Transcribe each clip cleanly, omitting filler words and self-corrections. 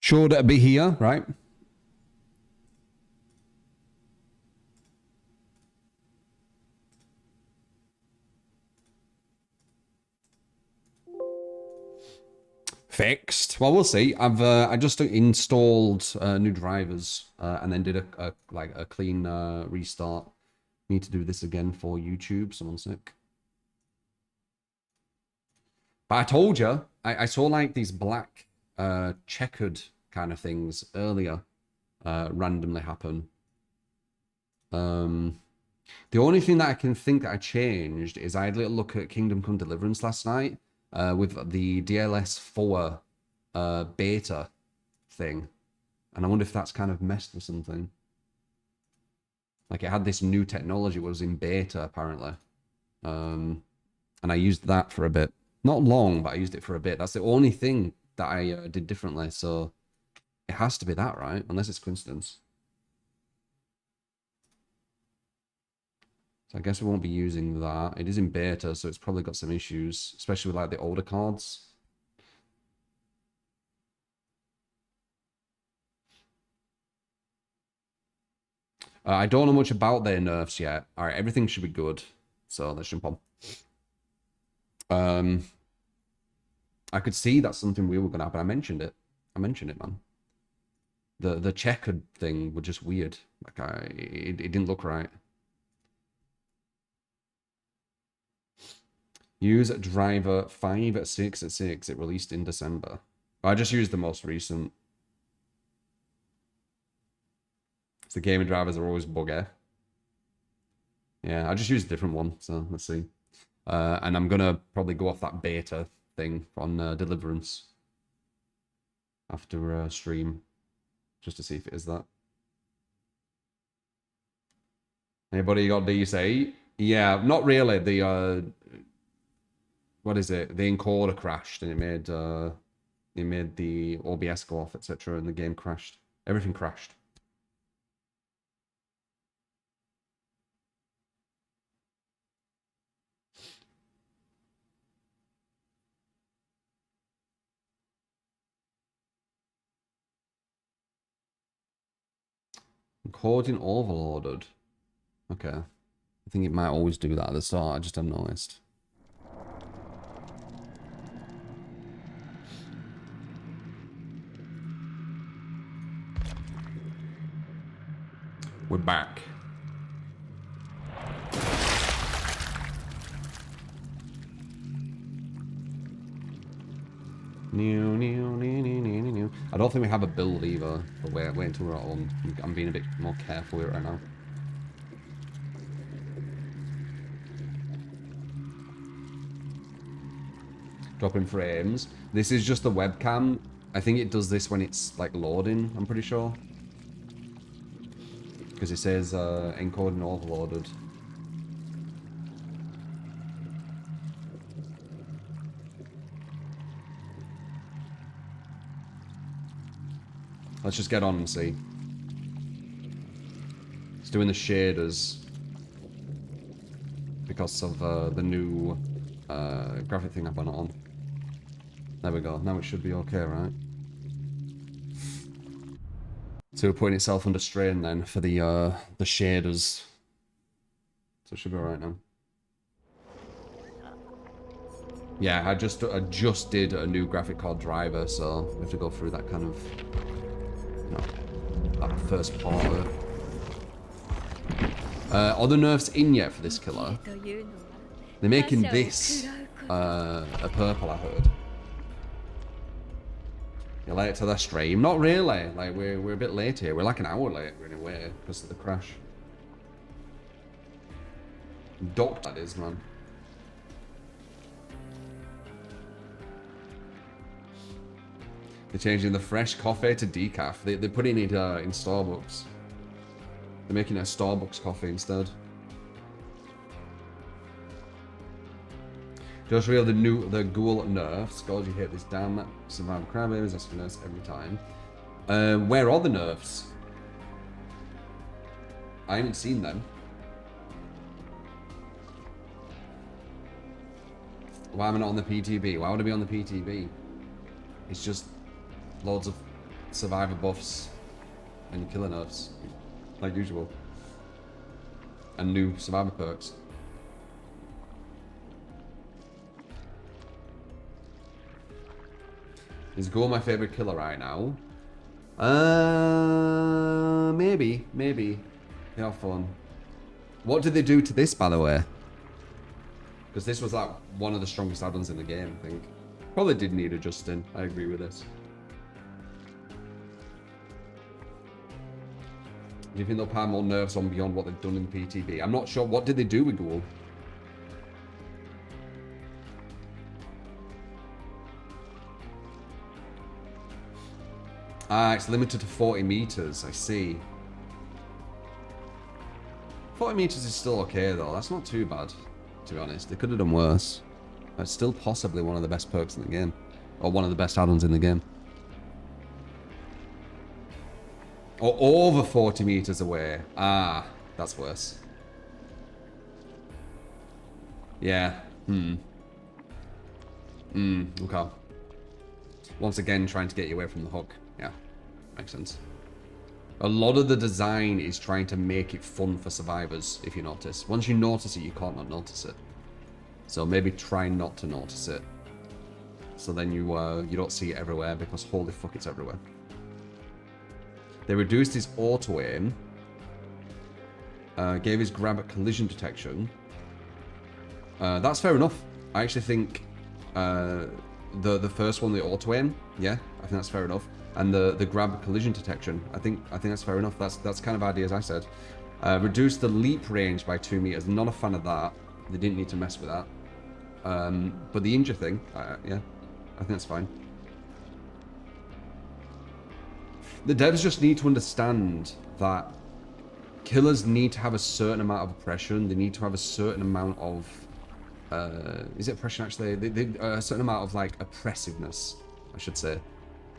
Should be here, right? Fixed. Well, we'll see. I just installed new drivers and then did a clean restart. Need to do this again for YouTube. Someone's sick. But I told you, I saw like these black checkered kind of things earlier randomly happen. The only thing that I can think that I changed is I had a little look at Kingdom Come Deliverance last night with the DLS 4 beta thing. And I wonder if that's kind of messed with something. Like it had this new technology, it was in beta apparently. And I used that for a bit. Not long, but I used it for a bit. That's the only thing that I did differently. So it has to be that, right? Unless it's coincidence. So I guess we won't be using that. It is in beta, so it's probably got some issues, especially with like the older cards. I don't know much about their nerfs yet. All right, everything should be good. So let's jump on. I could see that's something we were going to happen. I mentioned it, man. The checkered thing was just weird. Like it didn't look right. Use driver 566. It released in December. I just used the most recent. The gaming drivers are always buggy. Yeah, I just used a different one. So let's see. And I'm gonna probably go off that beta thing on Deliverance after stream, just to see if it is that. Anybody got DC? Yeah, not really. The what is it? The encoder crashed and it made the OBS go off, etc. And the game crashed. Everything crashed. Encoding overloaded. Okay. I think it might always do that at the start. I just haven't noticed. We're back. I don't think we have a build either, but wait until we're at home. I'm being a bit more careful with it right now. Dropping frames. This is just the webcam. I think it does this when it's like loading, I'm pretty sure. Because it says encoding overloaded. Let's just get on and see. It's doing the shaders because of the new graphic thing I've got on. There we go. Now it should be okay, right? So we're putting itself under strain then for the shaders. So it should be alright now. Yeah, I just did a new graphic card driver, so we have to go through that kind of, you know, that first part of it. Are the nerfs in yet for this killer? They're making this a purple, I heard. You late to the stream? Not really. Like we're a bit late here. We're like an hour late in a way because of the crash. Ducked that is, man. They're changing the fresh coffee to decaf. They're putting it in Starbucks. They're making it a Starbucks coffee instead. Just real the ghoul nerfs. God, you hate this damn survival crybabies. That's for nerfs every time. Where are the nerfs? I haven't seen them. Why am I not on the PTB? Why would I be on the PTB? It's just loads of survivor buffs and killer nerfs, like usual. And new survivor perks. Is Ghoul my favorite killer right now? Maybe. They are fun. What did they do to this, by the way? Because this was like one of the strongest add-ons in the game, I think. Probably did need adjusting. I agree with this. Do you think they'll pile more nerfs on beyond what they've done in PTB? I'm not sure. What did they do with Ghoul? Ah, it's limited to 40 meters. I see. 40 meters is still okay, though. That's not too bad, to be honest. They could have done worse. It's still possibly one of the best perks in the game. Or one of the best add-ons in the game. Or over 40 meters away. Ah, that's worse. Yeah. Okay. Once again, trying to get you away from the hook. Yeah, makes sense. A lot of the design is trying to make it fun for survivors, if you notice. Once you notice it, you can't not notice it. So maybe try not to notice it. So then you don't see it everywhere, because holy fuck, it's everywhere. They reduced his auto-aim. Gave his grab at collision detection. That's fair enough. I actually think the first one, the auto-aim, yeah, I think that's fair enough. And the grab collision detection, I think that's fair enough. That's kind of ideas I said. Reduce the leap range by 2 meters. Not a fan of that. They didn't need to mess with that. But the injure thing, yeah, I think that's fine. The devs just need to understand that killers need to have a certain amount of oppression. They need to have a certain amount of is it oppression actually? A certain amount of like oppressiveness, I should say.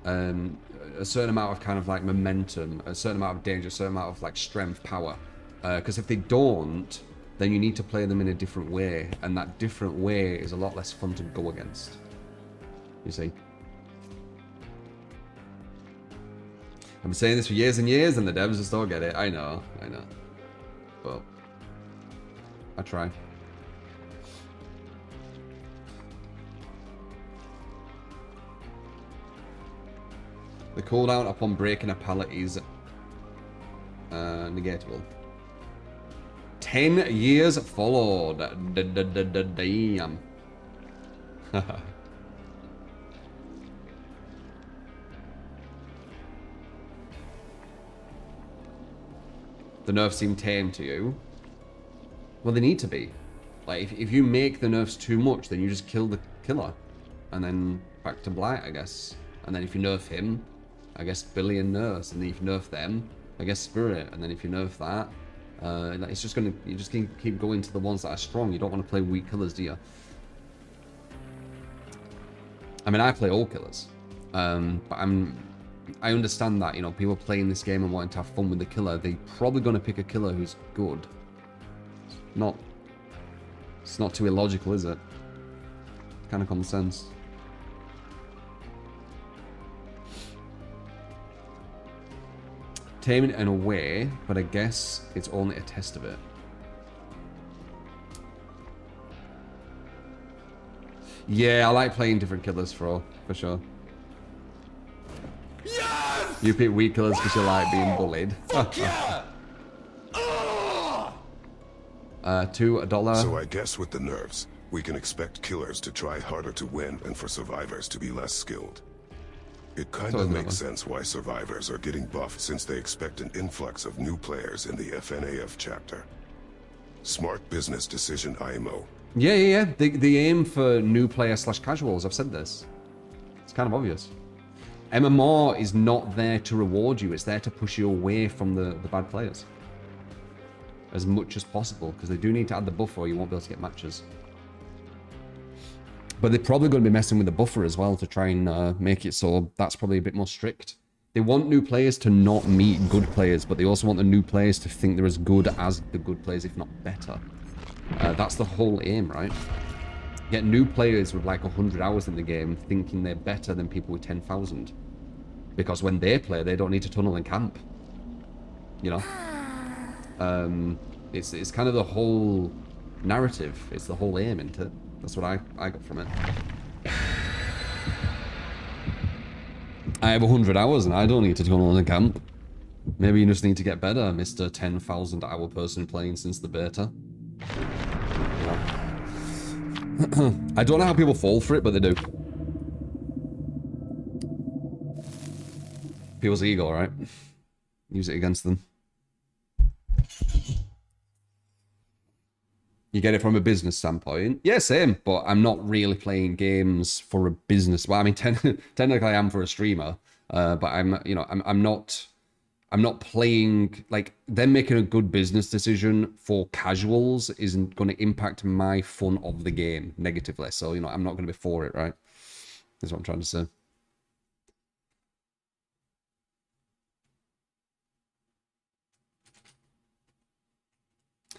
A certain amount of kind of like momentum, a certain amount of danger, a certain amount of like strength, power. Because if they don't, then you need to play them in a different way, and that different way is a lot less fun to go against. You see? I've been saying this for years and years, and the devs just don't get it. I know. But I try. The cooldown upon breaking a pallet is negatable. 10 years followed. Damn. The nerfs seem tame to you. Well, they need to be. Like, if you make the nerfs too much, then you just kill the killer. And then back to Blight, I guess. And then if you nerf him, I guess Billy and Nurse. And then if you nerf them, I guess Spirit. And then if you nerf that, it's just gonna, you just can keep going to the ones that are strong. You don't want to play weak killers, do you? I mean, I play all killers. But I understand that, you know, people playing this game and wanting to have fun with the killer, they're probably going to pick a killer who's good. It's not too illogical, is it? Kind of common sense. Taming it in a way, but I guess it's only a test of it. Yeah, I like playing different killers for sure. Yes! You pick weak killers because you like being bullied. Fuck yeah! $2. So I guess with the nerfs, we can expect killers to try harder to win and for survivors to be less skilled. It kind of makes sense why survivors are getting buffed, since they expect an influx of new players in the FNAF chapter. Smart business decision, IMO. Yeah. They aim for new player / casuals. I've said this. It's kind of obvious. MMR is not there to reward you. It's there to push you away from the bad players as much as possible, because they do need to add the buffer or you won't be able to get matches. But they're probably going to be messing with the buffer as well to try and make it so that's probably a bit more strict. They want new players to not meet good players, but they also want the new players to think they're as good as the good players, if not better. That's the whole aim, right? Get new players with like 100 hours in the game thinking they're better than people with 10,000. because when they play, they don't need to tunnel and camp. You know? It's kind of the whole narrative. It's the whole aim, isn't it? That's what I got from it. I have 100 hours and I don't need to tunnel and camp. Maybe you just need to get better, Mr. 10,000 hour person playing since the beta. I don't know how people fall for it, but they do. People's ego, right? Use it against them. You get it from a business standpoint. Yeah, same, but I'm not really playing games for a business. Well, I mean, technically I am for a streamer, but I'm not playing, like, them making a good business decision for casuals isn't going to impact my fun of the game negatively. So, you know, I'm not going to be for it, right? That's what I'm trying to say.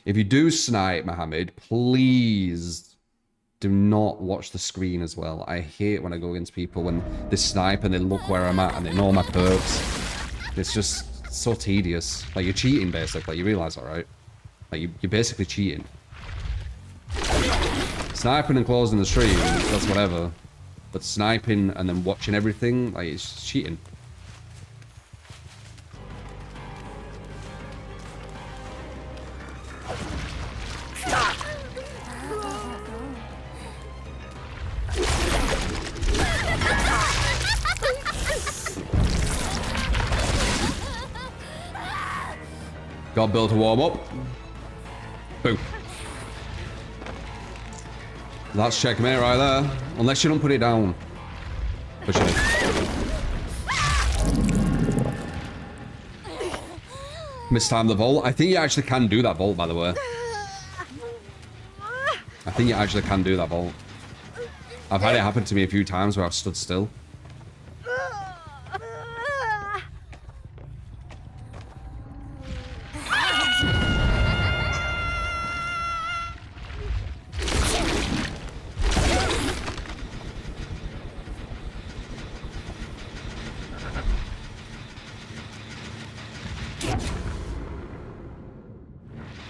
If you do snipe, Mohammed, please do not watch the screen as well. I hate when I go against people when they snipe and they look where I'm at and they know my perks. It's just so tedious. Like, you're cheating, basically. You realise that, right? Like, you're basically cheating. Sniping and closing the stream, that's whatever. But sniping and then watching everything, like, it's cheating. Got Bill to warm up. Boom. That's checkmate right there. Unless you don't put it down. Push it in. Mistime the vault. I think you actually can do that vault, by the way. I think you actually can do that vault. I've had it happen to me a few times where I've stood still.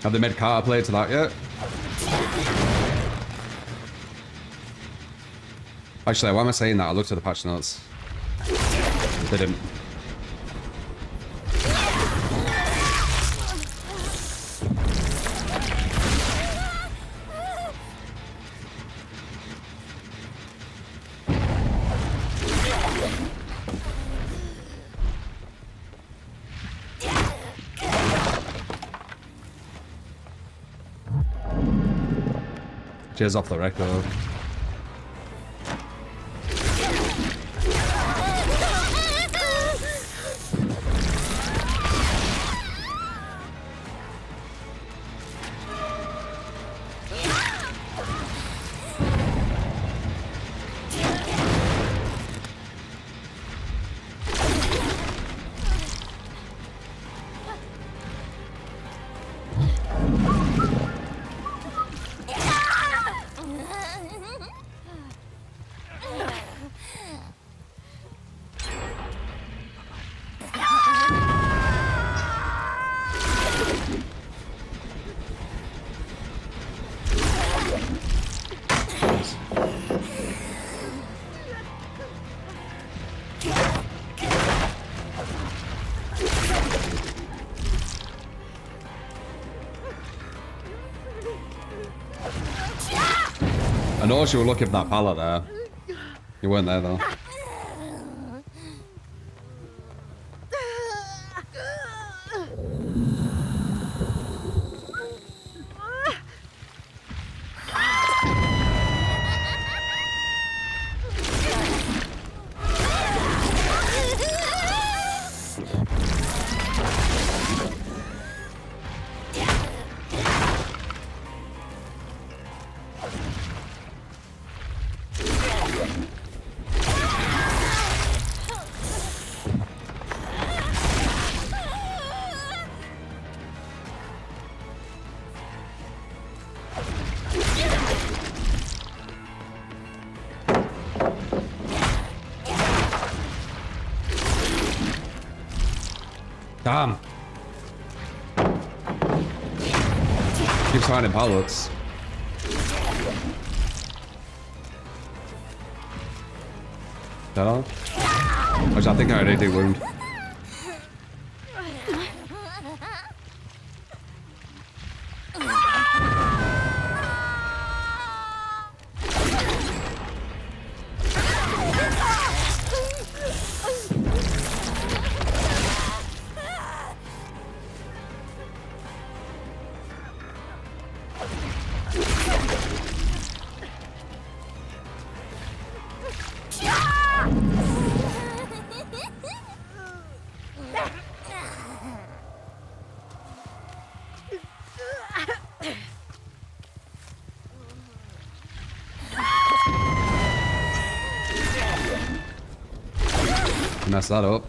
Have they made Carter play to that yet? Actually, why am I saying that? I looked at the patch notes. They didn't. Cheers off the record. I know you were looking for that pallet there. You weren't there though. Damn. Keeps finding pallets. That all? Which I think I already did wound. Mess that up.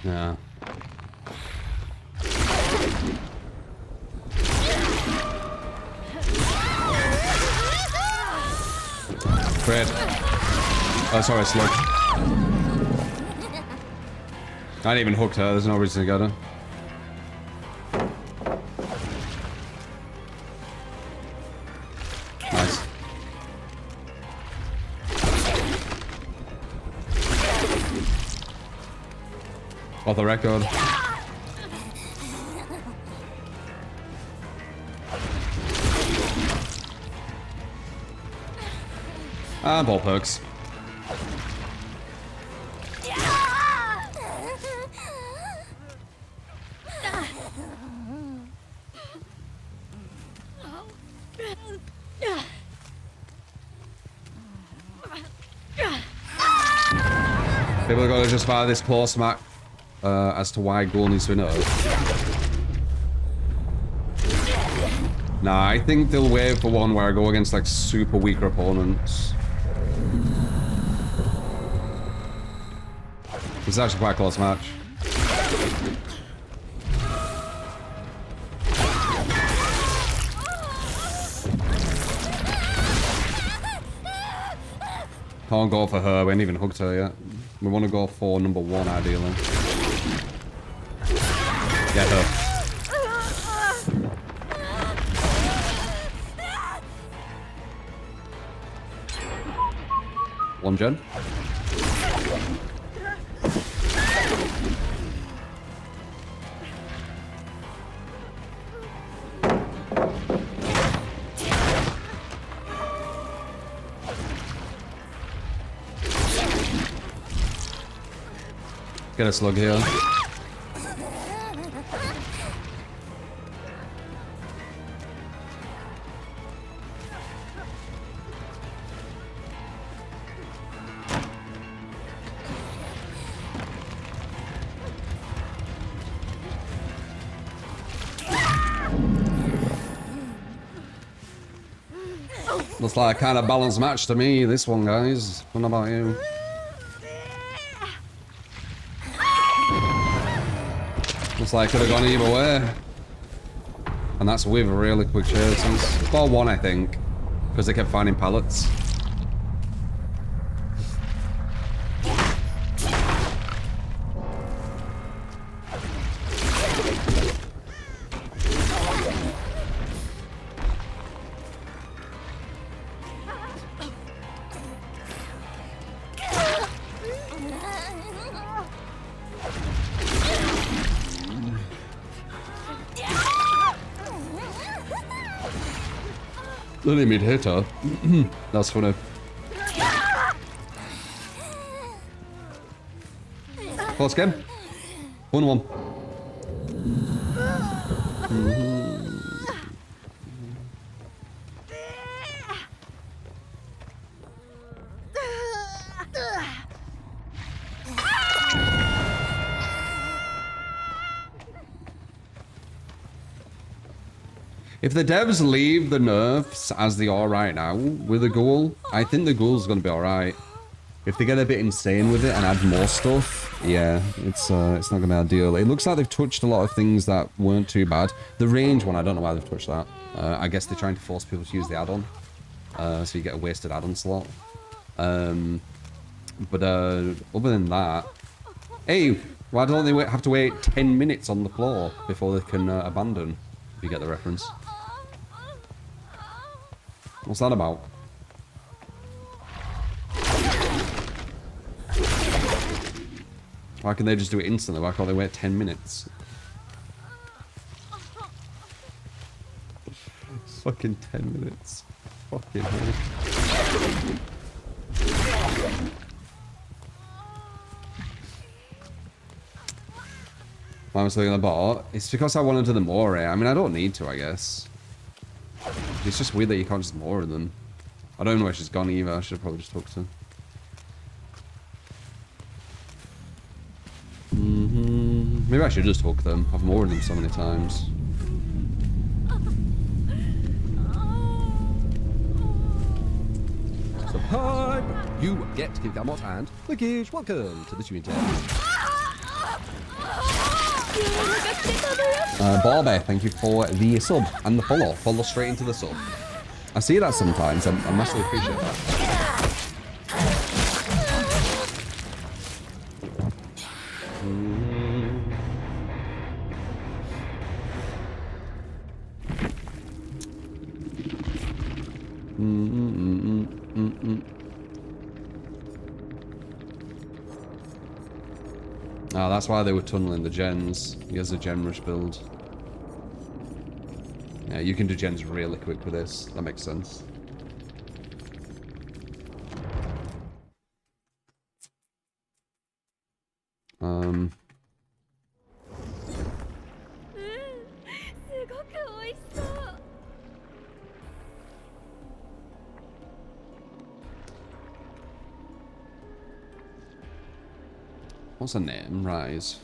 Yeah. Fred. Oh, sorry, slug. I ain't even hooked her, there's no reason to get her. Nice. Off the record. Ah, ball perks. People are going to justify this poor smack as to why Ghoul needs to be nerfed. Nah, I think they'll wait for one where I go against like super weaker opponents. It's actually quite a close match. Can't go for her, we ain't even hooked her yet. We want to go for number one, ideally. Get her. One gen. Get a slug here. Looks like a kind of balanced match to me, this one, guys. What about you? Looks like it could have gone either way. And that's with really quick chases. Well, one, I think. Because they kept finding pallets. Let him hit her. That's funny. Close game. 1-1. If the devs leave the nerfs as they are right now with the ghoul, I think the ghoul's going to be alright. If they get a bit insane with it and add more stuff, Yeah, it's not gonna be ideal. It looks like they've touched a lot of things that weren't too bad. The range one, I don't know why they've touched that. I guess they're trying to force people to use the add-on, so you get a wasted add-on slot. But other than that, hey, why don't they have to wait 10 minutes on the floor before they can abandon? If you get the reference. What's that about? Why can they just do it instantly? Why can't they wait 10 minutes? Fucking 10 minutes. Fucking hell. Why am I still on the bot? It's because I want to do the more. I mean, I don't need to, I guess. It's just weird that you can't just more them. I don't know where she's gone either. I should have probably just talked to her. Maybe I should just hook them. I've moored them so many times. So hi, you get Gamot and Lickage. Welcome to the Twin Barbie, thank you for the sub and the follow. Follow straight into the sub. I see that sometimes. I massively appreciate that. Oh, that's why they were tunneling the gens. He has a gen rush build. Yeah, you can do gens really quick with this. That makes sense. What's her name? Rise.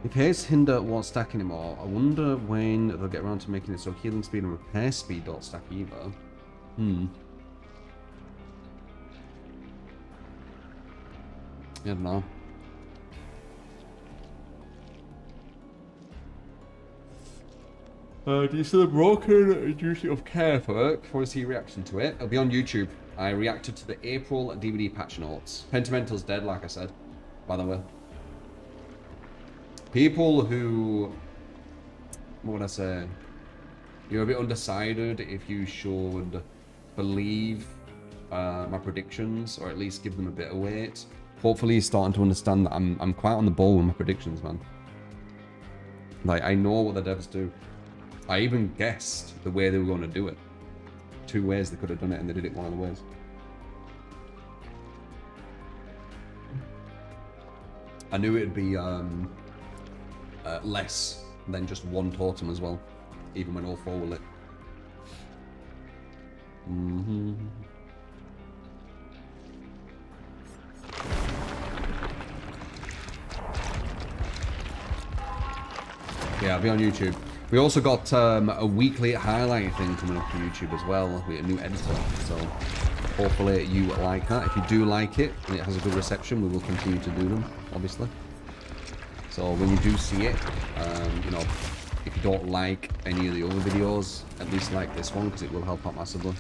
If haste hinder won't stack anymore, I wonder when they'll get around to making it so healing speed and repair speed don't stack either. I don't know. Do you see the broken duty of care work? Before I see your reaction to it, it'll be on YouTube. I reacted to the April DVD patch notes. Pentamental's dead, like I said, by the way. People who, what would I say, you're a bit undecided if you should believe my predictions or at least give them a bit of weight. Hopefully you're starting to understand that I'm quite on the ball with my predictions, man. Like, I know what the devs do. I even guessed the way they were going to do it. 2 ways they could have done it and they did it one of the ways. I knew it'd be less than just 1 totem as well, even when all 4 were lit. Yeah, I'll be on YouTube. We also got a weekly highlight thing coming up to YouTube as well with a new editor, so hopefully you like that. If you do like it and it has a good reception, we will continue to do them, obviously. So when you do see it, you know, if you don't like any of the other videos, at least like this one because it will help out massively.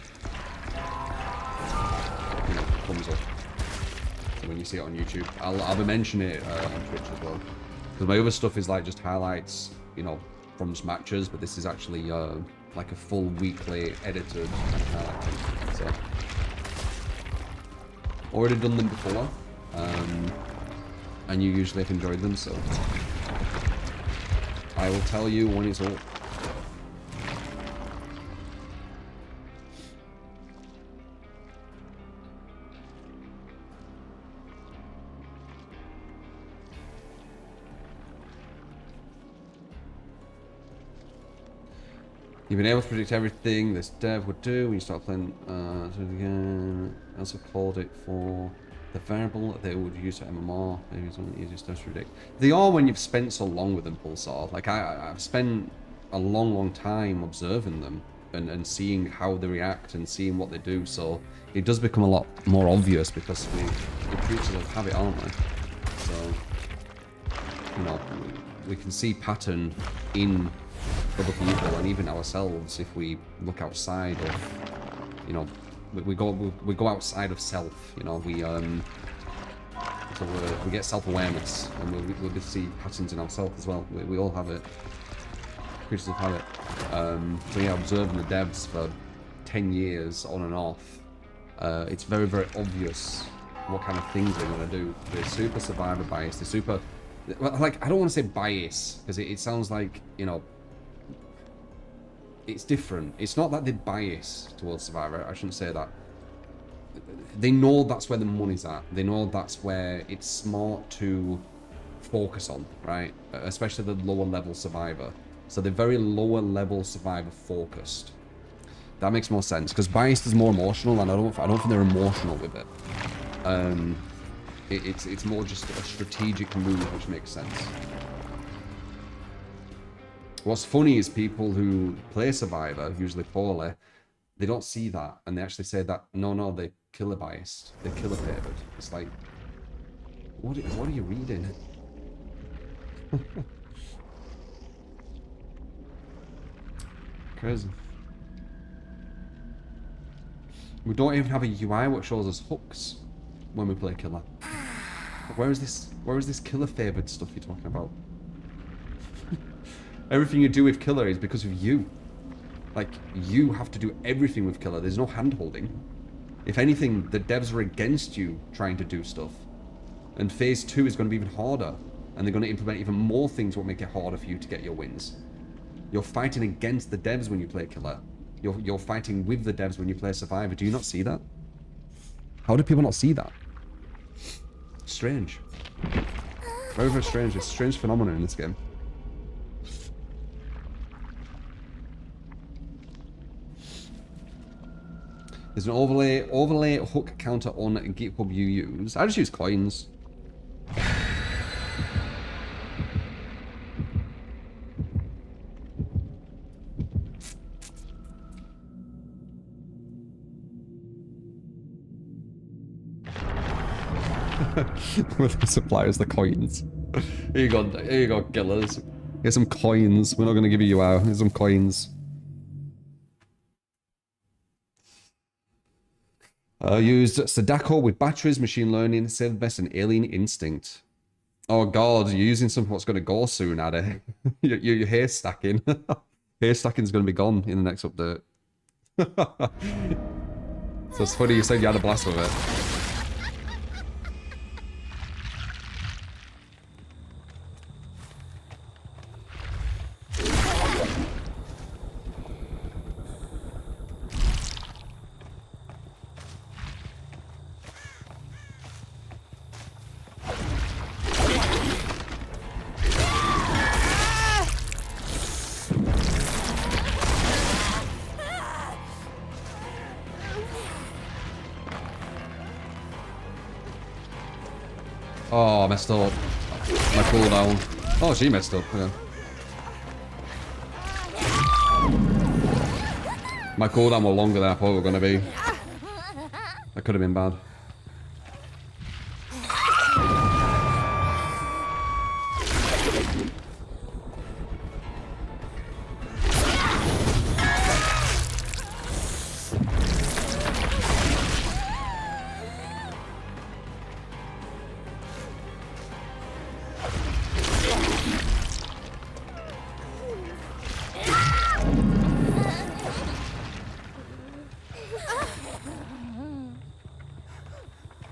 You know, thumbs up. So when you see it on YouTube, I'll be mentioning it on Twitch as well. Because my other stuff is like just highlights, you know, from just matches, but this is actually like a full weekly edited highlight thing. So already done them before. And you usually have enjoyed them, so I will tell you when it's up. You've been able to predict everything this dev would do when you start playing. Again, I also called it for the variable that they would use for MMR. Maybe it's one of the easiest to predict. They are when you've spent so long with them, Pulsar. Like I've spent a long time observing them and seeing how they react and seeing what they do. So it does become a lot more obvious because we're creatures of habit, aren't we? So you know, we can see pattern in other people and even ourselves if we look outside of, you know, we go outside of self, you know, we get self-awareness and we see patterns in ourselves as well. We all have it. Creatures of habit. So yeah, observing the devs for 10 years on and off, it's very obvious what kind of things they're going to do. They're super survivor biased. They're super, like, I don't want to say bias because it sounds like, you know, it's different. It's not that they're biased towards Survivor. I shouldn't say that. They know that's where the money's at. They know that's where it's smart to focus on, right? Especially the lower level Survivor. So they're very lower level Survivor focused. That makes more sense because biased is more emotional, and I don't think they're emotional with it. It's more just a strategic move, which makes sense. What's funny is people who play Survivor, usually poorly, they don't see that, and they actually say that, no, they're killer biased, they're killer favored. It's like, what are you reading? Crazy. We don't even have a UI what shows us hooks when we play killer. Where is this killer favored stuff you're talking about? Everything you do with killer is because of you. Like, you have to do everything with killer. There's no hand-holding. If anything, the devs are against you trying to do stuff. And phase 2 is going to be even harder. And they're going to implement even more things that will make it harder for you to get your wins. You're fighting against the devs when you play killer. You're fighting with the devs when you play Survivor. Do you not see that? How do people not see that? Strange. Very strange. It's a strange phenomenon in this game. There's an overlay hook counter on GitHub you use. I just use coins. With the suppliers, the coins. Here you go, killers. Here's some coins. We're not going to give you out. Here's some coins. Used Sadako with batteries, machine learning, save best, and alien instinct. Oh god, you're using something that's going to go soon, Addy. Your hair stacking. Hair stacking's going to be gone in the next update. So it's funny you said you had a blast with it. Oh, I messed up. My cooldown. Oh, she messed up. Okay. My cooldown was longer than I thought it was going to be. That could have been bad.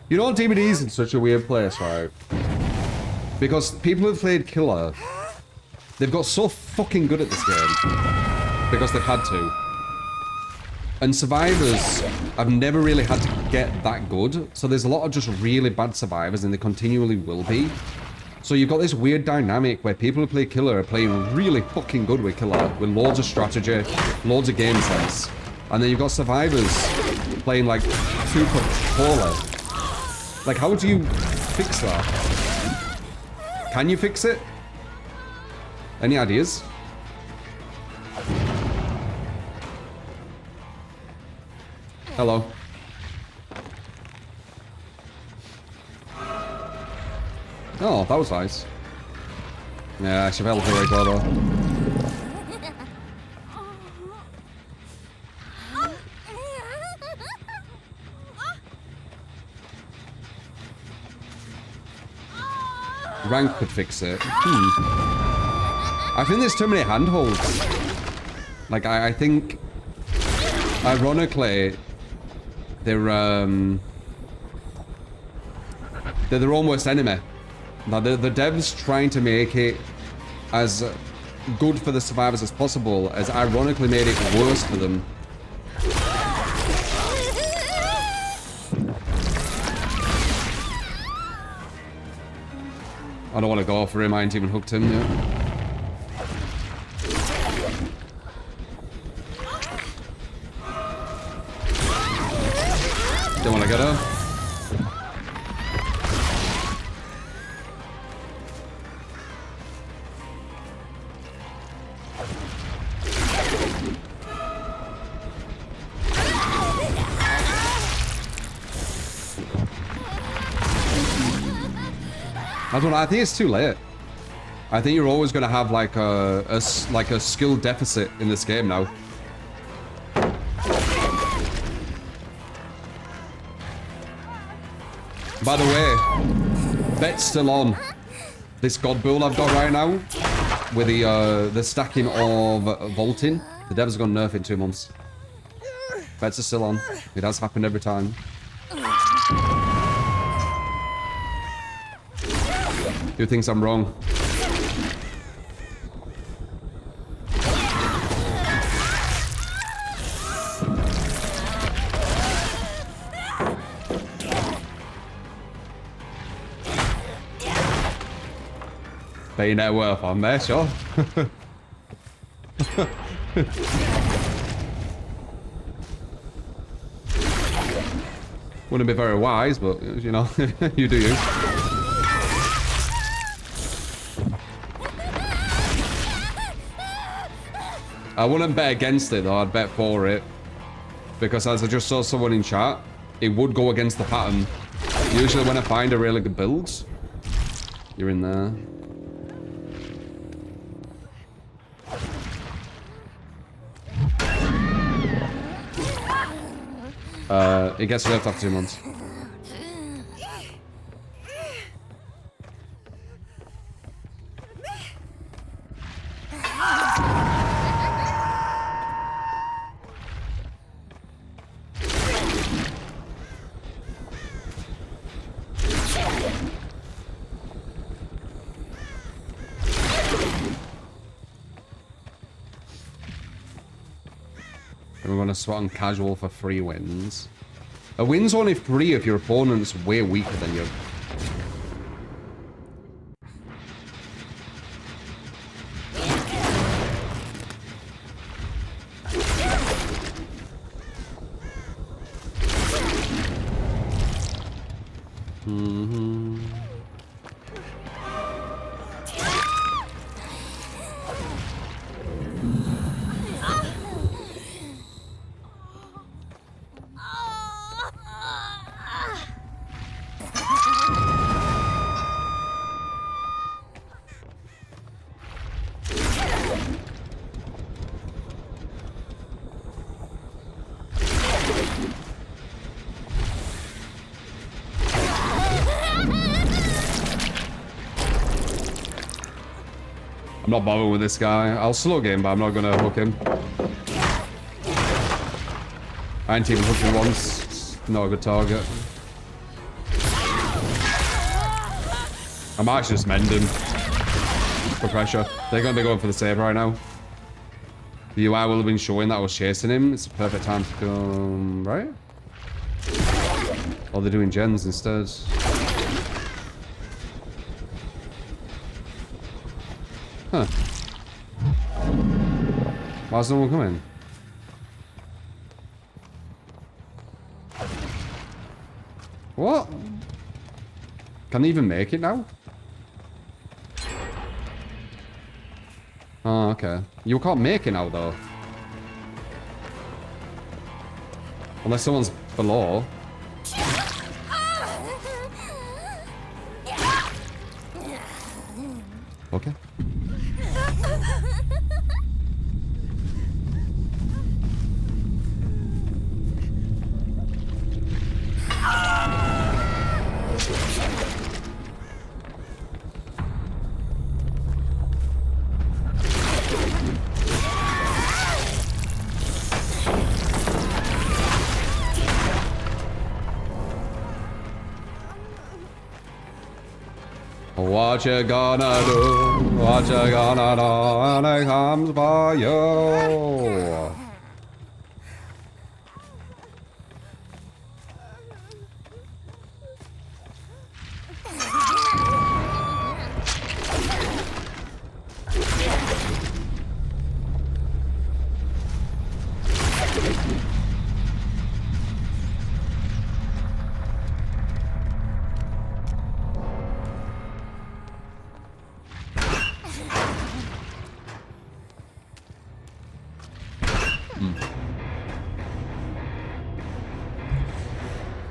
You know, DVD's in such a weird place, right? Because people who've played Killer, they've got so fucking good at this game because they've had to. And survivors have never really had to get that good. So there's a lot of just really bad survivors, and they continually will be. So you've got this weird dynamic where people who play killer are playing really fucking good with killer, with loads of strategy, loads of game sense. And then you've got survivors playing like super poorly. Like, how do you fix that? Can you fix it? Any ideas? Hello. Oh, that was nice. Yeah, Chevelle's very clever. Rank could fix it. I think there's too many handholds. Like, I think, ironically, they're their own worst enemy. Now, the devs trying to make it as good for the survivors as possible has ironically made it worse for them. I don't want to go for him, I ain't even hooked him yet. Don't want to get her. I don't know, I think it's too late. I think you're always going to have like a skill deficit in this game now. By the way, bet's still on. This god build I've got right now, with the stacking of vaulting, the devs are going to nerf in 2 months. Bets are still on. It has happened every time. Who thinks I'm wrong? Bet your net worth on there, sure. Wouldn't be very wise, but you know, you do you. I wouldn't bet against it though, I'd bet for it. Because as I just saw someone in chat, it would go against the pattern. Usually when I find a really good build, you're in there. It gets nerfed after 2 months. And we're going to swat on casual for 3 wins. A win's only 3 if your opponent's way weaker than you. I'm not bothered with this guy. I'll slow game, but I'm not gonna hook him. I ain't even hooked him once. Not a good target. I might just mend him for pressure. They're gonna be going for the save right now. The UI will have been showing that I was chasing him. It's a perfect time to come, right? Or they're doing gens instead. Huh. Why's no one coming? What? Can they even make it now? Oh, okay. You can't make it now, though. Unless someone's below. Okay. What you gonna do? What you gonna do when it comes for you?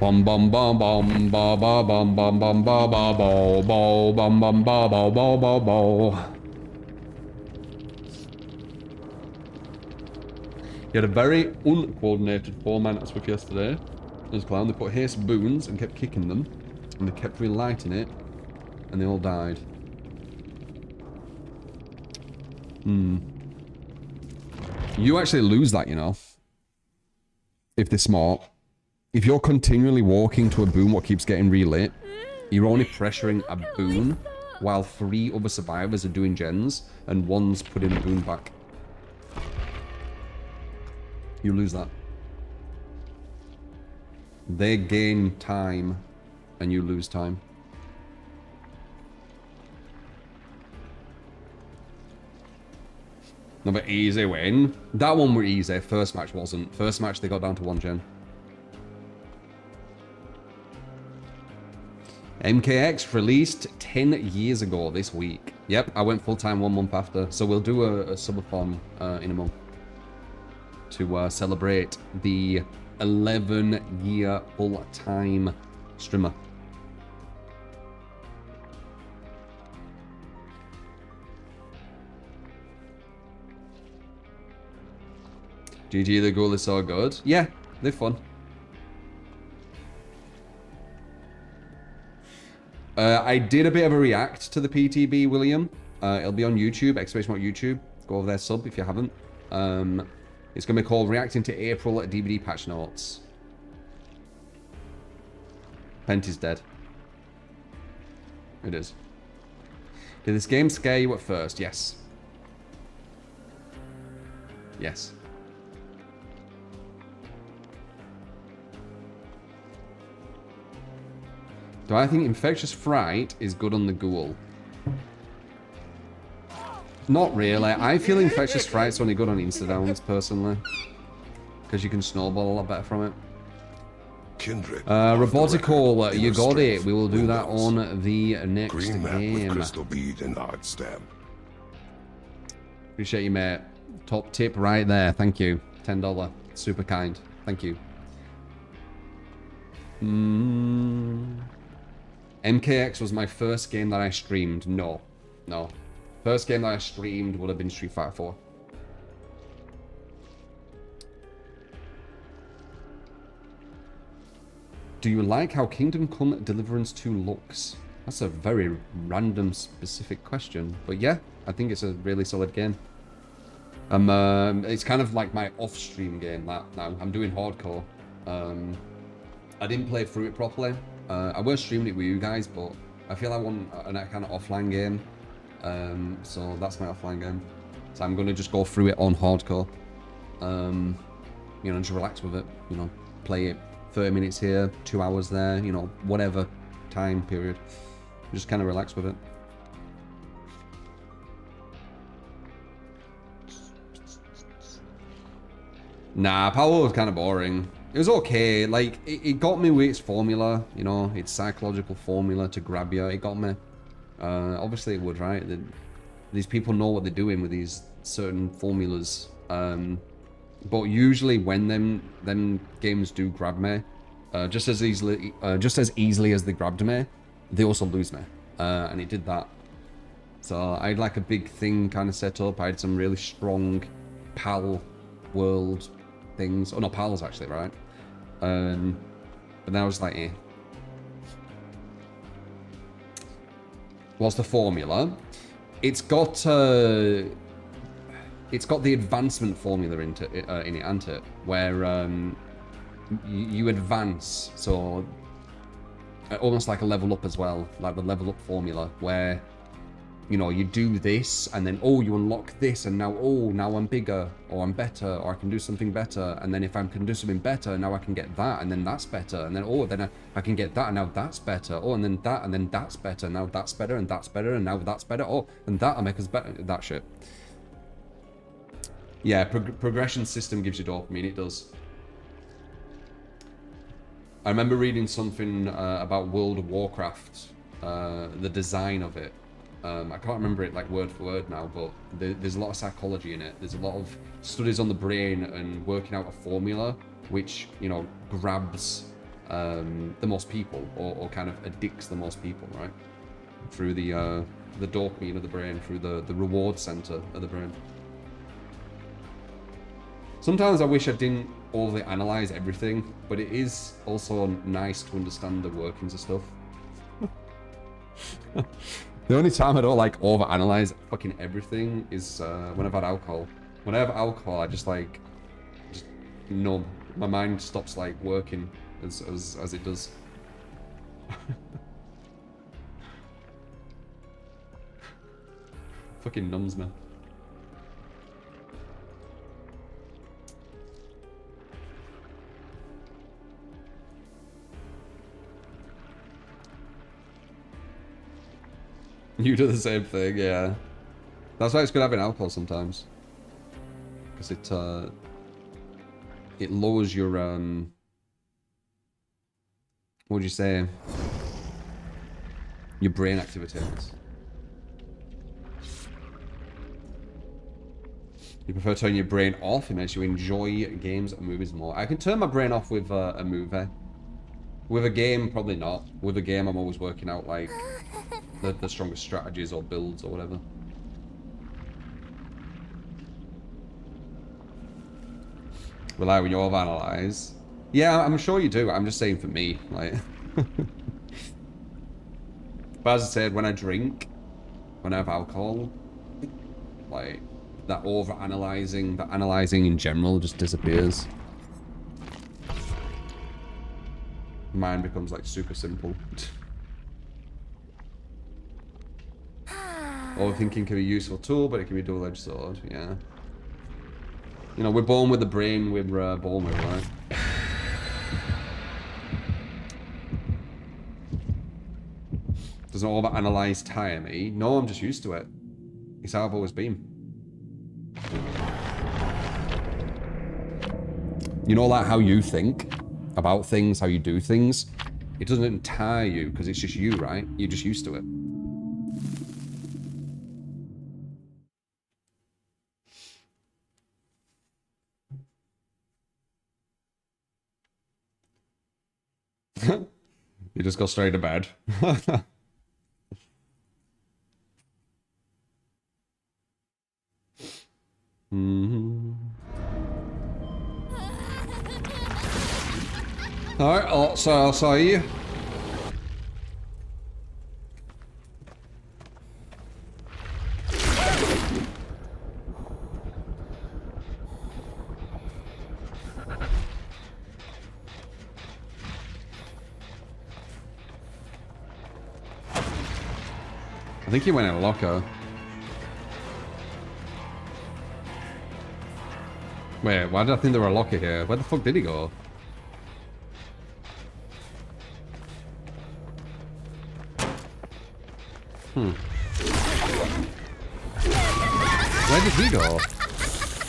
Bum bum bum bum ba ba bum bum bum ba ba bo bo bum bum ba bo bo bo bo. He had a very uncoordinated 4-man attack with yesterday. As clown, they put haste boons and kept kicking them, and they kept relighting it, and they all died. You actually lose that, you know. If they're smart. If you're continually walking to a boon what keeps getting relit, you're only pressuring a boon while 3 other survivors are doing gens and 1's putting a boon back. You lose that. They gain time and you lose time. Another easy win. That one were easy. First match wasn't. First match they got down to 1 gen. MKX released 10 years ago this week. Yep, I went full-time 1 month after. So we'll do a subathon in a month to celebrate the 11-year full-time streamer. GG, the goal is so good. Yeah, they're fun. I did a bit of a react to the PTB, William. It'll be on YouTube, exclamation mark YouTube. Go over there, sub if you haven't. It's going to be called Reacting to April DVD Patch Notes. Pent is dead. It is. Did this game scare you at first? Yes. Yes. Do I think Infectious Fright is good on the ghoul? Not really. I feel Infectious Fright's only good on insta-downs, personally. Because you can snowball a lot better from it. Kindred. Robotical, you got it. We will do that on the next Green map game. with crystal bead and odd stamp. Appreciate you, mate. Top tip right there. Thank you. $10. Super kind. Thank you. MKX was my first game that I streamed. No. No. First game that I streamed would have been Street Fighter 4. Do you like how Kingdom Come Deliverance 2 looks? That's a very random, specific question. But yeah, I think it's a really solid game. It's kind of like my off-stream game now. I'm doing hardcore. I didn't play through it properly. I was streaming it with you guys, but I feel I want a kind of offline game. So that's my offline game. So I'm going to just go through it on hardcore. You know, just relax with it. You know, play it 30 minutes here, 2 hours there, you know, whatever time period. Just kind of relax with it. Nah, Power was kind of boring. It was okay. Like, it got me with its formula, you know, its psychological formula to grab you. It got me. Obviously it would, right? These people know what they're doing with these certain formulas. But usually when them games do grab me, just as easily as they grabbed me, they also lose me. And it did that. So I had like a big thing kind of set up. I had some really strong PAL world things. Oh no, PALs actually, right? But then I was like, eh. What's the formula? It's got the advancement formula in it, hasn't it? Where you advance, so almost like a level up as well, like the level up formula, where you know you do this and then you unlock this and now I'm bigger or I'm better or I can do something better, and then if I can do something better now I can get that and then that's better, and then then I can get that and now that's better, and then that and then that's better, now that's better and that's better and now that's better, and that'll make us better, that shit. Yeah, progression system gives you dopamine, it does. I remember reading something about World of Warcraft, the design of it. I can't remember it like word for word now, but there's a lot of psychology in it. There's a lot of studies on the brain and working out a formula which, you know, grabs the most people or kind of addicts the most people, right? Through the dopamine of the brain, through the reward center of the brain. Sometimes I wish I didn't overly analyze everything, but it is also nice to understand the workings of stuff. The only time I don't like overanalyze fucking everything is when I've had alcohol. When I have alcohol, I just numb. My mind stops like working as it does. Fucking numbs me. You do the same thing, yeah. That's why it's good having alcohol sometimes, because it lowers your what would you say? Your brain activities. You prefer turning your brain off? It makes you enjoy games and movies more. I can turn my brain off with a movie. With a game, probably not. With a game, I'm always working out like the strongest strategies or builds or whatever. Rely when you overanalyze. Yeah, I'm sure you do. I'm just saying for me, like. But as I said, when I drink, when I have alcohol, like that overanalyzing, that analyzing in general just disappears. Mine becomes like super simple. Overthinking can be a useful tool, but it can be a double-edged sword, yeah. You know, we're born with the brain we're born with, right? Doesn't overanalyze tire me. No, I'm just used to it. It's how I've always been. You know, like how you think about things, how you do things? It doesn't tire you because it's just you, right? You're just used to it. You just go straight to bed. Alright, so I'll see you. I think he went in a locker. Wait, why did I think there were a locker here? Where the fuck did he go? Where did he go?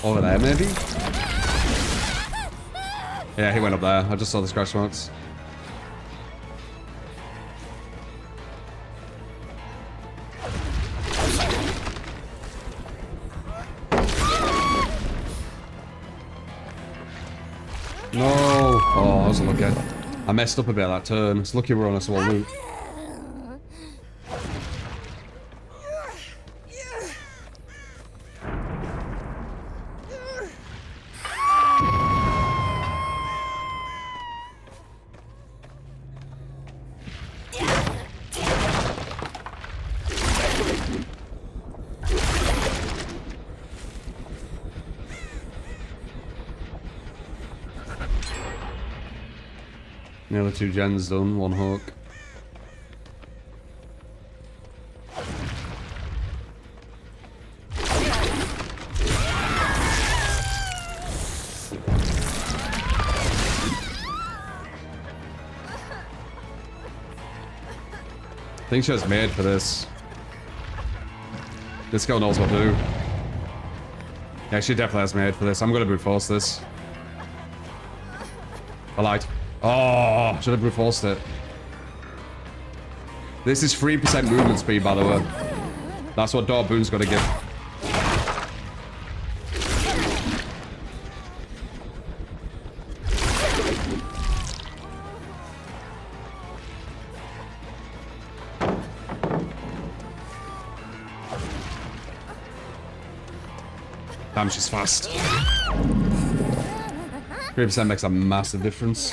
Over there, maybe? Yeah, he went up there. I just saw the scratch marks. No! Oh, I was lucky. I messed up a bit that turn. It's lucky we're on a small loop. Nearly 2 gens done, 1 hook. I think she was made for this. This girl knows what to do. Yeah, she definitely has made for this. I'm gonna brute force this. I lied. Oh, should have brute forced it. This is 3% movement speed, by the way. That's what Dart Boone's got to give. Damn, she's fast. 3% makes a massive difference.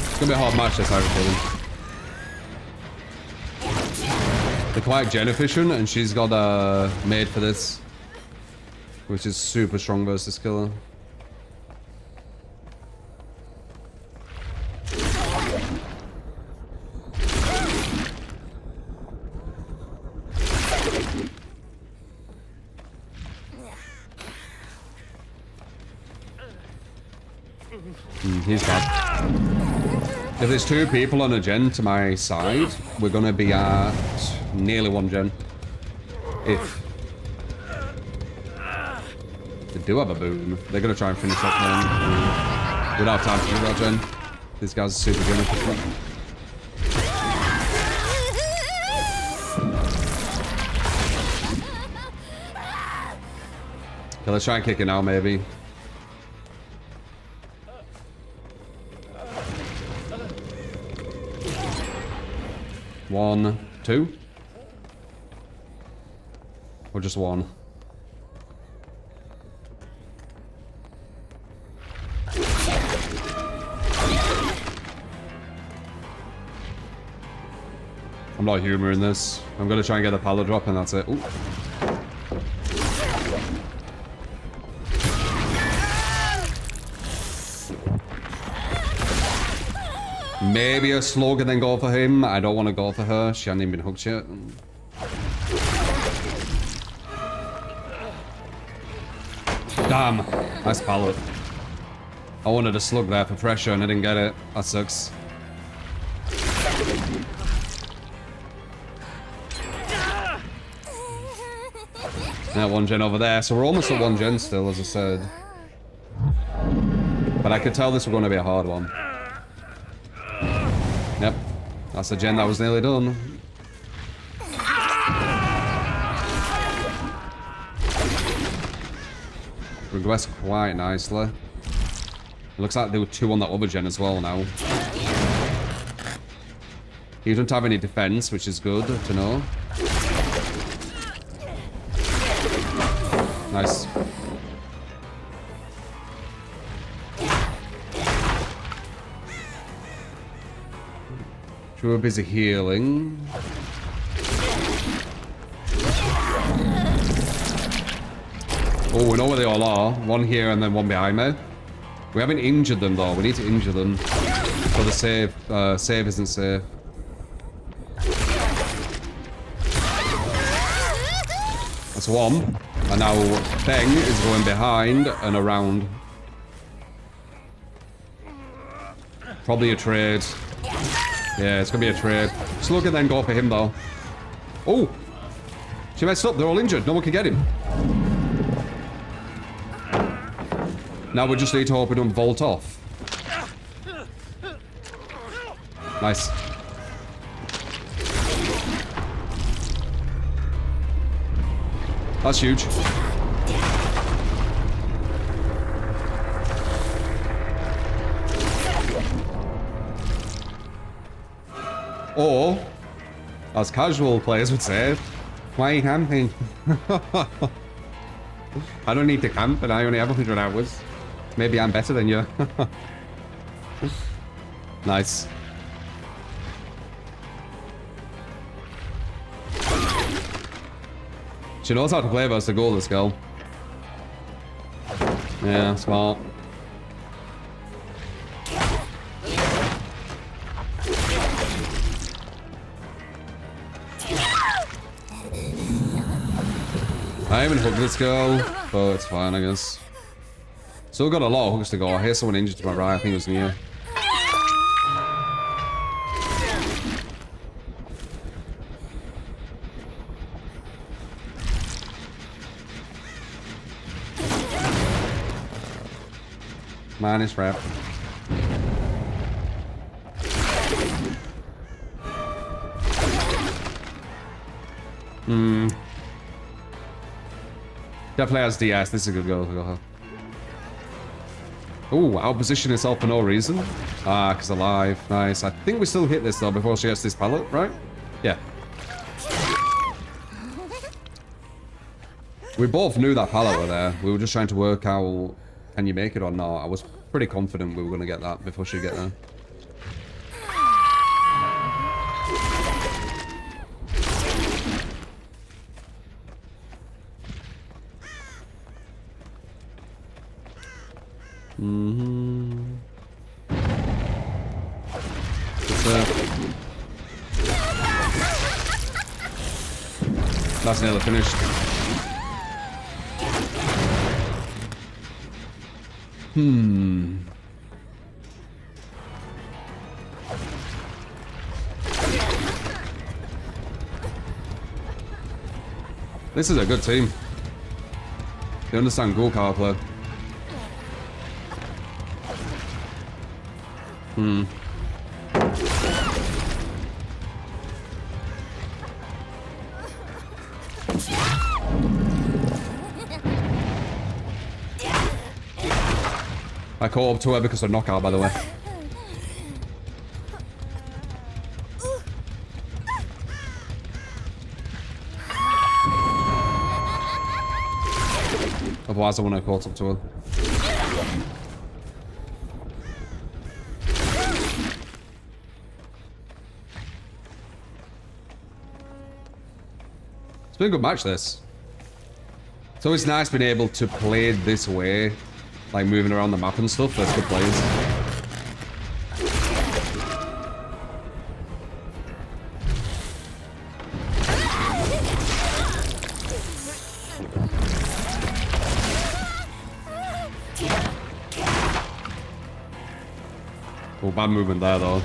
It's gonna be a hard match this time for them. They're quite gen efficient, and she's got made for this, which is super strong versus killer. He's bad. If there's 2 people on a gen to my side, we're gonna be at nearly 1 gen. If they do have a boom, they're gonna try and finish up then. We don't have time to do that gen. These guys are super gen efficient. Okay, let's try and kick it now, maybe. 1, 2? Or just 1? I'm not humoring this. I'm gonna try and get a pallet drop and that's it. Ooh. Maybe a slug and then go for him. I don't want to go for her. She hasn't even been hooked yet. Damn. Nice pallet. I wanted a slug there for pressure and I didn't get it. That sucks. Yeah, 1 gen over there. So we're almost at 1 gen still, as I said. But I could tell this was going to be a hard one. Yep, that's a gen that was nearly done. Regressed quite nicely. It looks like there were 2 on that other gen as well now. He doesn't have any defense, which is good to know. Nice. We were busy healing. Oh, we know where they all are. 1 here and then 1 behind me. We haven't injured them though. We need to injure them. So the save isn't safe. That's 1. And now Beng is going behind and around. Probably a trade. Yeah, it's gonna be a trade. Slug and then go for him though. Oh! She messed up, they're all injured, no one can get him. Now we just need to hope we don't vault off. Nice. That's huge. Or, as casual players would say, why are you camping? I don't need to camp, and I only have 100 hours. Maybe I'm better than you. Nice. She knows how to play versus the goal, this girl. Yeah, smart. I haven't hooked this girl, but it's fine, I guess. Still got a lot of hooks to go. I hear someone injured to my right. I think it was near. Minus rep. Definitely has DS. This is a good goal. Ooh, out position itself for no reason. Ah, because alive. Nice. I think we still hit this though before she gets this pallet, right? Yeah. We both knew that pallet were there. We were just trying to work out, can you make it or not? I was pretty confident we were going to get that before she get there. That's nearly finished. This is a good team. They understand goal power play. I caught up to her because of knockout, by the way. Otherwise, I wouldn't have caught up to her. It's been a good match, this. It's always nice being able to play this way. Like moving around the map and stuff. That's good plays. Oh, bad movement there though.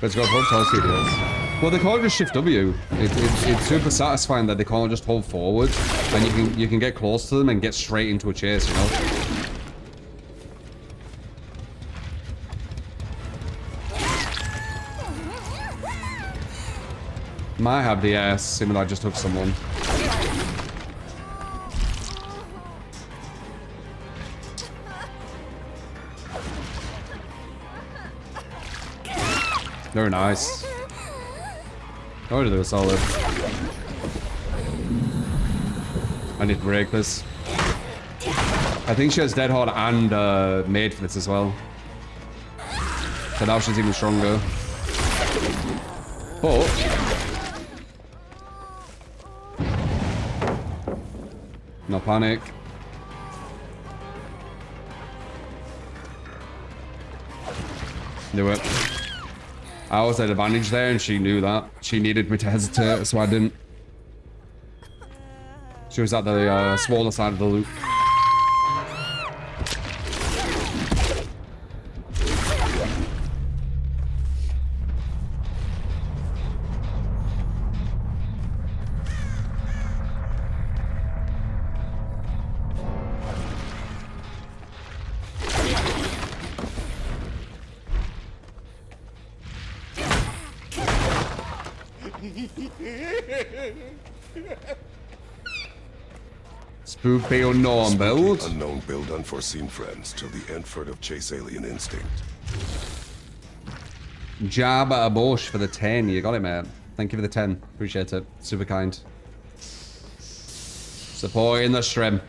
Let's go hold toss videos. Well, they can't just shift W. It's super satisfying that they can't just hold forward, and you can get close to them and get straight into a chase, you know. Might have the ass, even though I just took someone. Very nice. Oh, they were solid. I need to break this. I think she has Dead Hard and made for this as well. So now she's even stronger. But no panic. Knew it. I was at advantage there and she knew that. She needed me to hesitate, so I didn't. She was at the smaller side of the loop. Spoopy unknown build. Unknown build, unforeseen friends till the effort of chase alien instinct. Jabba Abosh for the 10. You got it, mate. Thank you for the 10. Appreciate it. Super kind. Supporting the stream.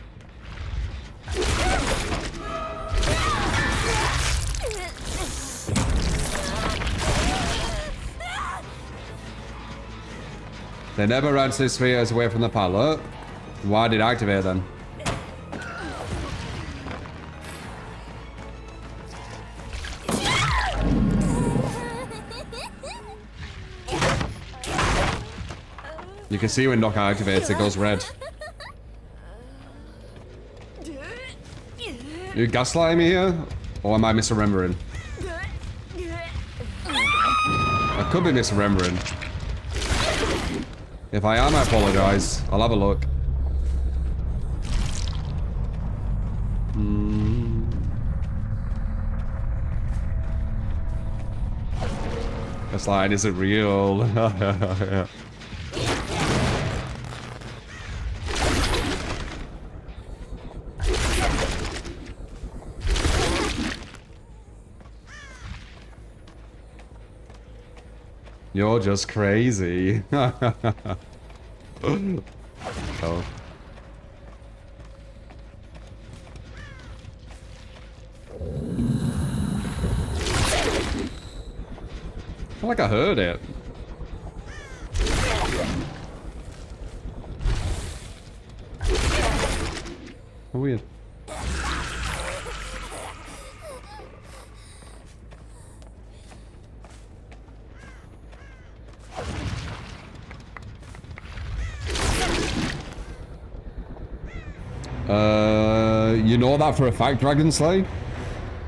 They never ran to spheres away from the pallet. Why did it activate then? You can see when knockout activates, it goes red. You gaslighting me here? Or am I misremembering? I could be misremembering. If I am, I apologize. I'll have a look. This line isn't real. You're just crazy. Oh. I feel like I heard it. Oh, weird. You know that for a fact, Dragon Slay?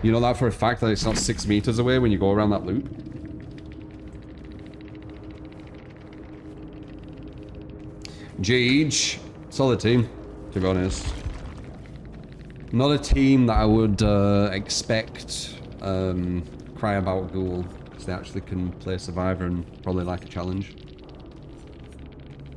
You know that for a fact that it's not 6 meters away when you go around that loop? Gage, solid team, to be honest. Not a team that I would expect cry about Ghoul, because they actually can play Survivor and probably like a challenge. I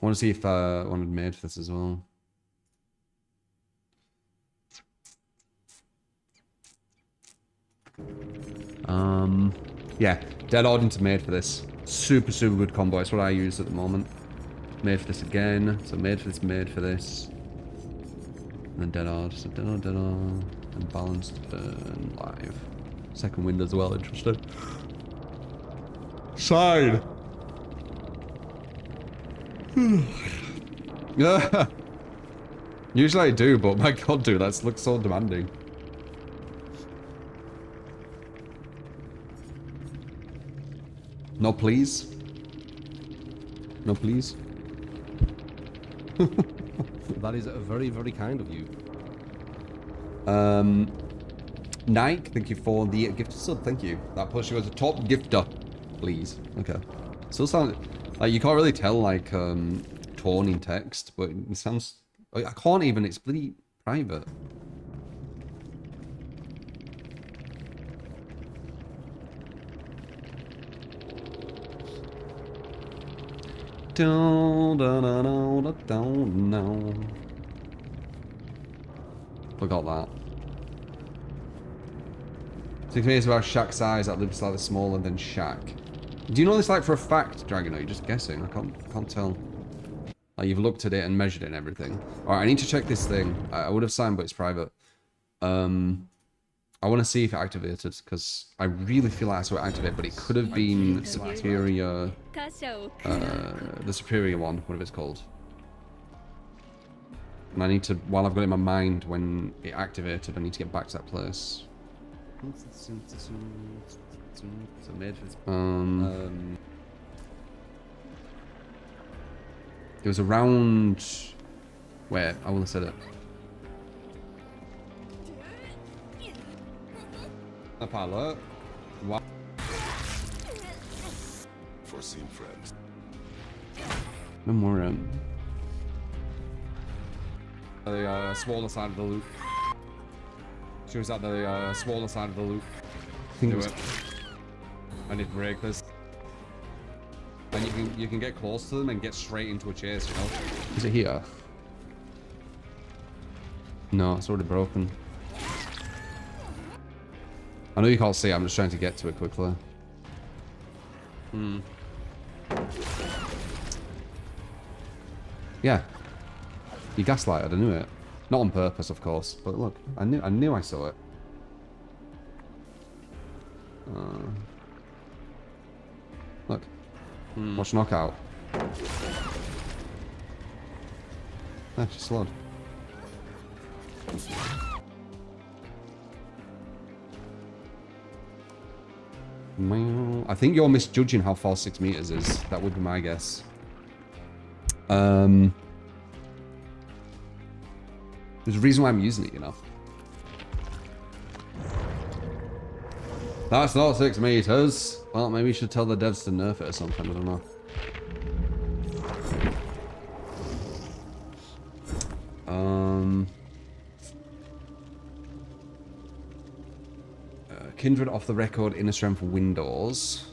want to see if I wanted made for this as well. Yeah, Dead Audience made for this. Super good combo. It's what I use at the moment. Made for this again. So made for this, made for this. And then Dead Odd. So Dead Odd, and balanced and live. Second wind as well, interesting. Side! Yeah. Usually I do, but my god, dude, that looks so demanding. No, please. No, please. That is very kind of you. Nike, thank you for the gifted sub. Thank you. That puts you as a top gifter, please. Okay. Still sound like you can't really tell like tone in text, but it sounds. I can't even. It's bloody private. Don't know. Forgot that. 6 meters about Shaq's size, that looks slightly smaller than Shaq. Do you know this like for a fact, Dragon? Or are you just guessing? I can't tell. Like, you've looked at it and measured it and everything. Alright, I need to check this thing. I would have signed, but it's private. I want to see if it activated, because I really feel like I saw it activate, but it could have been superior... the superior one, whatever it's called. And I need to, while I've got it in my mind when it activated, I need to get back to that place. It was around... Where? I will have said it. A pilot. Wow. Foreseen friends. Memoriam. The smaller side of the loop. She was at the smaller side of the loop. I think it was... I need to break this. And you can get close to them and get straight into a chase, you know? Is it here? No, it's already broken. I know you can't see it, I'm just trying to get to it quickly. Yeah. You gaslighted, I knew it. Not on purpose, of course, but look, I knew I saw it. Look. Watch knockout. Ah, she slowed. I think you're misjudging how far 6 meters is. That would be my guess. There's a reason why I'm using it, you know. That's not 6 meters. Well, maybe you should tell the devs to nerf it or something. I don't know. Kindred off the record, inner strength Windows.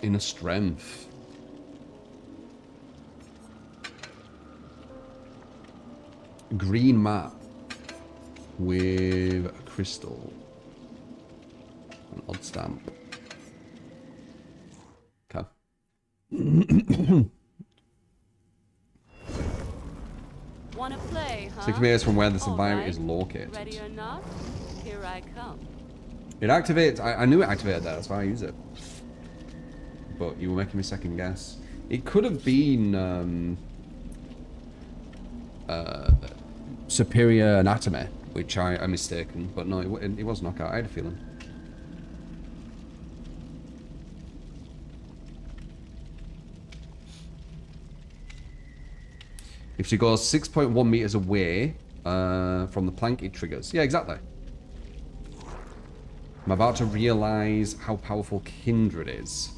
Inner strength. Green map with a crystal. An odd stamp. Okay. Wanna play, huh? 6 meters from where the survivor is located. Ready or not? Here I come. It activates. I knew it activated that. That's why I use it. But you were making me second guess. It could have been superior anatomy, which I'm mistaken. But no, it was knockout. I had a feeling. If she goes 6.1 meters away from the plank, it triggers. Yeah, exactly. I'm about to realize how powerful Kindred is.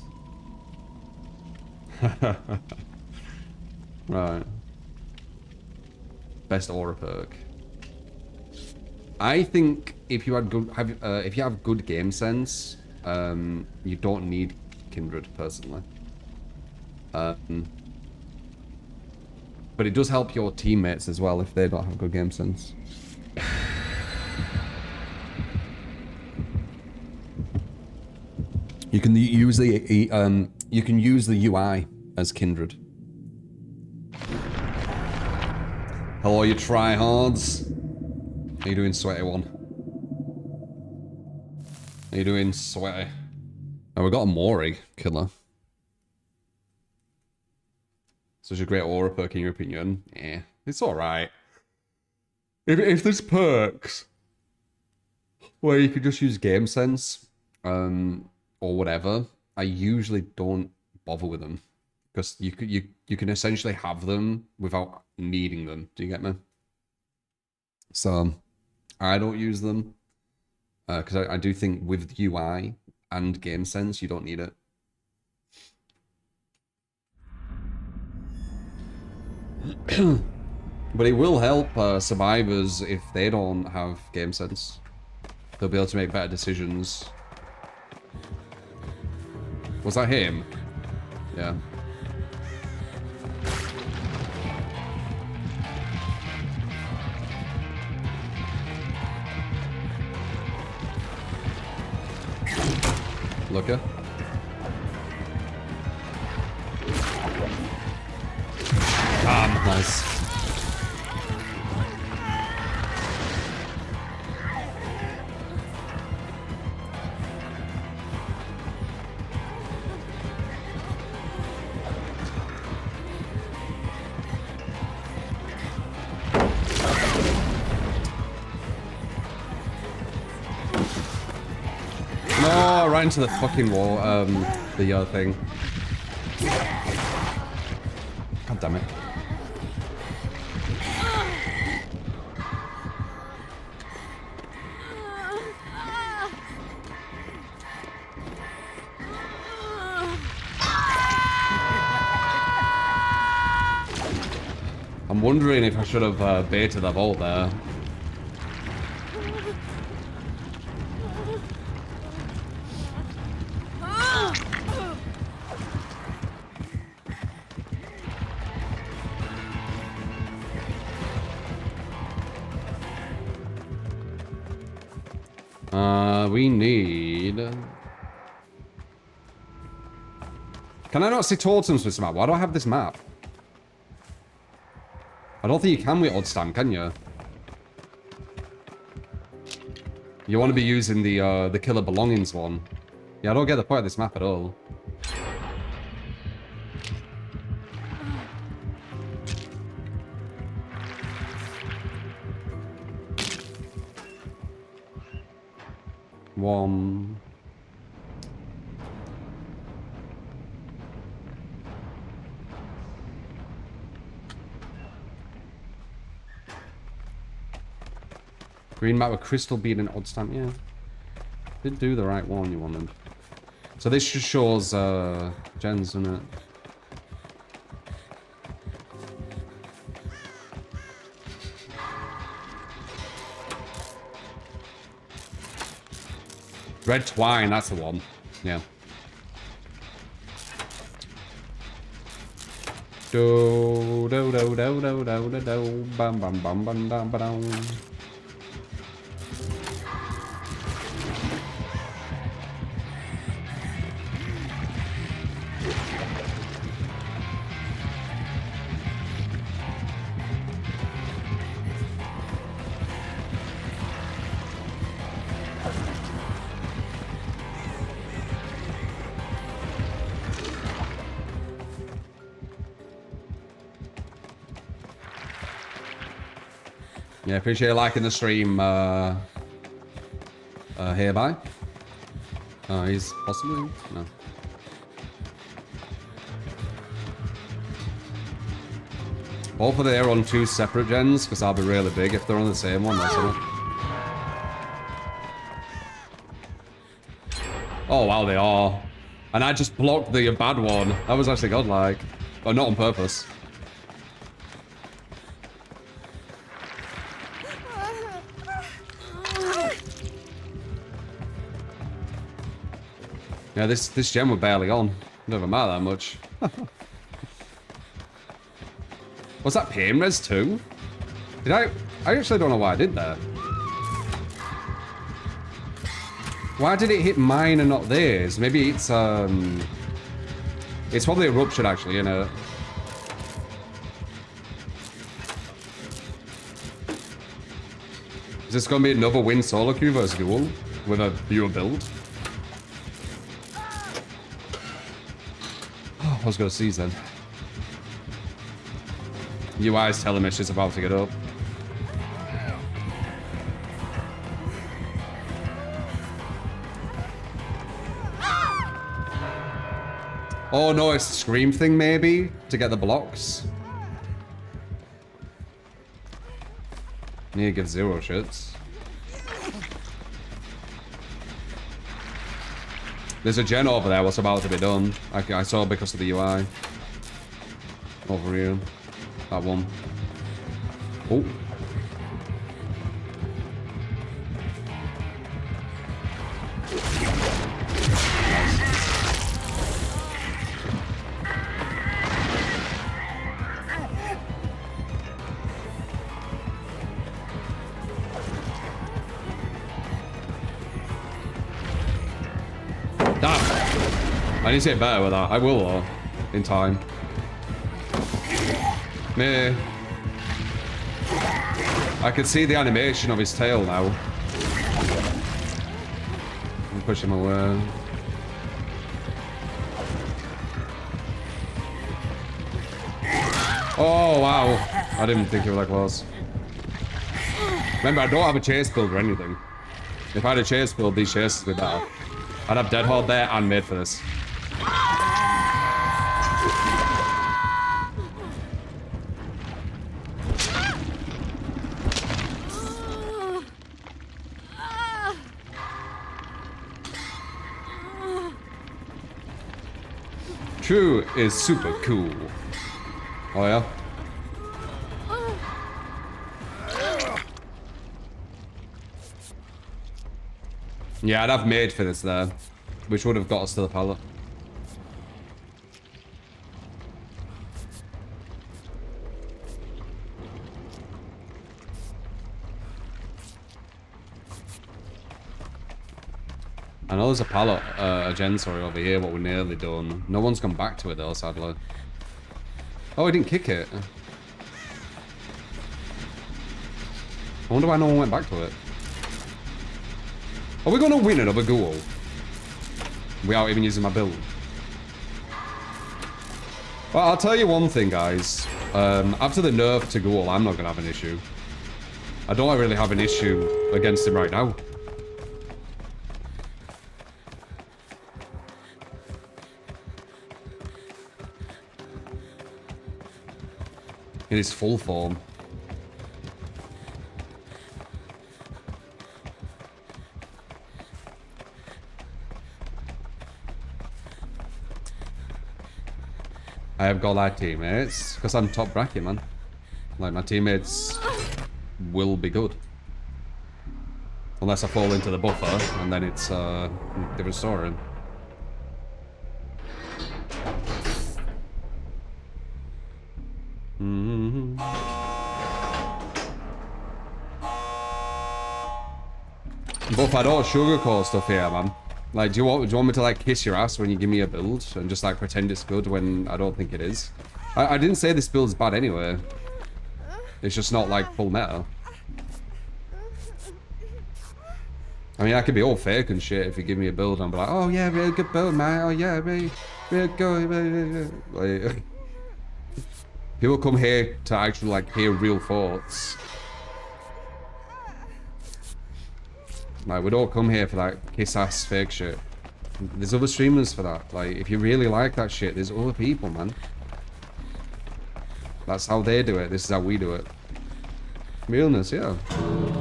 Right. Best aura perk. I think if you had good, if you have good game sense, you don't need Kindred personally. But it does help your teammates as well if they don't have good game sense. You can use the UI as Kindred. Hello, you tryhards. How you doing, sweaty one? How you doing, sweaty? Oh, we got a Mori killer. Such a great aura perk in your opinion. Yeah, it's alright. If there's perks where you could just use game sense, or whatever, I usually don't bother with them. Because you can essentially have them without needing them. Do you get me? So I don't use them. Because I do think with UI and game sense, you don't need it. But it will help survivors if they don't have game sense. They'll be able to make better decisions. Was that him? Yeah. Looker. Nice. No, right into the fucking wall, the other thing. God damn it. I'm wondering if I should have baited that vault there. We need... Can I not see totems with this map? Why do I have this map? I don't think you can with odd stamp, can you? You want to be using the killer belongings one. Yeah, I don't get the point of this map at all. One. Green map with crystal bead and odd stamp, yeah. Did do the right one you wanted. So this just shows gens, doesn't it? Red twine, that's the one. Yeah. Do do do do do do do do bam bam bam bam bam bam. Yeah, appreciate you liking the stream, hereby. He's possibly? No. Hopefully they're on two separate gens, because I'll be really big if they're on the same one, that's it. Oh, wow, they are. And I just blocked the bad one. That was actually godlike. But not on purpose. Yeah, this gem was barely on. Never matter that much. Was that pain res too? Did I actually don't know why I did that. Why did it hit mine and not theirs? Maybe it's probably a ruptured actually, you know. Is this gonna be another win solo queue versus duel with a viewer build? I was going to seize then. UI's telling me she's about to get up. Oh no, it's the scream thing maybe to get the blocks. Need to give 0 shits. There's a gen over there what's about to be done. I saw because of the UI. Over here. That one. Oh. I need to get better with that. I will, though, in time. Me. I can see the animation of his tail now. I'm pushing him away. Oh, wow. I didn't think you were that close. Remember, I don't have a chase build or anything. If I had a chase build, these chases would be better. I'd have Dead Horde there and made for this. True is super cool. Oh yeah? Yeah, I'd have made for this there, which would have got us to the pallet. I know there's a pallet, a gen, sorry, over here, but we're nearly done. No one's gone back to it though, sadly. Oh, I didn't kick it. I wonder why no one went back to it. Are we going to win another ghoul? Without even using my build? Well, I'll tell you one thing, guys. After the nerf to ghoul, I'm not going to have an issue. I don't really have an issue against him right now. In his full form. I have got like teammates because I'm top bracket, man. Like my teammates will be good. Unless I fall into the buffer and then it's different story. But I don't sugarcoat stuff here, man. Like, do you want me to like kiss your ass when you give me a build and just like pretend it's good when I don't think it is? I didn't say this build's bad anyway. It's just not like full meta. I mean, I could be all fake and shit if you give me a build and I'm like, oh yeah, really good build, man. Oh yeah, really good. Like, people come here to actually like hear real thoughts. Like, we don't come here for that kiss-ass fake shit. There's other streamers for that. Like, if you really like that shit, there's other people, man. That's how they do it. This is how we do it. Realness, yeah.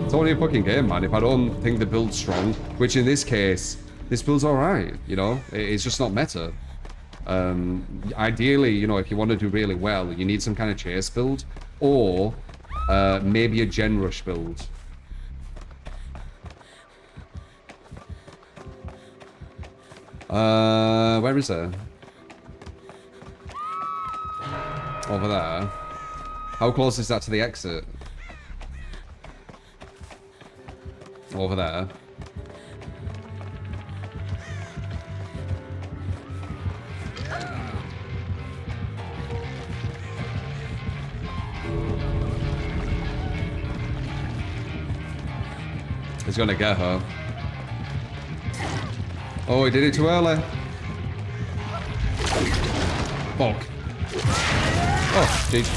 It's only a fucking game, man. If I don't think the build's strong, which in this case, this build's alright, you know? It's just not meta. Ideally, you know, if you want to do really well, you need some kind of chase build, or maybe a gen rush build. Where is it? Over there. How close is that to the exit? Over there. He's gonna get her. Oh, he did it too early. Fuck. Oh, jeez.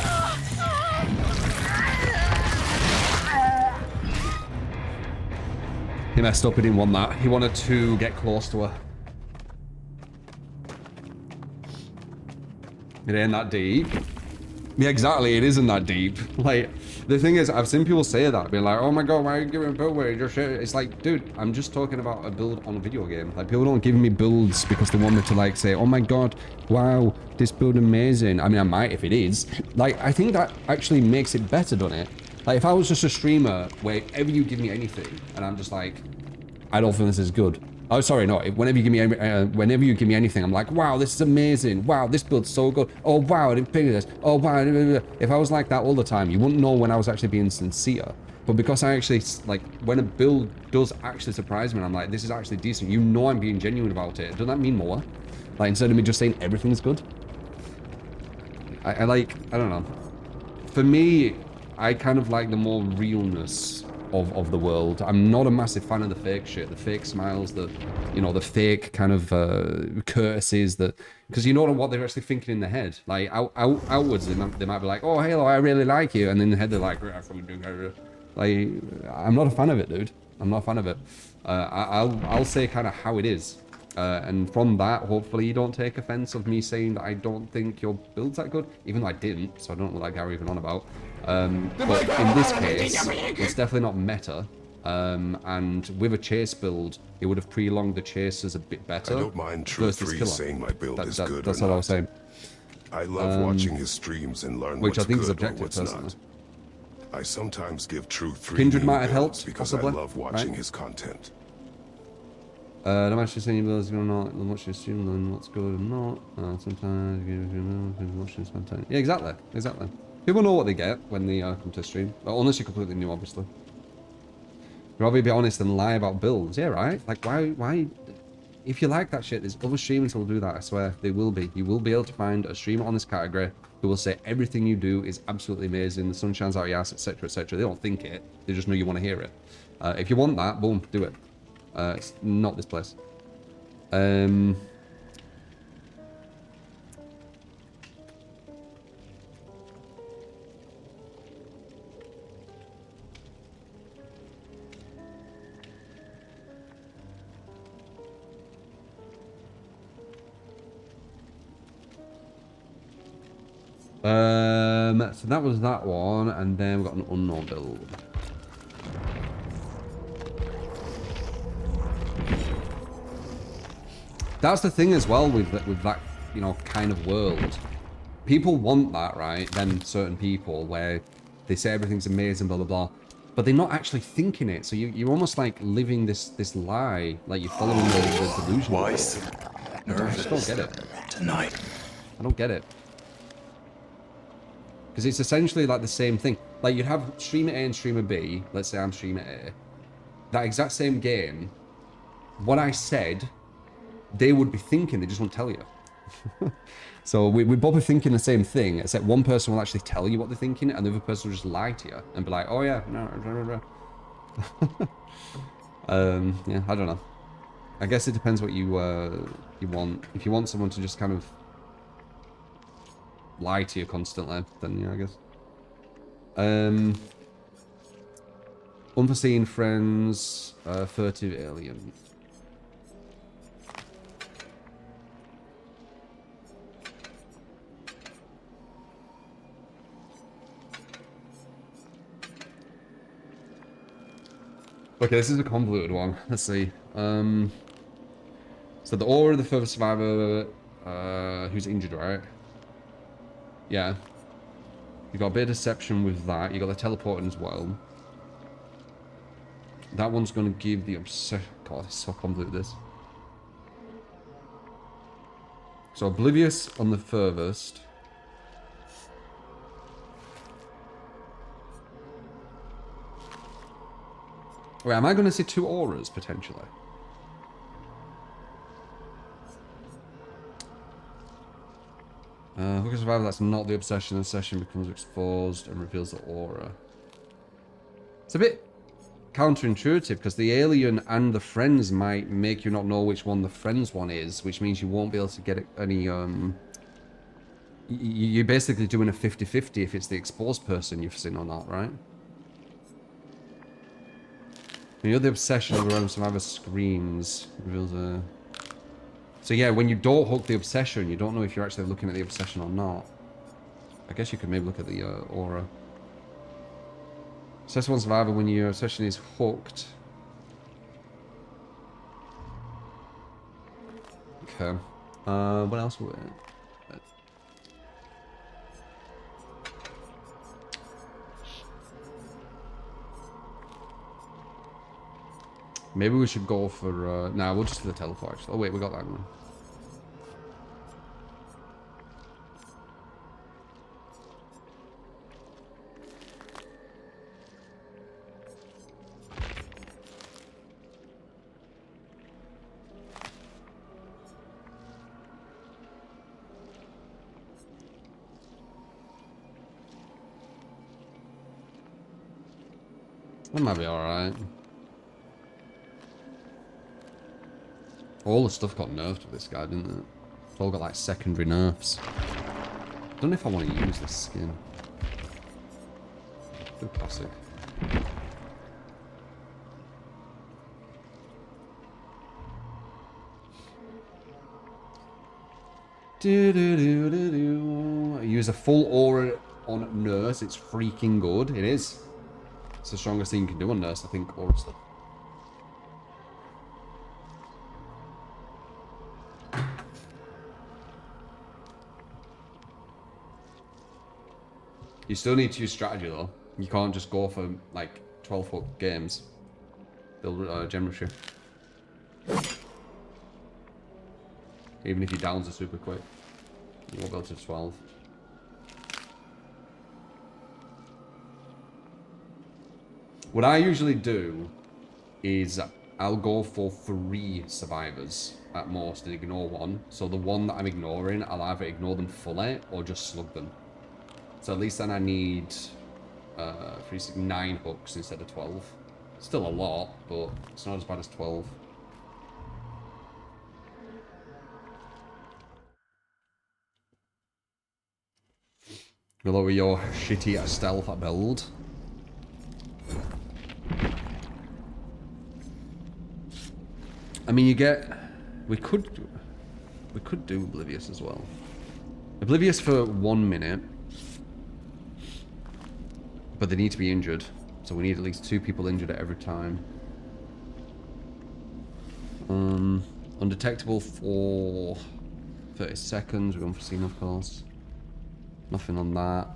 He messed up, he didn't want that. He wanted to get close to her. It ain't that deep. Yeah, exactly, it isn't that deep. Like, the thing is, I've seen people say that, being like, oh my god, why are you giving a build where you just shit? It's like, dude, I'm just talking about a build on a video game. Like, people don't give me builds because they want me to, like, say, oh my god, wow, this build amazing. I mean, I might if it is. Like, I think that actually makes it better, doesn't it? Like, if I was just a streamer, wherever you give me anything, and I'm just like, I don't think this is good. Oh, sorry, no. Whenever you give me anything, I'm like, wow, this is amazing. Wow, this build's so good. Oh, wow, I didn't figure this. Oh, wow. If I was like that all the time, you wouldn't know when I was actually being sincere. But because I actually, like, when a build does actually surprise me, and I'm like, this is actually decent, you know I'm being genuine about it. Doesn't that mean more? Like, instead of me just saying everything's good. I don't know. For me, I kind of like the more realness of the world. I'm not a massive fan of the fake shit, the fake smiles, the fake kind of courtesies, that because you don't know what they're actually thinking in their head. Like outwards, they might be like, "Oh, hello, I really like you," and in their head they're like, like, I'm not a fan of it, dude. I'm not a fan of it. I'll say kind of how it is. And from that, hopefully you don't take offense of me saying that I don't think your build's that good, even though I didn't, so I don't know what that guy were even on about. But in this case, it's definitely not meta. And with a chase build, it would have prolonged the chases a bit better. I don't mind True 3 saying my build is good That's or what not. I was saying. I love watching his streams and learn Which what's I think is good or objective, what's personally. not. I sometimes give True 3 Kindred new might have builds helped, because possibly, I love watching right? his content. I'm actually saying your builds are not watch your stream, learn what's good and not. Sometimes you watch this content. Yeah, exactly. People know what they get when they come to stream, unless you're completely new, obviously. You'd rather be honest than lie about builds, yeah, right? Like, why? If you like that shit, there's other streamers who will do that. I swear, they will be. You will be able to find a streamer on this category who will say everything you do is absolutely amazing. The sun shines out your ass, etc., etc. They don't think it; they just know you want to hear it. If you want that, boom, do it. It's not this place. So that was that one, and then we've got an unknown build. That's the thing as well with that, you know, kind of world. People want that, right? Then certain people where they say everything's amazing, blah blah blah, but they're not actually thinking it. So you're almost like living this lie, like you're following the delusion. Why so nervous I just don't get it tonight? I don't get it. Because it's essentially like the same thing. Like you'd have streamer A and streamer B. Let's say I'm streamer A. That exact same game, what I said, they would be thinking, they just won't tell you. So we're both thinking the same thing, except one person will actually tell you what they're thinking, and the other person will just lie to you and be like, "Oh yeah, no." Yeah, I don't know. I guess it depends what you want. If you want someone to just kind of lie to you constantly, then yeah, I guess. Unforeseen friends, furtive alien. Okay, this is a convoluted one. Let's see. So the aura of the further survivor, who's injured, right? Yeah. You got a bit of deception with that. You got the teleporting as well. That one's going to give the obsession. God, it's so convoluted, this. So oblivious on the furthest. Wait, am I going to see two auras, potentially? Hook a survivor, that's not the obsession. The obsession becomes exposed and reveals the aura. It's a bit counterintuitive, because the alien and the friends might make you not know which one the friends one is, which means you won't be able to get any, you're basically doing a 50-50 if it's the exposed person you've seen or not, right? You know, the obsession of random survivor screams reveals a... So yeah, when you don't hook the obsession, you don't know if you're actually looking at the obsession or not. I guess you could maybe look at the aura. Assess one survivor when your obsession is hooked. Okay. What else would... Maybe we should go for... nah, we'll just do the teleport, actually. Oh, wait, we got that one. That might be alright. All the stuff got nerfed with this guy, didn't it? It's all got like secondary nerfs. I don't know if I want to use this skin. Too classic. Use a full aura on Nurse. It's freaking good. It is. It's the strongest thing you can do on Nurse, I think, aura stuff. You still need to use strategy though. You can't just go for like 12-foot games. They'll gem you. Even if your downs are super quick, you won't be able to 12. What I usually do is I'll go for 3 survivors at most and ignore one. So the one that I'm ignoring, I'll either ignore them fully or just slug them. So at least then I need 9 hooks instead of 12. Still a lot, but it's not as bad as 12. We'll lower your shitty stealth build. I mean, you get... We could do Oblivious as well. Oblivious for 1 minute. But they need to be injured. So we need at least 2 people injured at every time. Undetectable for 30 seconds. We're unforeseen, of course. Nothing on that.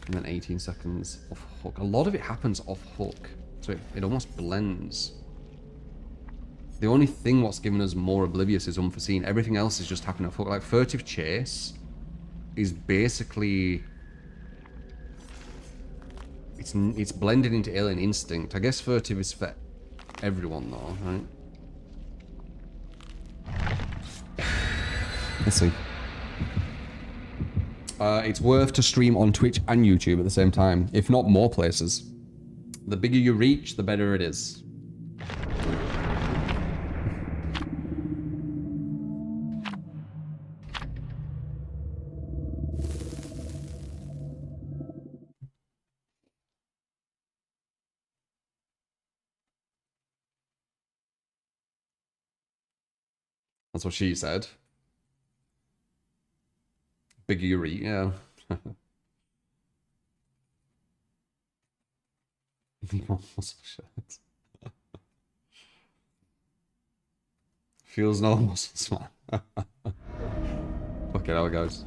And then 18 seconds off hook. A lot of it happens off hook. So it almost blends. The only thing what's given us more Oblivious is unforeseen. Everything else is just happening off hook. Like Furtive Chase is basically... It's blended into Alien Instinct. I guess Furtive is for everyone though, right? Let's see. It's worth to stream on Twitch and YouTube at the same time, if not more places. The bigger you reach, the better it is. That's what she said. Bigger you reach, yeah. Muscle shirt. Feels no muscles, man. Fuck it, how it goes.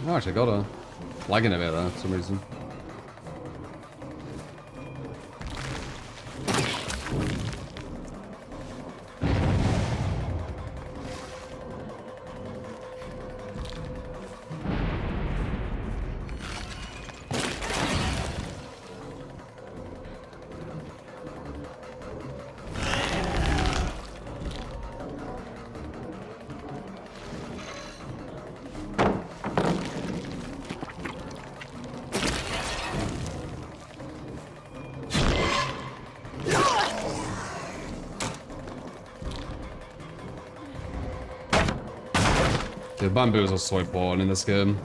Oh, actually got a lagging a bit there for some reason. The bamboos are so important in this game.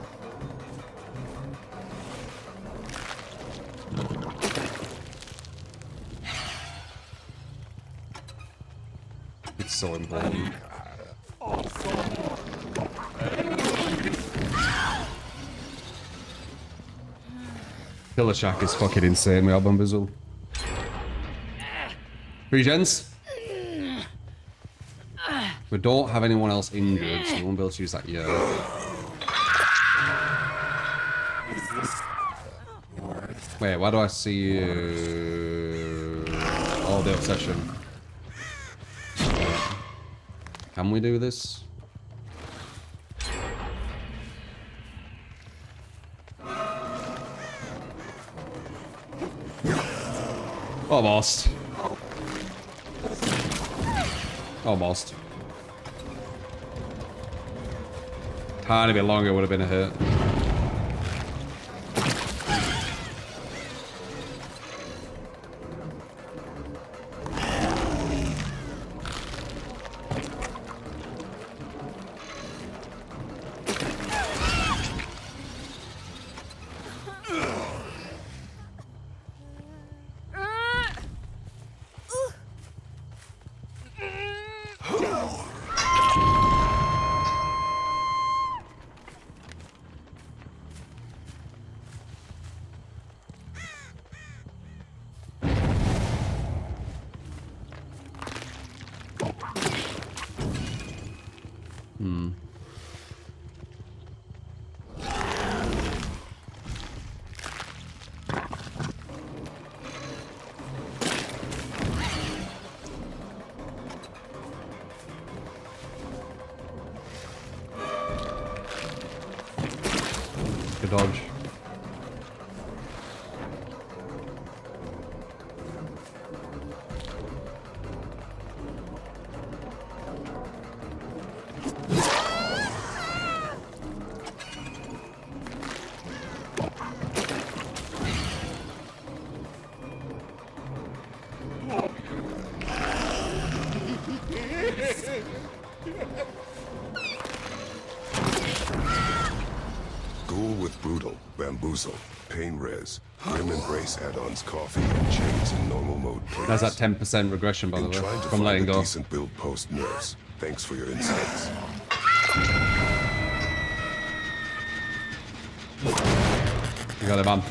It's so important. Killer Shack is fucking insane with our bamboozle. Regens. We don't have anyone else injured, so we won't be able to use that yet. Wait, why do I see you? Oh, the obsession. Can we do this? Almost. Almost. Tiny bit longer would have been a hit. Good dodge. Ghoul with Brutal, Bamboozle, Pain Res, Grim Embrace add-ons, Coffee, and Chains in normal mode. Please. That's that 10% regression, by the In way, trying to from find letting a go. decent build post nerfs. Thanks for your insights. You got it, man.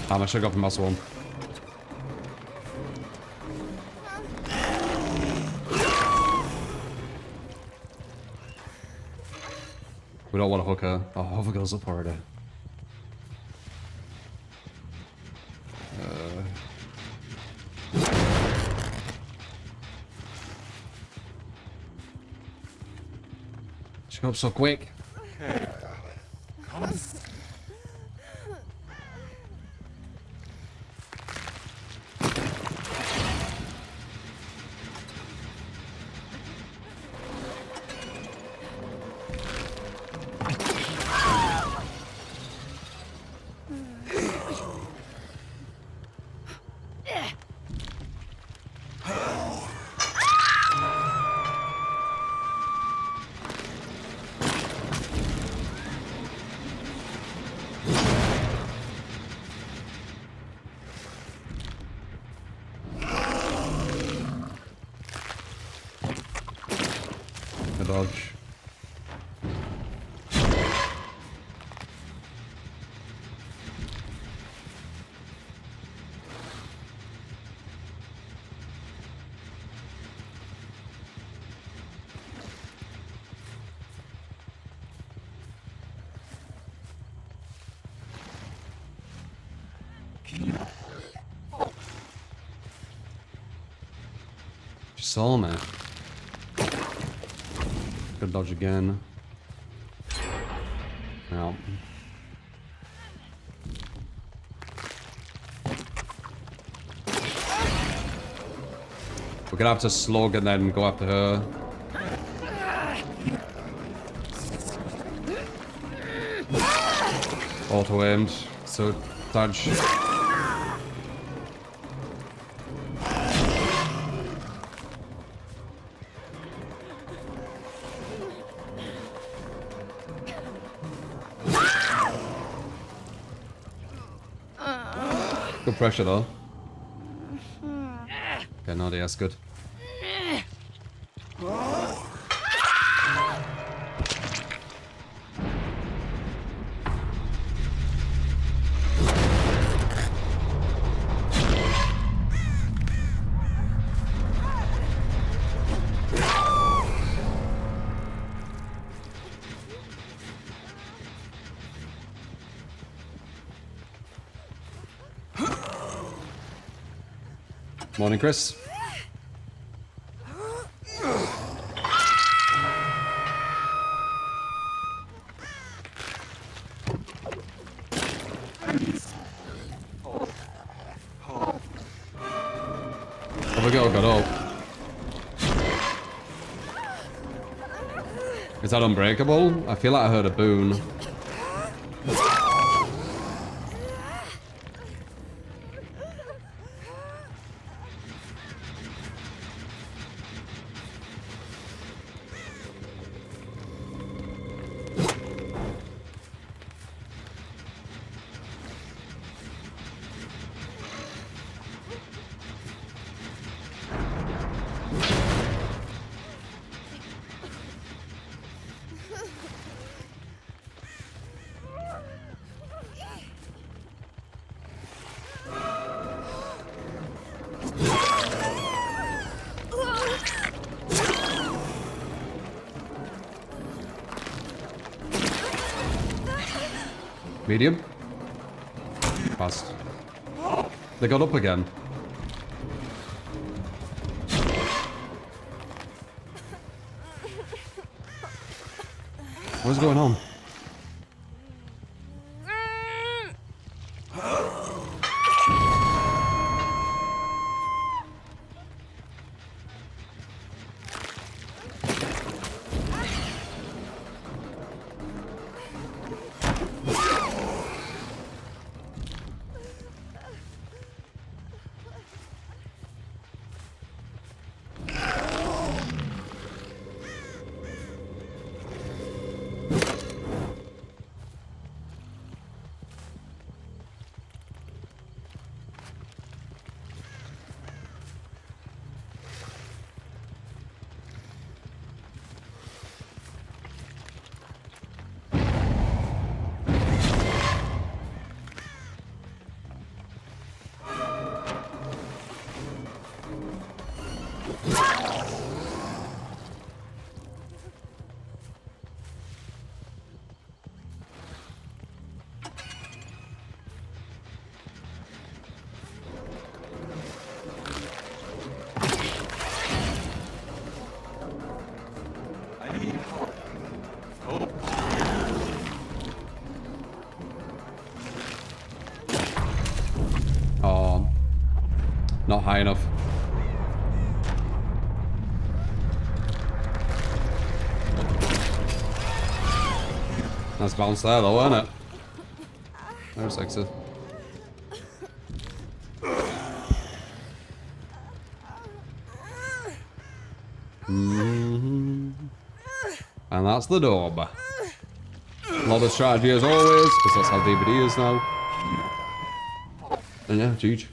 How much I got from muscle one? We don't want to hook her. Oh, hover goes up already. She got up so quick. Good dodge. She saw me. Good dodge again. No. We're gonna have to slug and then go after her. Auto aimed, so dodge. Good pressure though. Okay, no, that's good. Morning, Chris. Other girl got up. Is that unbreakable? I feel like I heard a boon. Medium. Passed. They got up again. What's going on? Oh, not high enough. Nice bounce there though, wasn't it? There's sexy. And that's the door. A lot of strategy as always, because that's how DVD is now. And yeah, GG.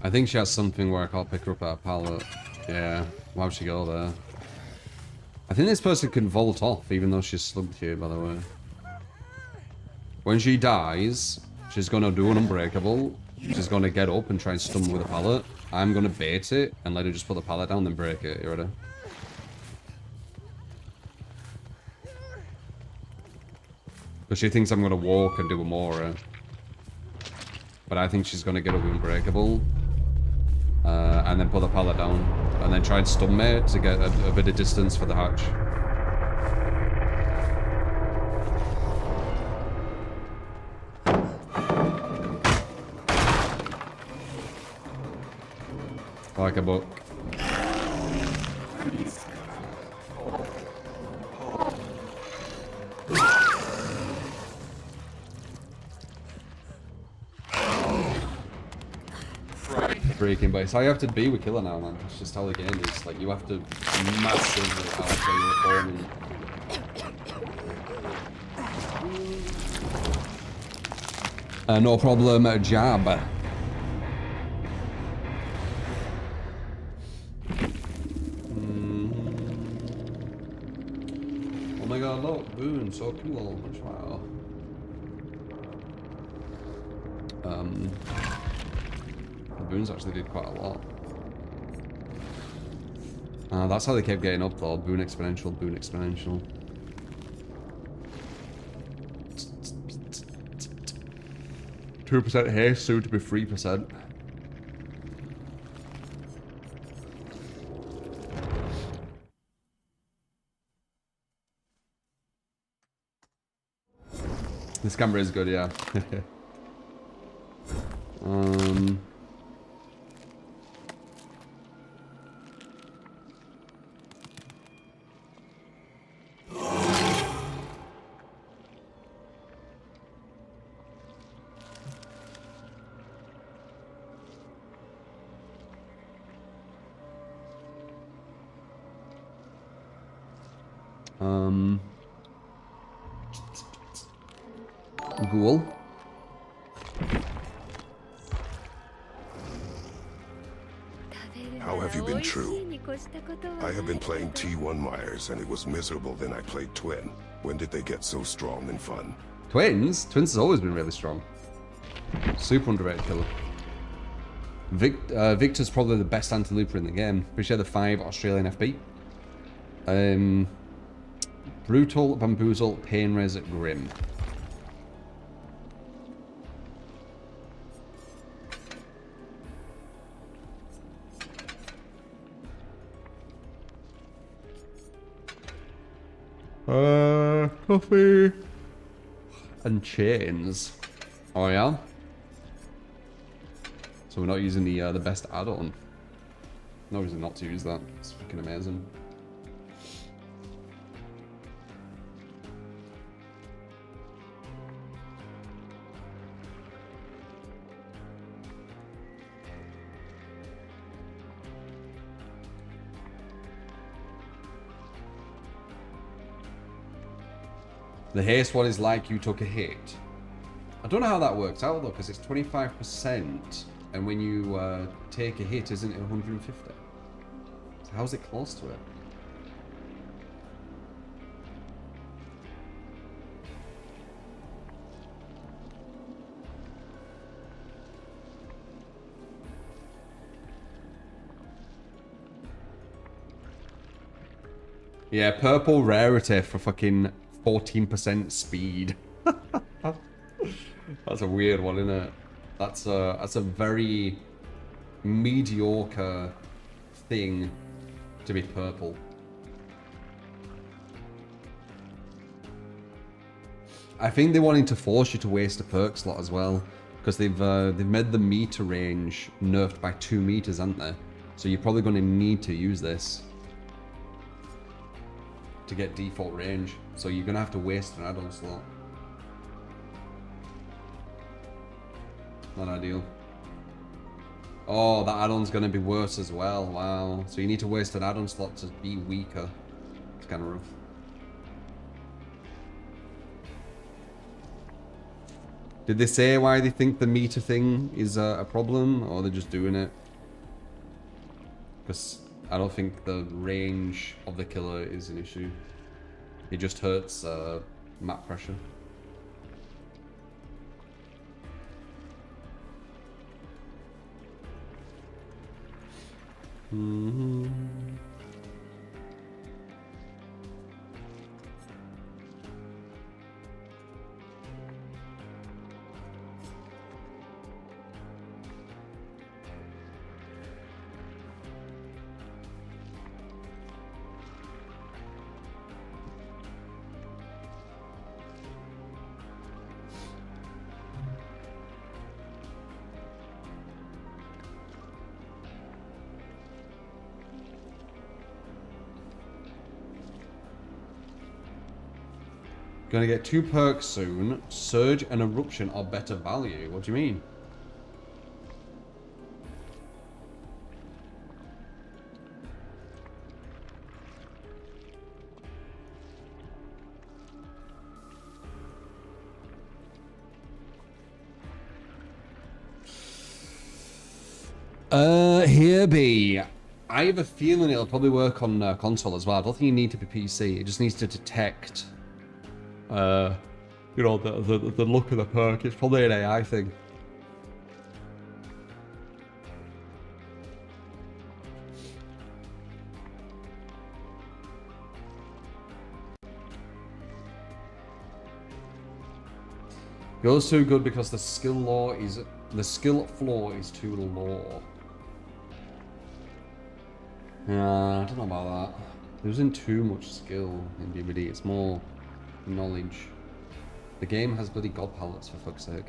I think she has something where I can't pick her up at a pallet. Yeah, why would she go there? I think this person can vault off, even though she's slugged here, by the way. When she dies, she's going to do an unbreakable. She's going to get up and try and stun with a pallet. I'm going to bait it and let her just put the pallet down, then break it. You ready? Because she thinks I'm going to walk and do a more. But I think she's going to get up unbreakable. And then put the pallet down. And then try and stun me to get a bit of distance for the hatch. Like a book. breaking, but it's how you have to be with killer now, man. It's just how the game is. Like, you have to massively outplay your opponent. No problem, jab. Oh my god, look, Boon, so cool. Wow. The Boons actually did quite a lot. That's how they kept getting up though. Boon exponential, Boon exponential. 2% haste, soon to be 3%. This camera is good, yeah. Ghoul. How have you been true? I have been playing T1 Myers and it was miserable. Then I played Twin. When did they get so strong and fun? Twins? Twins has always been really strong. Super underrated killer. Victor's probably the best anti-looper in the game. Appreciate the 5 Australian FB. Brutal, Bamboozle, Painrez, Grim. Coffee and chains. Oh yeah. So we're not using the best add-on. No reason not to use that. It's freaking amazing. The haste one is like you took a hit. I don't know how that works out though, because it's 25%, and when you take a hit, isn't it 150? So how's it close to it? Yeah, purple rarity for fucking 14% speed. That's a weird one, isn't it? That's a very mediocre thing to be purple. I think they're wanting to force you to waste a perk slot as well, because they've made the meter range nerfed by 2 meters, haven't they? So you're probably going to need to use this to get default range, so you're gonna have to waste an add-on slot. Not ideal. Oh, that add-on's gonna be worse as well. Wow. So you need to waste an add-on slot to be weaker. It's kind of rough. Did they say why they think the meter thing is a problem, or they're just doing it? Because I don't think the range of the killer is an issue. It just hurts map pressure. Gonna get 2 perks soon. Surge and Eruption are better value. What do you mean? Here be. I have a feeling it'll probably work on console as well. I don't think you need to be PC. It just needs to detect, you know, the look of the perk. It's probably an AI thing. Goes too good because the skill floor is too low. I don't know about that. There isn't too much skill in DVD. It's more knowledge. The game has bloody god palettes, for fuck's sake.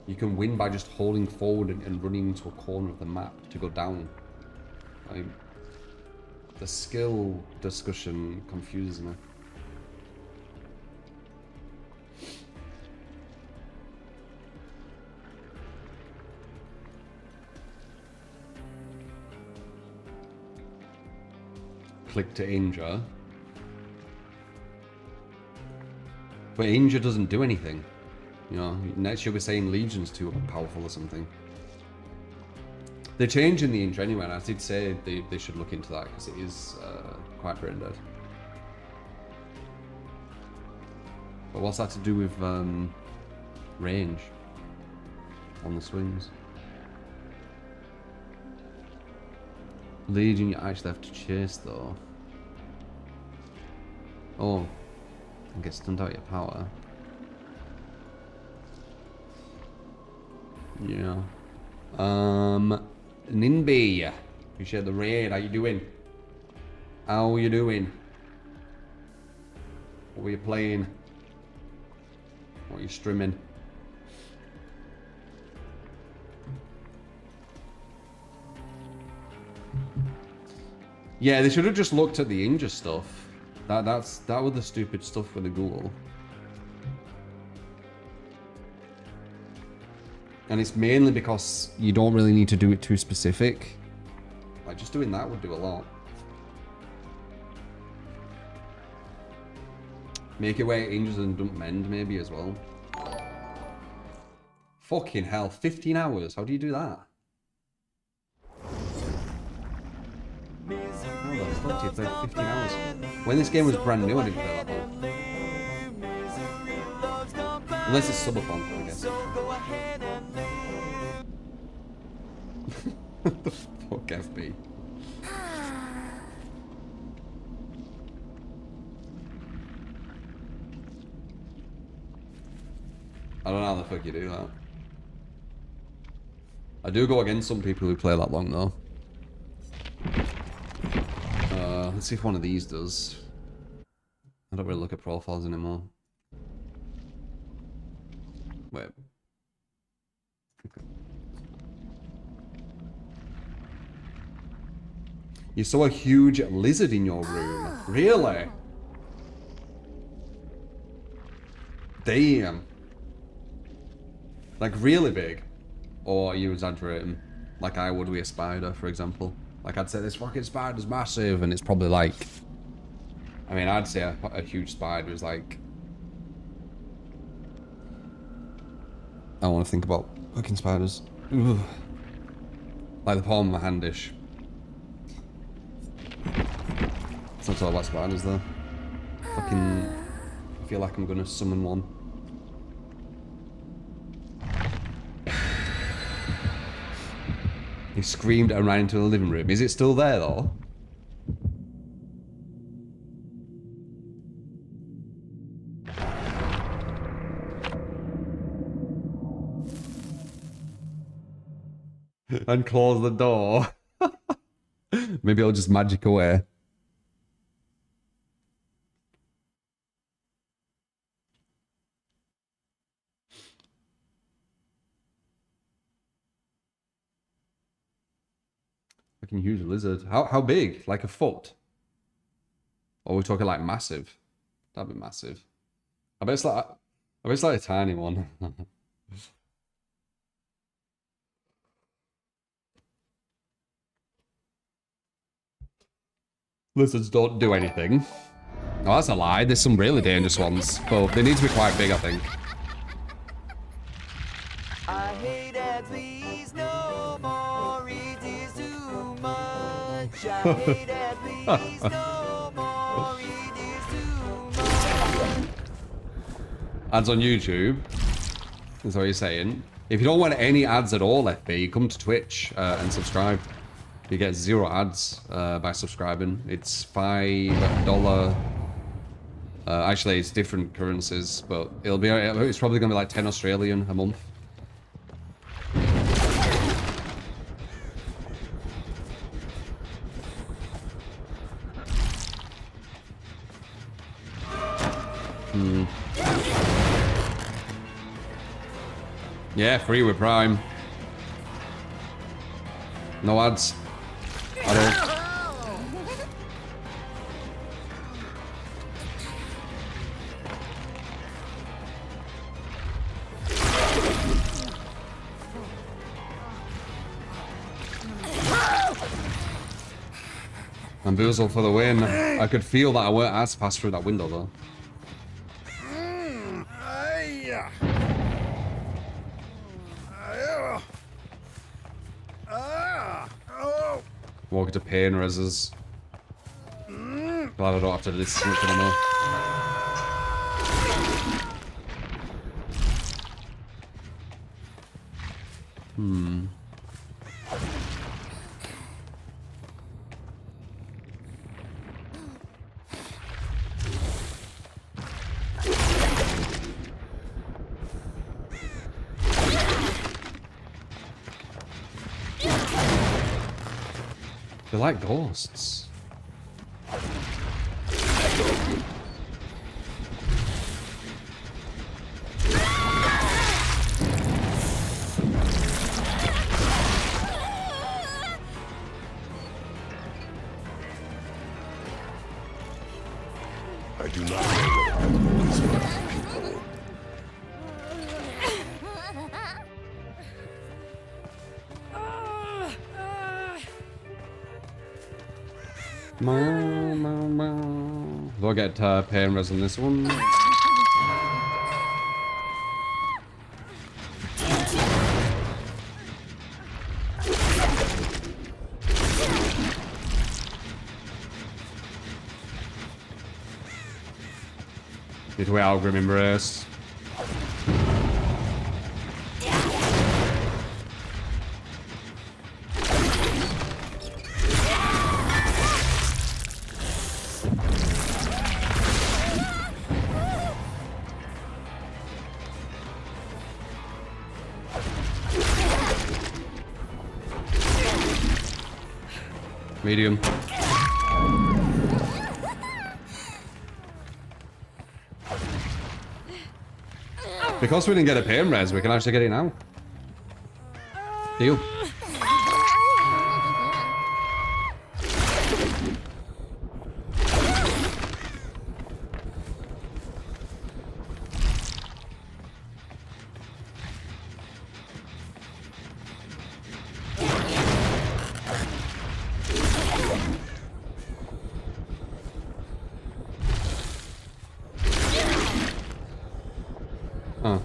You can win by just holding forward and running into a corner of the map to go down. Like, the skill discussion confuses me. Click to injure. But injure doesn't do anything. You know, next you'll be saying Legion's too powerful or something. They're changing the injure anyway, and I did say they should look into that because it is quite brain dead. But what's that to do with range on the swings? Legion, you actually have to chase though. Oh, and get stunned out your power. Yeah. Ninby, appreciate the raid. How you doing? How you doing? What were you playing? What are you streaming? Yeah, they should have just looked at the injure stuff. That was the stupid stuff with the Google. And it's mainly because you don't really need to do it too specific. Like, just doing that would do a lot. Make it where it injures and don't mend, maybe, as well. Fucking hell, 15 hours? How do you do that? How the fuck do you play 15 hours? When this game was brand new, I didn't play that long. Unless it's subathon, I guess. What the fuck, FB? I don't know how the fuck you do that. I do go against some people who play that long though. Let's see if one of these does. I don't really look at profiles anymore. Wait. Okay. You saw a huge lizard in your room. Really? Damn. Like really big? Or are you exaggerating? Like I would with a spider, for example. Like I'd say this fucking spider's massive and it's probably like... I mean, I'd say a huge spider is like... I don't want to think about fucking spiders. Ugh. Like the palm of my hand-ish. It's not all about spiders though. Fucking... I feel like I'm gonna summon one. He screamed and ran into the living room. Is it still there though? And close the door. Maybe I'll just magic away. Fucking huge lizard. How big? Like a foot? Or are we talking like massive? That'd be massive. I bet it's like a tiny one. Lizards don't do anything. Oh, that's a lie. There's some really dangerous ones, but they need to be quite big, I think. I hate at these Ads on YouTube. That's what you're saying. If you don't want any ads at all, FB, come to Twitch and subscribe. You get 0 ads by subscribing. It's $5. Actually, it's different currencies, but it's probably gonna be like 10 Australian a month. Yeah, free with Prime. No ads. At all. And Boozle for the win. I could feel that I weren't as fast through that window though. Walk to pain reses. Glad I don't have to do this much anymore. They're like ghosts. I do not know what animals are people. Do I get pain res on this one? Need to wait out Grim Embrace. Medium. Because we didn't get a pain res, we can actually get it now. Deal. Huh.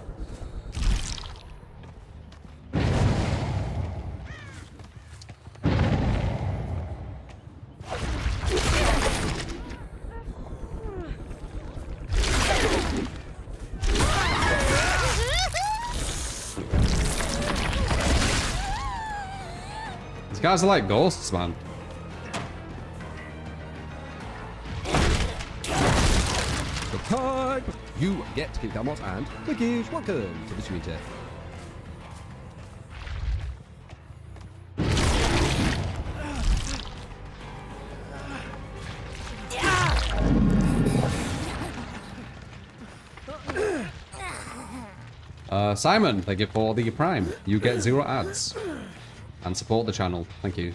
These guys are like ghosts, man. Time! You get King Gamot and Wickish. Welcome to the Twitter. Simon, thank you for the Prime. You get 0 ads. And support the channel. Thank you.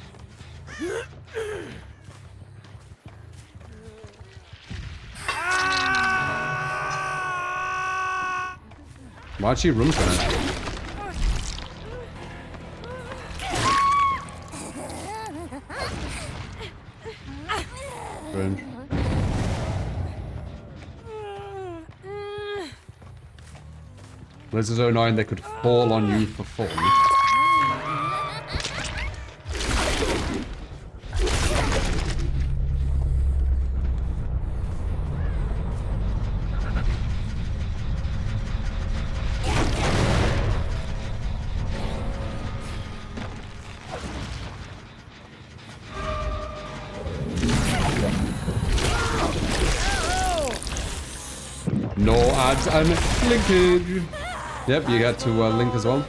Why'd she run from it? Run. This is so annoying they could fall on you for fun. No ads and linkage. Yep, you get to link as well.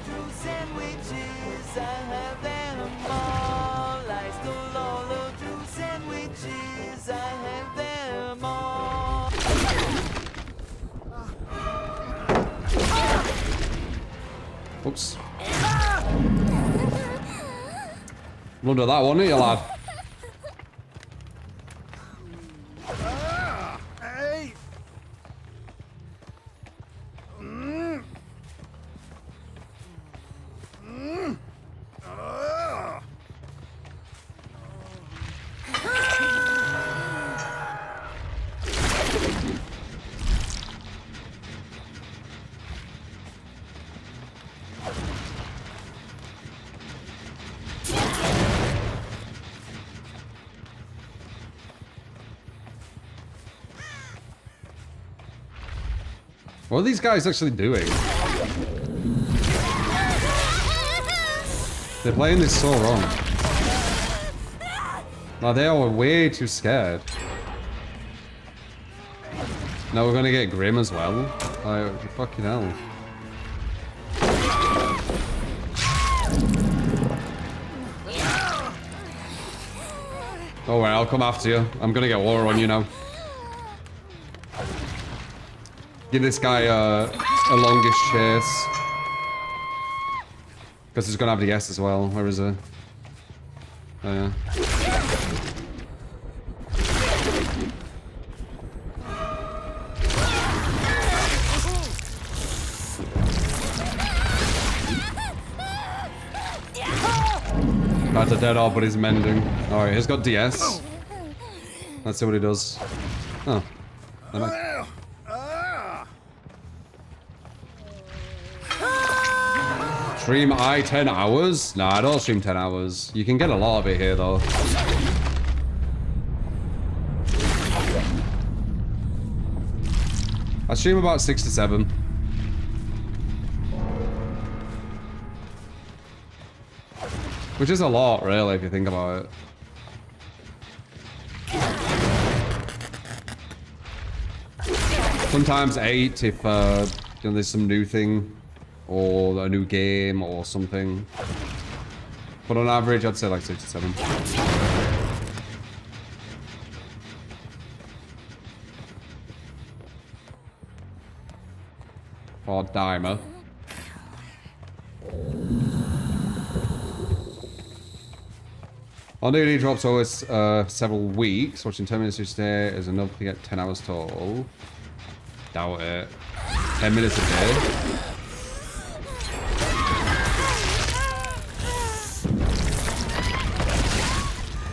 Oops. Under that one, ain't you, lad? What are these guys actually doing? They're playing this so wrong. No, they are way too scared. Now we're gonna get Grim as well. Like, fucking hell. Oh well, I'll come after you. I'm gonna get war on you now. Give this guy a longish chase. Because he's gonna have the S as well. Where is he? Oh yeah. That's a dead off, but he's mending. Alright, he's got DS. Let's see what he does. Oh. Stream 10 hours? Nah, I don't stream 10 hours. You can get a lot of it here, though. I stream about 6 to 7. Which is a lot, really, if you think about it. Sometimes 8 if you know, there's some new thing. Or a new game or something. But on average, I'd say like 6 to 7. Or Dimer. On daily drops always several weeks. Watching 10 minutes each day is enough to get 10 hours total. Doubt it. 10 minutes a day.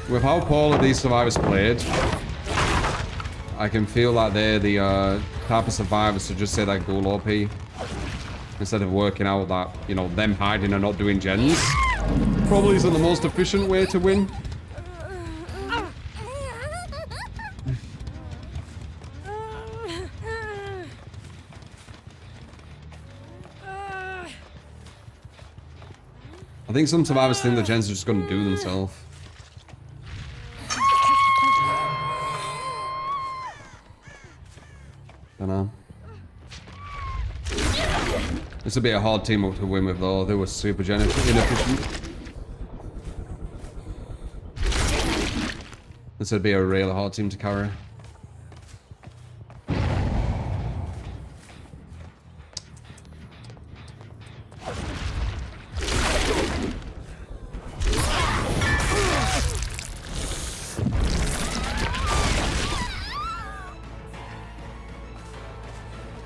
With how poorly these survivors played, I can feel like they're the type of survivors to just say that ghoul OP instead of working out that, you know, them hiding and not doing gens probably isn't the most efficient way to win. I think some survivors think the gens are just going to do themselves. I know. This would be a hard team up to win with, though. They were super inefficient. This would be a really hard team to carry.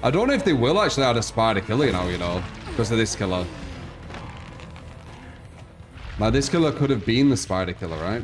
I don't know if they will actually add a spider killer now, you know, because of this killer. Now, this killer could have been the spider killer, right?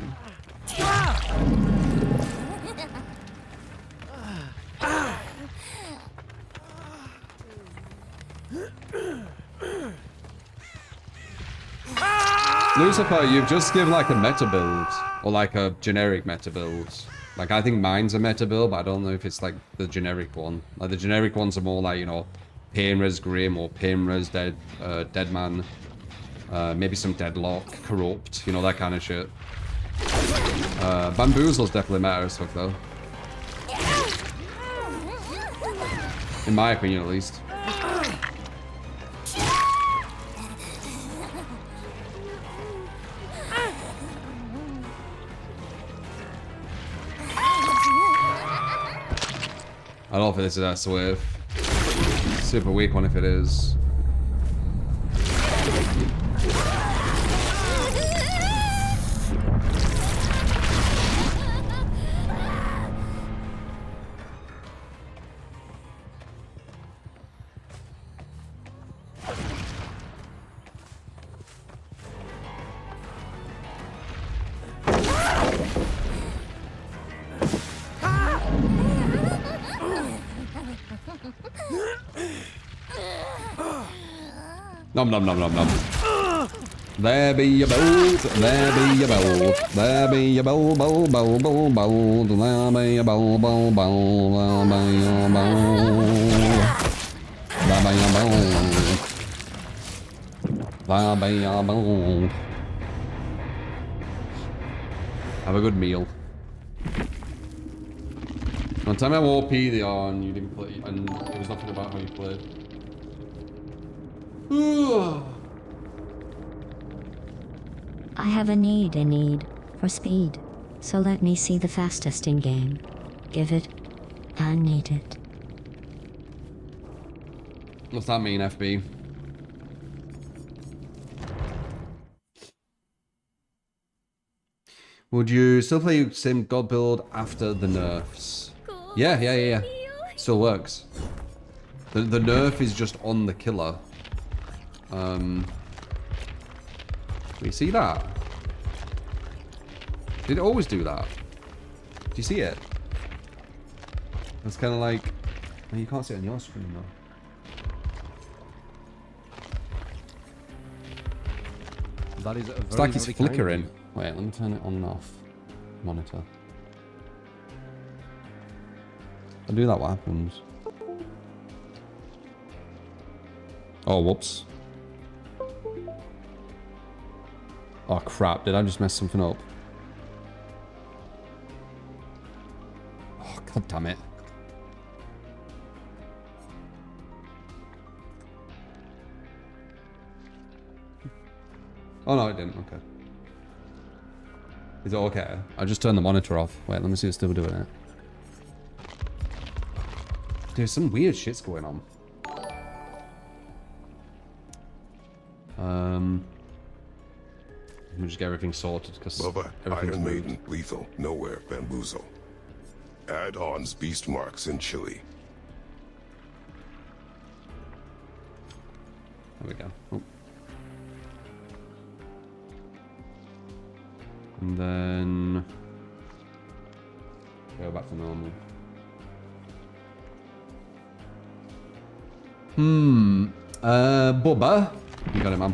Lucifer, you've just given like a meta build, or like a generic meta build. Like, I think mine's a meta build, but I don't know if it's like the generic one. Like, the generic ones are more like, you know, Painres Grim or Painres Deadman. Maybe some Deadlock, Corrupt, you know, that kind of shit. Bamboozle's definitely meta as fuck, though. In my opinion, at least. I don't think this is S wave. Super weak one if it is. Nom nom nom nom nom. There be your bolt, there be your bolt, there be your bolt, bolt, bolt, bolt, bolt, there be your bolt, bolt, bolt, there be your bolt, there be your bolt, there be your bolt. Have a good meal. One time I wore P the on, you didn't play, and it was nothing about how you played. I have a need for speed, so let me see the fastest in game. Give it, I need it. What's that mean, FB? Would you still play same god build after the nerfs? Yeah. Still works. The nerf is just on the killer. You see that? Did it always do that? Do you see it? It's kind of like... Oh, you can't see it on your screen though. That is It's like it's flickering. Wait, let me turn it on and off. Monitor. If I do that, what happens? Oh, whoops. Oh crap, did I just mess something up? Oh, god damn it. Oh no, it didn't, okay. Is it okay? I just turned the monitor off. Wait, let me see if it's still doing it. Dude, some weird shit's going on. Let me just get everything sorted because Iron Maiden, lethal, nowhere, bamboozle. Add-ons, beast marks in Chile. There we go. Oh. And then go back to normal. Bubba. You got it, man.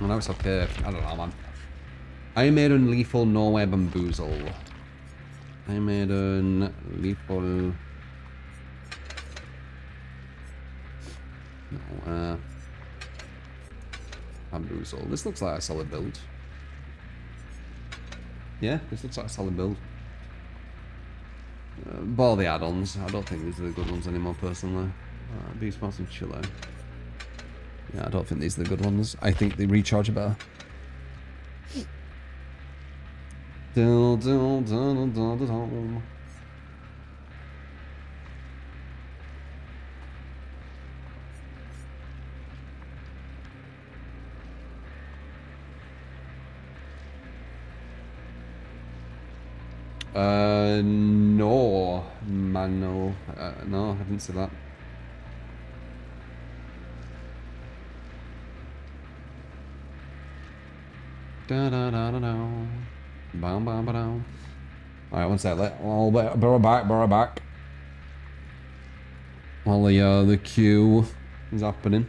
Oh, no, it's okay. I don't know, man. I made an lethal nowhere bamboozle. I made an lethal... No, bamboozle. This looks like a solid build. Yeah, this looks like a solid build. Ball the add-ons. I don't think these are the good ones anymore, personally. Beast Mouse and Chile. Yeah, I don't think these are the good ones. I think the recharge are better. No, man, no. No, I didn't see that. Da da da da da. Bam bam bam. Alright, one sec. I'll burrow back. While the queue is happening.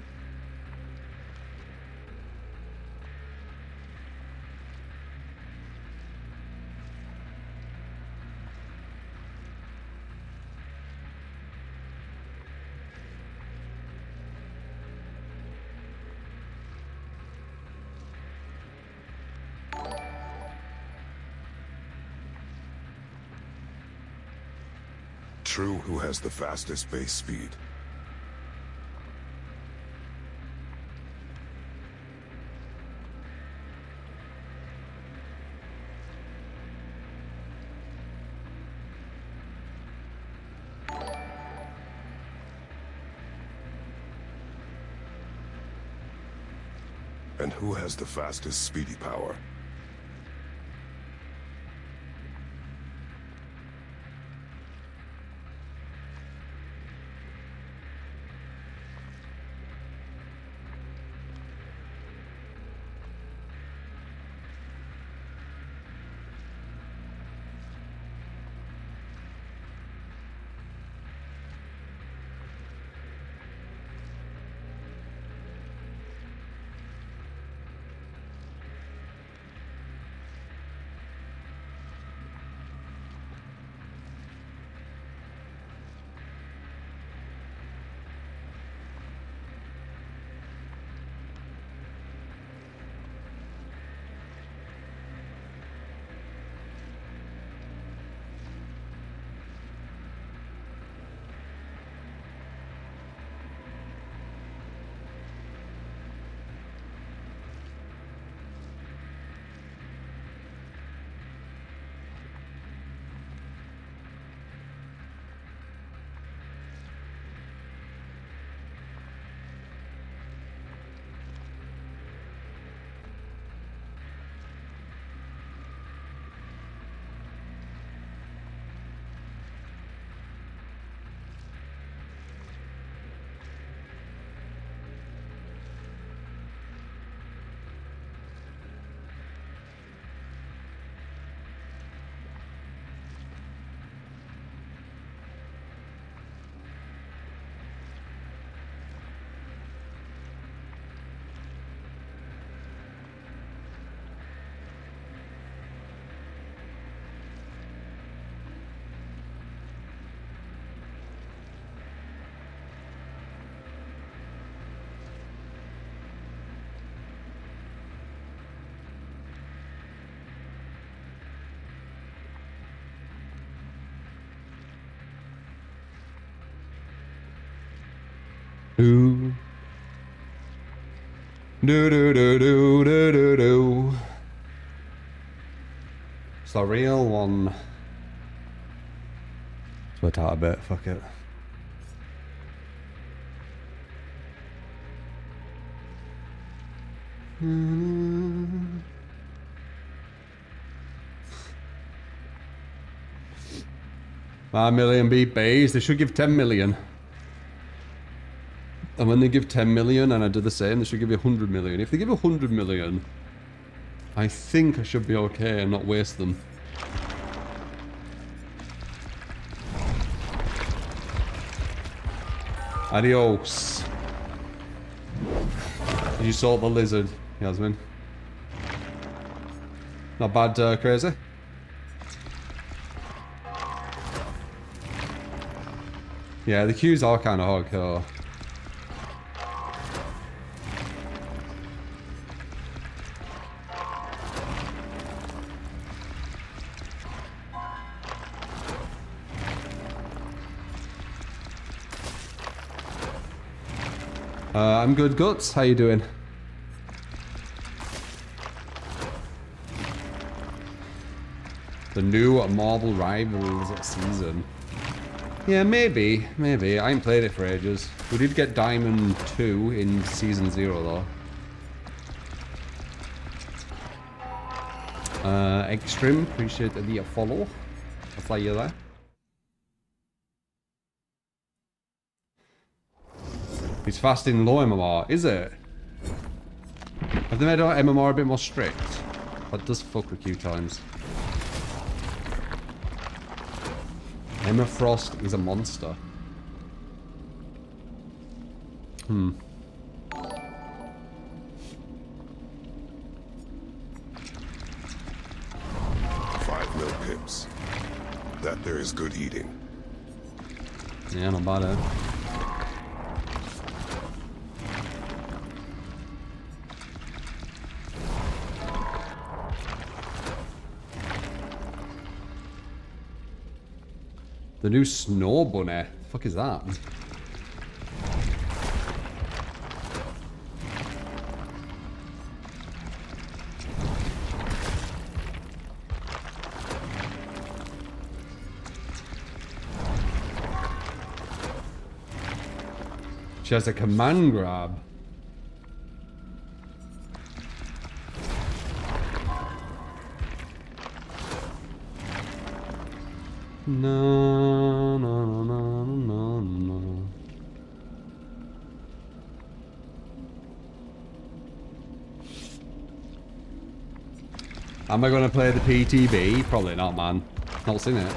True, who has the fastest base speed? And who has the fastest speedy power? Do do do do do do do do. It's the real one. Split out a bit. Fuck it. $5 million beat base. They should give 10 million. And when they give 10 million and I do the same, they should give you 100 million. If they give 100 million, I think I should be okay and not waste them. Adios. You saw the lizard, Yasmin. Not bad, Crazy. Yeah, the queues are kind of hardcore. I'm good, Guts. How you doing? The new Marvel Rivals season. Yeah, maybe. Maybe. I ain't played it for ages. We did get Diamond 2 in Season 0, though. Extreme, appreciate the follow. I'll fly you there. It's fast in low MMR, is it? Have they made our MMR a bit more strict? That does fuck with queue times. Emma Frost is a monster. 5 mil pips. That there is good eating. Yeah, not bad, eh? The new snow bunny. The fuck is that? She has a command grab. No, no, no, no, no. Am I gonna play the PTB? Probably not, man. Not seen it.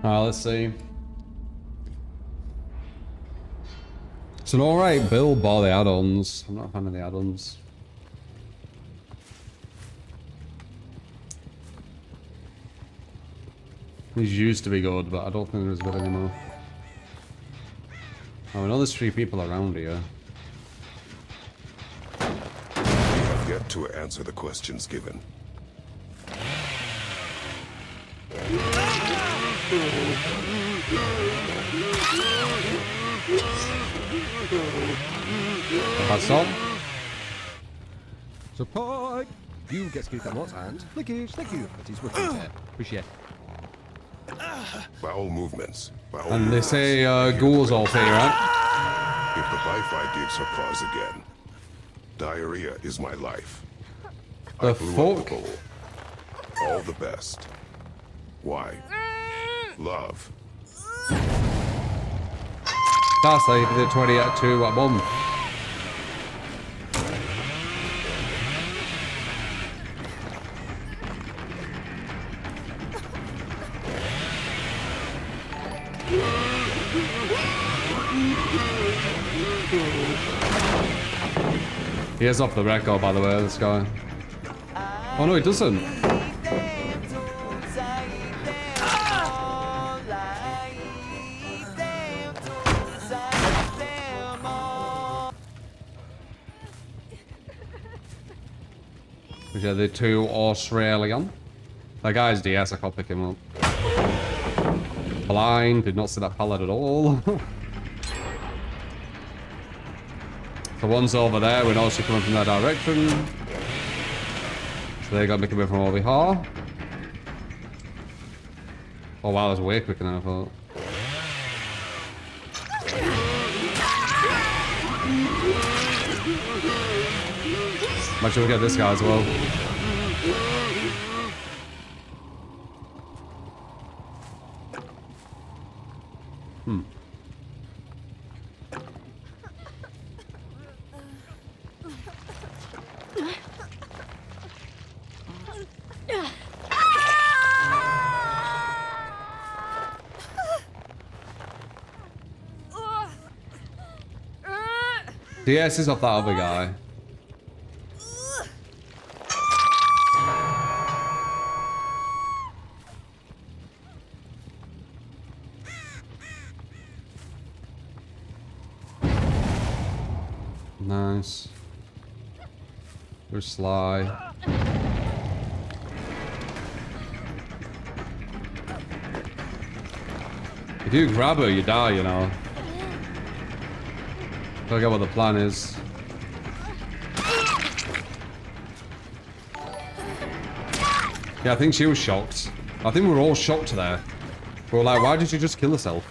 Alright, let's see. It's an alright build, bar the add-ons. I'm not a fan of the add-ons. These used to be good, but I don't think they're as good anymore. Oh, I know there's 3 people around here. We have yet to answer the questions given. That's all. Support! You get skilled what and Lickage, thank you. That is working there. Appreciate. Bowel movements. Bowel And they movements. say ghouls all pay, right? If the Wi-Fi gives her pause again, diarrhea is my life. The I blew up fuck? the bowl. All the best. Why? Love. That's like the 20 at 2 at bomb. He is off the record, by the way, this guy. Oh no, he doesn't. Which are the 2 Australian. That guy's DS, I can't pick him up. Blind, did not see that pallet at all. The one's over there, we're also coming from that direction. So they got me coming from over here. Oh wow, that's way quicker than I thought. Might sure we get this guy as well. DS is off that other guy. Nice. There's Sly. If you grab her, you die, you know. I don't get what the plan is. Yeah, I think she was shocked. I think we were all shocked there. We were like, why did you just kill herself?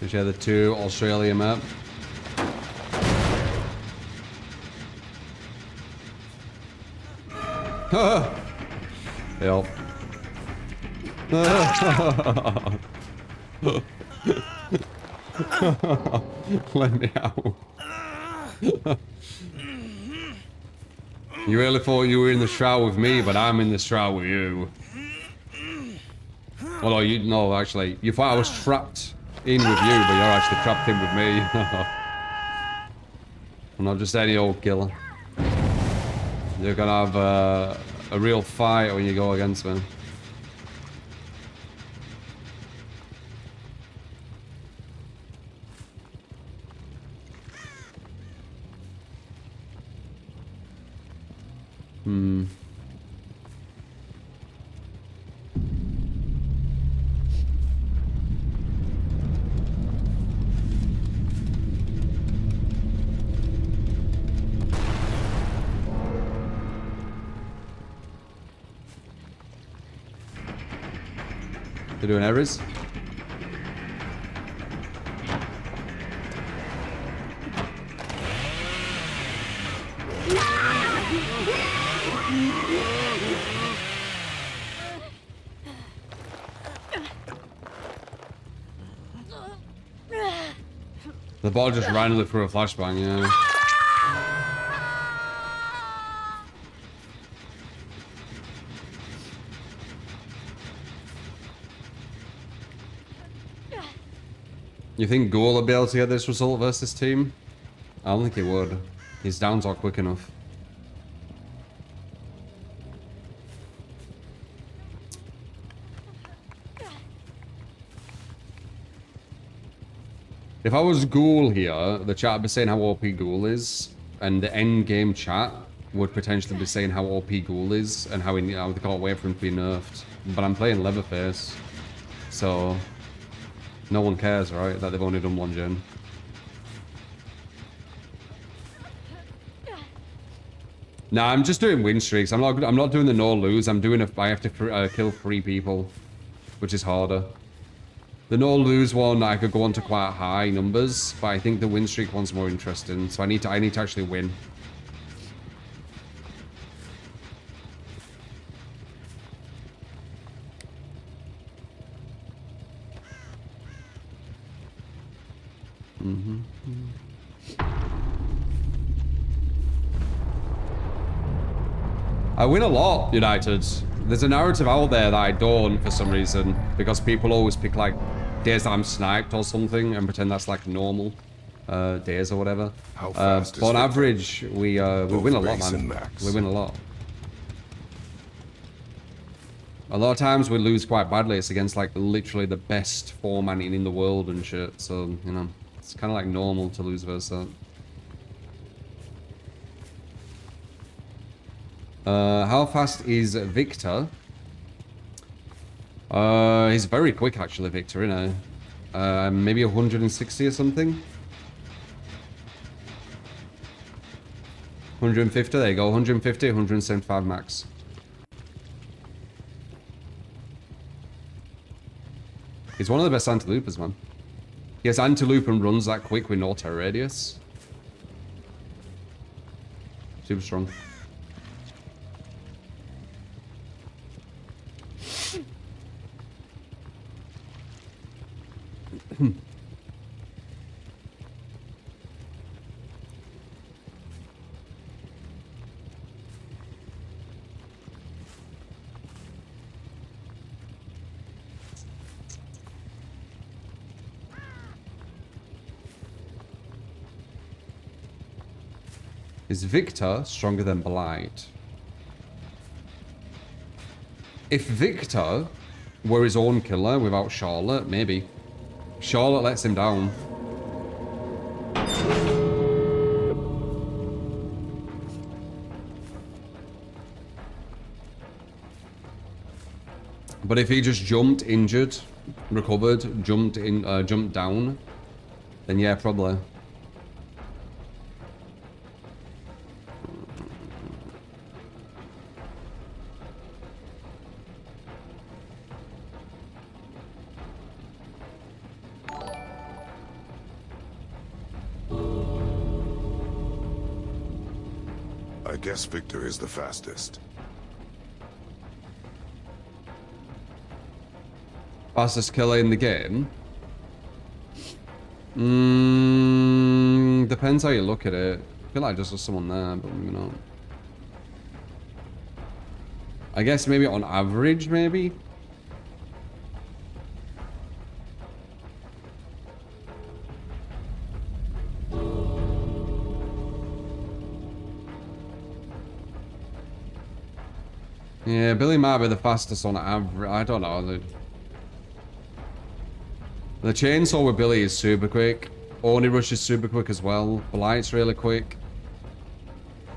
We share the 2 Australia map. Yep. Let me out. You really thought you were in the shroud with me, but I'm in the shroud with you. Although you no, actually, you thought I was trapped in with you, but you're actually trapped in with me. I'm not just any old killer. You're gonna have a real fight when you go against me. They're doing errors. The ball just randomly threw a flashbang, yeah. You think Ghoul will be able to get this result versus team? I don't think he would. His downs are quick enough. If I was Ghoul here, the chat would be saying how OP Ghoul is, and the end game chat would potentially be saying how OP Ghoul is and how they can't wait for him to be nerfed. But I'm playing Leatherface, so no one cares, right? That they've only done 1 gen. Nah, I'm just doing win streaks. I'm not doing the no lose. I'm doing I have to kill 3 people, which is harder. The no lose one I could go on to quite high numbers, but I think the win streak one's more interesting. So I need to actually win. I win a lot, United. There's a narrative out there that I don't for some reason, because people always pick like days that I'm sniped or something and pretend that's like normal days or whatever. But on average, we win a lot, man. We win a lot. A lot of times we lose quite badly. It's against like literally the best 4-man in the world and shit. So, you know, it's kind of like normal to lose versus that. How fast is Victor? He's very quick actually, Victor, you know. Maybe 160 or something. 150, there you go. 150, 175 max. He's one of the best anti-loopers, man. He has anti-loop and runs that quick with no terror radius. Super strong. Is Victor stronger than Blight? If Victor were his own killer without Charlotte, maybe. Charlotte lets him down. But if he just jumped, injured, recovered, jumped down, then yeah, probably. guess Victor is the fastest. Fastest killer in the game? Depends how you look at it. I feel like just there's someone there, but maybe not. I guess maybe on average, maybe? Yeah, Billy might be the fastest on average. I don't know. The chainsaw with Billy is super quick. Oni Rush is super quick as well. Blight's really quick.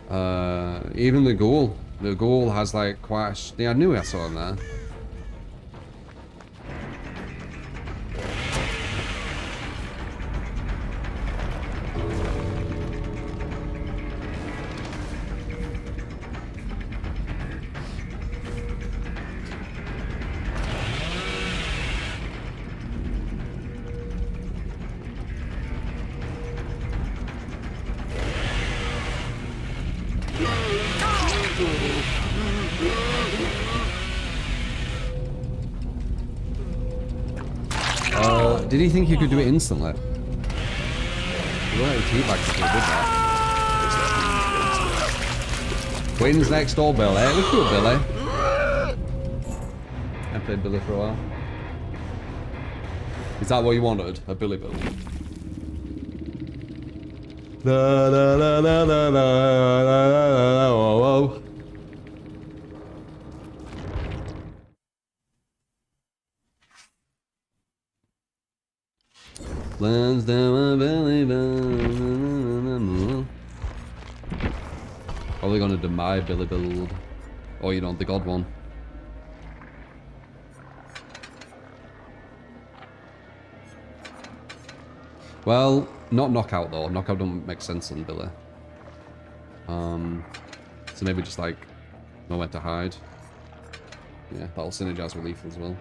Even the Ghoul. The Ghoul has like quite a... Yeah, I knew I saw him there. Did he think he could do it instantly? He went teabags if he did that. Wins next door, Billy. Look at Billy. I played Billy for a while. Is that what you wanted? A Billy build? La la la la la la la la whoa whoa. Lands down my belly button. Probably gonna do my Billy build. Or you know, the God one. Well, not knockout though. Knockout don't make sense on Billy. So maybe just like know where to hide. Yeah, that'll synergize with lethal as well.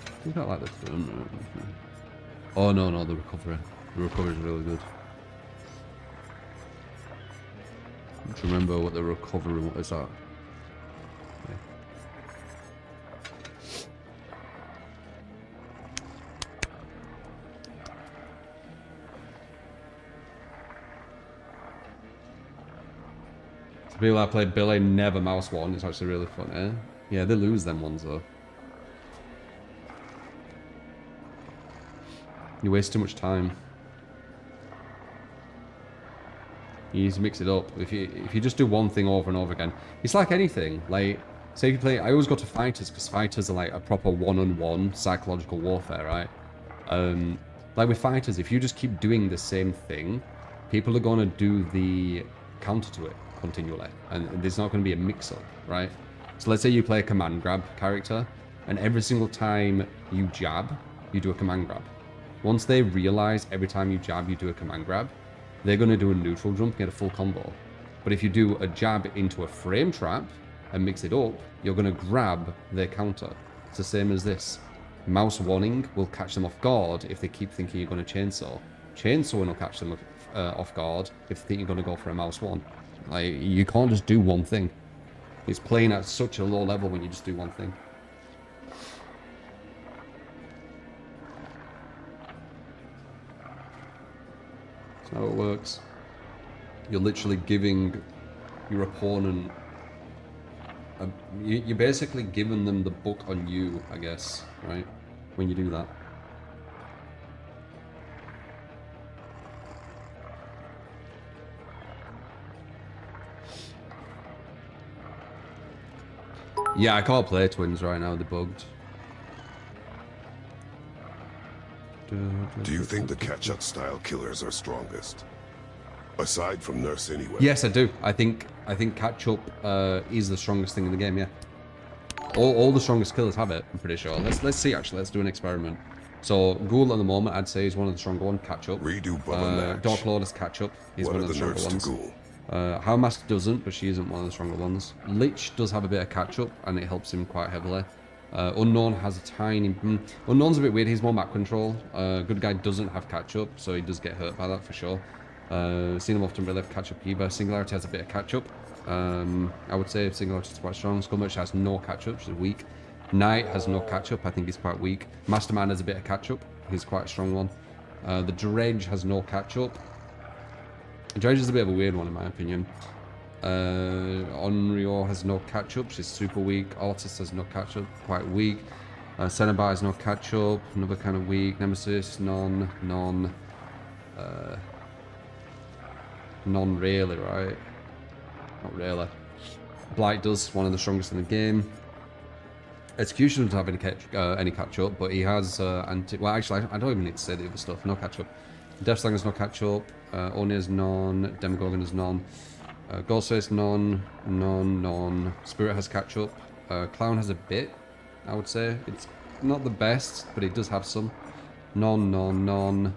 I think I like this one. Oh no, the recovery. The recovery is really good. I don't remember what the recovery is that. Yeah. The people that played Billy never mouse one. It's actually really fun, eh? Yeah, they lose them ones though. You waste too much time. You need to mix it up. If you just do one thing over and over again, it's like anything. Like, say if you play, I always go to fighters because fighters are like a proper one-on-one psychological warfare, right? Like with fighters, if you just keep doing the same thing, people are gonna do the counter to it continually, and there's not going to be a mix-up, right? So let's say you play a command grab character, and every single time you jab, you do a command grab. Once they realize every time you jab, you do a command grab, they're going to do a neutral jump and get a full combo. But if you do a jab into a frame trap and mix it up, you're going to grab their counter. It's the same as this. Mouse wanting will catch them off guard if they keep thinking you're going to chainsaw. Chainsawing will catch them off guard if they think you're going to go for a mouse one. Like, you can't just do one thing. It's playing at such a low level when you just do one thing. That's how it works. You're literally giving your opponent... you're basically giving them the book on you, I guess, right? When you do that. Yeah, I can't play twins right now, they're bugged. Do you think the catch-up style killers are strongest? Aside from nerfs anyway. Yes, I do. I think catch-up is the strongest thing in the game, yeah. All the strongest killers have it, I'm pretty sure. Let's see actually, let's do an experiment. So Ghoul at the moment I'd say is one of the stronger ones, catch-up. Redo Bubba Dark Lord is catch-up. He's one of the stronger ones. Ghoul? Howmask doesn't, but she isn't one of the stronger ones. Lich does have a bit of catch-up, and it helps him quite heavily. Unknown has a tiny... Unknown's a bit weird. He's more map control. Good guy doesn't have catch-up, so he does get hurt by that for sure. Seen him often really have catch-up either. Singularity has a bit of catch-up. I would say Singularity is quite strong. Skullmerch has no catch-up, she's weak. Knight has no catch-up, I think he's quite weak. Mastermind has a bit of catch-up. He's quite a strong one. The Dredge has no catch-up. Dredge is a bit of a weird one in my opinion. Onryo has no catch-up, she's super weak. Altis has no catch-up, quite weak. Cenobite has no catch-up, another kind of weak. Nemesis, none really, right? Not really. Blight does, one of the strongest in the game. Execution doesn't have any catch-up, but he has well, actually, I don't even need to say the other stuff. No catch-up. Deathslang has no catch-up. Oni has none. Demogorgon has none. Ghostface none. Spirit has catch-up. Clown has a bit, I would say. It's not the best, but it does have some. None.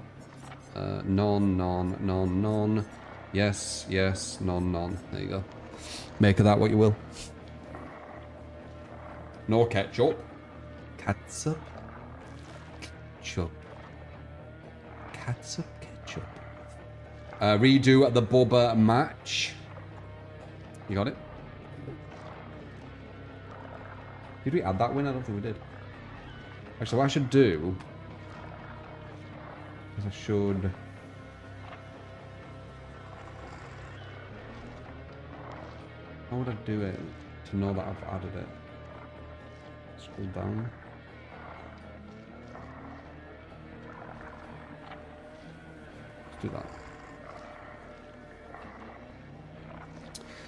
Yes, none. There you go. Make of that what you will. No ketchup. Catsup. Ketchup. Redo the Bubba match. You got it? Did we add that win? I don't think we did. Actually, what I should do is I should... How would I do it to know that I've added it? Scroll down. Let's do that.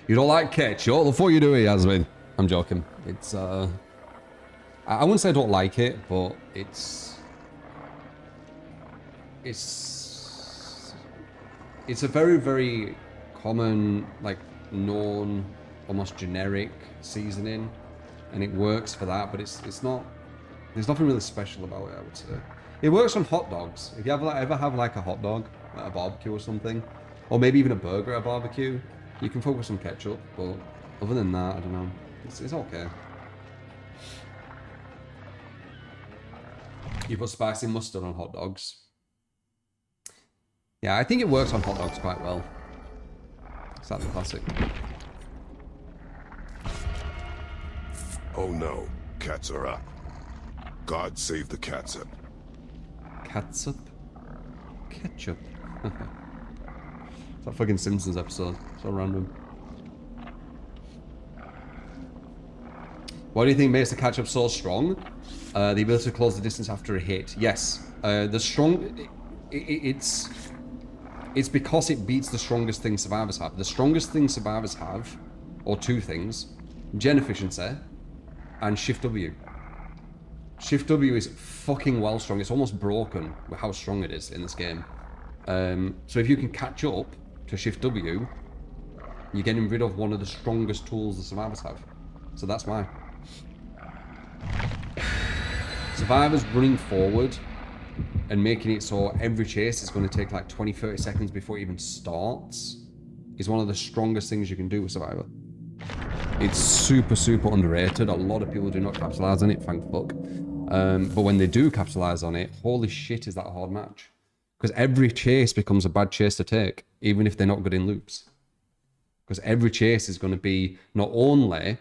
You don't like ketchup? The fuck you do, Yasmin? I'm joking. It's I wouldn't say I don't like it, but it's a very, very common, like, known, almost generic seasoning, and it works for that, but it's not, there's nothing really special about it, I would say. It works on hot dogs. If you ever have like a hot dog at a barbecue or something, or maybe even a burger at a barbecue, you can focus on ketchup, but other than that, I don't know, it's okay. You put spicy mustard on hot dogs. Yeah, I think it works on hot dogs quite well. It's like the classic. Oh no, cats are up. God save the catsup. Catsup? Ketchup. It's that fucking Simpsons episode. So random. What do you think makes the catch-up so strong? The ability to close the distance after a hit. Yes. The strong... It's because it beats the strongest thing survivors have. The strongest thing survivors have, or two things, gen efficiency and shift W. Shift W is fucking well strong. It's almost broken with how strong it is in this game. So if you can catch up to shift W, you're getting rid of one of the strongest tools the survivors have. So that's why. Survivors running forward and making it so every chase is going to take like 20-30 seconds before it even starts is one of the strongest things you can do with Survivor. It's super, super underrated. A lot of people do not capitalize on it, thank fuck. But when they do capitalize on it, holy shit, is that a hard match. Because every chase becomes a bad chase to take, even if they're not good in loops. Because every chase is going to be not only,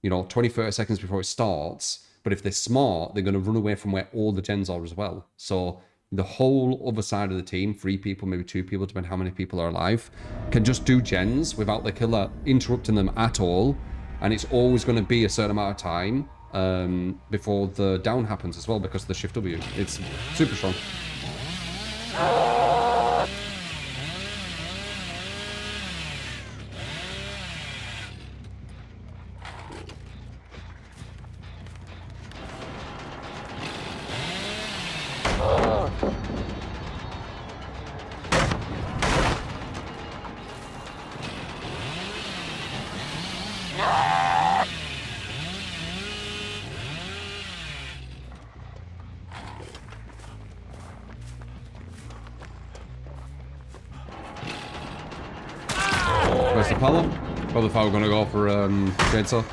20-30 seconds before it starts, but if they're smart, they're going to run away from where all the gens are as well. So the whole other side of the team, 3 people, maybe 2 people, depending how many people are alive, can just do gens without the killer interrupting them at all. And it's always going to be a certain amount of time before the down happens as well, because of the shift W. It's super strong. Where's the power? Probably thought we were going to go for chainsaw.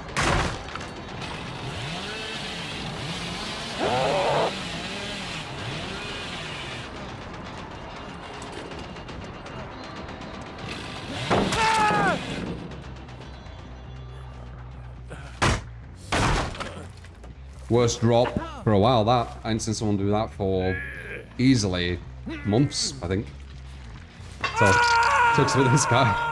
Worst drop for a while, that. I ain't seen someone do that for easily months, I think. So, sucks with this guy.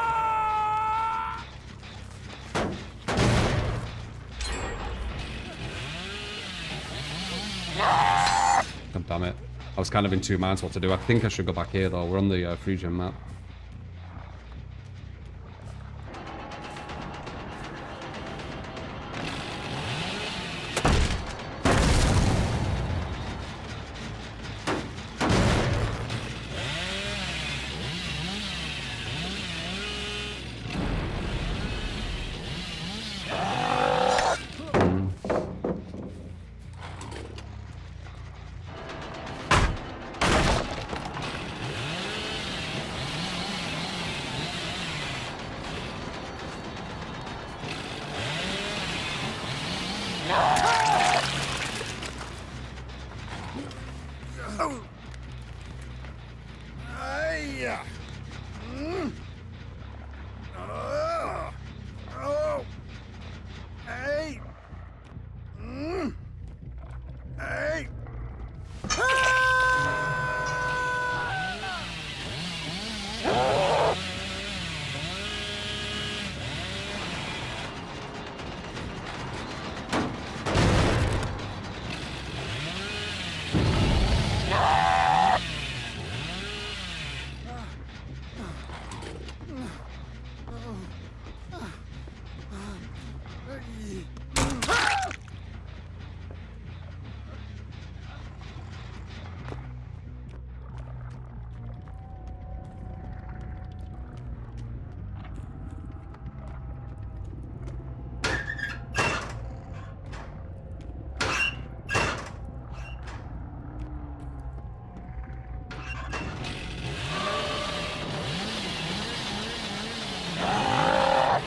God damn it. I was kind of in two minds what to do. I think I should go back here, though. We're on the free gem map.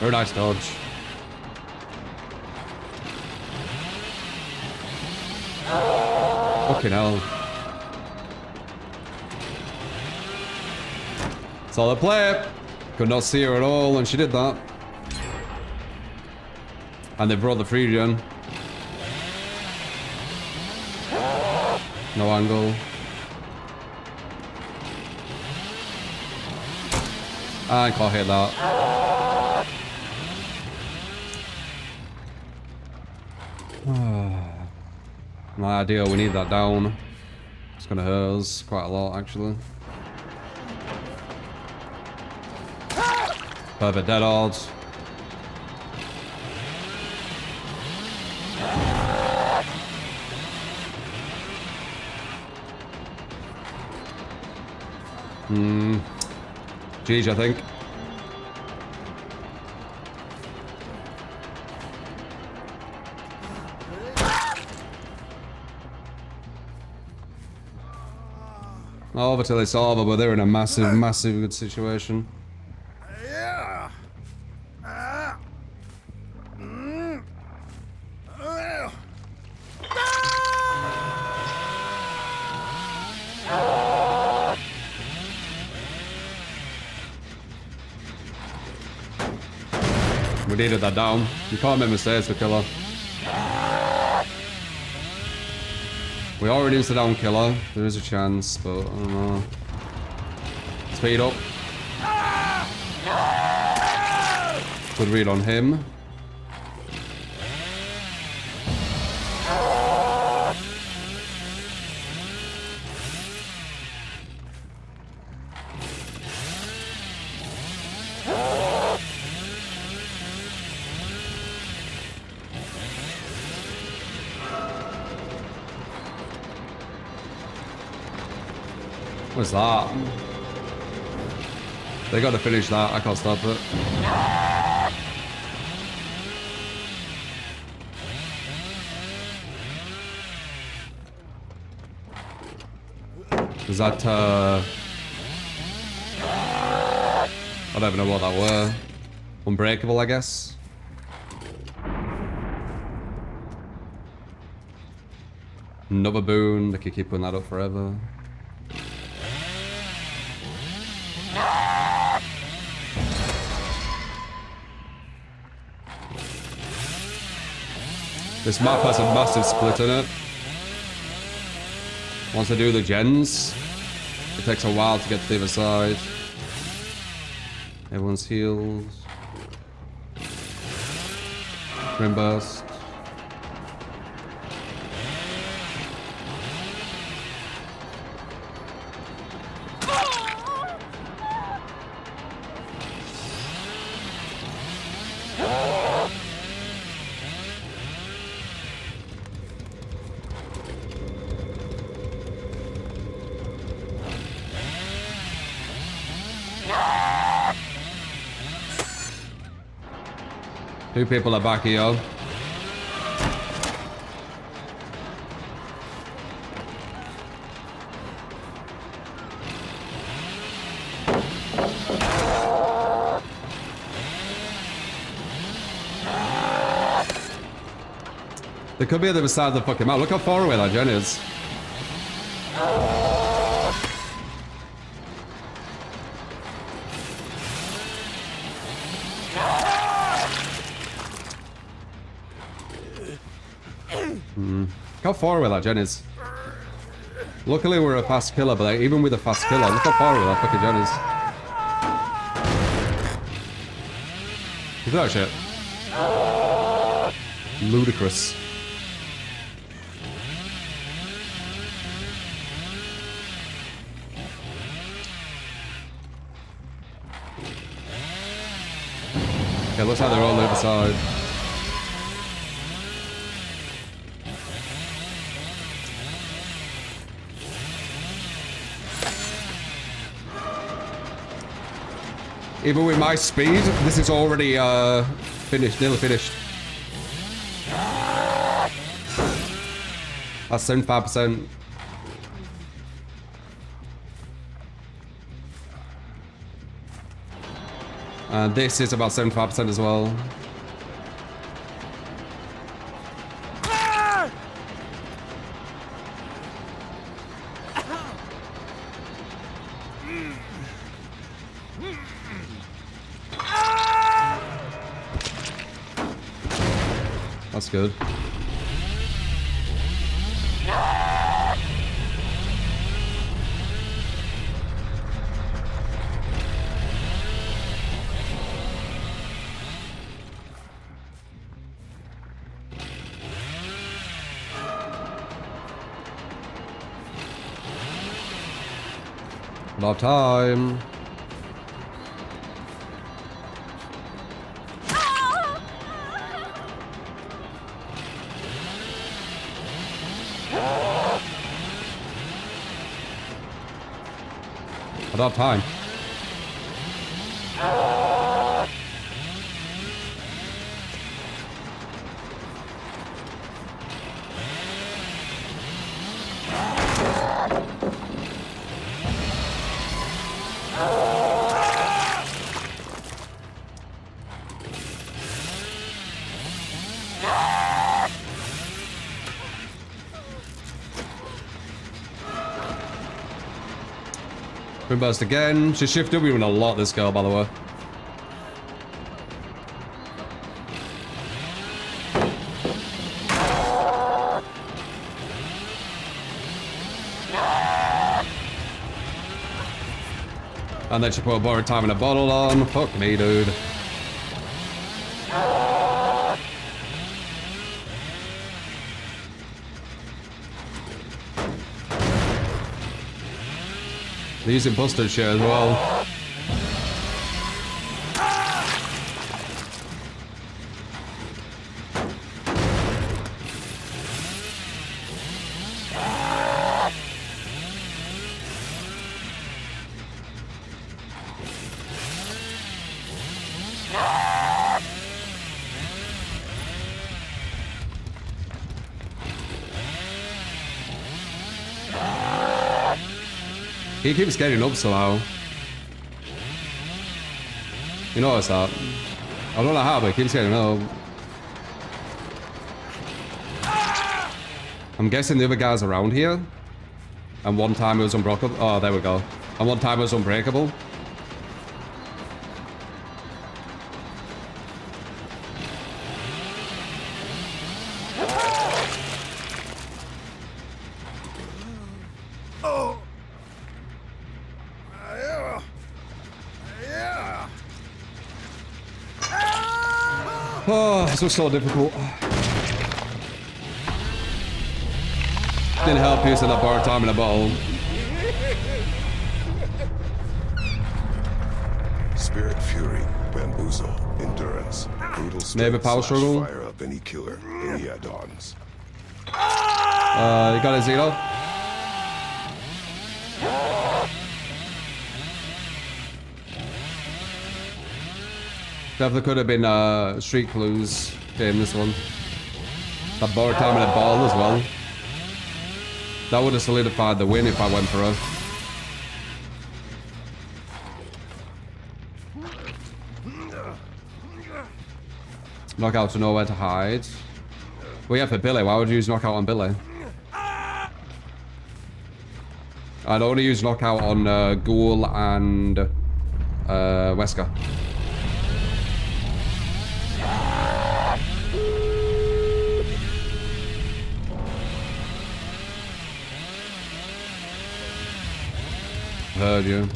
Very nice dodge. Fucking hell. Solid play. Could not see her at all when she did that. And they brought the free gen. No angle. I can't hit that. Not ideal, we need that down. It's gonna hurt us quite a lot, actually. Perfect dead odds. GG, I think. Over till it's over, but they're in a massive, massive good situation. We needed that down. You can't make mistakes with killer. We already used the down killer. There is a chance, but I don't know. Speed up. Good read on him. What's that? They gotta finish that, I can't stop it. Is that I don't even know what that were. Unbreakable, I guess. Another boon, they could keep putting that up forever. This map has a massive split in it. Once I do the gens, it takes a while to get to the other side. Everyone's healed. Grim burst. Two people are back here. They could be at the other side of the fucking map. Look how far away that gen is. How far away that gen is. Luckily we're a fast killer, but like, even with a fast killer, look how far away that fucking gen is. Look at that shit. Ludicrous. Okay, looks like they're all on the other side. Even with my speed, this is already finished, nearly finished. That's 75%. And this is about 75% as well. That's good. About time. About time. Burst again. She's shift Wing a lot, this girl, by the way. And then she put a borrowed time in a bottle on. Fuck me, dude. These imposter shit as well. He keeps getting up somehow. You notice that? I don't know how, but he keeps getting up. I'm guessing the other guy's around here. And one time it was unbreakable. Oh, there we go. And one time it was unbreakable. Oh, this was so difficult. Didn't help using that borrowed time in a bottle. Spirit Fury, Bamboozle, Endurance, Brutal Maybe Strength power / struggle? Fire Up any killer, any add-ons. You got it, Zeno? Definitely could have been Street Clues game, this one. That borrowed time in a ball as well. That would have solidified the win if I went for her. Knockout to know where to hide. Well, yeah, for Billy. Why would you use knockout on Billy? I'd only use knockout on Ghoul and Wesker. Heard you.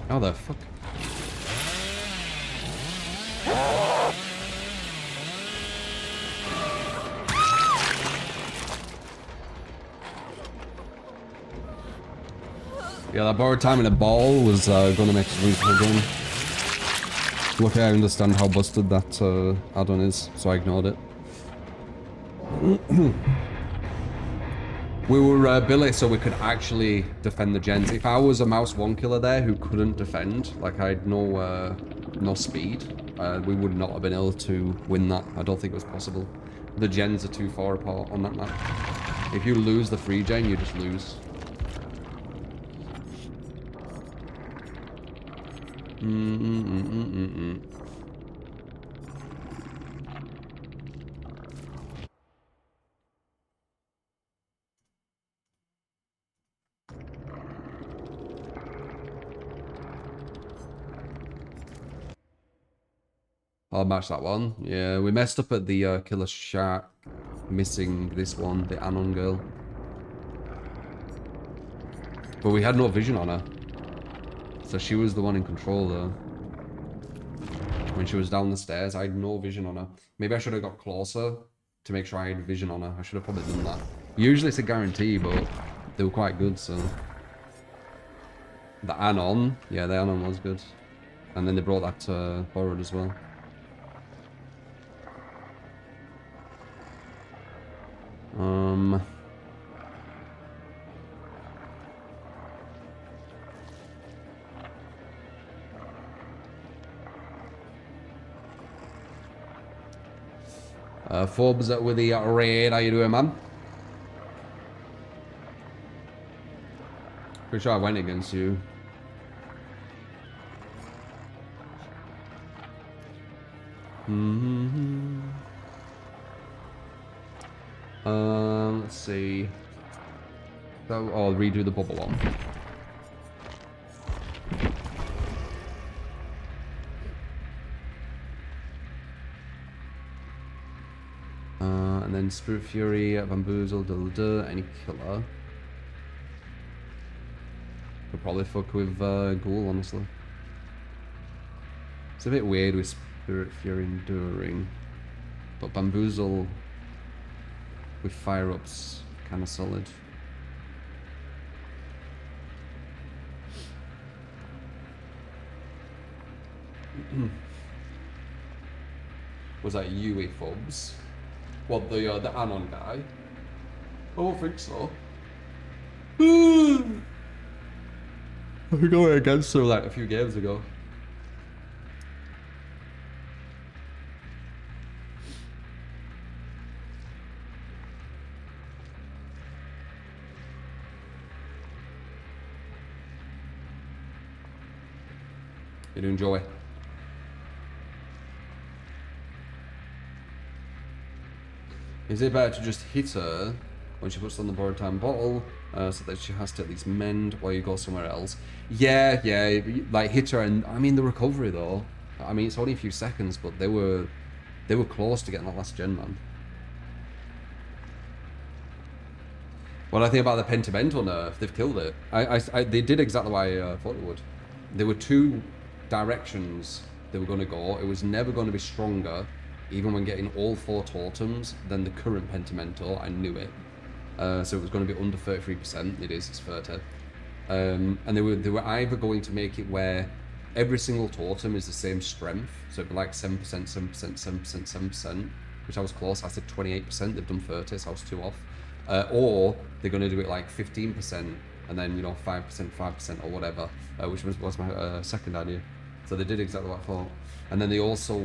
How the fuck? Yeah, that borrowed time in a ball was gonna make us lose the game. Luckily, I understand how busted that add-on is, so I ignored it. We were Billy, so we could actually defend the gens. If I was a mouse one killer there who couldn't defend, like I had no speed, we would not have been able to win that. I don't think it was possible. The gens are too far apart on that map. If you lose the free gen, you just lose. I'll match that one. Yeah, we messed up at the Killer Shack, missing this one, the Anon girl. But we had no vision on her. So she was the one in control though. When she was down the stairs, I had no vision on her. Maybe I should have got closer to make sure I had vision on her. I should have probably done that. Usually it's a guarantee, but they were quite good, so. The Anon, yeah, the Anon was good. And then they brought that borrowed as well. Forbes with the raid, how you doing, man? Pretty sure I went against you. Let's see. So I'll redo the bubble one. And then Spirit Fury, Bamboozle, any killer. Could probably fuck with Ghoul, honestly. It's a bit weird with Spirit Fury Enduring. But Bamboozle with fire ups, kind of solid. Was that you, Fubs? What, the Anon guy? I don't think so. I think I went against her like a few games ago. You doing, Joey? Is it better to just hit her when she puts on the borrowed time bottle, so that she has to at least mend while you go somewhere else? Yeah, like hit her, and I mean the recovery though. I mean it's only a few seconds, but they were close to getting that last gen, man. What I think about the Pentimento nerf, they've killed it. They did exactly why I thought it would. There were two directions they were going to go. It was never going to be stronger, even when getting all 4 totems, than the current Pentimento. I knew it. So it was going to be under 33%. It is, it's 30. And they were either going to make it where every single totem is the same strength. So it'd be like 7%, 7%, 7%, 7%, which I was close. I said 28%. They've done 30, so I was 2 off. Or they're going to do it like 15% and then, you know, 5%, 5% or whatever, which was my second idea. So they did exactly what I thought. And then they also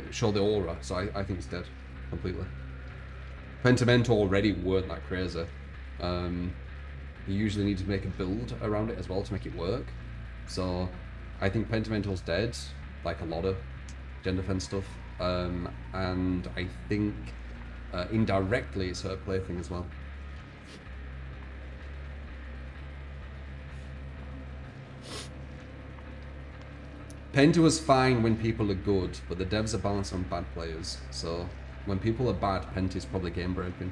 show the aura, so I think it's dead completely. Pentimento already weren't that crazy. You usually need to make a build around it as well to make it work. So I think Pentimento's dead, like a lot of Gen Defense stuff. And I think indirectly it's her plaything as well. Penta was fine when people are good, but the devs are balanced on bad players. So when people are bad, Penta is probably game breaking.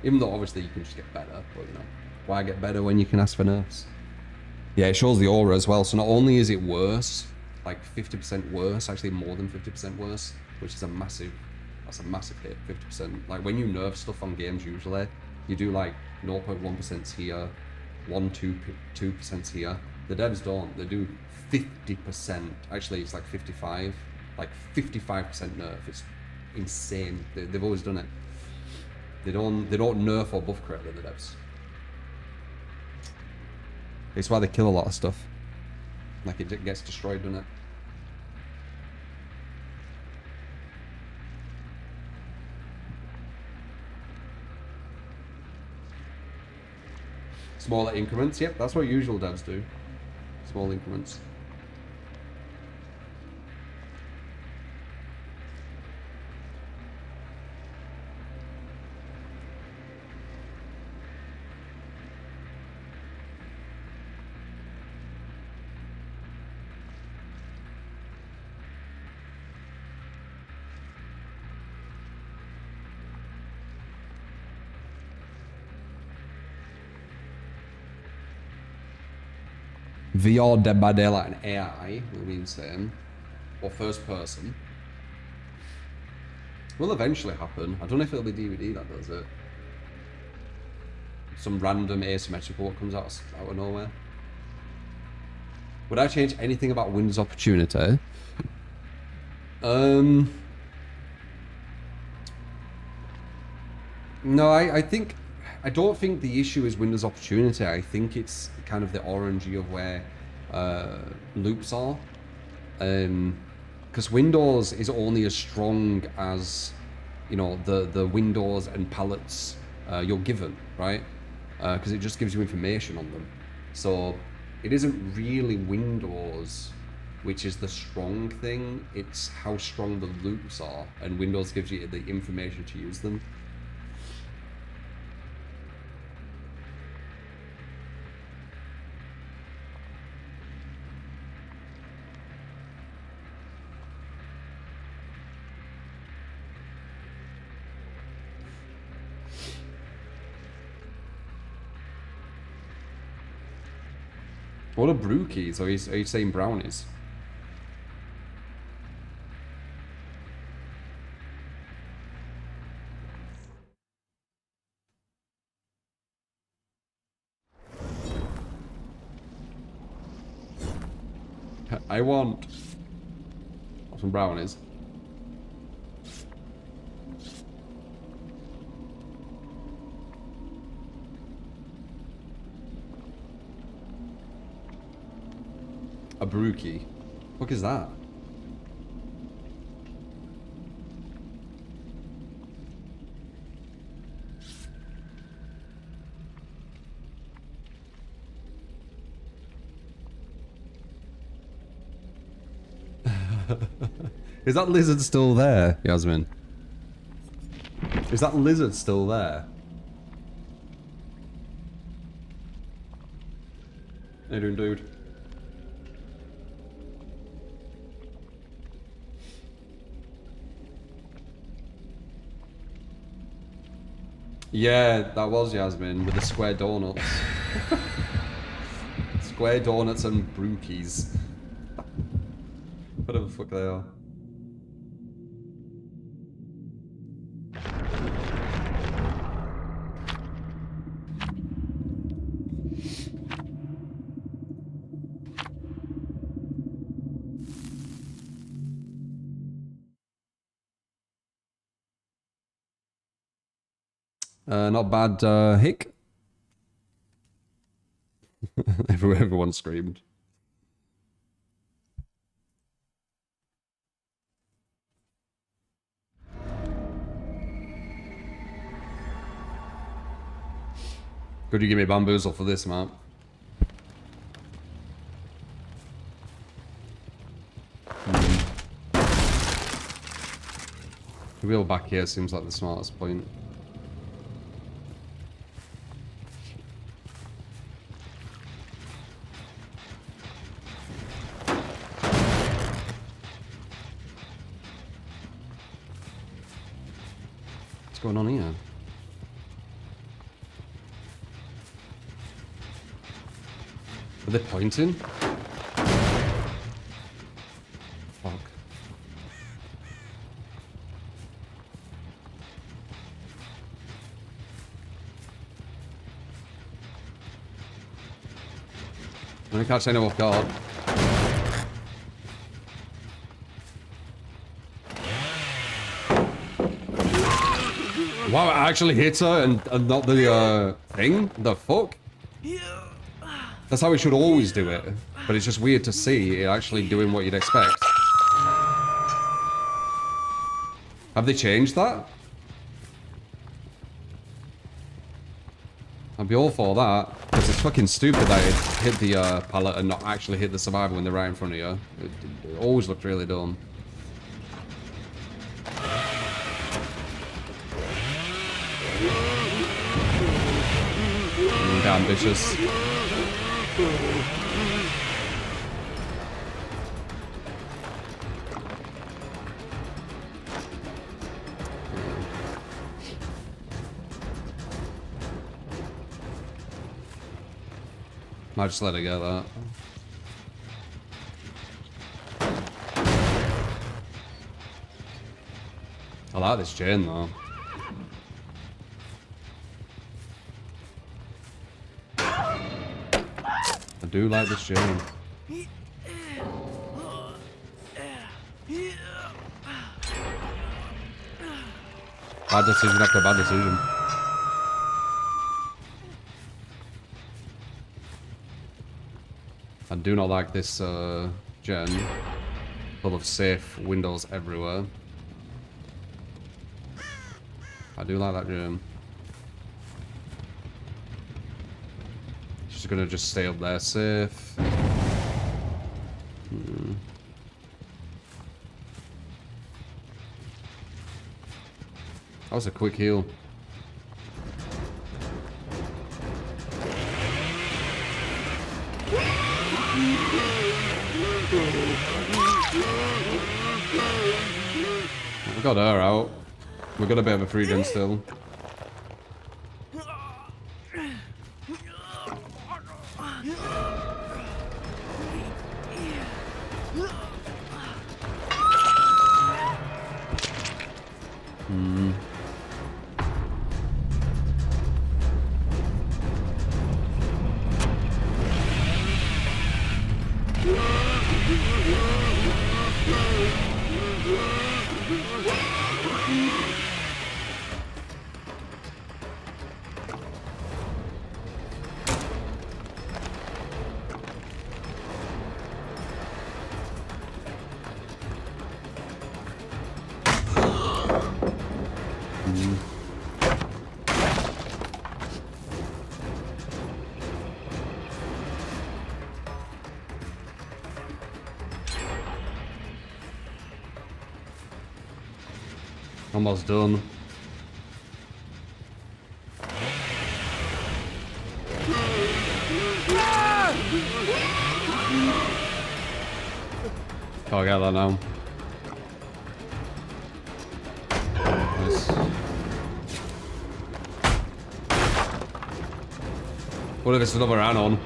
Even though obviously you can just get better, but you know, why get better when you can ask for nerfs? Yeah, it shows the aura as well. So not only is it worse, like 50% worse, actually more than 50% worse, which is a massive, that's a massive hit, 50%. Like when you nerf stuff on games usually, you do like 0.1% here, 2% here. The devs don't, they do 50%. Actually, it's like 55, like 55% nerf. It's insane. They've always done it. They don't nerf or buff correctly, the devs. It's why they kill a lot of stuff. Like it gets destroyed, doesn't it? Smaller increments, yep, that's what usual devs do. Small increments. VR Dead by Daylight and AI will be insane. Or first person. Will eventually happen. I don't know if it'll be DVD that does it. Some random asymmetrical what comes out of nowhere. Would I change anything about Windows Opportunity? No, I don't think the issue is Windows Opportunity. I think it's kind of the orangey of where loops are. Because Windows is only as strong as, you know, the windows and palettes you're given, right? Because it just gives you information on them. So it isn't really Windows which is the strong thing. It's how strong the loops are, and Windows gives you the information to use them. What are brewkeys? Are you saying brownies? I want some brownies. A brewkey. What is that? Is that lizard still there, Yasmin? Is that lizard still there? How you doing, dude? Yeah, that was Yasmin with the square donuts. Square donuts and brookies. Whatever the fuck they are. Not bad, Hick. Everyone screamed. Could you give me bamboozle for this, man? The wheel back here seems like the smartest point. What's going on here? Are they pointing? Fuck. Let me catch anyone off guard. Wow, it actually hits her and not the thing? The fuck? That's how it should always do it. But it's just weird to see it actually doing what you'd expect. Have they changed that? I'd be all for that. Because it's fucking stupid that it hit the pallet and not actually hit the survivor when they're right in front of you. It always looked really dumb. Ambitious. Might just let it go that. I like this chain though. I do like this chain. Bad decision after bad decision. I do not like this gen. Full of safe windows everywhere. I do like that gen. She's gonna just stay up there safe. That was a quick heal. We got her out. We got a bit of a free gen still. Almost done. Can't get that now. Nice. What if it's another Anon?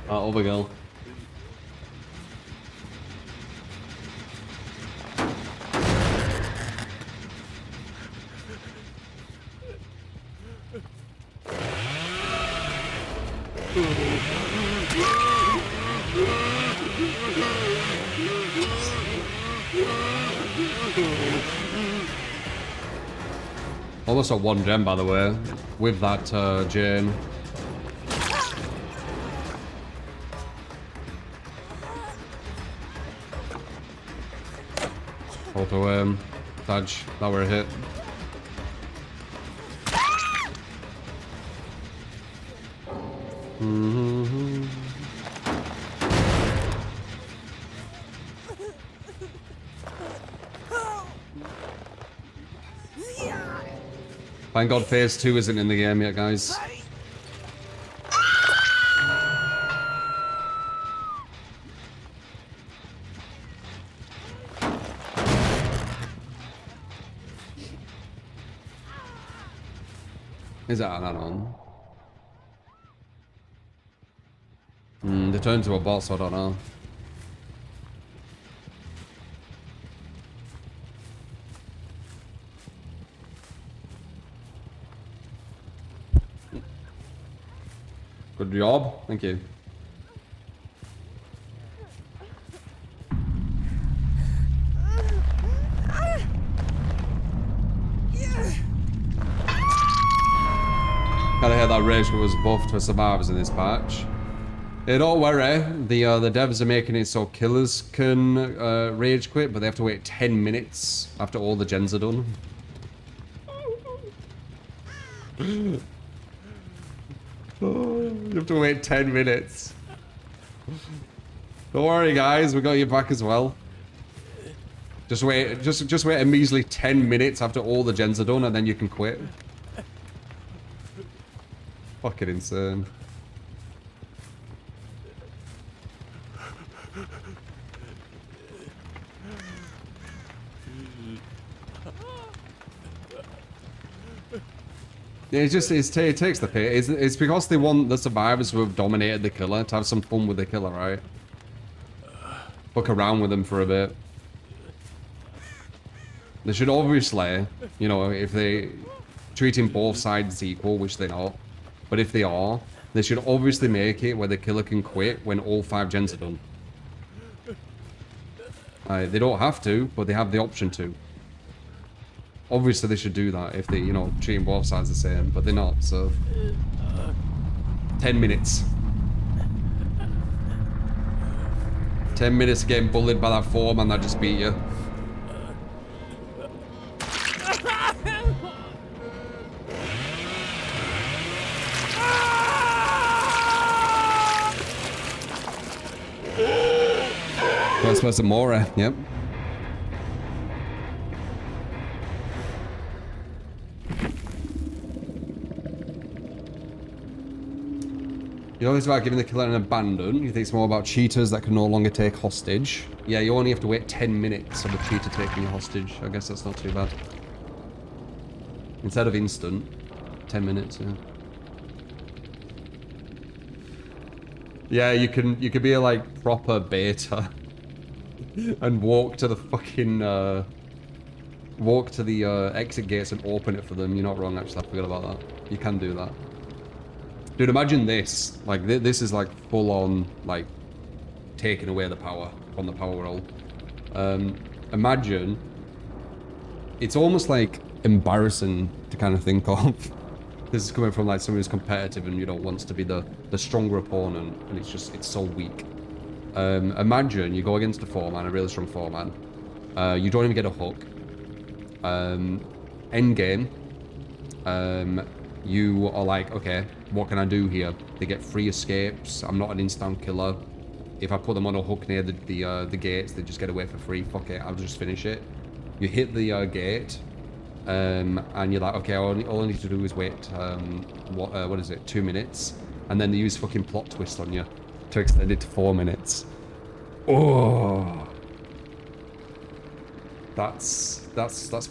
That other girl. Almost at 1 gem, by the way, with that Jane. Auto dodge, that were a hit. Thank God phase 2 isn't in the game yet, guys. Is that an add-on? They turned into a bot, so I don't know. Good job, thank you. Gotta hear that rage was buffed for survivors in this patch. Yeah, don't worry, the devs are making it so killers can rage quit, but they have to wait 10 minutes after all the gens are done. You have to wait 10 minutes. Don't worry, guys, we got you back as well. Just wait a measly 10 minutes after all the gens are done, and then you can quit. Fucking insane. Yeah, it takes the piss. It's because they want the survivors who have dominated the killer to have some fun with the killer, right? Fuck around with them for a bit. They should obviously, you know, if they treating both sides equal, which they're not, but if they are, they should obviously make it where the killer can quit when all 5 gens are done. They don't have to, but they have the option to. Obviously they should do that if they, you know, treating both sides the same, but they're not, so... 10 minutes. 10 minutes of getting bullied by that foreman that just beat you. First person Mora, yep. You know, it's about giving the killer an abandon. You think it's more about cheaters that can no longer take hostage. Yeah, you only have to wait 10 minutes of a cheater taking you hostage. I guess that's not too bad. Instead of instant, 10 minutes, yeah. Yeah, you could be a, like, proper beta and walk to the fucking, exit gates and open it for them. You're not wrong, actually. I forgot about that. You can do that. Dude, imagine this. Like, this is, like, full-on, like, taking away the power from the power roll. Imagine... It's almost, like, embarrassing to kind of think of. This is coming from, like, someone who's competitive and, you know, wants to be the stronger opponent, and it's so weak. Imagine you go against a 4-man, a really strong 4-man. You don't even get a hook. End game. You are like, okay, what can I do here? They get 3 escapes. I'm not an instant killer. If I put them on a hook near the gates, they just get away for free. Fuck it, I'll just finish it. You hit the gate, and you're like, okay, all I need to do is wait, what is it, 2 minutes? And then they use fucking plot twist on you to extend it to 4 minutes. Oh, that's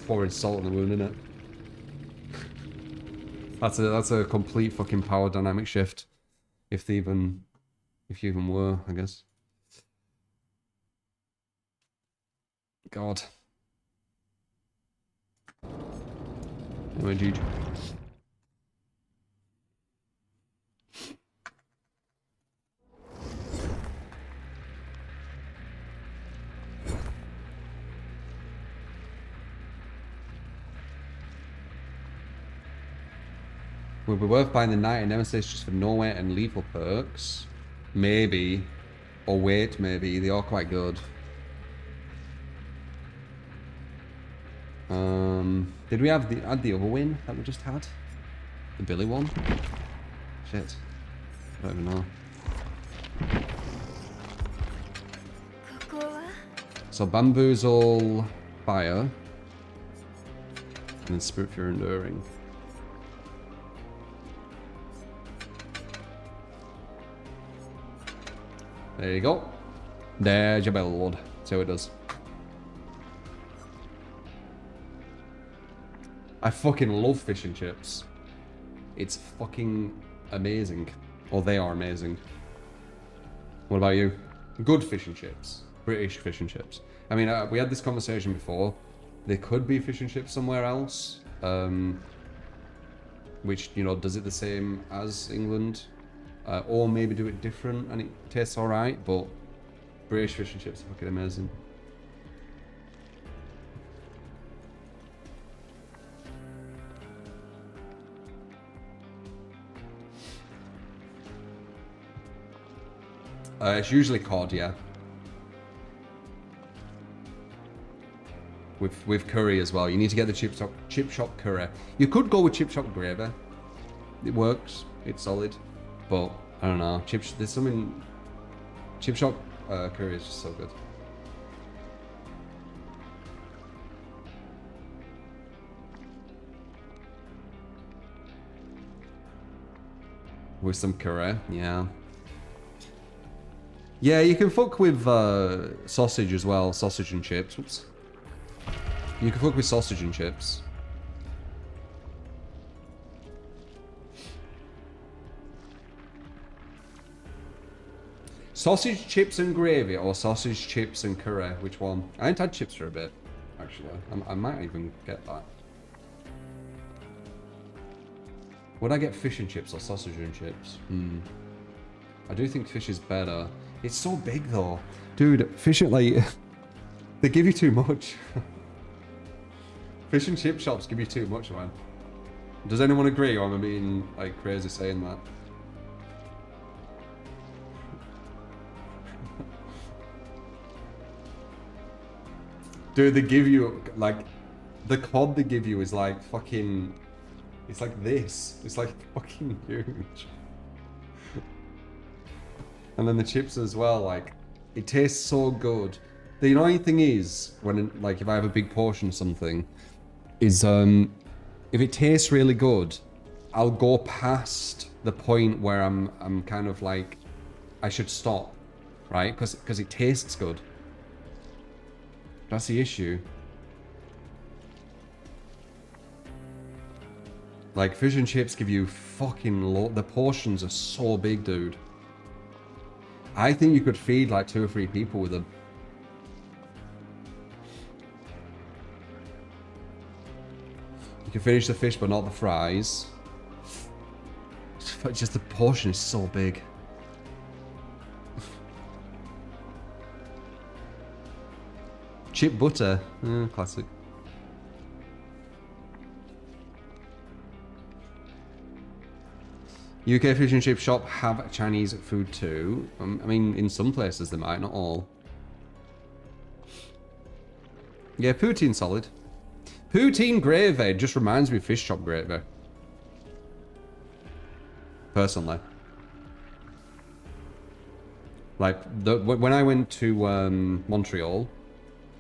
pouring salt in the wound, isn't it? That's a complete fucking power dynamic shift. If you even were, I guess. God. Anyway, GG. Would be worth buying the Knight and Nemesis just for nowhere and lethal perks. Maybe. Or wait, maybe. They are quite good. Did we have the other win that we just had? The Billy one? Shit. I don't even know. So Bamboozle, Fire. And then Spirit Fear Enduring. There you go. There's your build. See how it does. I fucking love fish and chips. It's fucking amazing. Or they are amazing. What about you? Good fish and chips. British fish and chips. I mean, we had this conversation before. There could be fish and chips somewhere else. Which, you know, does it the same as England. Or maybe do it different and it tastes alright. But British fish and chips are fucking amazing. It's usually cod, yeah. With curry as well. You need to get the chip shop curry. You could go with chip shop gravy. It works. It's solid. But I don't know. There's something. Chip shop curry is just so good. With some curry, yeah. Yeah, you can fuck with sausage as well. Sausage and chips. Whoops. You can fuck with sausage and chips. Sausage, chips and gravy, or sausage, chips and curry? Which one? I ain't had chips for a bit, actually. I might even get that. Would I get fish and chips or sausage and chips? I do think fish is better. It's so big though. Dude, fish and like... they give you too much. Fish and chip shops give you too much, man. Does anyone agree, or am I being like crazy saying that? Dude, they give you, like, the cod they give you is like fucking... It's like this. It's like fucking huge. And then the chips as well, like, it tastes so good. The annoying thing is, when, like, if I have a big portion of something, is, if it tastes really good, I'll go past the point where I'm kind of like, I should stop, right? Because it tastes good. That's the issue. Like, fish and chips give you fucking the portions are so big, dude. I think you could feed like 2 or 3 people with them. You can finish the fish, but not the fries. It's just the portion is so big. Chip butter, classic. UK fish and chip shop have Chinese food too. I mean, in some places they might, not all. Yeah, poutine solid. Poutine gravy just reminds me of fish shop gravy. Personally. Like, when I went to Montreal,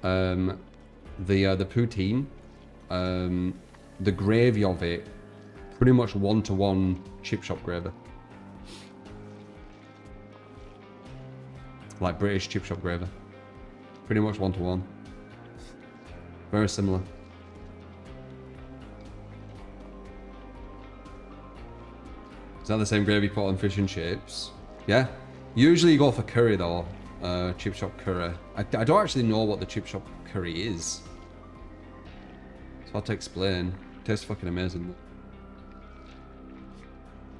the poutine, the gravy of it, pretty much 1-to-1 chip shop gravy. Like British chip shop gravy. Pretty much 1-to-1. Very similar. Is that the same gravy pot on fish and chips? Yeah. Usually you go for curry though. Chip shop curry. I don't actually know what the chip shop curry is. It's hard to explain. It tastes fucking amazing.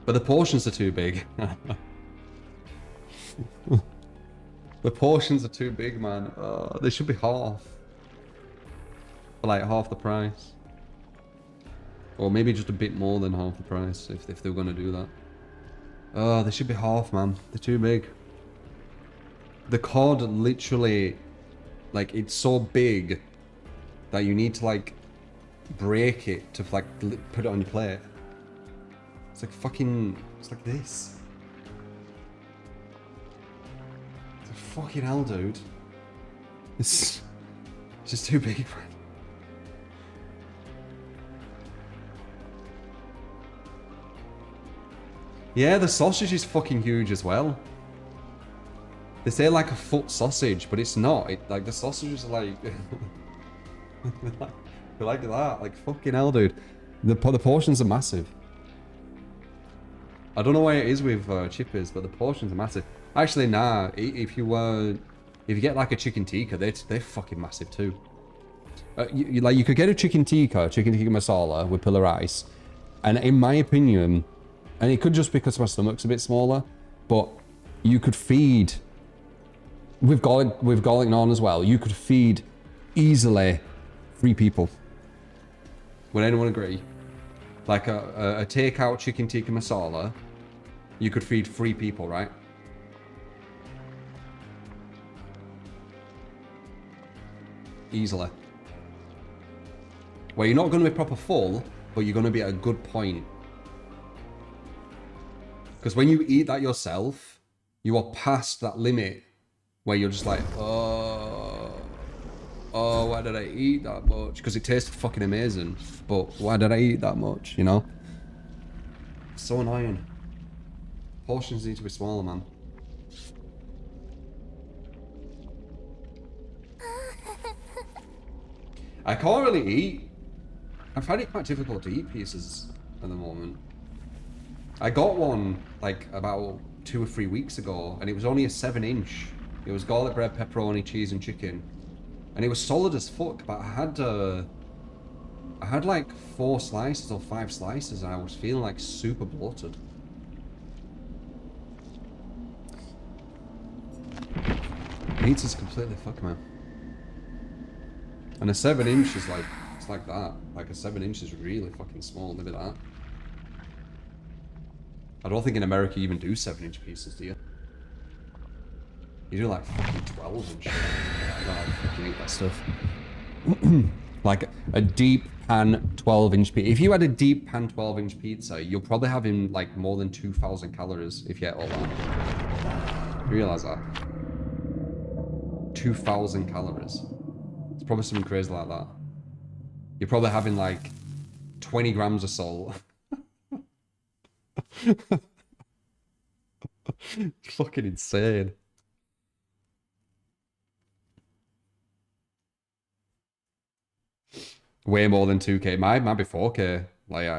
But the portions are too big. The portions are too big, man. They should be half. For like half the price. Or maybe just a bit more than half the price if they were going to do that. They should be half, man. They're too big. The cod literally, like, it's so big that you need to, like, break it to, like, put it on your plate. It's like fucking, it's like this. It's like fucking hell, dude. It's just too big, man. Yeah, the sausage is fucking huge as well. They say like a foot sausage, but it's not. Like the sausages are like, they're like that. Like fucking hell, dude. The portions are massive. I don't know why it is with chippers, but the portions are massive. Actually, nah. If you get like a chicken tikka, they're fucking massive too. You could get a chicken tikka masala with pillar rice, and in my opinion. And it could just be because my stomach's a bit smaller, but you could feed with garlic naan as well. You could feed easily 3 people. Would anyone agree? Like a takeout chicken tikka masala, you could feed 3 people, right? Easily. Well, you're not going to be proper full, but you're going to be at a good point. Because when you eat that yourself, you are past that limit where you're just like, oh, why did I eat that much? Because it tasted fucking amazing, but why did I eat that much, you know? So annoying. Portions need to be smaller, man. I can't really eat. I find it quite difficult to eat pieces at the moment. I got one like about 2 or 3 weeks ago, and it was only a 7-inch. It was garlic bread, pepperoni, cheese, and chicken, and it was solid as fuck. But I had like 4 slices or 5 slices, and I was feeling like super bloated. Pizza's completely fucked, man. And a 7-inch is like, it's like that. Like a 7-inch is really fucking small. Look at that. I don't think in America you even do 7-inch pieces, do you? You do like fucking 12 and shit. I don't know how to fucking eat that stuff. Like a deep pan 12-inch pizza. If you had a deep pan 12-inch pizza, you're probably having like more than 2,000 calories if you ate all that. You realize that? 2,000 calories. It's probably something crazy like that. You're probably having like 20 grams of salt. Fucking insane. Way more than 2K. Might be 4K. Like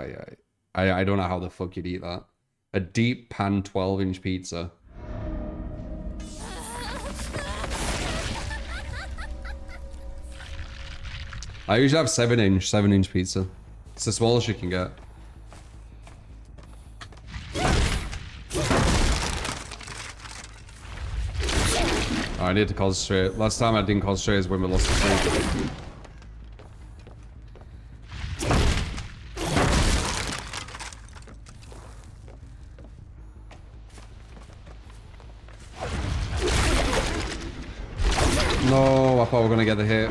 I don't know how the fuck you'd eat that. A deep pan 12-inch pizza. I usually have 7-inch pizza. It's the smallest you can get. I need to concentrate. Last time I didn't concentrate is when we lost the streak. No, I thought we were gonna get the hit.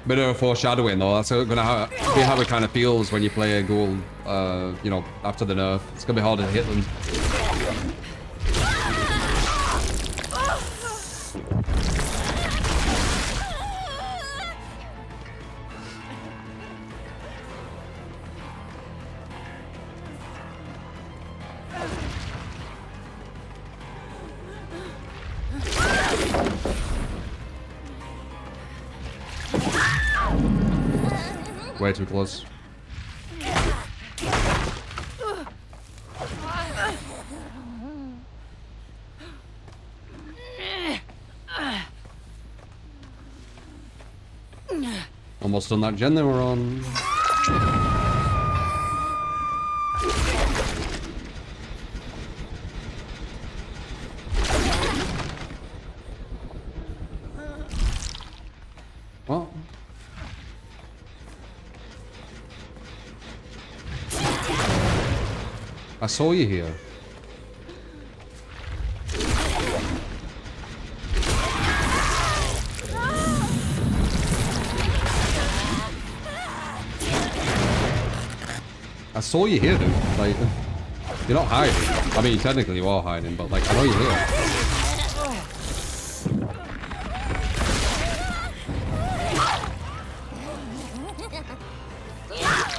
Bit of a foreshadowing though. That's gonna be how it kind of feels when you play a ghoul, you know, after the nerf. It's gonna be hard to hit them. Way too close. Almost done that gen they were on. What? I saw you here. I saw you here, dude. Like, you're not hiding. I mean, technically you are hiding, but like, I know you're here.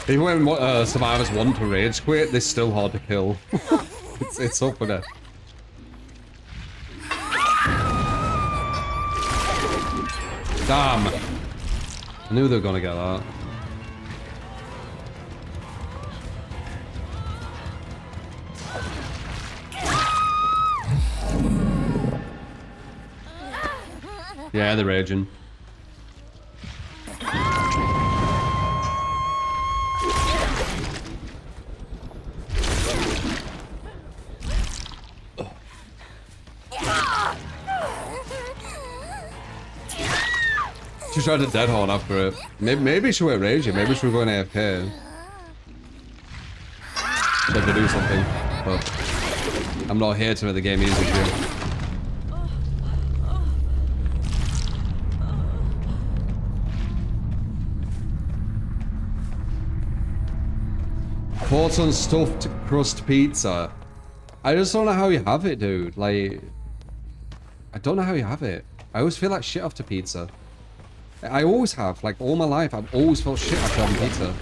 Even when survivors want to rage quit, they're still hard to kill. it's up with it. Damn! I knew they were gonna get that. Yeah, they're raging. She tried to dead horn after it. Maybe she went raging. Maybe she was going AFK. She had to do something. But I'm not here to make the game easy for you. Thoughts on stuffed crust pizza? I just don't know how you have it, dude. Like, I don't know how you have it. I always feel like shit after pizza. I always have. Like, all my life, I've always felt shit after having pizza.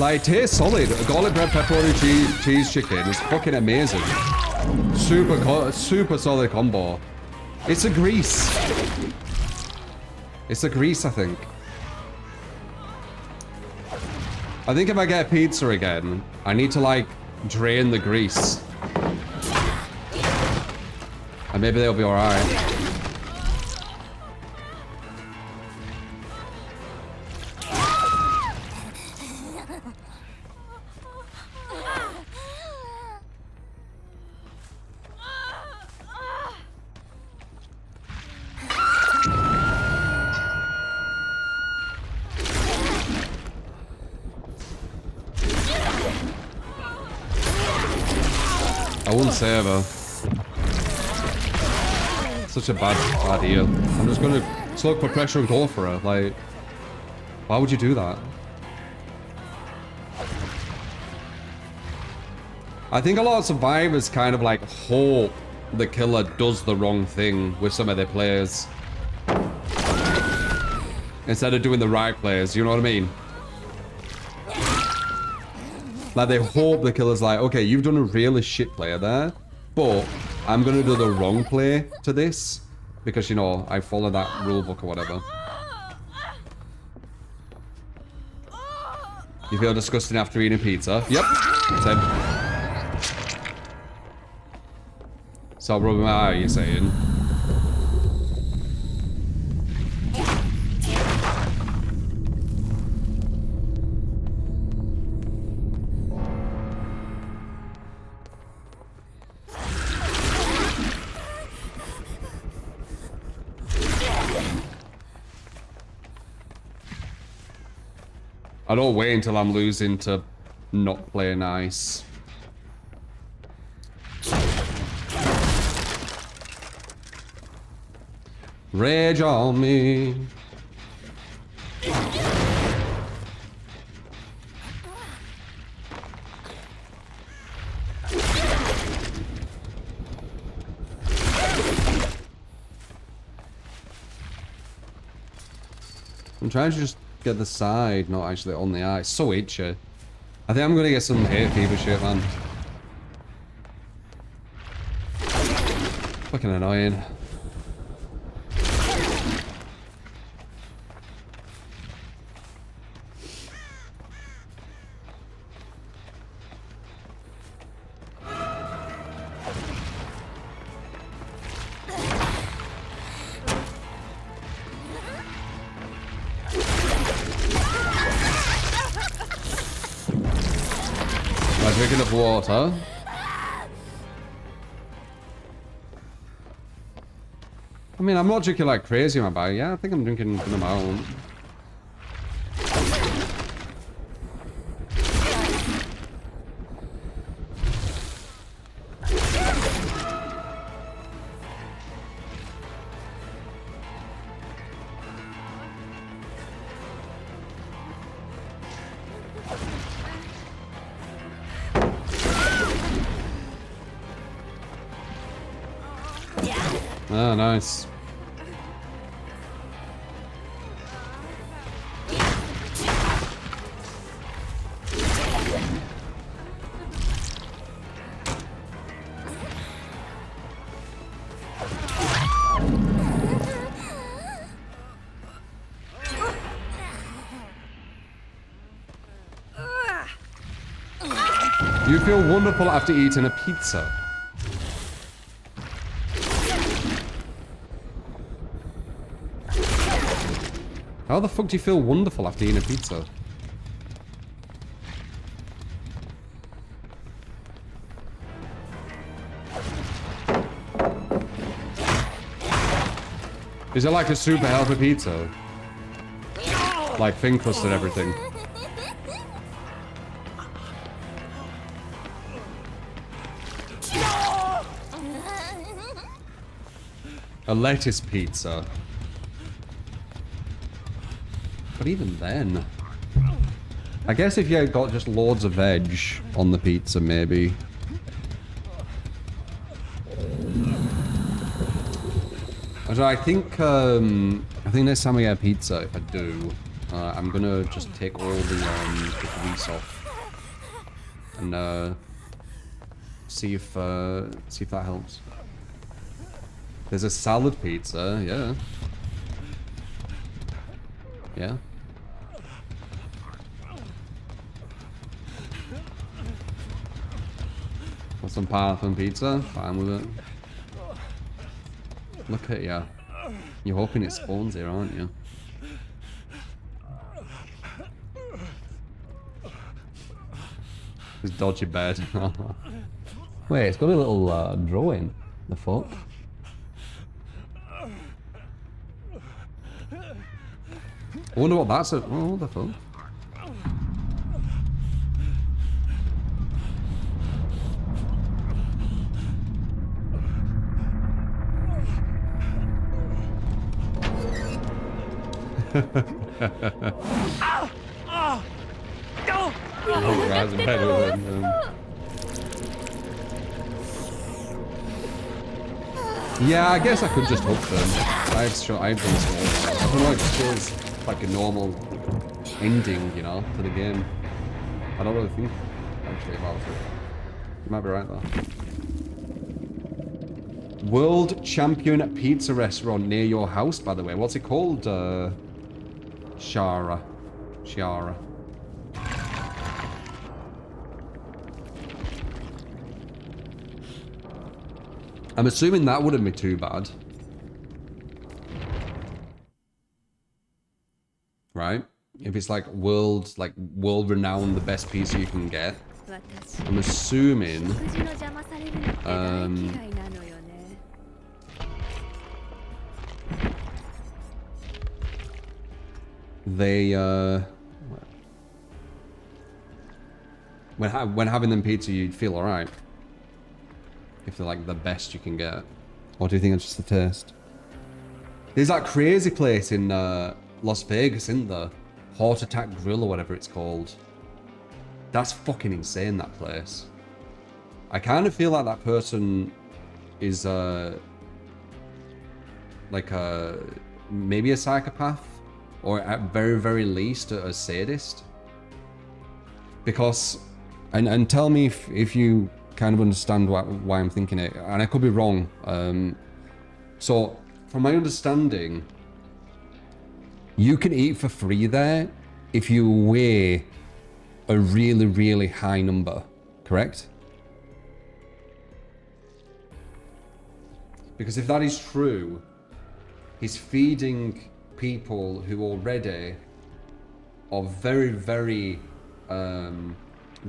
Like, it tastes solid. A garlic bread, pepperoni, cheese chicken is fucking amazing. Super solid combo. It's a grease. It's a grease, I think. I think if I get pizza again, I need to, like, drain the grease. And maybe they'll be alright. I wouldn't save her. Such a bad deal. I'm just gonna slug for pressure and go for her. Like, why would you do that? I think a lot of survivors kind of like hope the killer does the wrong thing with some of their players instead of doing the right players. You know what I mean? Like, they hope the killer's like, okay, you've done a really shit player there, but I'm gonna do the wrong play to this because, you know, I follow that rule book or whatever. You feel disgusting after eating pizza? Yep. Same. Stop rubbing my eye, you're saying? I don't wait until I'm losing to not play nice. Rage on me. I'm trying to just get the side, not actually on the eye. So itchy. I think I'm gonna get some hay fever shit, man. Fucking annoying. drink enough water. I mean, I'm not drinking like crazy, my bag. Yeah, I think I'm drinking an amount. Oh, nice. You feel wonderful after eating a pizza. How the fuck do you feel wonderful after eating a pizza? Is it like a super healthy pizza? Like thin crust and everything? A lettuce pizza. But even then, I guess if you got just loads of veg on the pizza, maybe. I think next time I get a pizza, if I do, I'm gonna just take all the grease off and see if that helps. There's a salad pizza, yeah. Yeah. Want some pineapple pizza? Fine with it. Look at ya. You're hoping it spawns here, aren't you? This dodgy bed. Wait, it's got a little drawing. The fuck? I wonder what that's. Oh, what the fuck? Yeah, I guess I could just hook them. I've done so. I don't know, it just feels like a normal ending, you know, to the game. I don't really think actually about it. You might be right though. World Champion Pizza Restaurant near your house, by the way. What's it called? Shara. I'm assuming that wouldn't be too bad. Right? If it's like world renowned, the best pizza you can get. I'm assuming they when having them pizza you'd feel alright. If they're like the best you can get. Or do you think it's just the taste? There's that crazy place in Las Vegas, isn't there? Heart Attack Grill or whatever it's called. That's fucking insane, that place. I kind of feel like that person is maybe a psychopath, or at very, very least a sadist. Because, and tell me if you kind of understand why I'm thinking it, and I could be wrong. So, from my understanding, you can eat for free there if you weigh a really, really high number, correct? Because if that is true, he's feeding people who already are very, very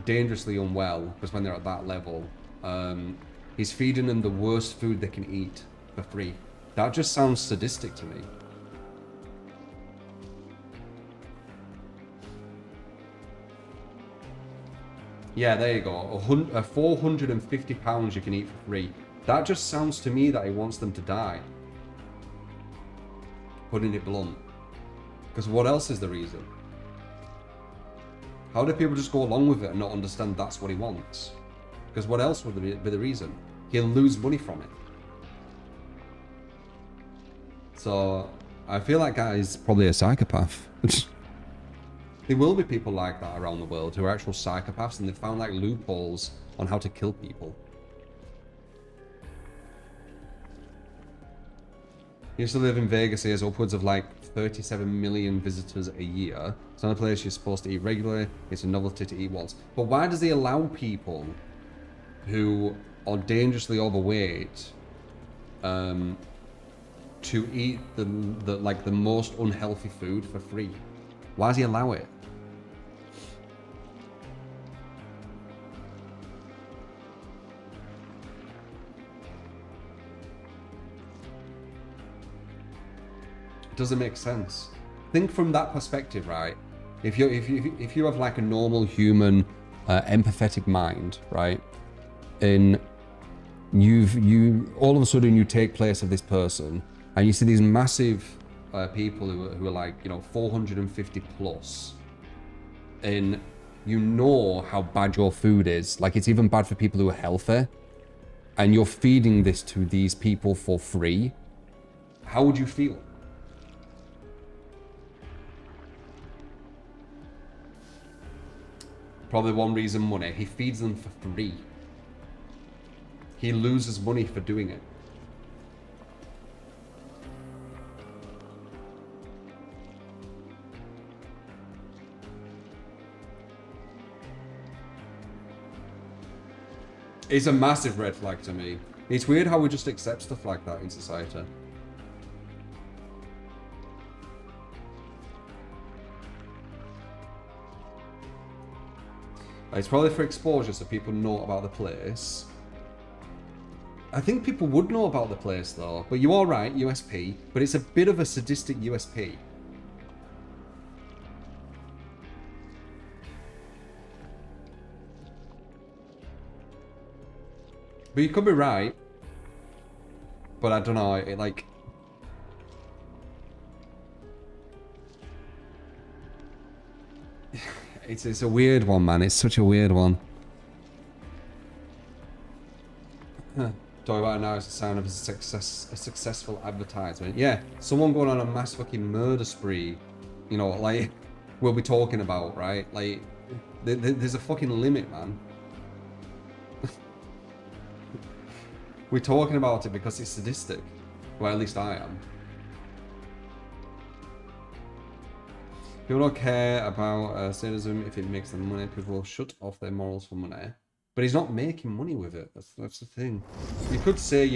dangerously unwell, because when they're at that level, he's feeding them the worst food they can eat for free. That just sounds sadistic to me. Yeah, there you go. 450 pounds you can eat for free. That just sounds to me that he wants them to die. Putting it blunt. Because what else is the reason? How do people just go along with it and not understand that's what he wants? Because what else would be the reason? He'll lose money from it. So, I feel like that is probably a psychopath. There will be people like that around the world who are actual psychopaths, and they've found like loopholes on how to kill people. He used to live in Vegas. He has upwards of like 37 million visitors a year. It's not a place you're supposed to eat regularly. It's a novelty to eat once. But why does he allow people who are dangerously overweight to eat the most unhealthy food for free? Why does he allow it? It doesn't make sense. Think from that perspective, right? If you have like a normal human empathetic mind, right? And you all of a sudden you take place of this person and you see these massive people who are like, 450 plus, and you know how bad your food is. Like, it's even bad for people who are healthy, and you're feeding this to these people for free. How would you feel? Probably one reason: money. He feeds them for free. He loses money for doing it. It's a massive red flag to me. It's weird how we just accept stuff like that in society. It's probably for exposure, so people know about the place. I think people would know about the place though, but you are right, USP, but it's a bit of a sadistic USP. But you could be right. But I don't know, it like... It's a weird one, man. It's such a weird one. Talking about it now, it's a sign of a successful advertisement. Yeah, someone going on a mass fucking murder spree, like, we'll be talking about, right? Like, there's a fucking limit, man. We're talking about it because it's sadistic. Well, at least I am. People don't care about sadism if it makes them money. People will shut off their morals for money. But he's not making money with it. That's the thing. You could say,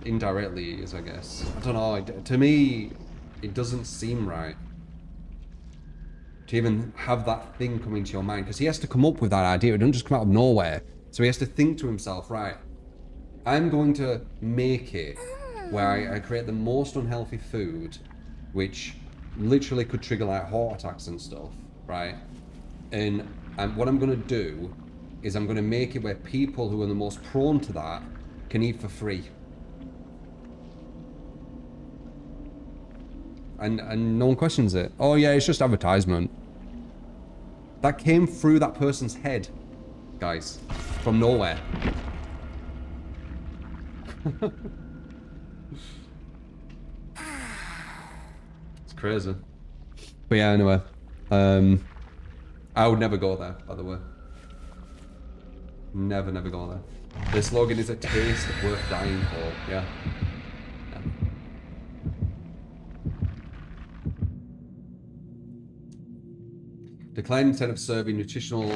indirectly he is, I guess. I don't know. To me, it doesn't seem right to even have that thing come into your mind. Because he has to come up with that idea. It doesn't just come out of nowhere. So he has to think to himself, right, I'm going to make it where I create the most unhealthy food, which literally could trigger like heart attacks and stuff, right? And what I'm going to do is I'm going to make it where people who are the most prone to that can eat for free. And no one questions it. Oh yeah, it's just advertisement. That came through that person's head, guys, from nowhere. It's crazy. But yeah, anyway. I would never go there, by the way. Never go there. The slogan is a taste worth dying for. Yeah. Decline instead of serving nutritional...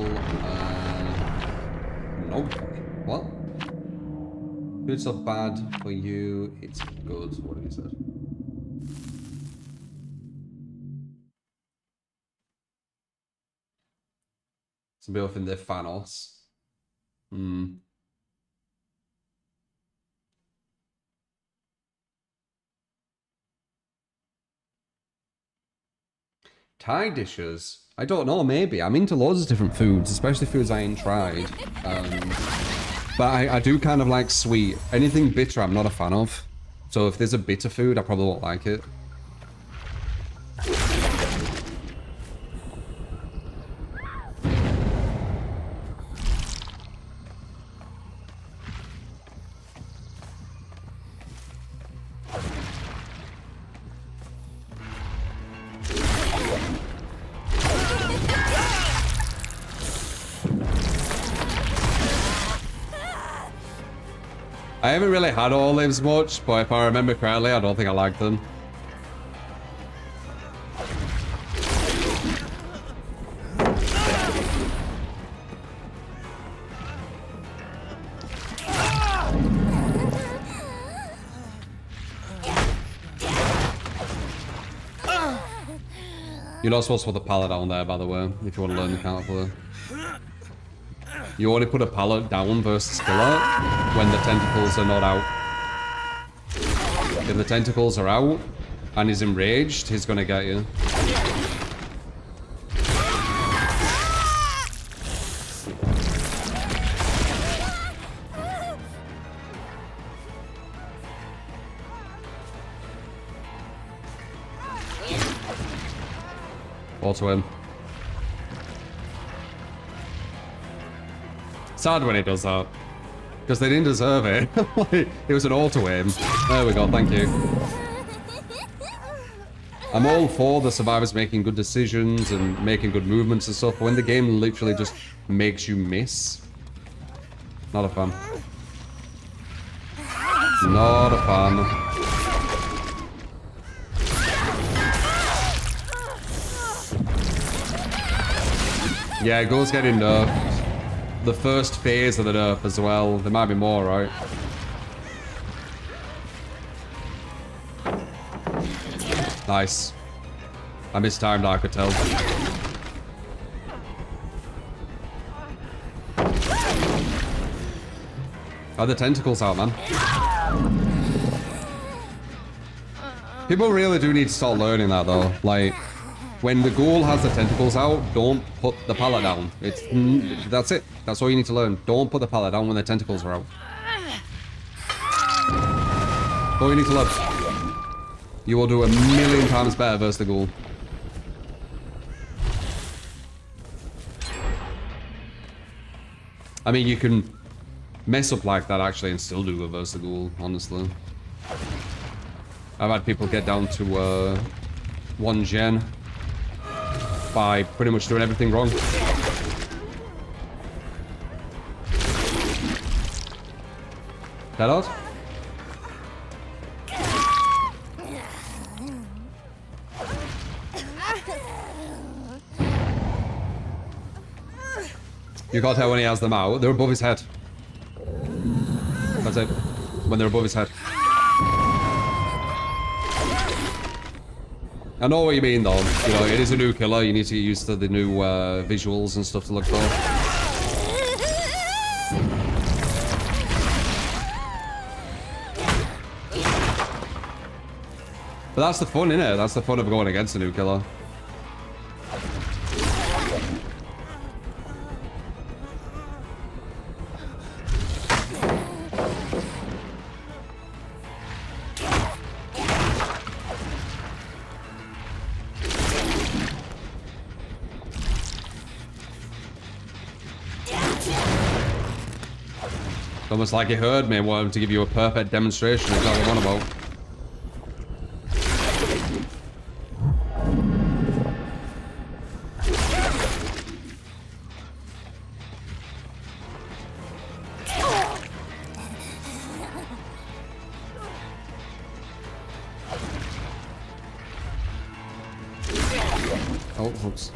no. What? Food's so bad for you, it's good. What did he say? Some people think they're Thanos. Thai dishes? I don't know, maybe. I'm into loads of different foods, especially foods I ain't tried. But I do kind of like sweet. Anything bitter I'm not a fan of. So if there's a bitter food, I probably won't like it. I haven't really had olives much, but if I remember correctly, I don't think I like them. You're not supposed to put the pallet down there, by the way, if you want to learn the counter play. You only put a pallet down versus skillet when the tentacles are not out. If the tentacles are out and he's enraged, he's gonna get you. Auto him. Sad when he does that. Because they didn't deserve it. It was an auto aim. There we go, thank you. I'm all for the survivors making good decisions and making good movements and stuff, but when the game literally just makes you miss, not a fan. Not a fan. Yeah, Ghoul's getting nerfed. The first phase of the nerf as well. There might be more, right? Nice. I mistimed, I could tell. Are the tentacles out, man? People really do need to start learning that, though. Like, when the ghoul has the tentacles out, don't put the pallet down. That's it. That's all you need to learn. Don't put the pallet down when the tentacles are out. All you need to learn. You will do 1,000,000 times better versus the ghoul. I mean, you can mess up like that actually and still do it versus the ghoul, honestly. I've had people get down to 1 gen by pretty much doing everything wrong. That out? You can't tell when he has them out. They're above his head. That's it. When they're above his head. I know what you mean, though. You know, it is a new killer. You need to get used to the new visuals and stuff to look for. But that's the fun, innit? That's the fun of going against a new killer. Almost like he heard me and wanted to give you a perfect demonstration of what I'm on about. Oh, hooks.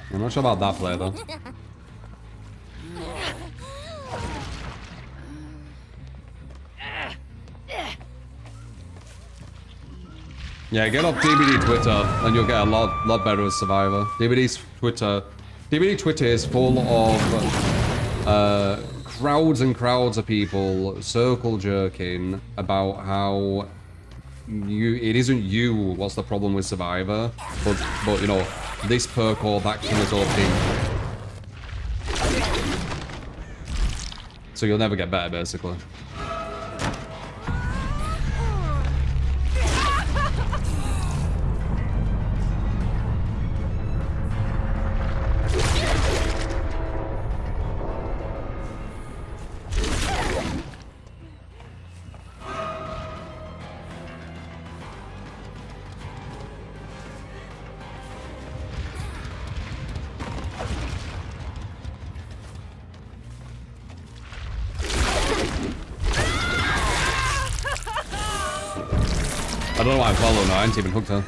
I'm not sure about that play, though. Yeah, get off DBD Twitter, and you'll get a lot better as Survivor. DBD Twitter is full of crowds and crowds of people circle jerking about how it isn't you what's the problem with Survivor, but you know, this perk or that killer's OP. So you'll never get better, basically. I don't know why I follow now, I ain't even hooked her.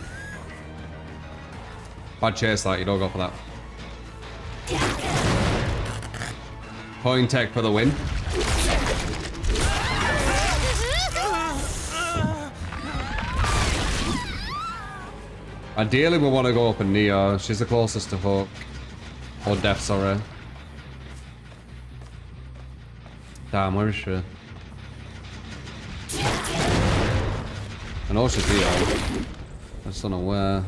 Bad chase that, you don't go for that. Point tech for the win. Ideally we want to go up and Nia, she's the closest to hook. Or death, sorry. Damn, where is she? I know she's here. I just don't know where.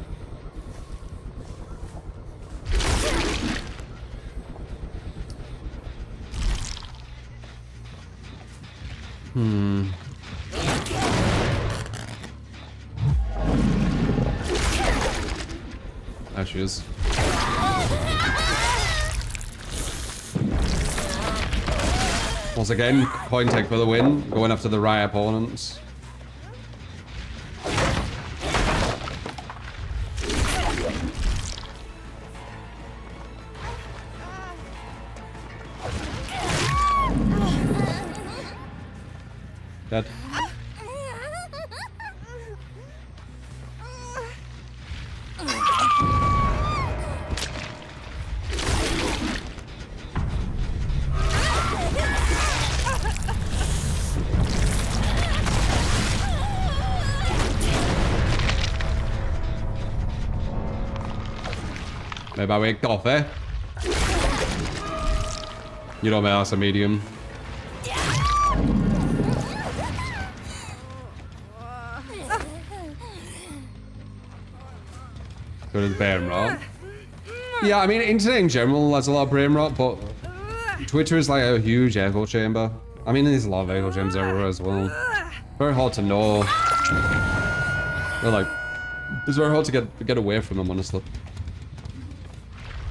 There she is. Once again, point take for the win, going after the right opponents. Dead. Maybe I wake off, eh? You don't make that's a medium. Go to the brain rot. Yeah, I mean, internet in general has a lot of brain rot, but Twitter is like a huge echo chamber. I mean, there's a lot of echo chambers everywhere as well. Very hard to know. They're like, it's very hard to get away from them, honestly.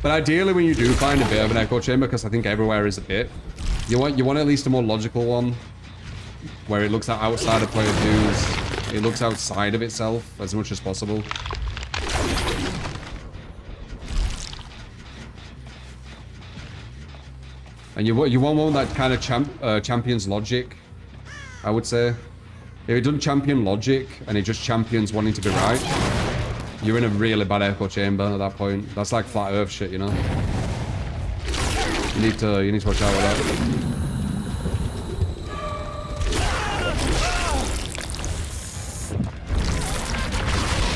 But ideally, when you do find a bit of an echo chamber, because I think everywhere is a bit, you want at least a more logical one, where it looks outside of player views. It looks outside of itself as much as possible. And you won't want that kind of champion's logic, I would say. If it doesn't champion logic and it just champions wanting to be right, you're in a really bad echo chamber at that point. That's like flat earth shit, you know. You need to watch out with that.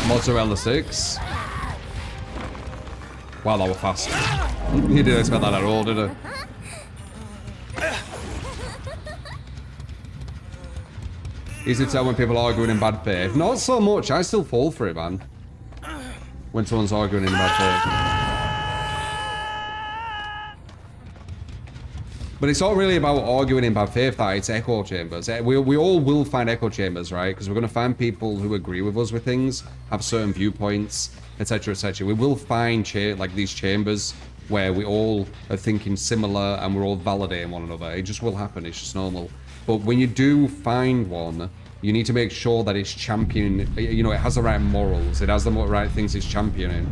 Mozzarella 6. Wow, that was fast. He didn't expect that at all, did he? Easy to tell when people are arguing in bad faith. Not so much. I still fall for it, man. When someone's arguing in bad faith. But it's not really about arguing in bad faith, that it's echo chambers. We all will find echo chambers, right? Because we're going to find people who agree with us with things, have certain viewpoints, etc., etc. We will find like these chambers where we all are thinking similar and we're all validating one another. It just will happen. It's just normal. But when you do find one, you need to make sure that it's champion, you know, it has the right morals, it has the right things it's championing.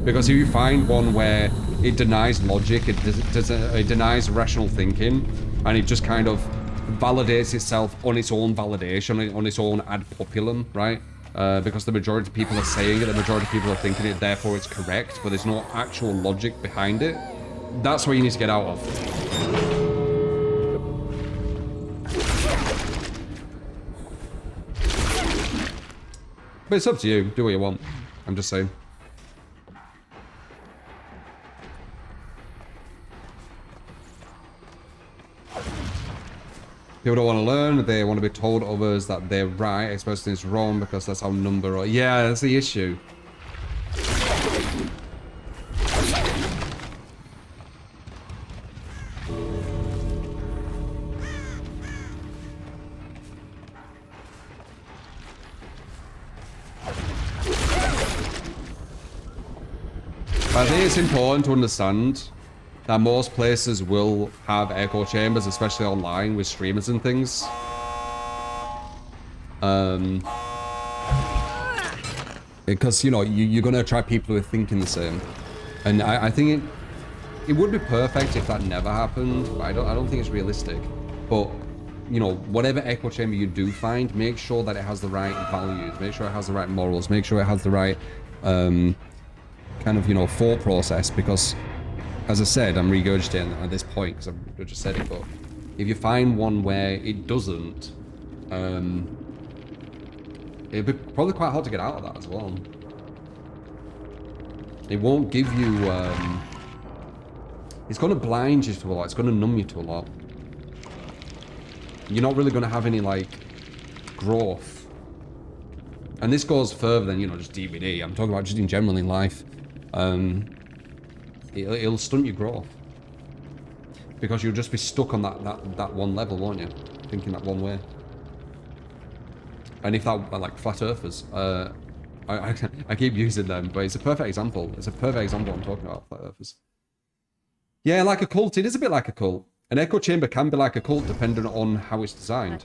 Because if you find one where it denies logic, it denies rational thinking, and it just kind of validates itself on its own validation, on its own ad populum, right? Because the majority of people are saying it, the majority of people are thinking it, therefore it's correct, but there's no actual logic behind it. That's what you need to get out of. But it's up to you. Do what you want. I'm just saying. People don't want to learn. They want to be told others that they're right, especially it's wrong because that's how number. Yeah, that's the issue. I think it's important to understand that most places will have echo chambers, especially online with streamers and things. Because, you know, you're going to attract people who are thinking the same. And I think it would be perfect if that never happened, but I don't think it's realistic. But, you know, whatever echo chamber you do find, make sure that it has the right values, make sure it has the right morals, make sure it has the right kind of, you know, thought process, because as I said, I'm regurgitating at this point because I just said it, but if you find one where it doesn't, it'd be probably quite hard to get out of that as well. It won't give you, it's going to blind you to a lot, it's going to numb you to a lot. You're not really going to have any, like, growth. And this goes further than, you know, just DVD. I'm talking about just in general in life. It'll stunt your growth because you'll just be stuck on that one level, won't you? Thinking that one way. And if that, like flat earthers, I keep using them, but it's a perfect example. It's a perfect example I'm talking about, flat earthers. Yeah, like a cult. It is a bit like a cult. An echo chamber can be like a cult depending on how it's designed.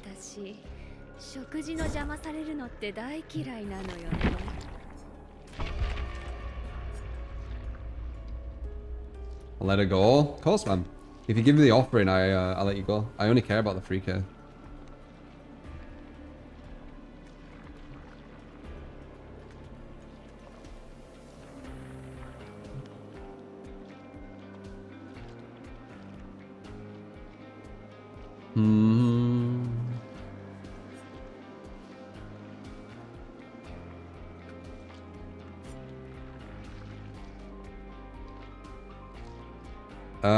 I'll let it go. Of course, man. If you give me the offering, I'll let you go. I only care about the 3K.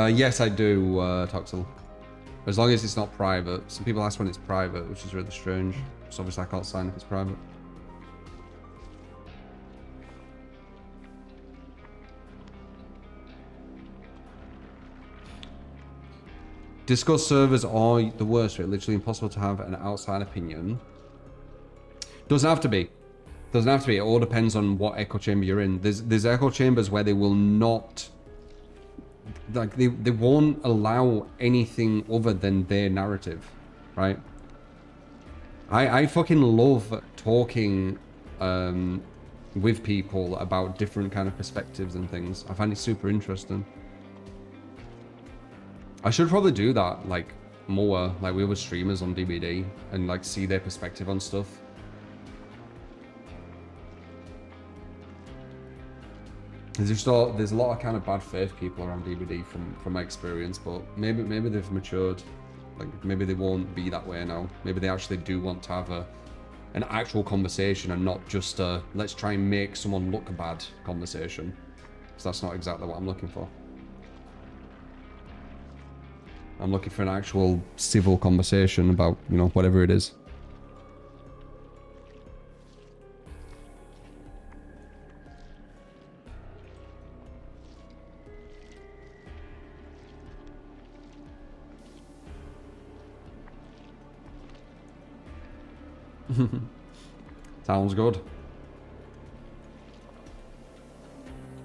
Yes, I do, Toxel. As long as it's not private. Some people ask when it's private, which is really strange. So obviously I can't sign if it's private. Discord servers are the worst. It's literally impossible to have an outside opinion. Doesn't have to be. Doesn't have to be. It all depends on what echo chamber you're in. There's echo chambers where they will not... Like, they won't allow anything other than their narrative, right? I fucking love talking with people about different kind of perspectives and things. I find it super interesting. I should probably do that, like, more, like with other streamers on DVD, and like see their perspective on stuff. There's a lot of kind of bad faith people around DVD from my experience, but maybe they've matured. Like, maybe they won't be that way now. Maybe they actually do want to have an actual conversation and not just a let's try and make someone look bad conversation. Because that's not exactly what I'm looking for. I'm looking for an actual civil conversation about, you know, whatever it is. Sounds good.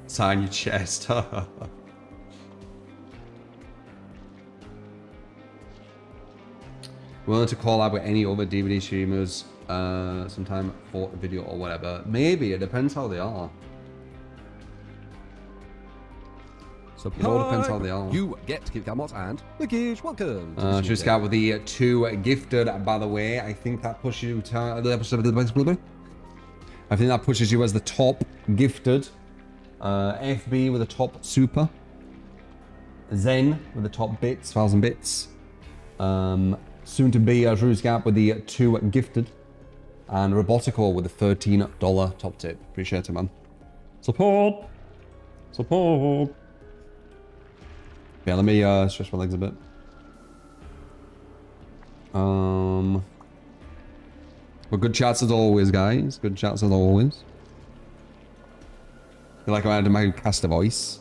Sign your chest. Willing to collab with any other DVD streamers sometime for a video or whatever. Maybe, it depends how they are. So it all depends how they are. You get to keep Gamot and Lickage, welcome. Should scout with the 2 gifted, by the way. I think that pushes you to I think that pushes you as the top gifted. FB with the top super. Zen with the top bits, 1,000 bits. Soon to be Drew's Gap with the 2 gifted. And Robotico with a $13 top tip. Appreciate it, man. Support! Support! Yeah, let me stretch my legs a bit. Well, good chats as always, guys. Good chats as always. You like how I had my caster voice?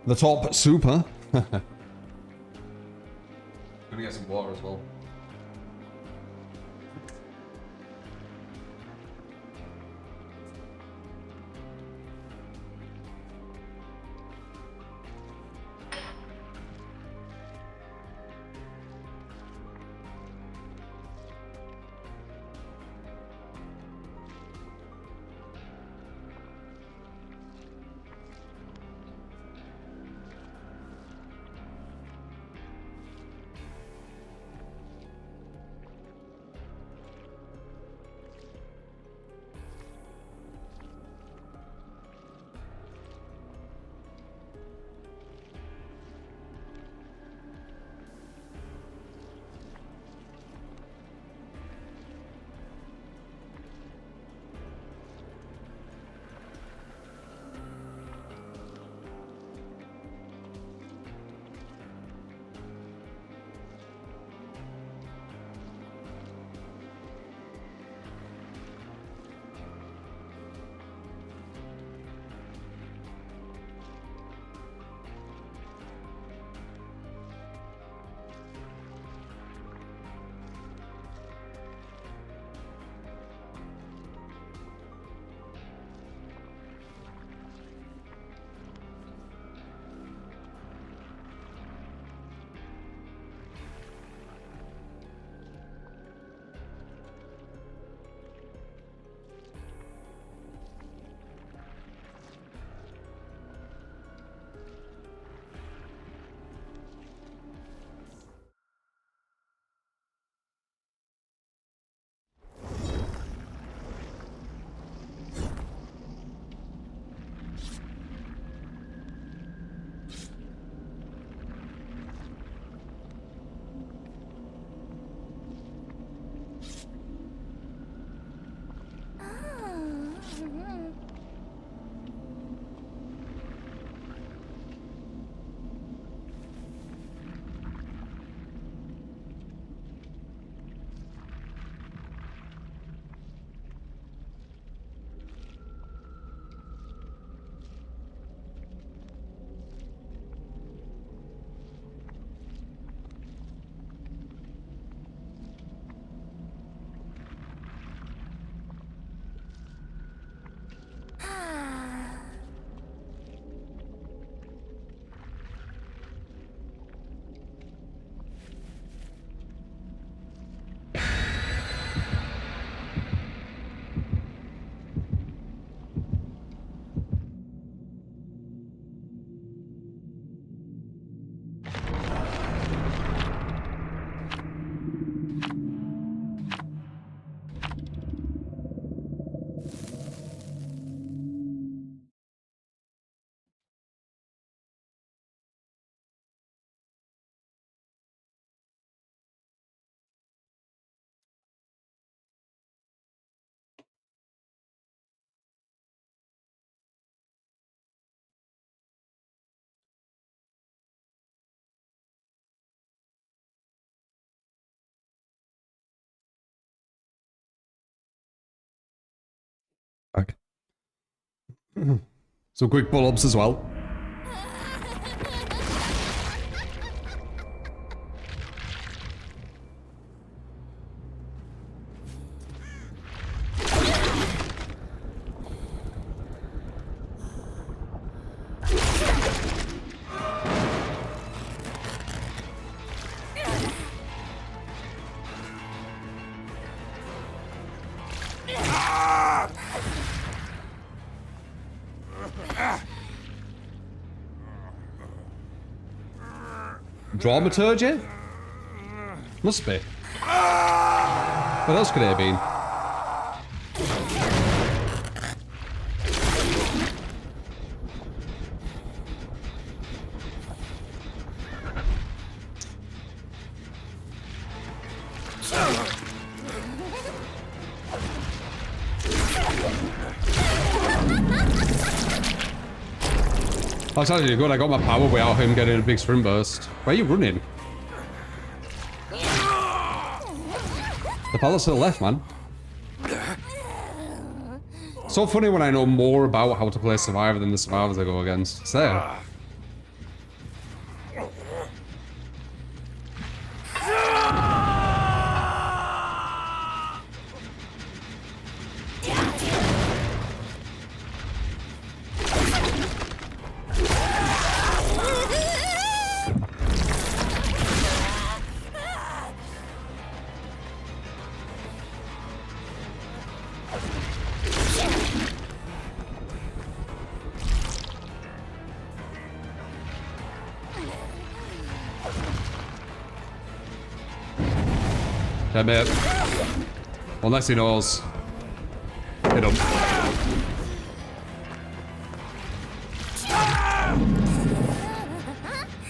The top super. Gonna get some water as well. Okay. Some quick pull-ups as well. Dramaturgy? Must be. What else could it have been? That's actually good. I got my power without him getting a big sprint burst. Where are you running? The pallet's to the left, man. So funny when I know more about how to play Survivor than the survivors I go against. It's there. Damn it. Unless he knows. Hit him.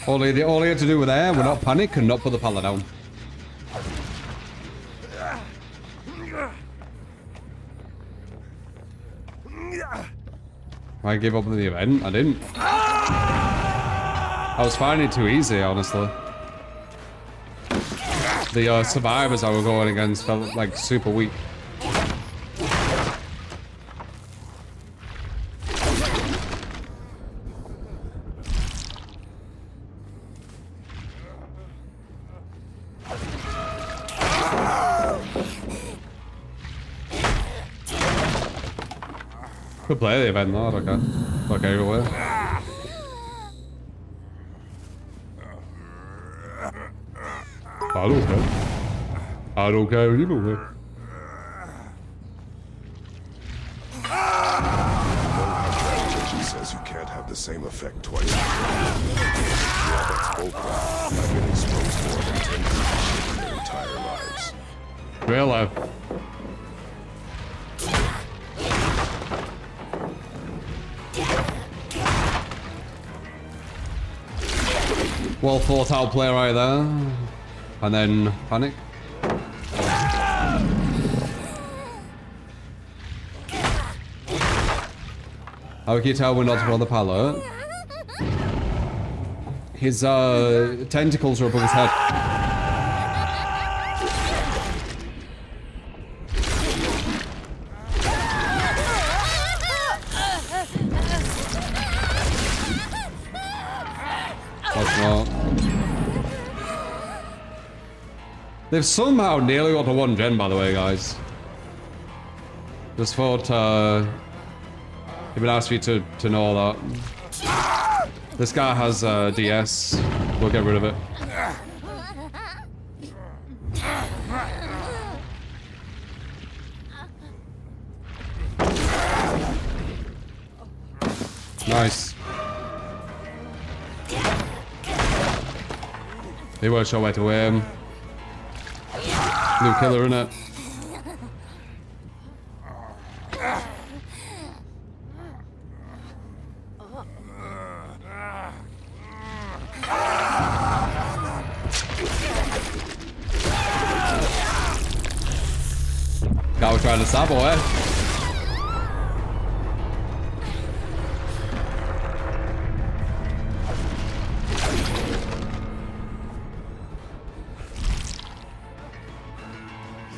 All he had to do with air, we're not panic and not put the pallet down. I gave up on the event? I didn't. I was finding it too easy, honestly. The survivors I were going against felt like super weak. Could play the event though, I don't care. Like everywhere. I don't care. I don't care either way. Strategy says you can't have the same effect twice. Yeah, that's bullcrap. I've been exposed more than 10 people in their entire lives. Really? Well thought out play right there. And then panic. How can you tell we're not on the pallet? His tentacles are above his head. That's not. They've somehow nearly got to 1 gen, by the way, guys. Just thought, it'd be nice for you to know that. This guy has DS. We'll get rid of it. Nice. He won't show where to aim. New killer, innit? Guy was trying to stab away.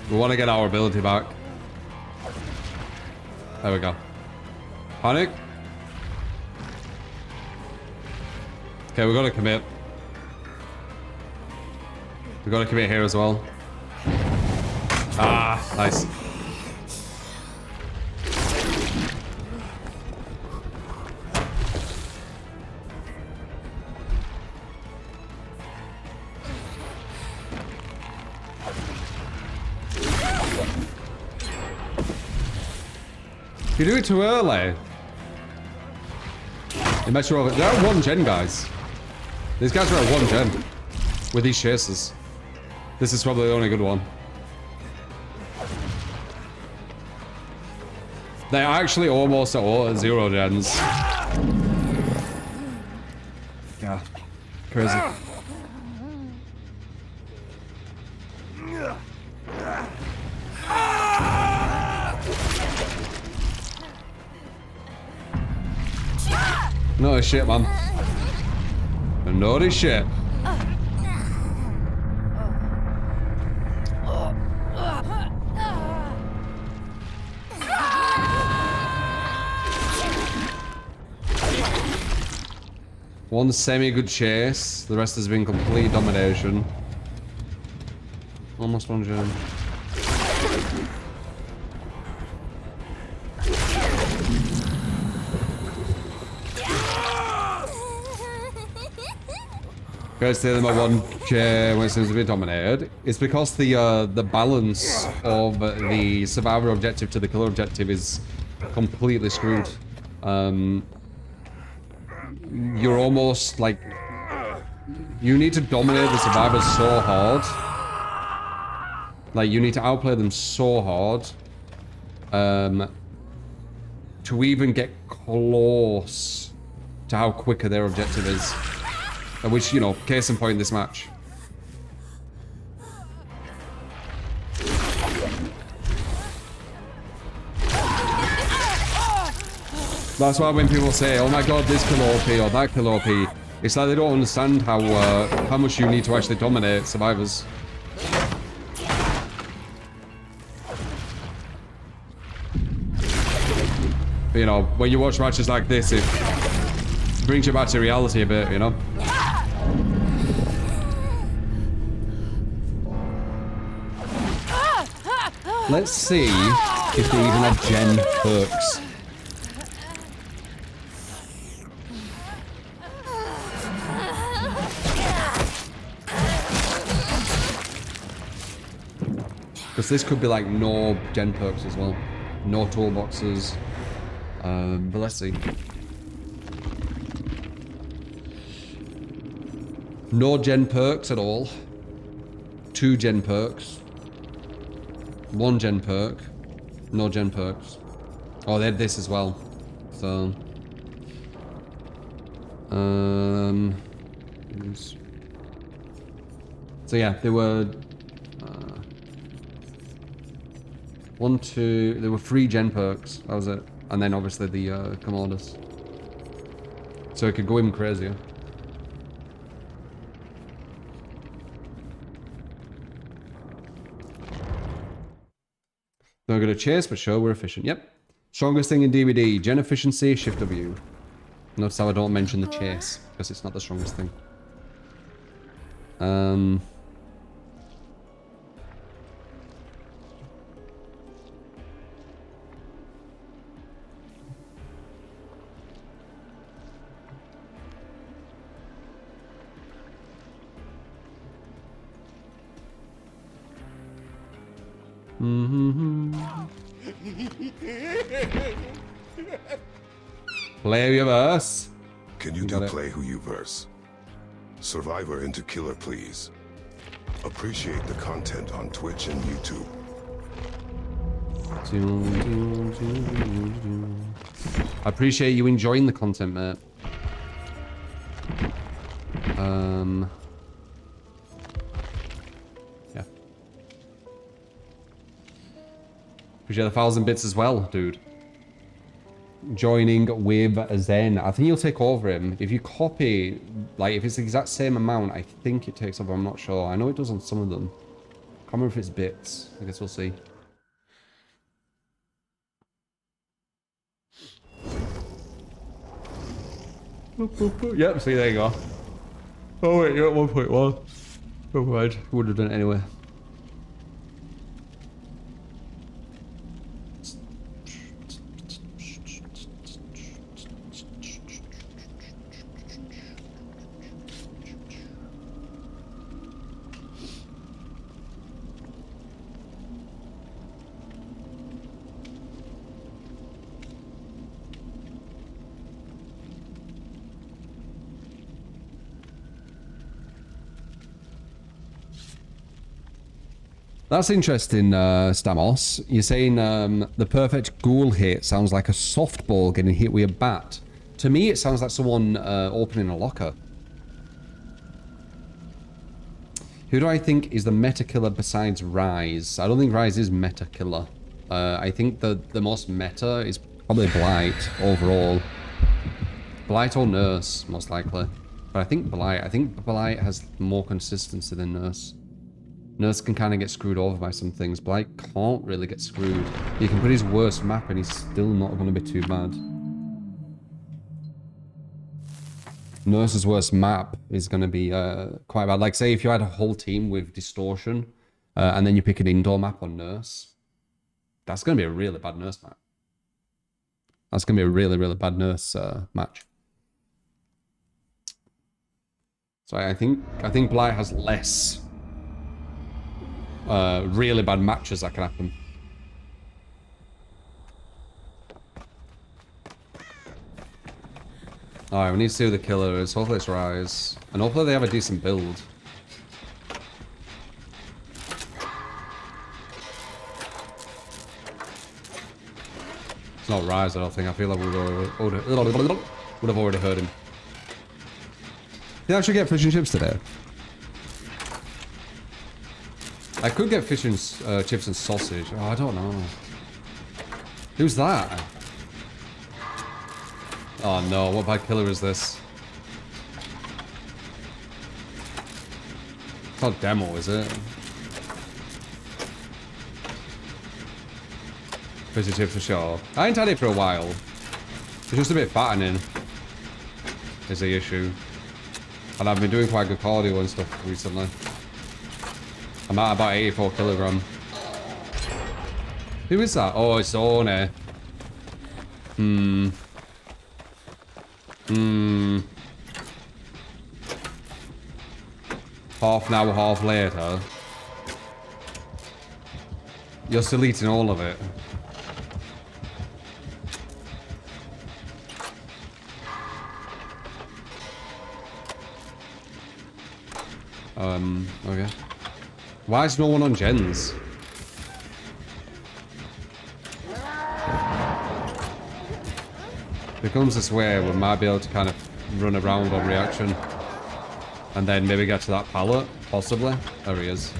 We want to get our ability back. There we go. Panic. Okay, we got to commit. We got to commit here as well. Ah, nice. You do it too early. You make sure they're at 1 gen, guys. These guys are at 1 gen with these chasers. This is probably the only good one. They're actually almost at 0 gens. Yeah, crazy. Naughty shit, man. Naughty shit. One semi-good chase. The rest has been complete domination. Almost one gem. Guys, say them at one chair when it seems to be dominated. It's because the balance of the survivor objective to the killer objective is completely screwed. You're almost like you need to dominate the survivors so hard. Like you need to outplay them so hard to even get close to how quicker their objective is. Which, you know, case in point, this match. That's why when people say, oh my god, this kill OP or that kill OP, it's like they don't understand how much you need to actually dominate survivors. But, you know, when you watch matches like this, it brings you back to reality a bit, you know? Let's see if they even have gen perks. Because this could be like no gen perks as well. No toolboxes. But let's see. No gen perks at all. 2 gen perks. 1 gen perk. No gen perks. Oh, they had this as well. So. So yeah, they were. 1, 2. There were 3 gen perks. That was it. And then obviously the commanders. So it could go even crazier. Not good at chase, but sure, we're efficient. Yep. Strongest thing in DVD, gen efficiency, shift W. Notice how I don't mention the chase, because it's not the strongest thing. Play your verse. Can you do play who you verse? Survivor into killer, please. Appreciate the content on Twitch and YouTube. I appreciate you enjoying the content, mate. Yeah. Appreciate the 1,000 bits as well, dude. Joining with Zen. I think you'll take over him. If you copy, like, if it's the exact same amount, I think it takes over. I'm not sure. I know it does on some of them. Can't remember if it's bits. I guess we'll see. Yep, see, there you go. Oh, wait, you're at 1.1. Oh, right. Would have done it anyway. That's interesting, Stamos. You're saying the perfect ghoul hit sounds like a softball getting hit with a bat. To me, it sounds like someone opening a locker. Who do I think is the meta killer besides Rise? I don't think Rise is meta killer. I think the most meta is probably Blight overall. Blight or Nurse, most likely. But I think Blight has more consistency than Nurse. Nurse can kind of get screwed over by some things. Blight can't really get screwed. You can put his worst map and he's still not going to be too bad. Nurse's worst map is going to be quite bad. Like, say if you had a whole team with Distortion, and then you pick an indoor map on Nurse, that's going to be a really bad Nurse map. That's going to be a really, really bad Nurse match. So I think Blight has less really bad matches that can happen. Alright, we need to see who the killer is. Hopefully it's Rise. And hopefully they have a decent build. It's not Rise, I don't think. I feel like we would have already heard him. Did I actually get fish and chips today? I could get fish and chips and sausage. Oh, I don't know. Who's that? Oh no, what bad killer is this? It's not demo, is it? Fish and chips for sure. I ain't had it for a while. It's just a bit fattening. Is the issue. And I've been doing quite good cardio and stuff recently. I'm at about 84 kilogram. Who is that? Oh, it's Orne. Half an hour, half later. You're still eating all of it. Okay. Why is no one on gens? If it comes this way, we might be able to kind of run around on reaction. And then maybe get to that pallet, possibly. There he is.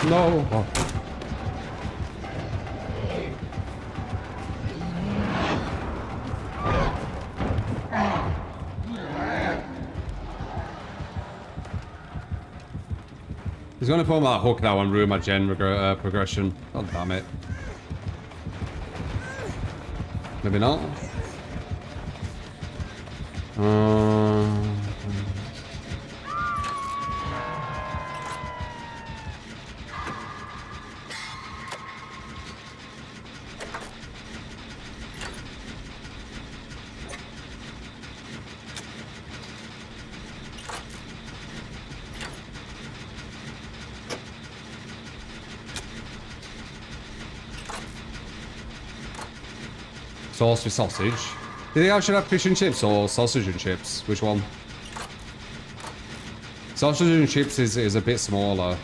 No. Oh. He's gonna put my hook now and ruin my gen progression. God damn it. Maybe not. Sauce with sausage. Do they actually have fish and chips or sausage and chips? Which one? Sausage and chips is a bit smaller.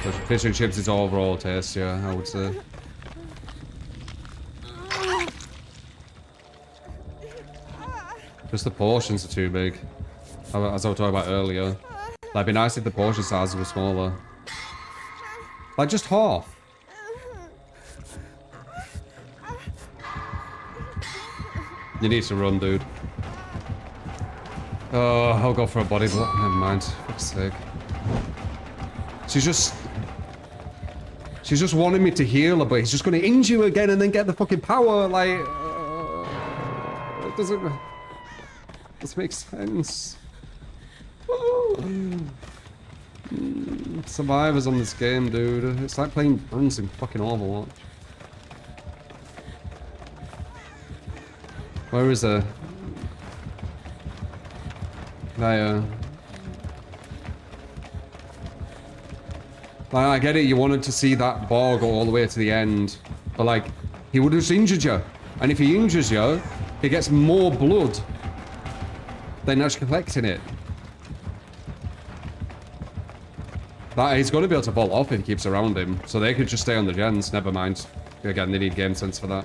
But fish and chips is overall tastier, I would say. Just the portions are too big. As I was talking about earlier. Like, it'd be nice if the portion sizes were smaller. Like, just half. You need to run, dude. Oh, I'll go for a body block. Never mind. Fuck's sake. She's just wanting me to heal her, but he's just going to injure you again and then get the fucking power. Like, it doesn't make sense. Survivors on this game, dude. It's like playing bronze in fucking Overwatch. Where is her? Like, I get it, you wanted to see that ball go all the way to the end. But like, he would have just injured you. And if he injures you, he gets more blood than actually collecting it. That he's going to be able to vault off if he keeps around him. So they could just stay on the gens. Never mind. Again, they need game sense for that.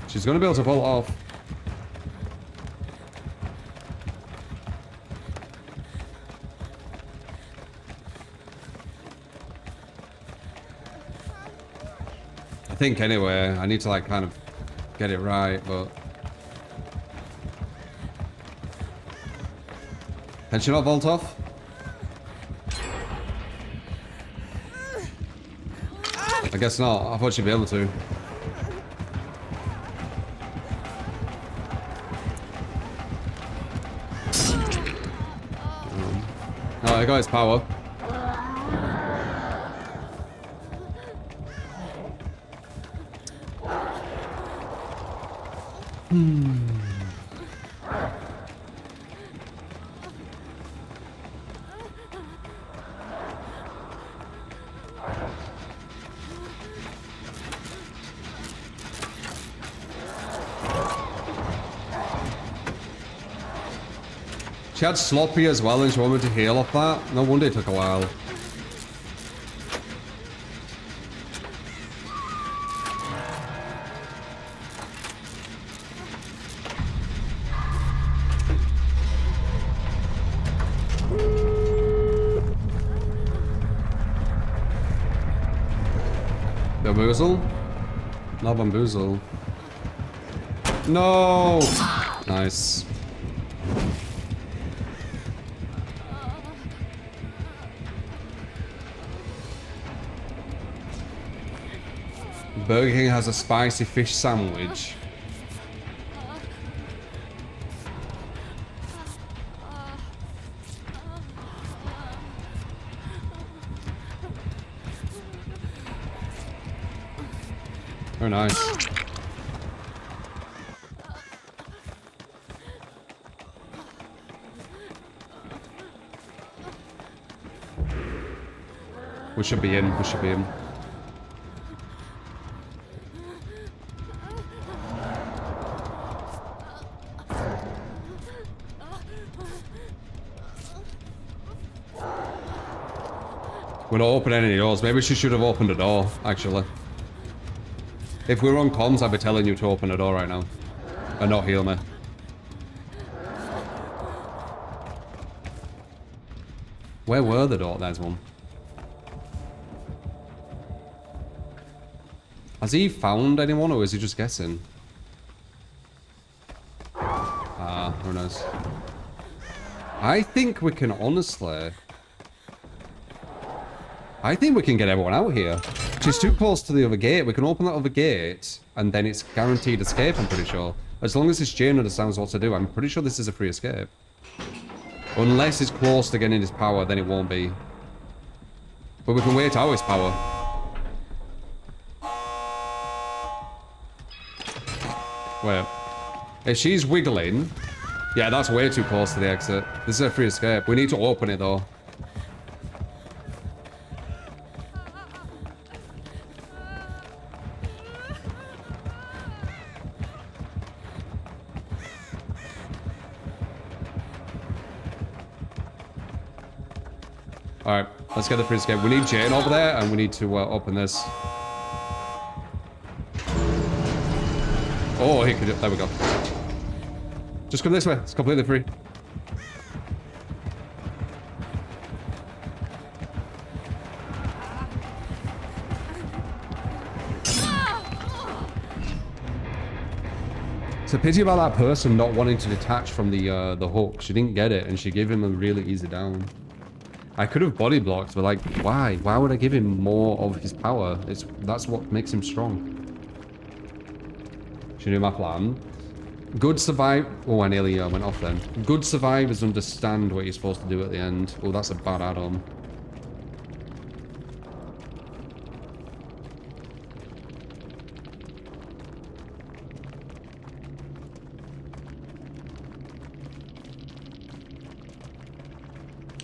She's going to be able to vault off. I think anyway. I need to like kind of get it right, but... Can she not vault off? I guess not. I thought she'd be able to. Oh, I got his power. She had sloppy as well and she wanted to heal off that. No wonder it took a while. Bamboozle? No bamboozle. No! Nice. Burger King has a spicy fish sandwich. Oh, nice. We should be in. We should be in. We're not opening any doors. Maybe she should have opened a door, actually. If we were on comms, I'd be telling you to open a door right now. And not heal me. Where were the doors? There's one. Has he found anyone or is he just guessing? Ah, who knows. I think we can honestly... I think we can get everyone out here. She's too close to the other gate. We can open that other gate, and then it's guaranteed escape, I'm pretty sure. As long as this Jane understands what to do, I'm pretty sure this is a free escape. Unless it's close to getting his power, then it won't be. But we can wait out his power. Wait. If she's wiggling... Yeah, that's way too close to the exit. This is a free escape. We need to open it, though. Alright, let's get the free escape. We need Jane over there, and we need to open this. Oh, he could... There we go. Just come this way. It's completely free. It's a pity about that person not wanting to detach from the hook. She didn't get it, and she gave him a really easy down. I could have body blocked, but like, why? Why would I give him more of his power? That's what makes him strong. She knew my plan. Good survive. Oh, I nearly went off then. Good survivors understand what you're supposed to do at the end. Oh, that's a bad add-on.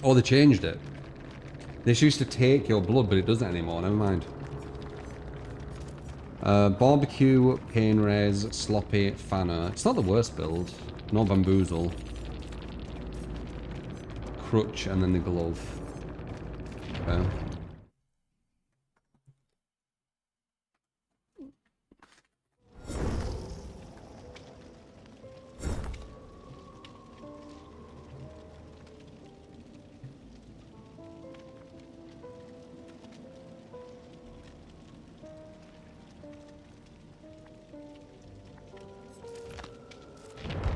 Oh, they changed it. This used to take your blood, but it doesn't anymore. Never mind. Barbecue, pain res, sloppy, fanner. It's not the worst build. No bamboozle. Crutch and then the glove. Okay.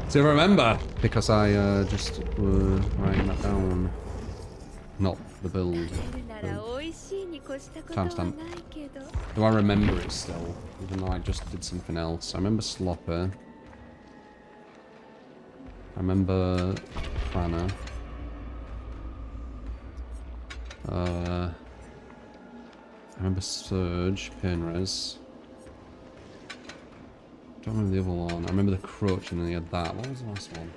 So remember, because I just writing that down. Not the build. Timestamp. Do I remember it still? Even though I just did something else. I remember Slopper. I remember Planner. I remember Surge, Pinres. I don't remember the other one. I remember the crutch and then he had that. What was the last one?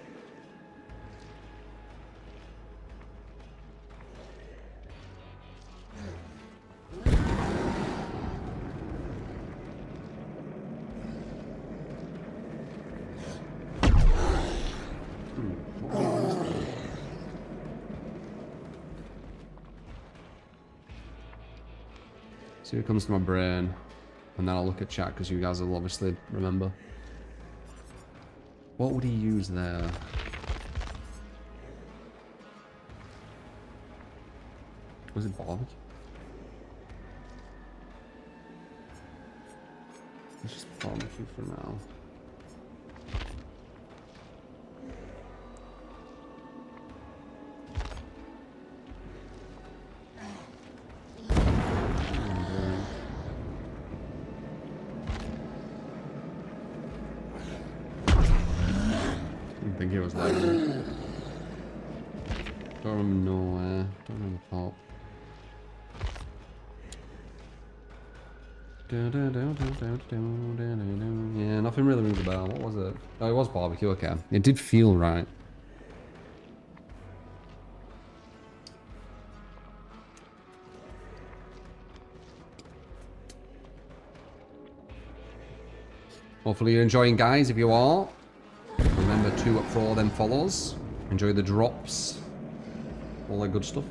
See what comes to my brain. And then I'll look at chat because you guys will obviously remember. What would he use there? Was it barbecue? Let's just barbecue for now. I think it was like don't remember nowhere. Don't remember pop. Yeah, nothing really rings a bell. What was it? Oh, it was barbecue. Okay, it did feel right. Hopefully you're enjoying, guys. If you are, remember to throw them follows. Enjoy the drops. All that good stuff.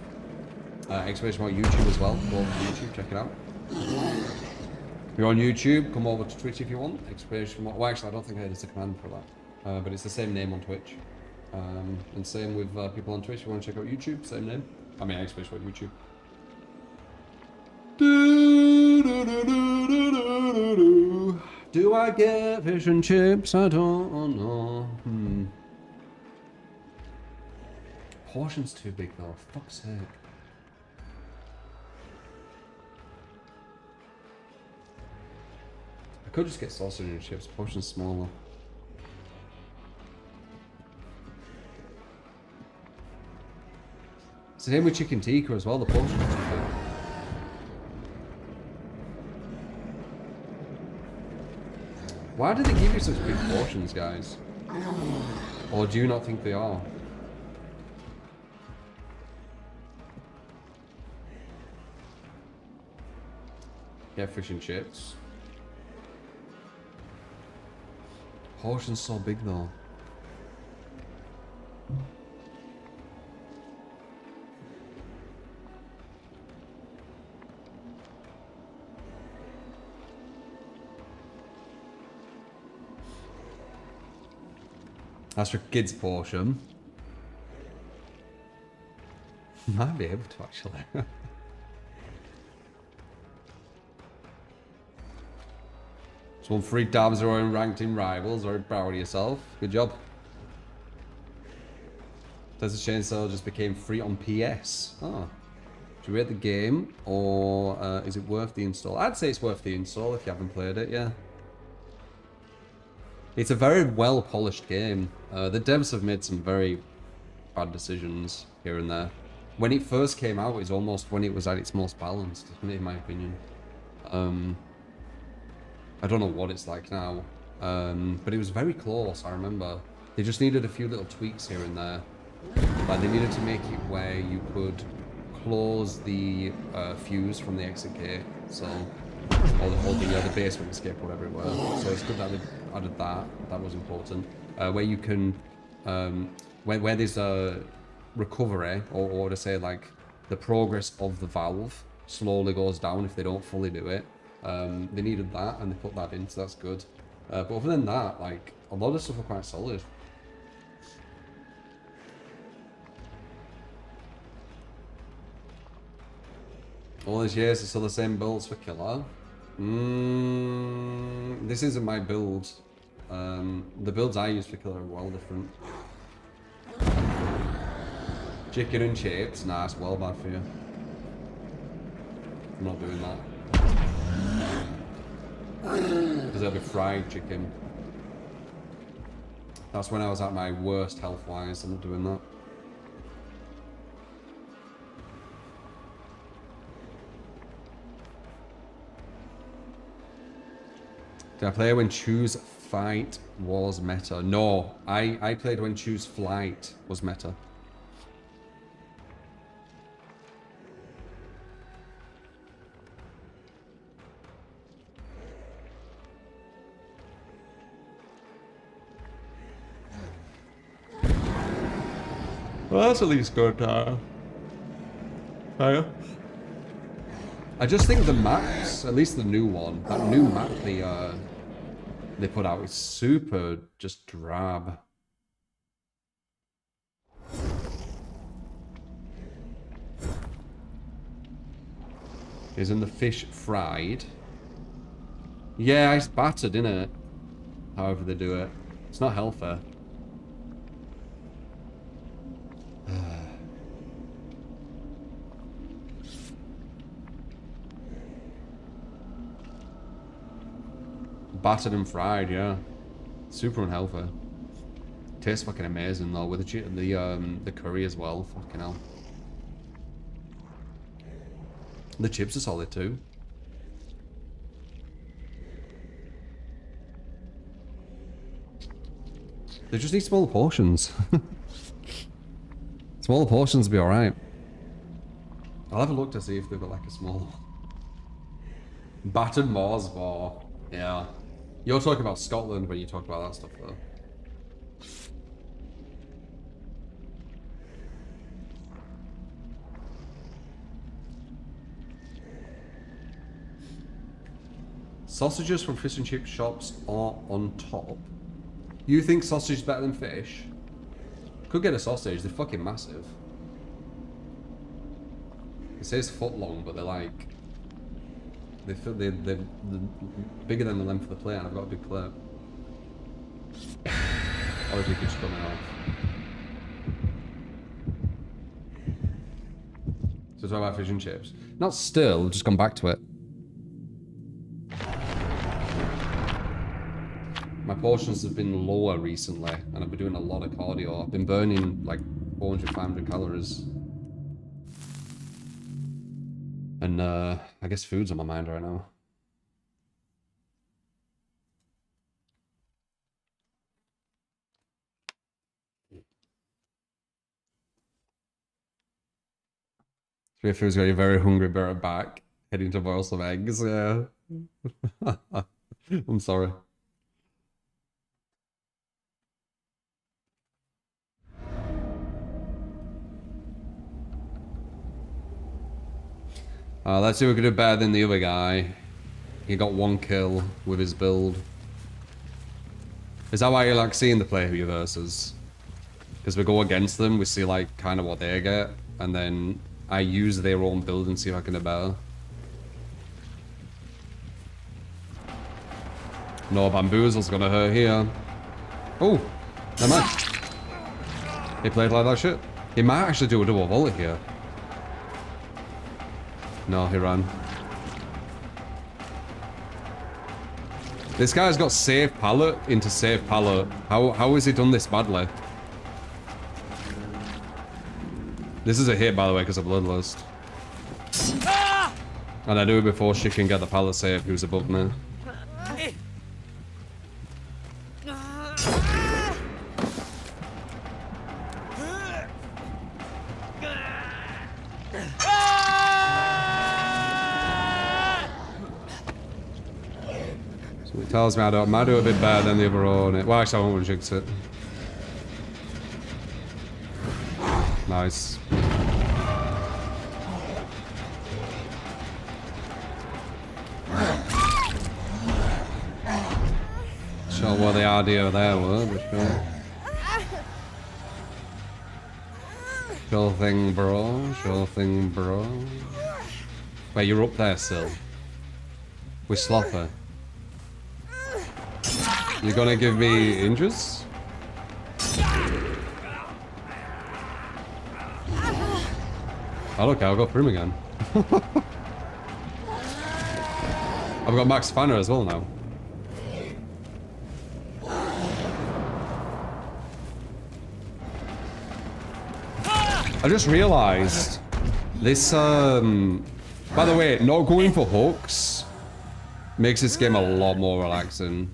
Exclamation mark YouTube as well. Go over to YouTube, check it out. If you're on YouTube, come over to Twitch if you want. Exclamation mark. Well, actually, I don't think there's a command for that. But it's the same name on Twitch. And same with people on Twitch. If you want to check out YouTube, same name. I mean, exclamation mark YouTube. Do I get fish and chips? I don't know. Portion's too big though, for fuck's sake. I could just get sausage and chips, portion's smaller. Same with chicken tikka as well, the portion's too big. Why do they give you such big portions, guys? Or do you not think they are? Yeah, fish and chips. Portion's so big though. That's for kids' portion. Might be able to actually. So 3 times are ranked in Rivals. Very proud of yourself. Good job. Does the chainsaw just became free on PS? Oh. Do you rate the game, or is it worth the install? I'd say it's worth the install if you haven't played it, yeah. It's a very well polished game. The devs have made some very bad decisions here and there. When it first came out, it was almost when it was at its most balanced, in my opinion. I don't know what it's like now, but it was very close, I remember. They just needed a few little tweaks here and there. Like they needed to make it where you could close the fuse from the exit gate, so or the basement escape, whatever it was. So it's good that they added that. That was important. Where you can where there's a recovery, or to say like the progress of the valve slowly goes down if they don't fully do it. They needed that and they put that in, so that's good. But other than that, like, a lot of stuff are quite solid. All these years are still the same builds for killer. This isn't my build. The builds I use for killer are well different. Chicken and chips, nah, it's well bad for you. I'm not doing that. Because it'll be fried chicken. That's when I was at my worst health-wise. I'm not doing that. Did I play when choose fight was meta? No, I played when choose flight was meta. Well, that's at least good. I just think the maps, at least the new one, that new map they put out is super just drab. Isn't the fish fried? Yeah, it's battered, innit? However they do it. It's not healthy. Battered and fried, yeah. Super unhealthy. Tastes fucking amazing though, with the curry as well. Fucking hell. The chips are solid too. They just need smaller portions. Smaller portions will be alright. I'll have a look to see if they've got like a small... Battered Mars bar. Yeah. You're talking about Scotland when you talk about that stuff though. Sausages from fish and chip shops are on top. You think sausage is better than fish? Could get a sausage, they're fucking massive. It says foot long, but they're like... They're bigger than the length of the plate, and I've got a big plate. Obviously, it's coming off. So talk about fish and chips. Not still, just gone back to it. My portions have been lower recently, and I've been doing a lot of cardio. I've been burning like 400, 500 calories. And I guess food's on my mind right now. It feels like you're very hungry, better back. Heading to boil some eggs, yeah. I'm sorry. Let's see if we can do better than the other guy. He got 1 kill with his build. Is that why you like seeing the player who you versus? Because we go against them, we see like kind of what they get, and then I use their own build and see if I can do better. No bamboozle's gonna hurt here. Oh, never mind. He played like that shit. He might actually do a double volley here. No, he ran. This guy's got save pallet into save pallet. How has he done this badly? This is a hit, by the way, because of Bloodlust. And I do it before she can get the pallet save who's above me. So it tells me I might do a bit better than the other one. Well, actually, I won't jinx it. Nice. Sure what the idea there were, but sure. Sure thing, bro. Sure thing, bro. Wait, you're up there still. With Slopper. You're gonna give me injures? Oh, okay, I'll go for him again. I've got Max Fanner as well now. I just realised this, by the way, not going for hooks makes this game a lot more relaxing.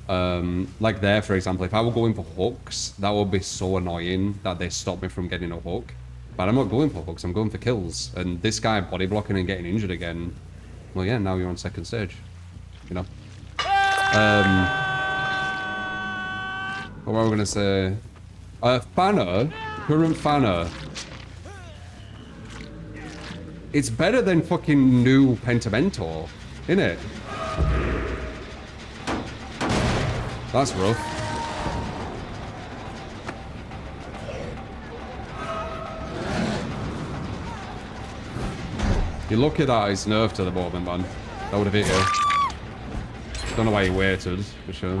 Like there, for example, if I were going for hooks, that would be so annoying that they stop me from getting a hook. But I'm not going for hooks, I'm going for kills. And this guy body blocking and getting injured again, well, yeah, now you're on second stage, you know. What were we gonna say? Fanner, current Fanner. It's better than fucking new Pentamento, innit? That's rough. You're lucky that it's nerfed to the moment, man. That would have hit you. Don't know why he waited, for sure.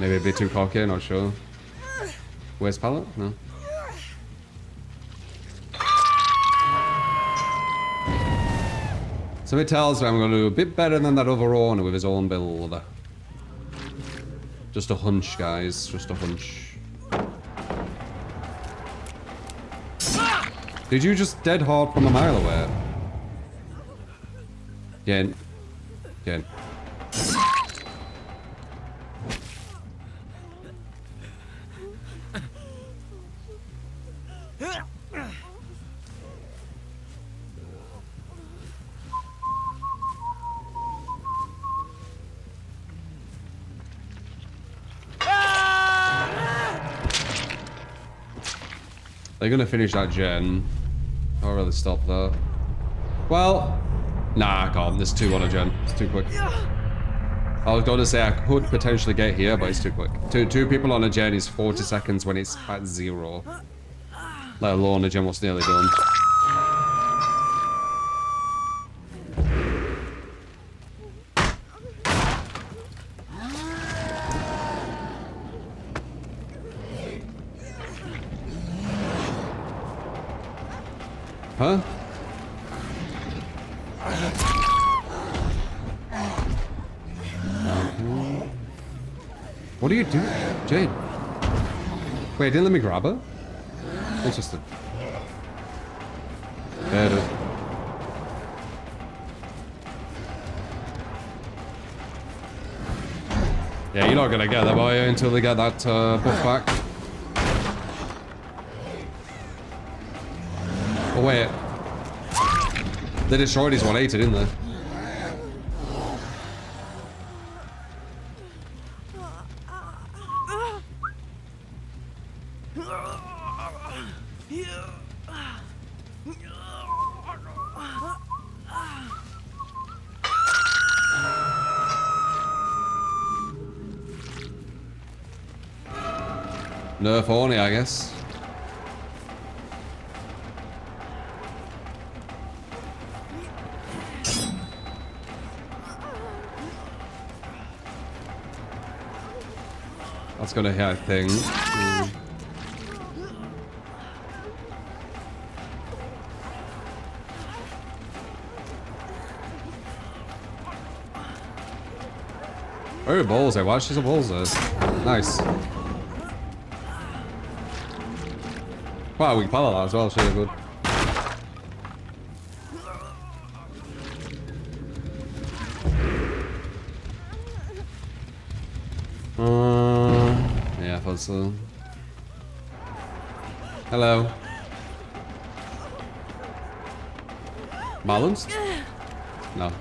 Maybe a bit too cocky, not sure. Where's pallet? No. So it tells me I'm going to do a bit better than that other owner with his own build. Just a hunch, guys. Just a hunch. Did you just dead hard from a mile away? Again. Again. They're gonna finish that gen. I'll really stop that. Well, nah, I can't. There's two on a gen. It's too quick. I was gonna say I could potentially get here, but it's too quick. Two people on a gen is 40 seconds when it's at 0. Let alone a gen was nearly done. Huh? What are you doing? Jade? Wait, didn't let me grab her? Interesting. There it is. Yeah, you're not gonna get that, boy, until they get that buff back. Oh wait, they destroyed his 180, didn't they? Nerf only, I guess. That's gonna hit, I think. Oh, balls there. Why is she so balls there? Nice. Wow, we can follow that as well. She's good. Yeah, I thought so. Hello. Balanced? No.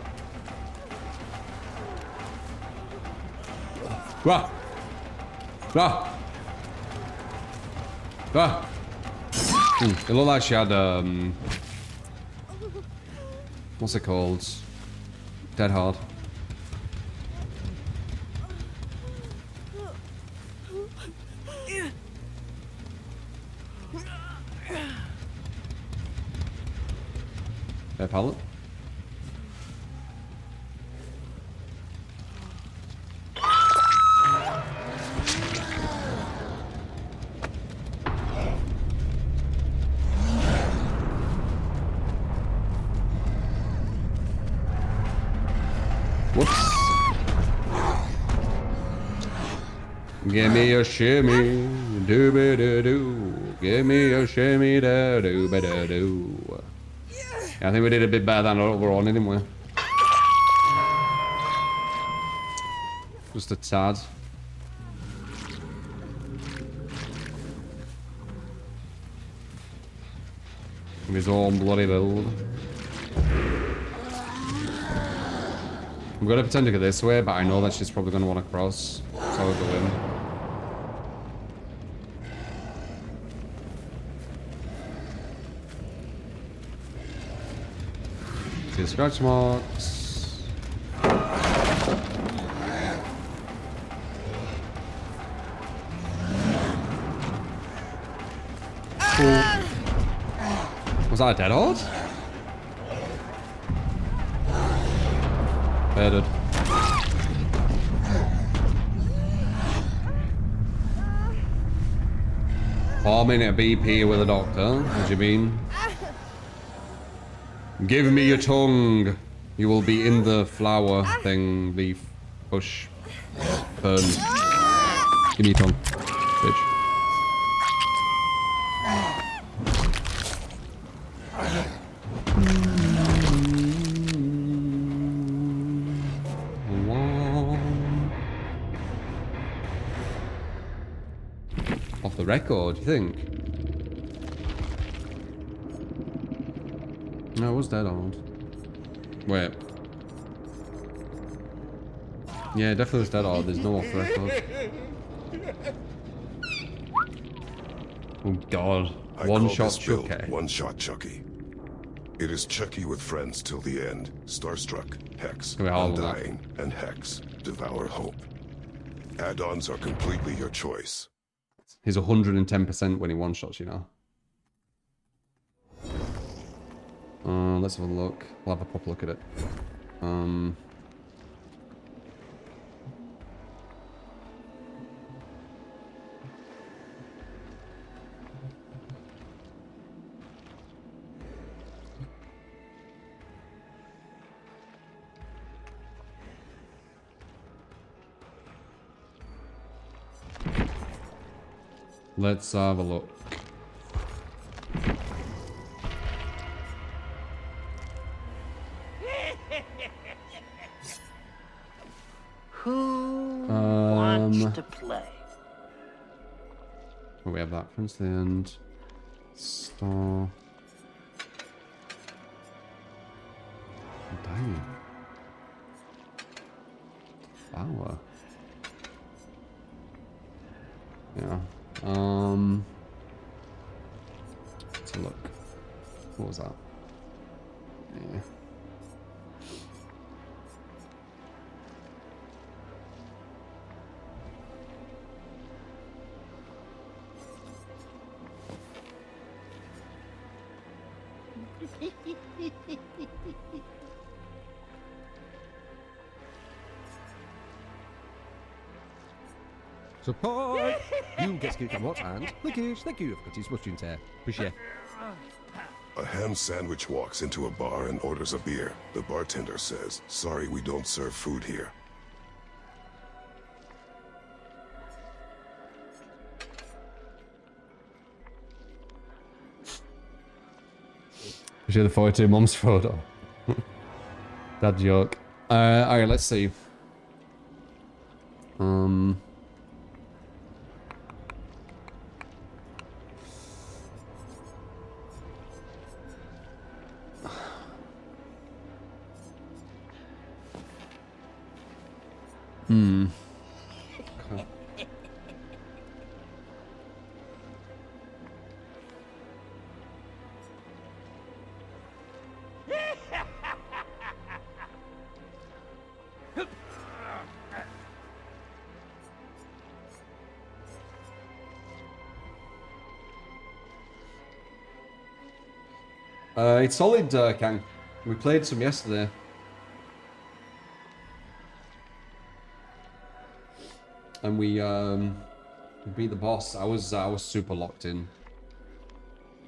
Rah! Rah! Rah! It looked like she had, what's it called? Dead hard. Fair pallet. Whoops. Give me a shimmy, doo doo doo. Give me a shimmy, da doo da doo. Yeah, I think we did a bit better than overall, didn't we? Just a tad. With his own bloody build. I'm gonna pretend to go this way, but I know that she's probably gonna want to cross. So I'll go in. See the scratch marks. Cool. Was that a dead horde? Bedded. Farming a BP with a doctor. What do you mean? Give me your tongue. You will be in the flower thing. Leaf. Push. Burn. Give me your tongue. Bitch. Off the record, you think? No, it was dead old. Wait. Yeah, definitely was dead old. There's no off the record. Oh god. One shot Chucky. One shot Chucky. It is Chucky with friends till the end. Starstruck, Hex, Undying, and Hex. Devour Hope. Add-ons are completely your choice. He's 110% when he one-shots, you know. Let's have a look. We'll have a proper look at it. Let's have a look. Who wants to play? Well, we have that for the end. Star. Dang. Flower. Yeah. Let's have a look. What was that? Yeah. Support! You get skilled somewhat and lickish, thank you, I've got his mushroom tear. Appreciate. A ham sandwich walks into a bar and orders a beer. The bartender says, "Sorry, we don't serve food here." Appreciate the 42 mom's photo. That joke. Alright, let's see. It's solid, Kang. We played some yesterday. And we beat the boss. I was super locked in.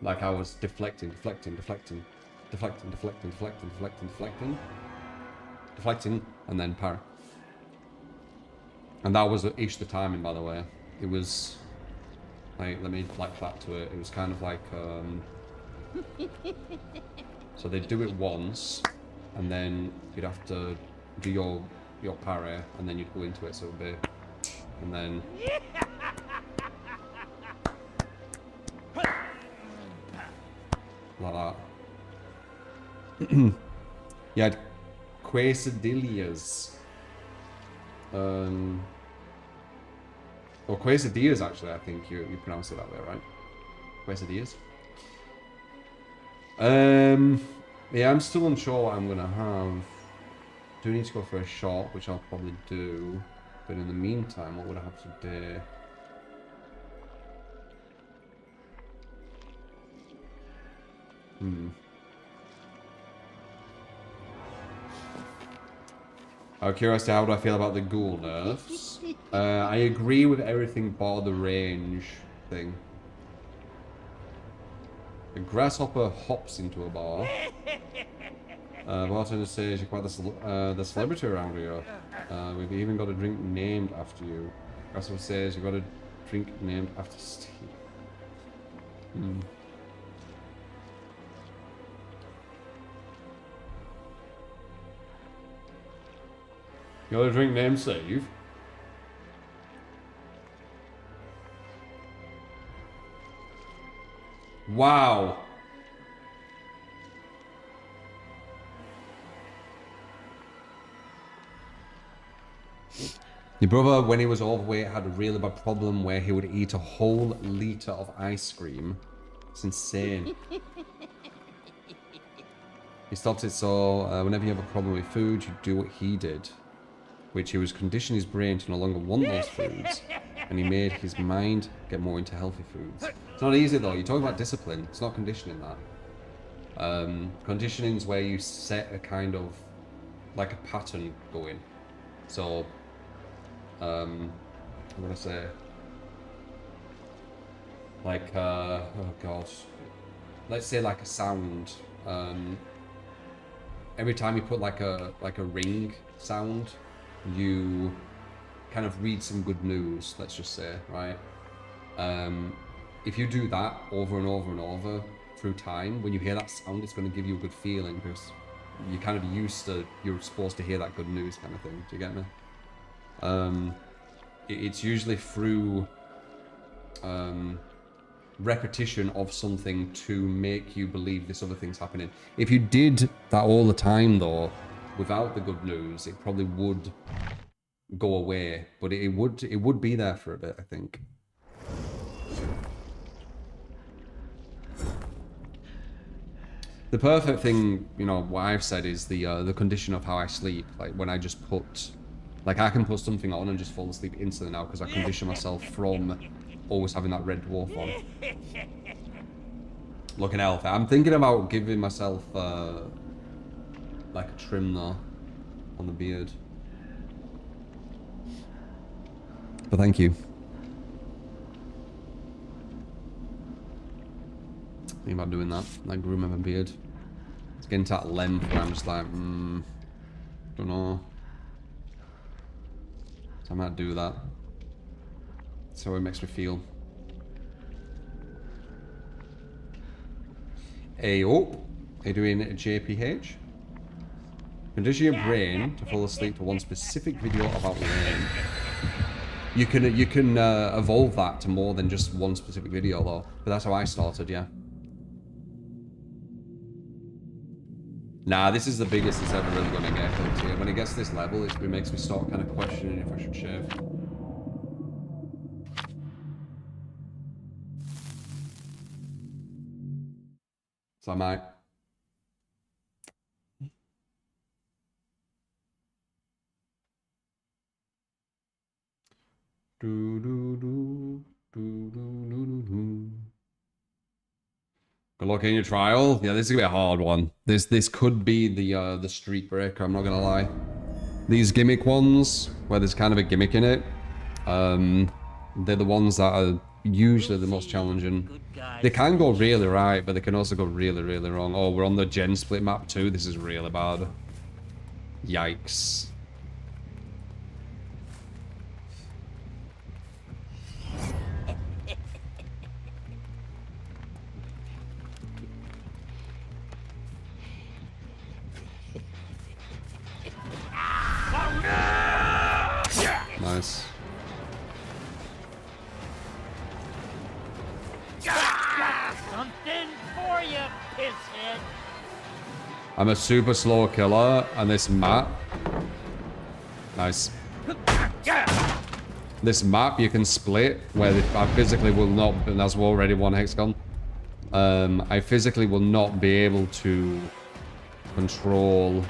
Like I was deflecting, and then parry. And that was ish the timing, by the way. It was like, let me like that to it. It was kind of like so they'd do it once, and then you'd have to do your parry, and then you'd go into it, so it'd be, and then like that. You had quesadillas. Or quesadillas, actually, I think you pronounce it that way, right? Quesadillas. Yeah, I'm still unsure what I'm gonna have. Do need to go for a shot, which I'll probably do. But in the meantime, what would I have today? I'm curious to how do I feel about the ghoul nerfs. I agree with everything bar the range thing. A grasshopper hops into a bar. Bartender says you're quite the celebrity around here. We've even got a drink named after you. Grasshopper says you've got a drink named after Steve. You got a drink named Steve? Wow. Your brother, when he was overweight, had a really bad problem where he would eat a whole litre of ice cream. It's insane. He stopped it, so whenever you have a problem with food, you do what he did. Which he was conditioning his brain to no longer want those foods. And he made his mind get more into healthy foods. It's not easy though, you're talking about discipline. It's not conditioning that. Conditioning is where you set a kind of, like a pattern going. So, I'm gonna say, like, oh gosh. Let's say like a sound. Every time you put like a ring sound, you kind of read some good news, let's just say, right? If you do that over and over and over through time, when you hear that sound, it's going to give you a good feeling because you're kind of used to, you're supposed to hear that good news kind of thing. Do you get me? It's usually through repetition of something to make you believe this other thing's happening. If you did that all the time though, without the good news, it probably would go away, but it would be there for a bit, I think. The perfect thing, you know, what I've said is the condition of how I sleep. Like when I just put, like I can put something on and just fall asleep instantly now because I condition myself from always having that red dwarf on. Looking healthy. I'm thinking about giving myself like a trim though on the beard. But thank you. Think about doing that. Like grooming my beard. It's getting to that length where I'm just like, don't know. So I might do that. That's how it makes me feel. Hey, oh, are you doing JPH? Condition your brain to fall asleep to one specific video about rain. You can evolve that to more than just one specific video though. But that's how I started, yeah. Nah, this is the biggest it's ever really gonna get here. When it gets to this level, it makes me start kind of questioning if I should shave. So I might. Gonna Good luck in your trial. Yeah, this is gonna be a hard one. This could be the streak breaker, I'm not gonna lie. These gimmick ones, where there's kind of a gimmick in it, they're the ones that are usually the most challenging. They can go really right, but they can also go really, really wrong. Oh, we're on the gen split map too. This is really bad. Yikes. Nice. Something for you, pisshead. I'm a super slow killer, and this map... Nice. This map you can split, where I physically will not... And that's already one hexagon. I physically will not be able to control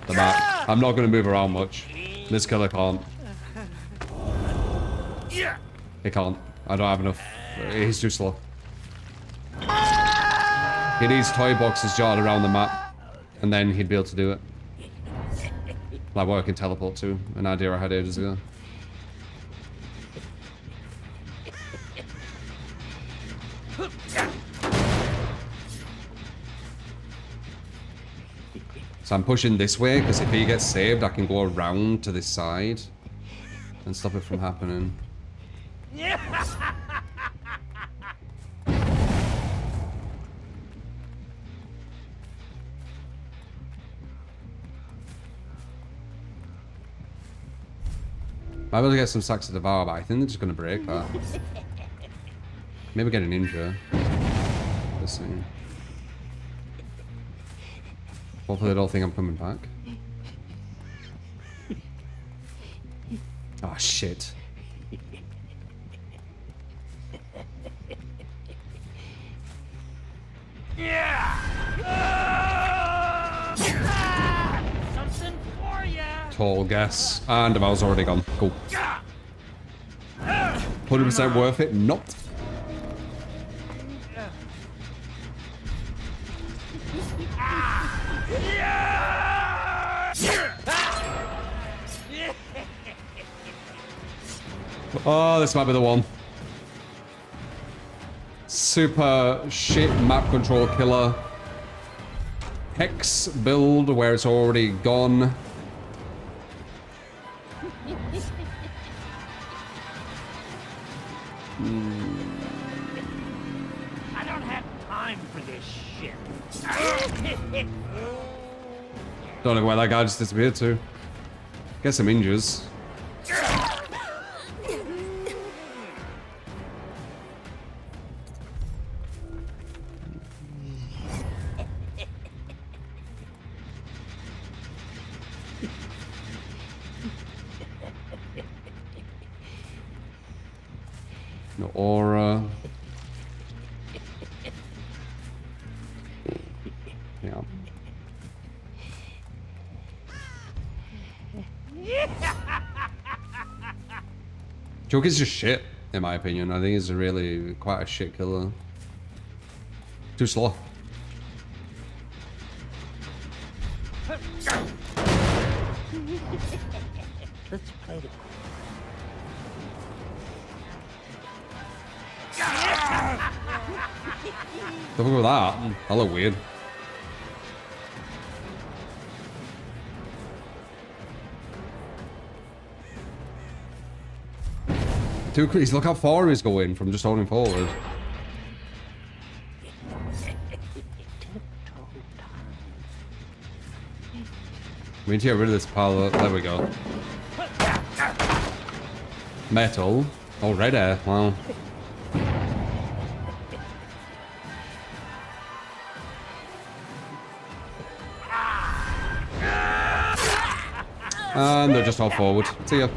the map. I'm not going to move around much. This killer can't. He can't. I don't have enough. He's too slow. He needs toy boxes jotted around the map, and then he'd be able to do it. Like what I can teleport to, an idea I had ages ago. So I'm pushing this way, because if he gets saved, I can go around to this side and stop it from happening. I'm able to get some sacks to devour, but I think they're just going to break that. Maybe get a ninja. Let's see. Hopefully they don't think I'm coming back. Oh shit. Something for you. Total guess. And I was already gone. Cool. 100% worth it? Not. Oh, this might be the one. Super shit map control killer. Hex build where it's already gone. I don't have time for this shit. Don't know where that guy just disappeared to. Get some injures. No aura. Yeah. Joker's just shit, in my opinion. I think he's really quite a shit killer. Too slow. Let's play the... Don't go with that. That look weird. Too crazy. Look how far he's going from just holding forward. We need to get rid of this pile. There we go. Metal. Oh, red air. Wow. And they're just all forward. See ya.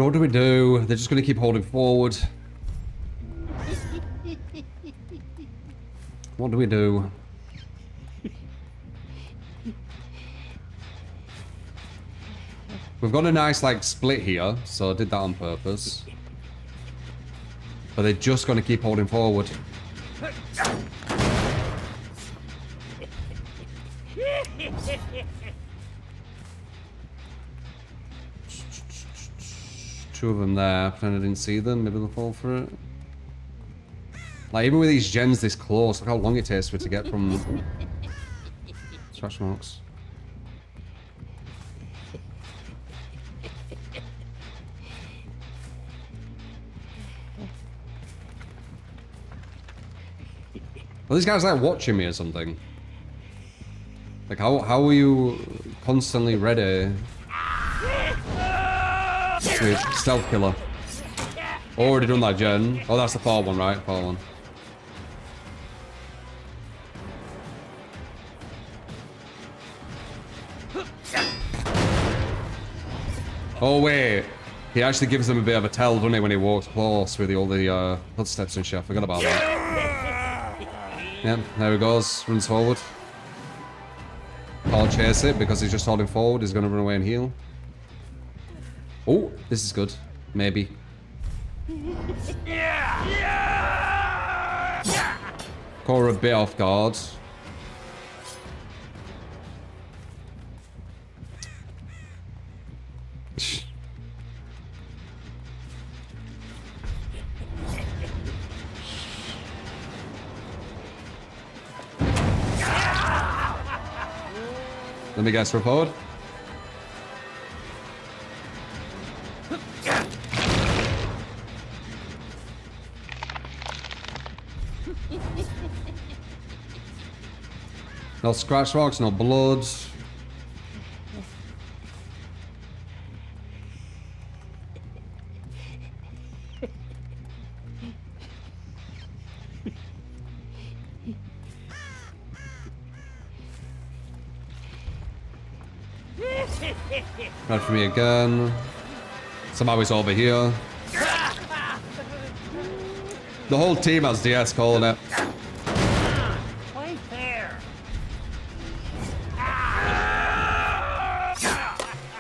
What do we do? They're just going to keep holding forward. What do we do? We've We've got a nice, like, split here, so I did that on purpose. But they're just going to keep holding forward. Two of them there. Pretend I didn't see them. Maybe they'll fall for it. Like, even with these gens this close, look how long it takes for it to get from... Scratch marks. Well, these guys like watching me or something. Like, how are you constantly ready? Sweet. Stealth killer. Already done that gen. Oh, that's the far one, right? Far one. Oh, wait. He actually gives them a bit of a tell, doesn't he, when he walks close with all the footsteps and shit. I forgot about that. Yep, there he goes. Runs forward. I'll chase it because he's just holding forward. He's going to run away and heal. Oh, this is good. Maybe. Caught her a bit off guard. Let me guess, forward. No scratch marks, no blood. Right for me again. Somehow he's over here. The whole team has DS calling it. Play fair.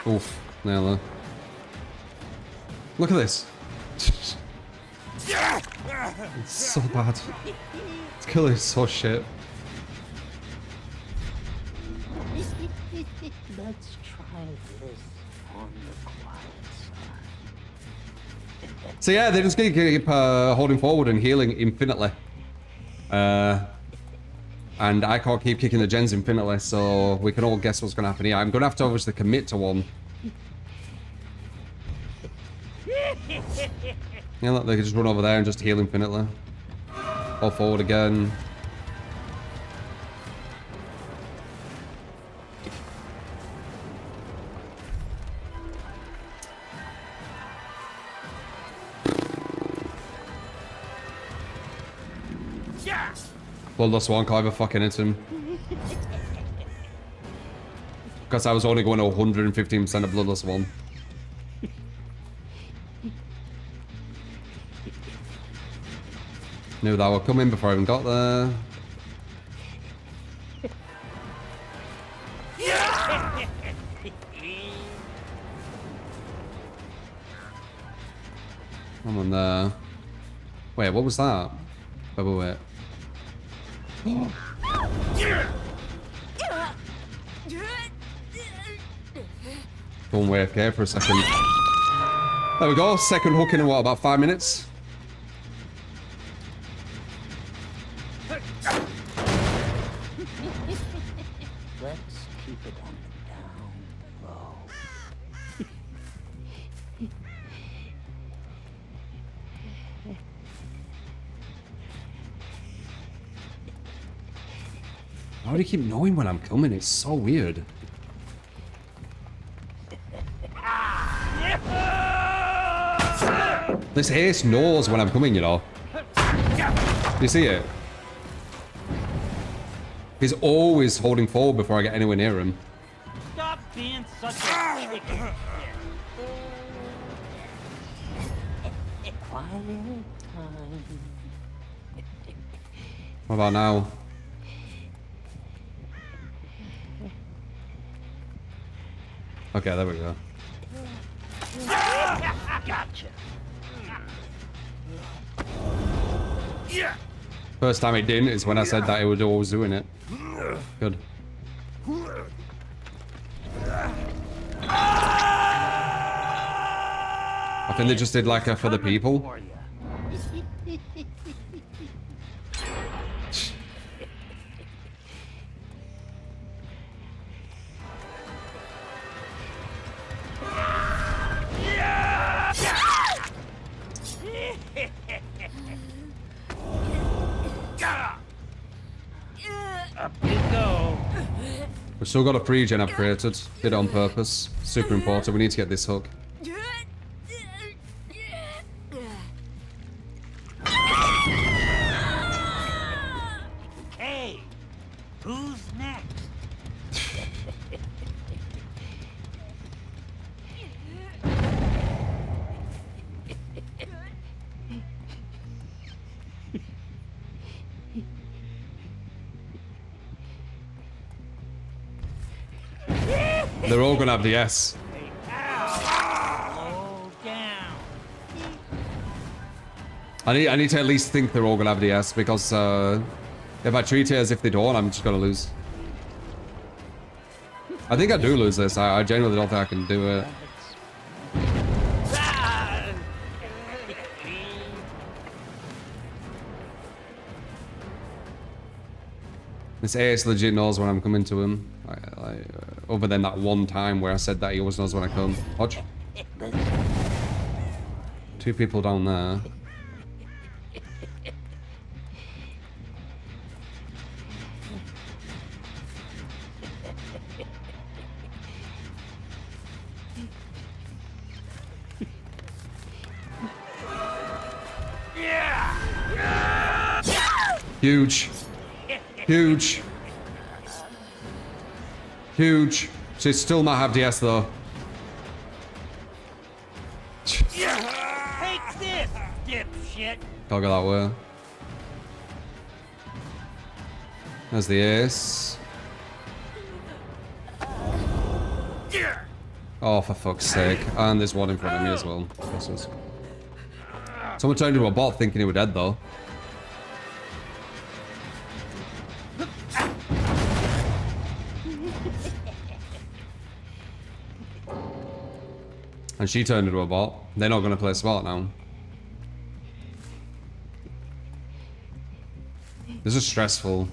Oof, nail there. Look at this. It's so bad. This killer is so shit. Let's try this on the quiet side. So yeah, they're just gonna keep holding forward and healing infinitely. And I can't keep kicking the gens infinitely, so we can all guess what's gonna happen here. I'm gonna have to obviously commit to one. Yeah, look, they can just run over there and just heal infinitely. All forward again. Bloodless one, can't even fucking hit him. Because I was only going to 115% of Bloodless one. Knew that would come in before I even got there. I'm on there. Wait, what was that? Wait. Go and wait, okay, for a second. There we go. Second hook in what, about 5 minutes? Let's keep it on the down low. How do you keep knowing when I'm coming? It's so weird. This ace knows when I'm coming, you know. Do you see it? He's always holding forward before I get anywhere near him. Stop being such a chicken shit. Quiet time. What about now? Okay, there we go. Gotcha. First time it didn't is when I said that it was always doing it. Good. I think they just did like a for the people. For ya. Up you go. We've still got a pre-gen I've created. Did it on purpose. Super important. We need to get this hook. Hey, who's next? They're all gonna have the S. Slow down. I need to at least think they're all gonna have the S because if I treat it as if they don't, I'm just gonna lose. I think I do lose this. I genuinely don't think I can do it. This ace legit knows when I'm coming to him. Other than that one time where I said that he always knows when I come. Watch. 2 people down there. Huge. Huge. Huge. She still might have DS though. Take this, dipshit. Can't go that way. There's the ace. Oh, for fuck's sake. And there's one in front of me as well. Someone turned into a bot thinking he was dead though. And she turned into a bot. They're not going to play smart now. This is stressful.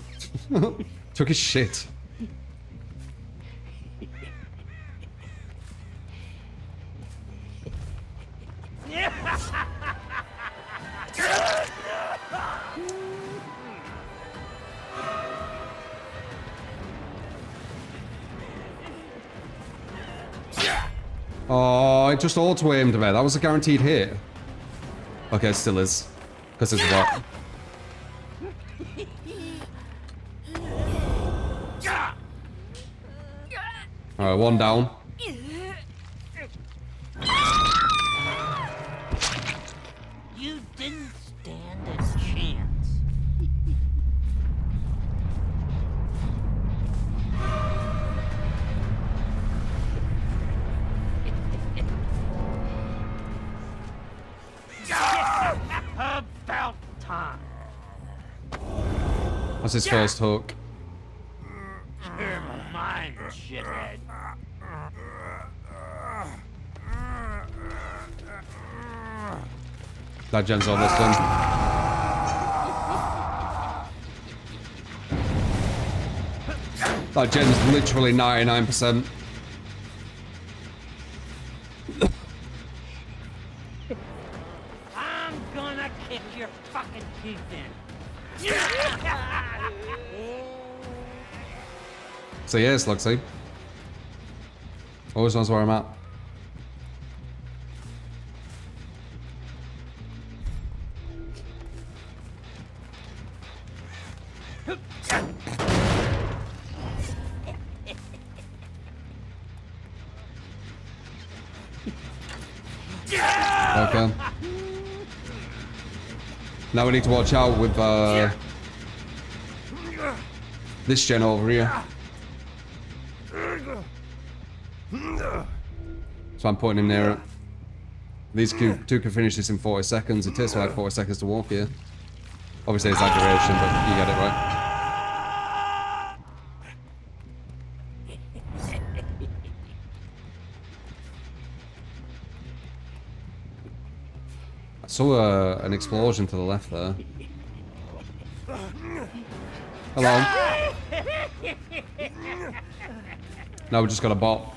Took his shit. Oh, it just auto-aimed me. That was a guaranteed hit. Okay, it still is. Because it's a bot. Alright, one down. You didn't stand a chance. About time. That's his first hook. You're mine, shithead. That gen's almost done. That gen's literally 99%. I'm gonna kick your fucking teeth in. So yes, Luxy. Always knows where I'm at. Okay. Now we need to watch out with this gen over here. So I'm pointing him near it. These two can finish this in 40 seconds. It takes like 40 seconds to walk here. Obviously exaggeration, but you get it right. I saw an explosion to the left there. Hello. Now we just got a bot.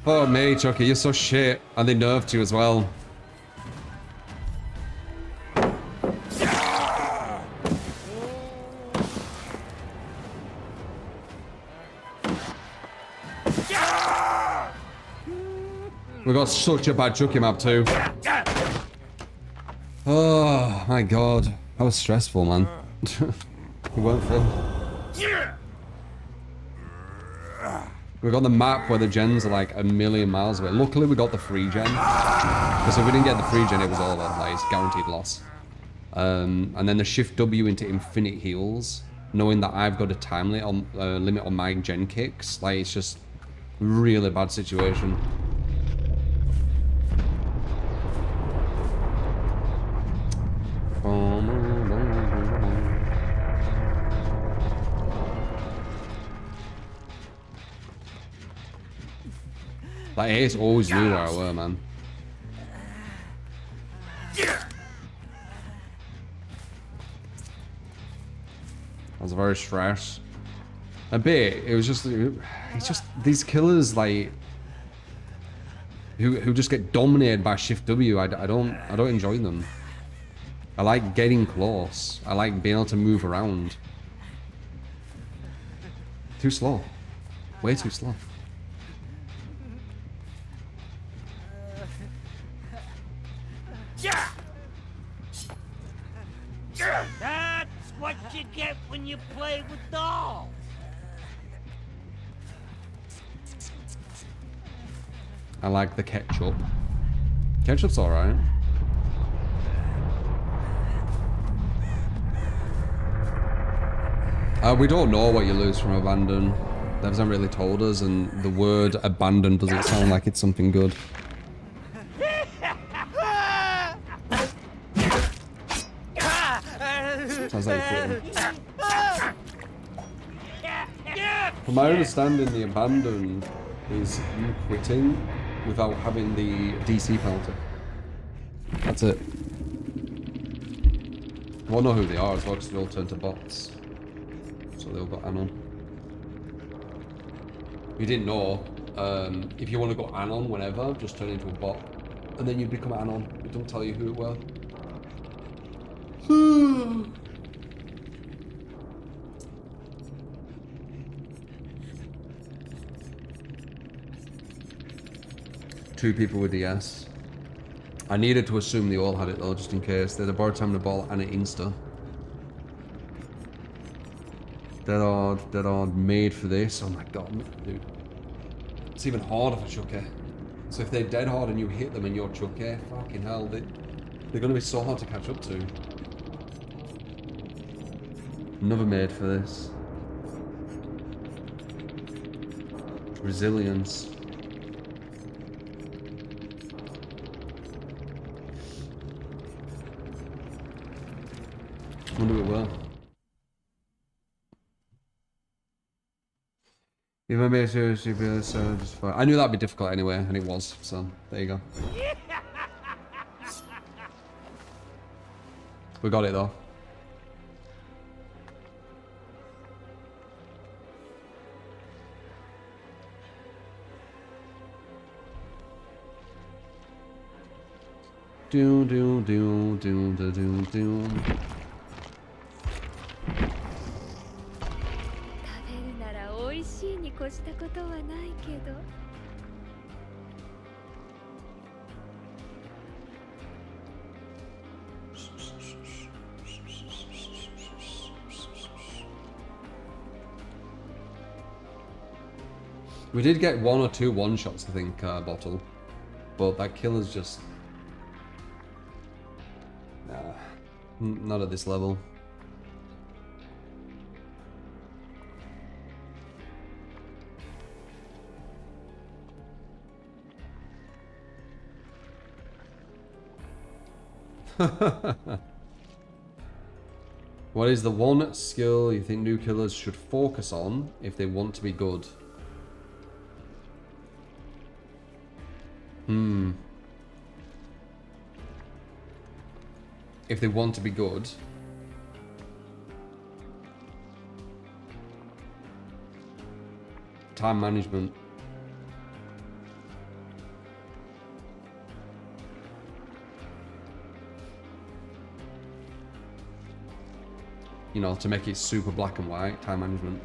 Oh me, Chucky, you're so shit. And they nerfed you as well. We got such a bad Chucky map too. Oh my god. That was stressful, man. It weren't fun. We got the map where the gens are like a million miles away. Luckily we got the free gen. Because if we didn't get the free gen, it was over. Like, it's guaranteed loss. And then the shift W into infinite heals. Knowing that I've got a time limit on my gen kicks. Like, it's just really bad situation. Like, Ace always knew where I were, man. I was very stressed. A bit. It was just, it's just these killers like who just get dominated by Shift W. I don't enjoy them. I like getting close. I like being able to move around. Too slow. Way too slow. That's what you get when you play with dolls. I like the ketchup. Ketchup's alright. We don't know what you lose from abandon. They haven't really told us, and the word abandon doesn't sound like it's something good. Sounds like you're quitting. From my understanding, the abandon is you quitting without having the DC penalty. That's it. I won't know who they are as well, because they all turn to bots. So they all got Anon. You didn't know, if you want to go Anon whenever, just turn into a bot. And then you become Anon. It don't tell you who it was. Two people with DS. I needed to assume they all had it though, just in case. They had a borrowed time to ball and an Insta. Dead hard made for this. Oh my god, dude. It's even harder for Chucky. So if they're dead hard and you hit them and you're Chucky, fucking hell, they're gonna be so hard to catch up to. Never made for this. Resilience. Wonder it will. If I made sure she'd be just fine. I knew that'd be difficult anyway, and it was, so there you go. We got it though. Do do do do do do do. We did get one or two one-shots, I think, Bottle. But that killer's just... Nah, not at this level. What is the one skill you think new killers should focus on if they want to be good? If they want to be good. Time management. You know, to make it super black and white, time management.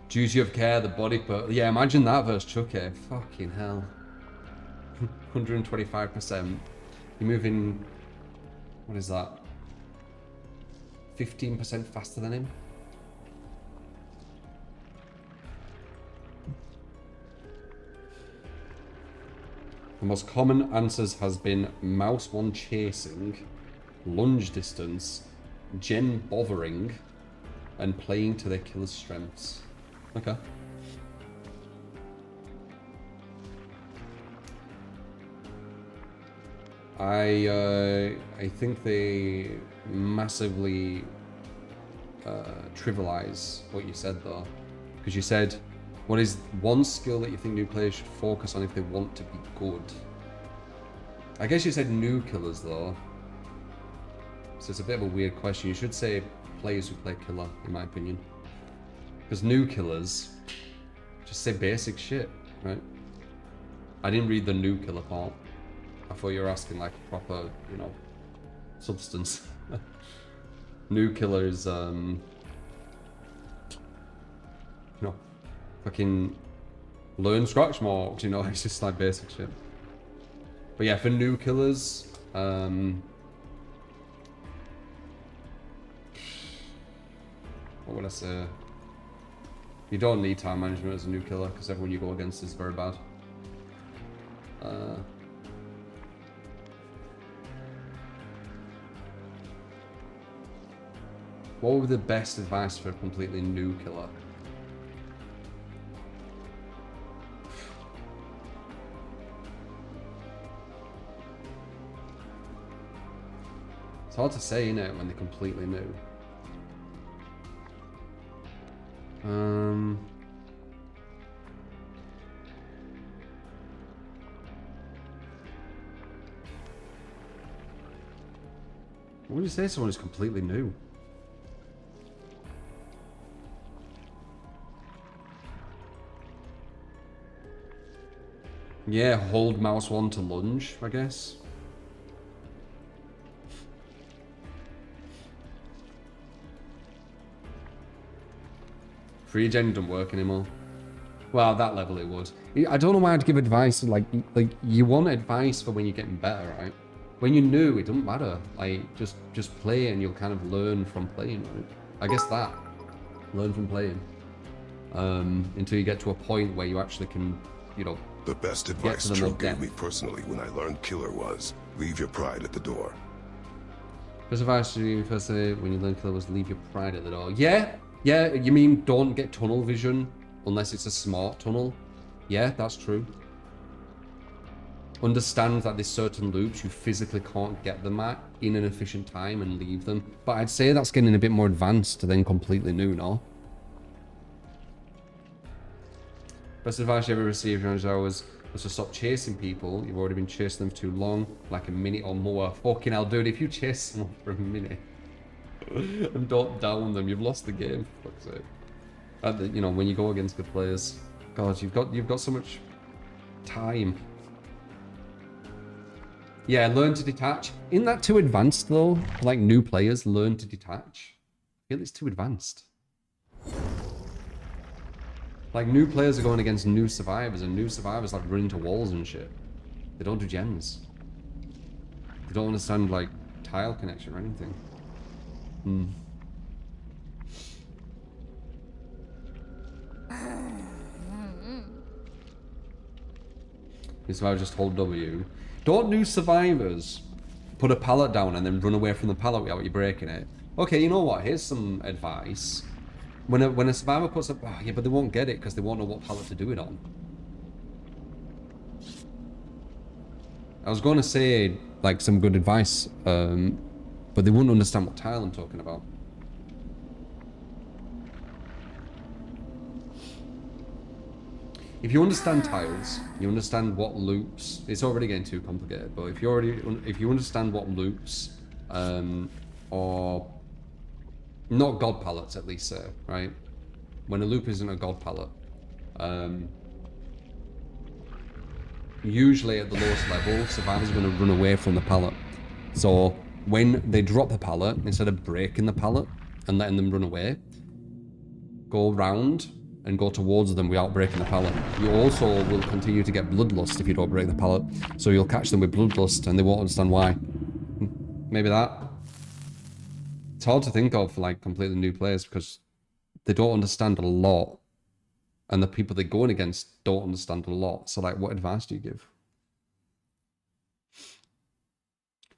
Duty of care, the body part. Yeah, imagine that versus Chucky. Fucking hell. 125%. You're moving, what is that? 15% faster than him? The most common answers has been mouse one chasing, lunge distance, gen bothering, and playing to their killer's strengths. Okay. I think they massively trivialize what you said though, because you said, what is one skill that you think new players should focus on if they want to be good? I guess you said new killers though, so it's a bit of a weird question. You should say players who play killer, in my opinion, because new killers just say basic shit, right? I didn't read the new killer part. I thought you were asking like proper, you know, substance. New killers, you know, fucking learn scratch marks, you know, it's just like basic shit. But yeah, for new killers, what would I say? You don't need time management as a new killer because everyone you go against is very bad. What would be the best advice for a completely new killer? It's hard to say, innit, when they're completely new. What would you say to someone who's completely new? Yeah, hold mouse 1 to lunge, I guess. Free gen doesn't work anymore. Well, at that level it would. I don't know why I'd give advice, like you want advice for when you're getting better, right? When you're new, it doesn't matter. Like, just play and you'll kind of learn from playing, right? I guess that. Learn from playing. Until you get to a point where you actually can, you know, the best advice Drew gave me personally when I learned killer was, leave your pride at the door. Best advice to you first when you learned killer was leave your pride at the door. Yeah, you mean don't get tunnel vision unless it's a smart tunnel. Yeah, that's true. Understand that there's certain loops you physically can't get them at in an efficient time and leave them. But I'd say that's getting a bit more advanced than completely new, no? Best advice you ever received was to stop chasing people. You've already been chasing them for too long, like a minute or more. Fucking hell, dude, if you chase someone for a minute and don't down them, you've lost the game, for fuck's sake. You know, when you go against good players. God, you've got so much time. Yeah, learn to detach. Isn't that too advanced though? Like new players learn to detach. I feel it's too advanced. Like new players are going against new survivors, and new survivors like run into walls and shit. They don't do gens. They don't understand like tile connection or anything. New survivors just hold W. Don't new survivors put a pallet down and then run away from the pallet without you breaking it. Okay, you know what? Here's some advice. when a survivor puts up, oh, yeah, but they won't get it because they won't know what palette to do it on. I was going to say like some good advice, but they wouldn't understand what tile I'm talking about. If you understand tiles, you understand what loops. It's already getting too complicated, but if you understand what loops, or not god palettes at least, say, right? When a loop isn't a god palette, usually at the lowest level, survivors are going to run away from the palette. So when they drop the palette, instead of breaking the palette and letting them run away, go round and go towards them without breaking the pallet. You also will continue to get bloodlust if you don't break the pallet. So you'll catch them with bloodlust and they won't understand why. Maybe that. It's hard to think of like completely new players because they don't understand a lot. And the people they're going against don't understand a lot. So like, what advice do you give?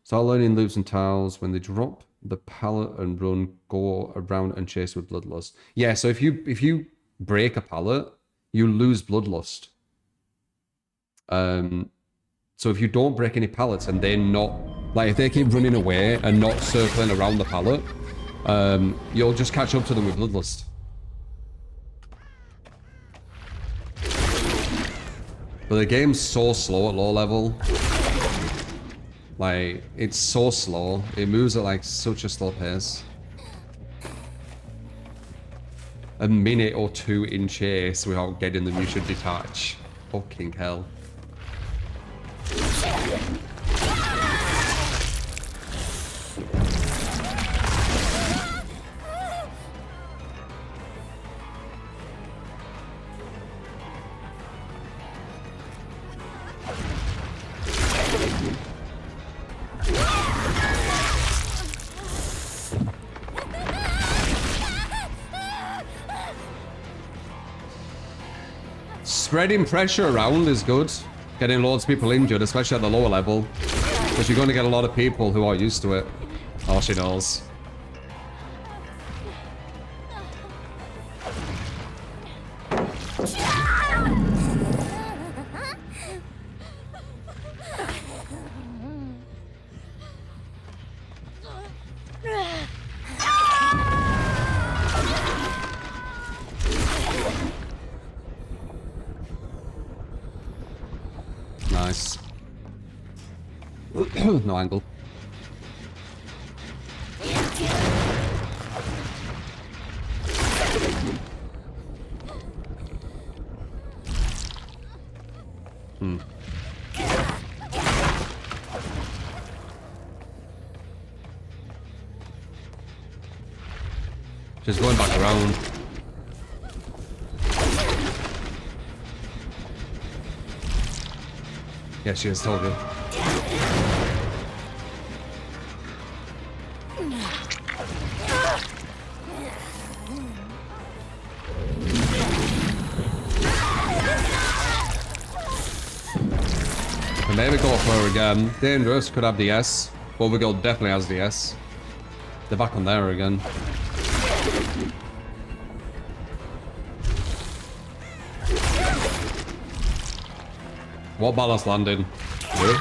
Start learning loops and tiles. When they drop the pallet and run, go around and chase with bloodlust. Yeah, so if you break a pallet, you lose bloodlust. So if you don't break any pallets and they're not, like if they keep running away and not circling around the pallet, you'll just catch up to them with bloodlust. But the game's so slow at low level. Like, it's so slow. It moves at like such a slow pace. A minute or two in chase without getting them, you should detach. Fucking hell. Spreading pressure around is good. Getting loads of people injured, especially at the lower level. Because you're going to get a lot of people who are used to it. Oh, she knows. Nice. No angle. Just going back around. Yeah, she is told you. And maybe go for her again. Dangerous, could have the S. Overkill definitely has the S. They're back on there again. What ballast landing? Really?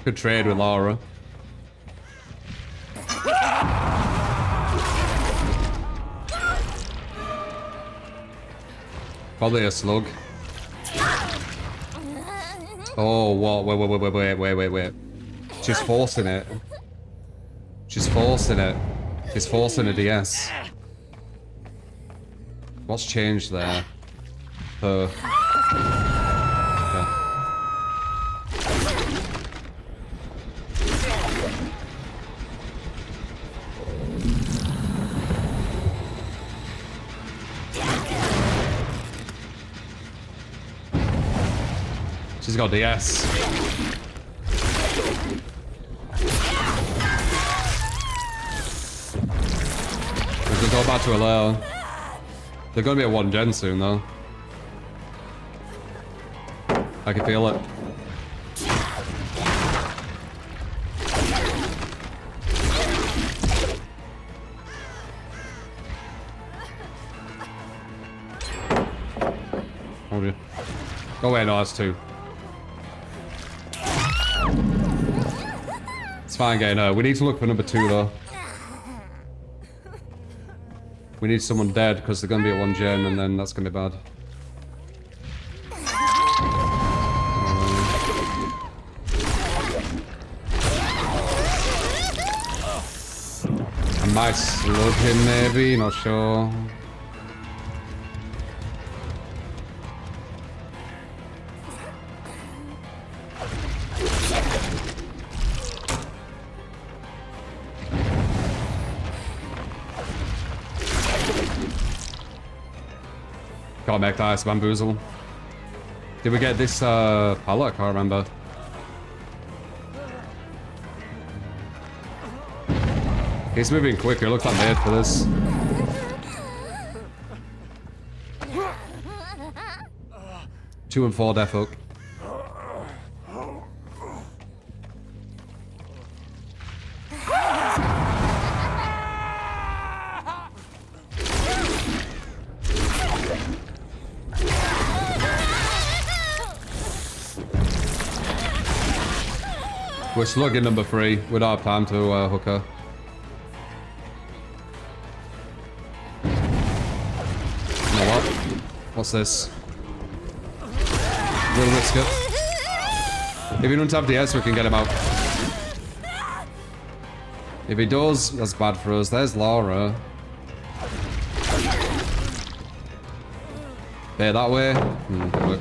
Good trade with Laura. Probably a slug. Oh, what? Wait. She's forcing it. She's forcing it. She's forcing a DS. What's changed there? Okay. She's got DS. We can go back to her later. They're gonna be at 1 gen soon though. I can feel it. Oh dear. Oh wait, no, that's 2. It's fine getting her. We need to look for number 2 though. We need someone dead because they're gonna be at 1 gen and then that's gonna be bad. I might slug him maybe, not sure. Gotta make that ice bamboozle. Did we get this pallet? I can't remember. He's moving quicker, looks like made for this. Two and 4 death hook. We're slugging number 3. We don't have time to hook her. You know what? What's this? We'll risk it. If he doesn't have DS, we can get him out. If he does, that's bad for us. There's Laura. There, that way. Good look.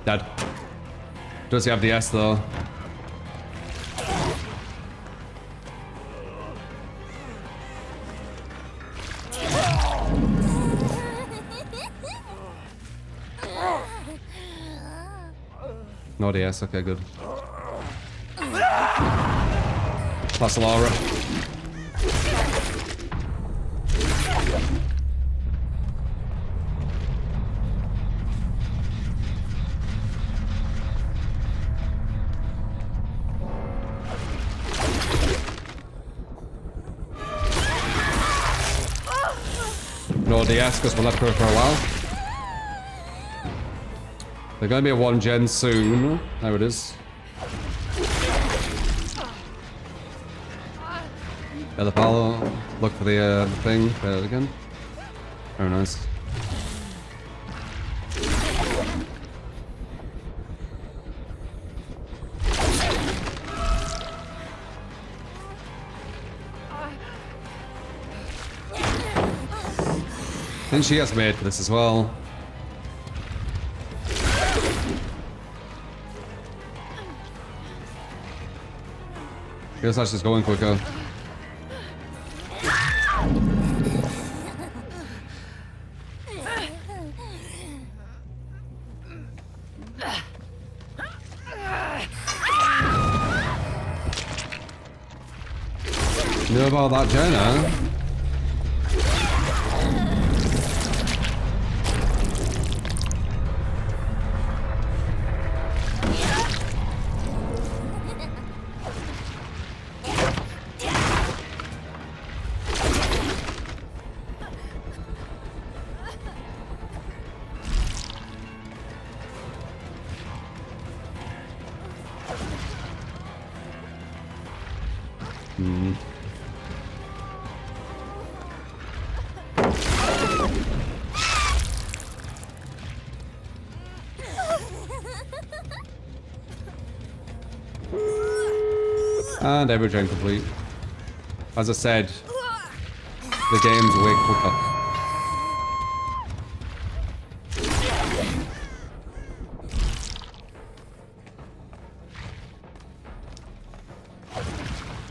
Dead. Does he have the S though? No DS, okay, good. That's Laura. No DS because we left her for a while. They're going to be a 1 gen soon. There it is. Yeah, the palo. Look for the thing. There it again. Very nice. I think she has made for this as well. Feels like she's going quicker. You know about that, Jenna? And every gen complete. As I said, the game's way quicker.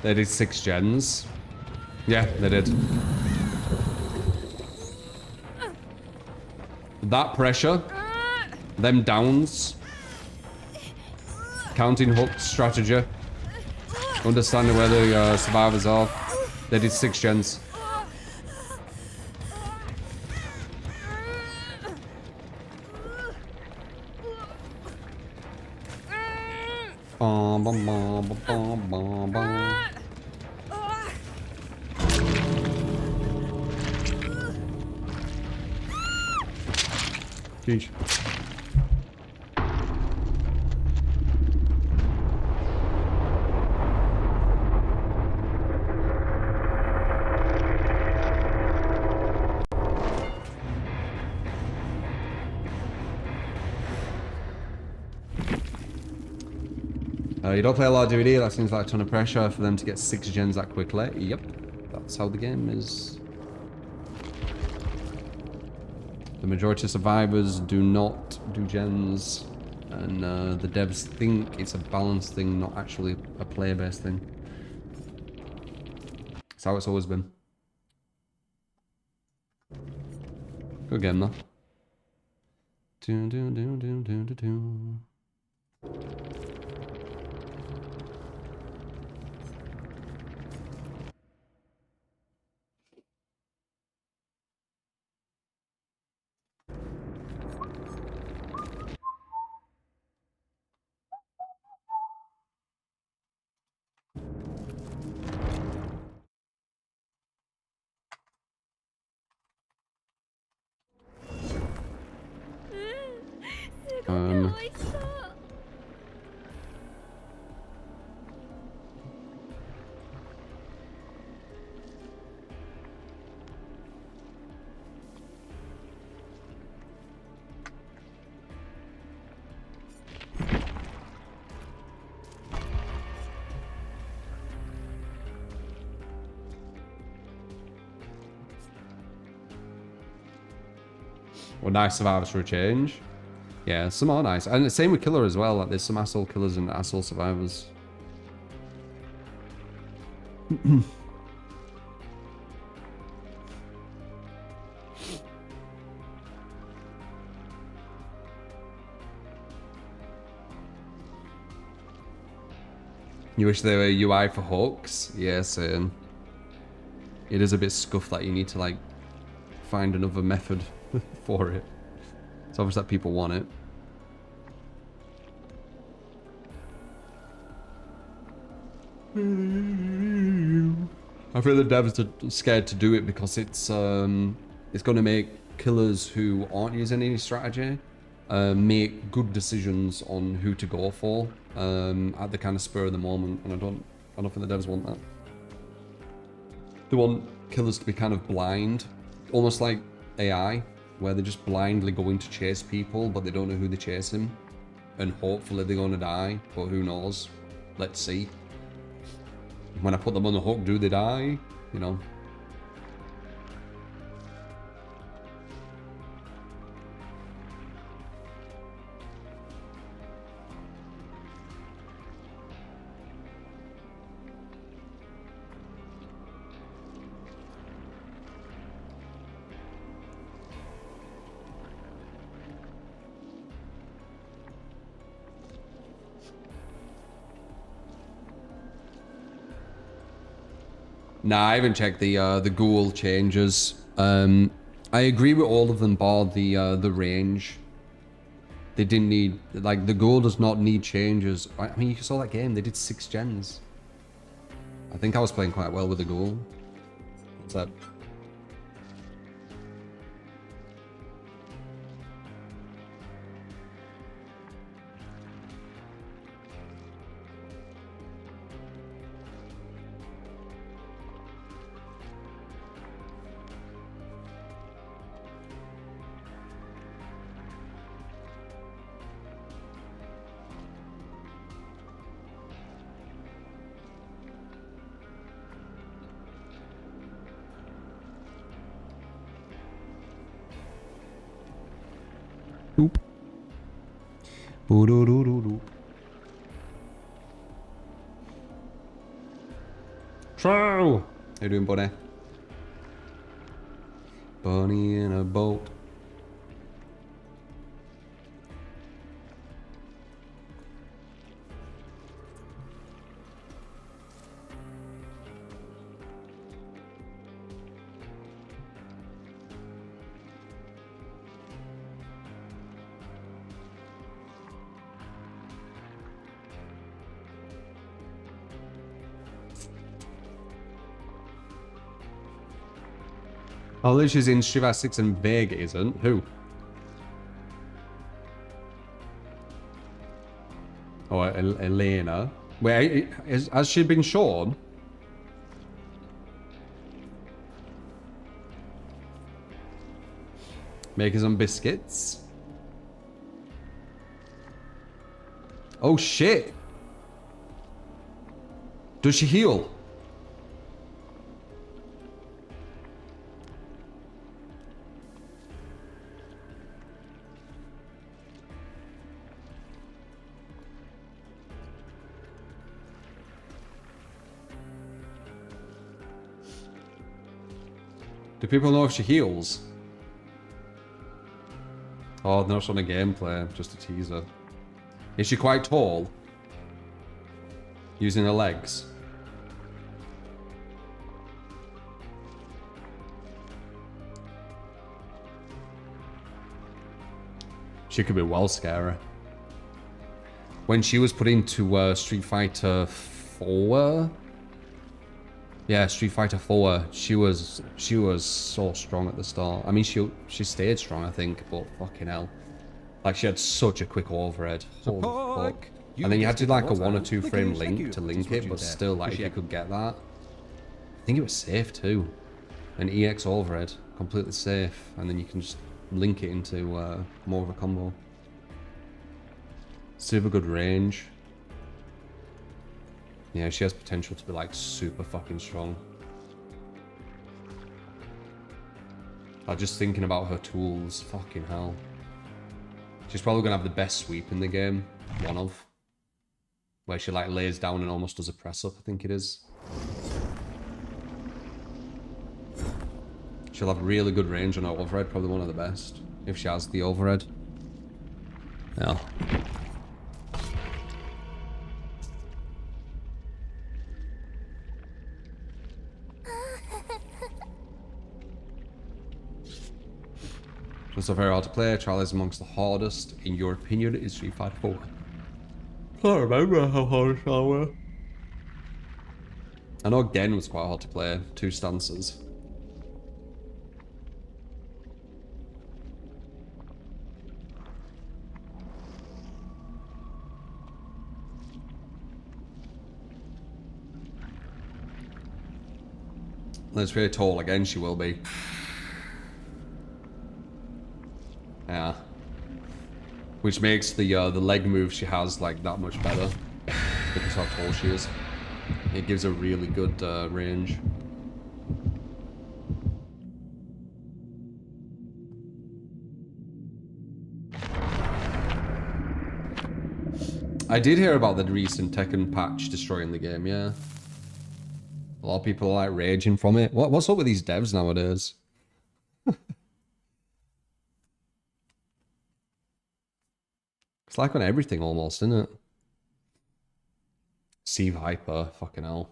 They did 6 gens. Yeah, they did. That pressure, them downs, counting hooks strategy, understanding where the survivors are. They did 6 gens. Bum, bum, bum, bum, bum, bum. Jeez. You don't play a lot of DVD, that seems like a ton of pressure for them to get 6 gens that quickly. Yep, that's how the game is. The majority of survivors do not do gens, and the devs think it's a balanced thing, not actually a player-based thing. That's how it's always been. Good game though. Do, do, do, do, do, do, do. Well, nice survivors for a change. Yeah, some are nice. And the same with killer as well. Like, there's some asshole killers and asshole survivors. You wish there were UI for hooks? Yeah, same. It is a bit scuffed that you need to, like, find another method for it. It's obvious that people want it. I feel the devs are scared to do it because it's going to make killers who aren't using any strategy make good decisions on who to go for at the kind of spur of the moment, and I don't think the devs want that. They want killers to be kind of blind, almost like AI, where they're just blindly going to chase people, but they don't know who they're chasing, and hopefully they're going to die, but who knows? Let's see. When I put them on the hook, do they die? You know. Nah, I haven't checked the ghoul changes. I agree with all of them bar the range. They didn't need, like, the ghoul does not need changes. I mean, you saw that game, they did 6 gens. I think I was playing quite well with the ghoul. What's that? Boo-doo-doo-doo-doo. True! How you doing, buddy? Bunny in a boat. Oh, Liz is in Shiva 6 and Vega isn't. Who? Oh, Elena. Wait, has she been shown? Making some biscuits. Oh, shit. Does she heal? Do people know if she heals? Oh, no, it's on a gameplay, just a teaser. Is she quite tall? Using her legs? She could be well scary. When she was put into Street Fighter 4, yeah, Street Fighter 4, she was so strong at the start. I mean, she stayed strong, I think, but fucking hell, like she had such a quick overhead. Holy fuck! And then you had to like a 1 or 2 frame link to link it, but still, like if you could get that, I think it was safe too. An EX overhead, completely safe, and then you can just link it into more of a combo. Super good range. Yeah, she has potential to be like super fucking strong. I'm just thinking about her tools. Fucking hell. She's probably gonna have the best sweep in the game. One of. Where she like lays down and almost does a press up, I think it is. She'll have really good range on her overhead, probably one of the best. If she has the overhead. Yeah. It's so very hard to play. Trial is amongst the hardest. In your opinion, is Street Fighter 4? I can't remember how hard Trial were. I know Gen was quite hard to play. 2 stances. Let's very tall again, she will be. Yeah. Which makes the leg move she has like that much better. Because how tall she is. It gives a really good range. I did hear about the recent Tekken patch destroying the game, yeah. A lot of people are like raging from it. What's up with these devs nowadays? It's like on everything almost, isn't it? Steve Hyper, fucking hell.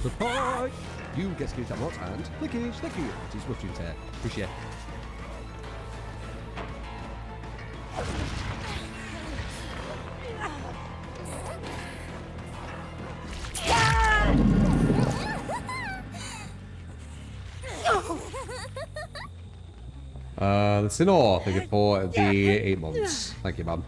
Surprise! You get skewed that lot and lickies, thank you. It is what you say. Appreciate it. That's in all. Thank you for the 8 months. Thank you, man.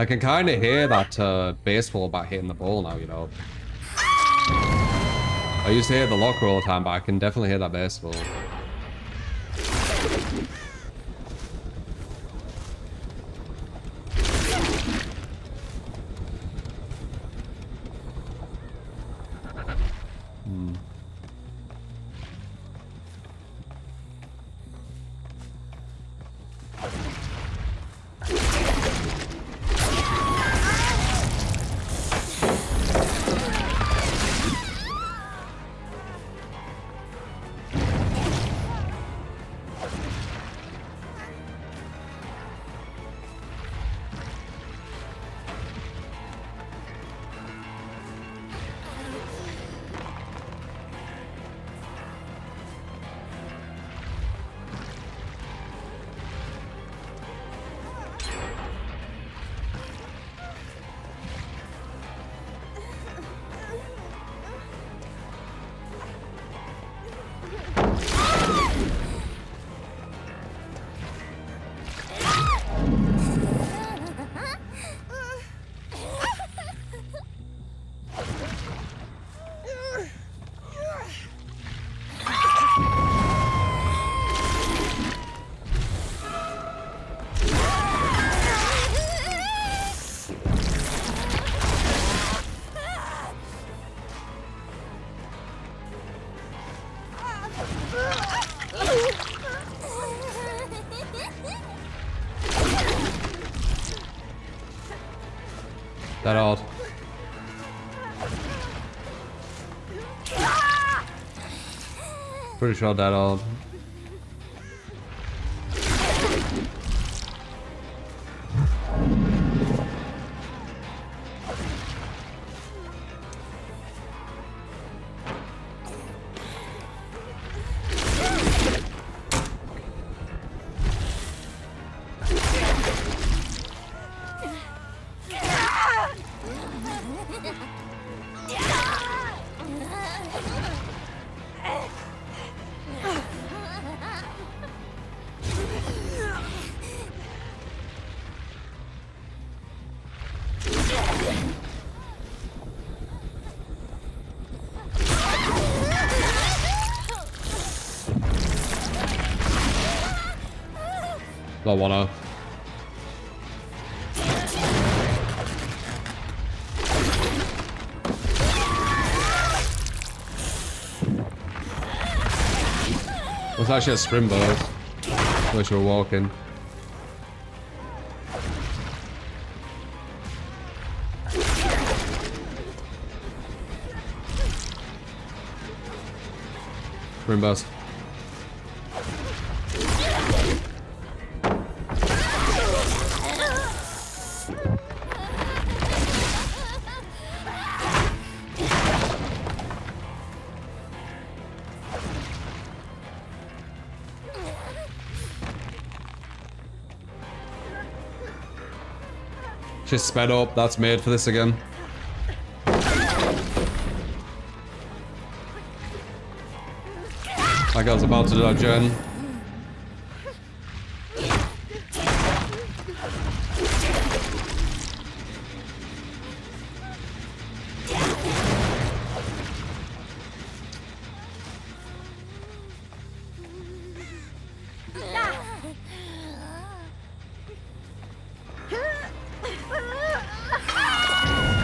I can kind of hear that baseball bat hitting the ball now, you know. I used to hear the locker all the time, but I can definitely hear that baseball. That odd. Pretty sure that odd. Don't wanna. It's actually a springboard. Which we're walking. Springboard. Just sped up, that's made for this again. That guy's about to do that gen.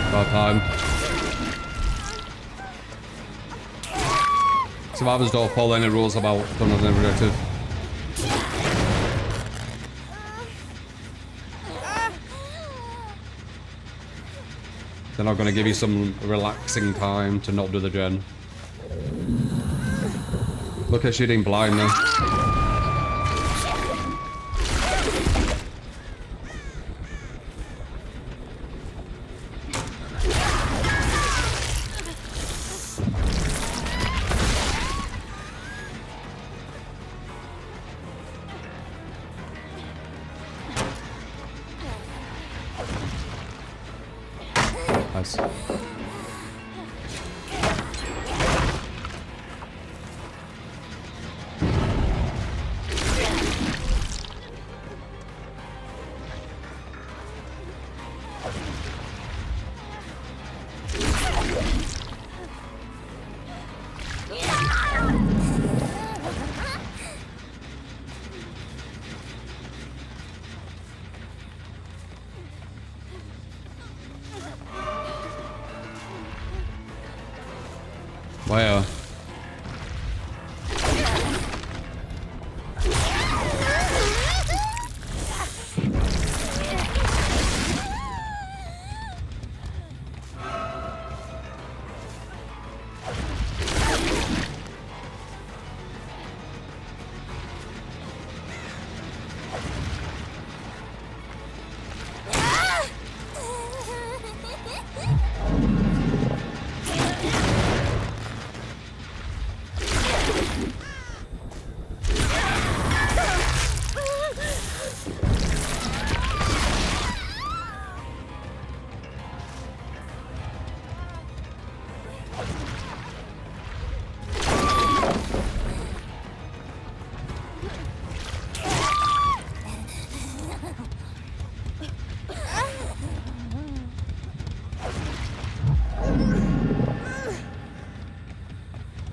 About time. Survivors don't follow any rules about fun and objective. They're not going to give you some relaxing time to not do the gen. Look at shooting blind now. Nice. Where?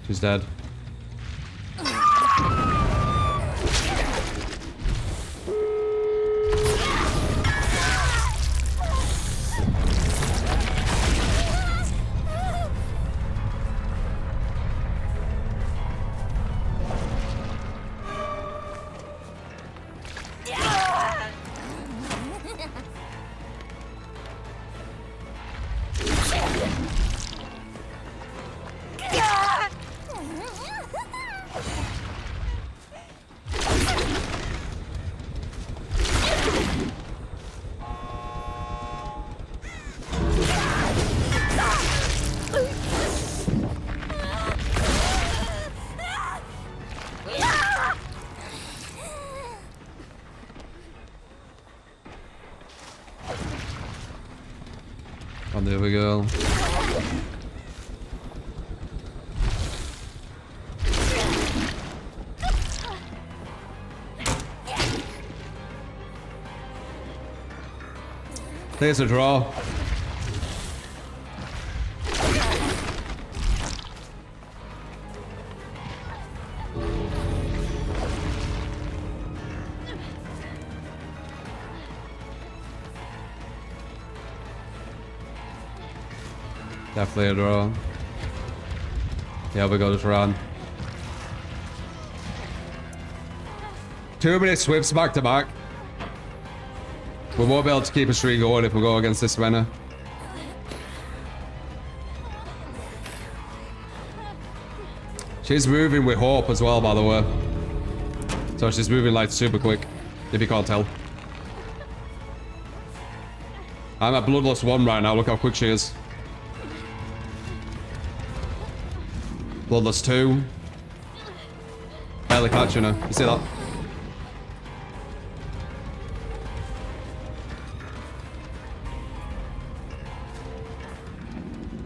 She's dead. Oh, there we go. There's a draw. Definitely a draw. Yeah, we got this run. 2 minute swips back to back. We won't be able to keep a streak going if we go against this winner. She's moving with hope as well, by the way. So she's moving like super quick, if you can't tell. I'm at Bloodlust 1 right now, look how quick she is. Bloodlust 2. Barely catching her, you see that?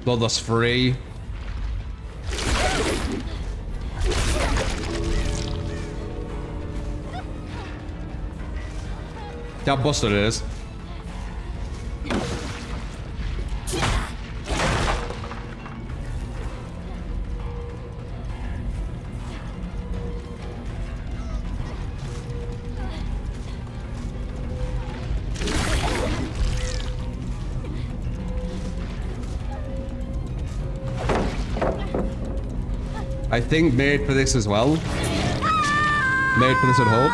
Bloodlust 3. How busted it is. I think made for this as well. Made for this at home.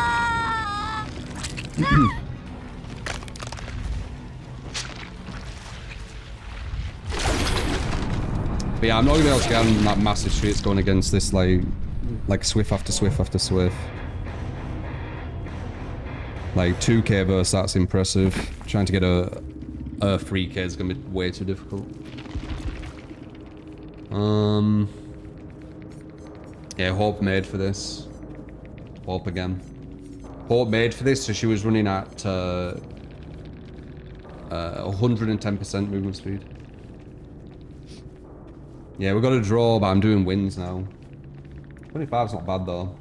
But yeah, I'm not gonna be able to get on that massive streets going against this like swift after swift after swift. Like 2k verse, that's impressive. Trying to get a 3k is gonna be way too difficult. Yeah, Hope made for this. Hope again. Hope made for this, so she was running at 110% movement speed. Yeah, we got a draw, but I'm doing wins now. 25's not bad though.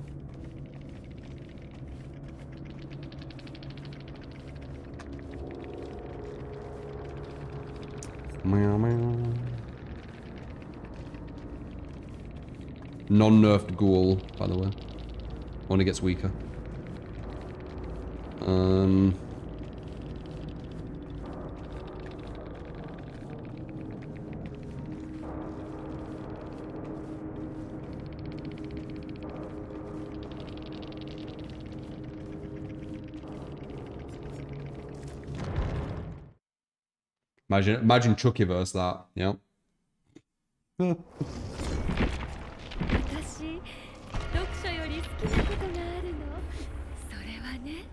Meow, meow. Non-nerfed ghoul, by the way. Only gets weaker. Imagine Chuckyverse that, yeah. 私読書より好きなことがあるの。それはね。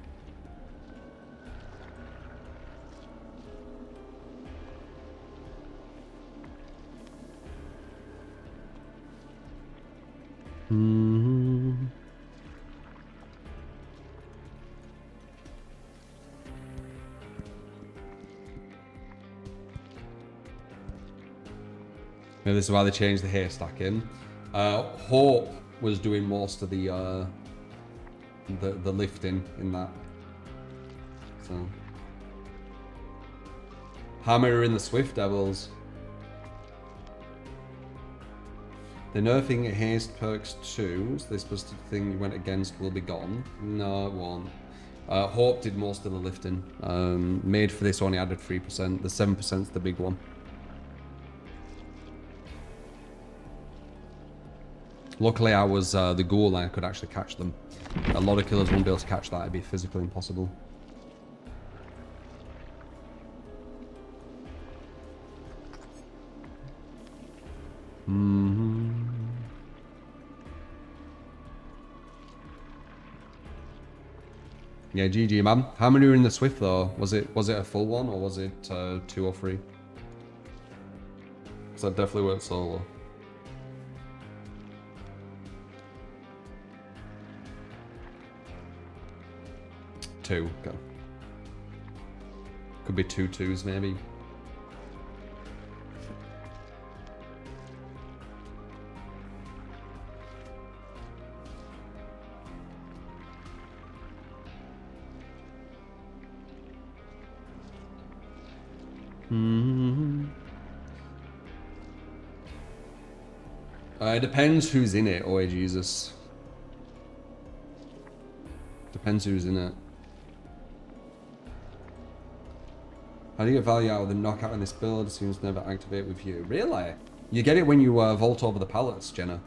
Maybe this is why they changed the haystacking. Hope was doing most of the lifting in that. So Hammer are in the Swift Devils. The nerfing haste perks too. So this was the thing you went against will be gone. No, it won't. Hope did most of the lifting. Made for this only added 3%. The 7% is the big one. Luckily, I was the ghoul and I could actually catch them. A lot of killers won't be able to catch that. It'd be physically impossible. Yeah, GG, man. How many were in the Swift though? Was it a full one or was it 2 or 3? Because that definitely worked solo. Two, okay. Could be 2 2s maybe. It depends who's in it. Oh, Jesus. Depends who's in it. How do you get value out of the knockout in this build? It seems to never activate with you. Really? You get it when you vault over the pallets, Jenna.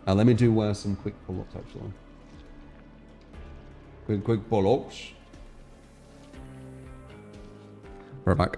Let me do some quick pull-ups, actually. Quick pull-ups. We're back.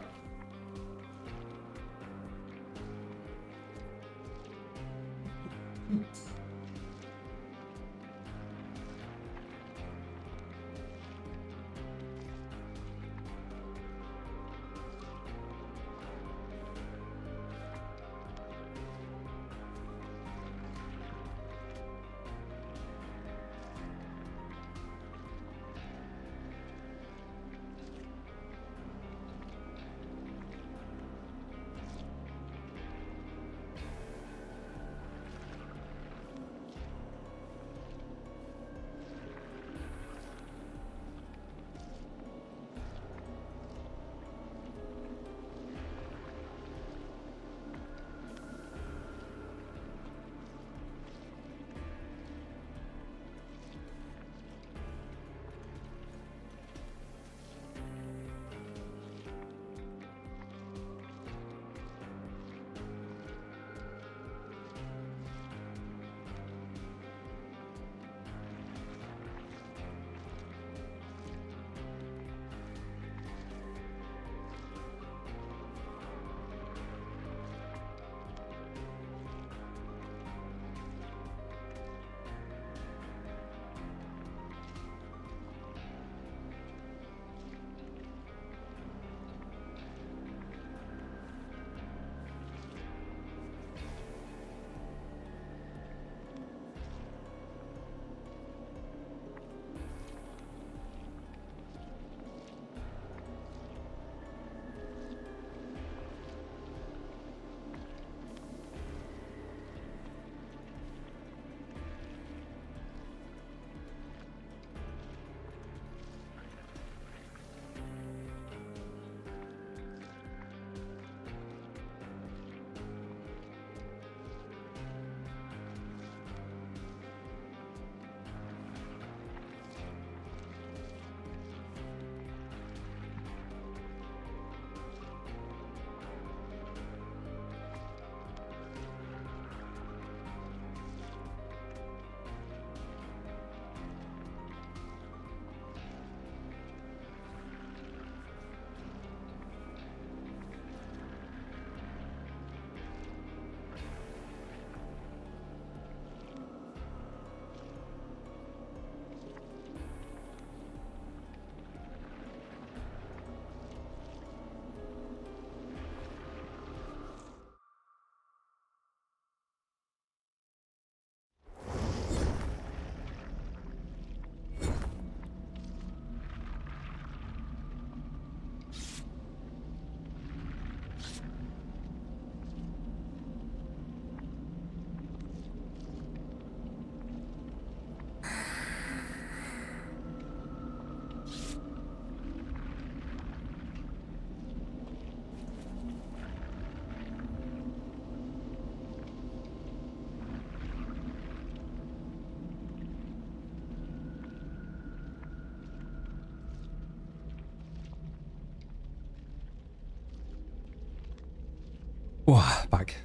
Oh, back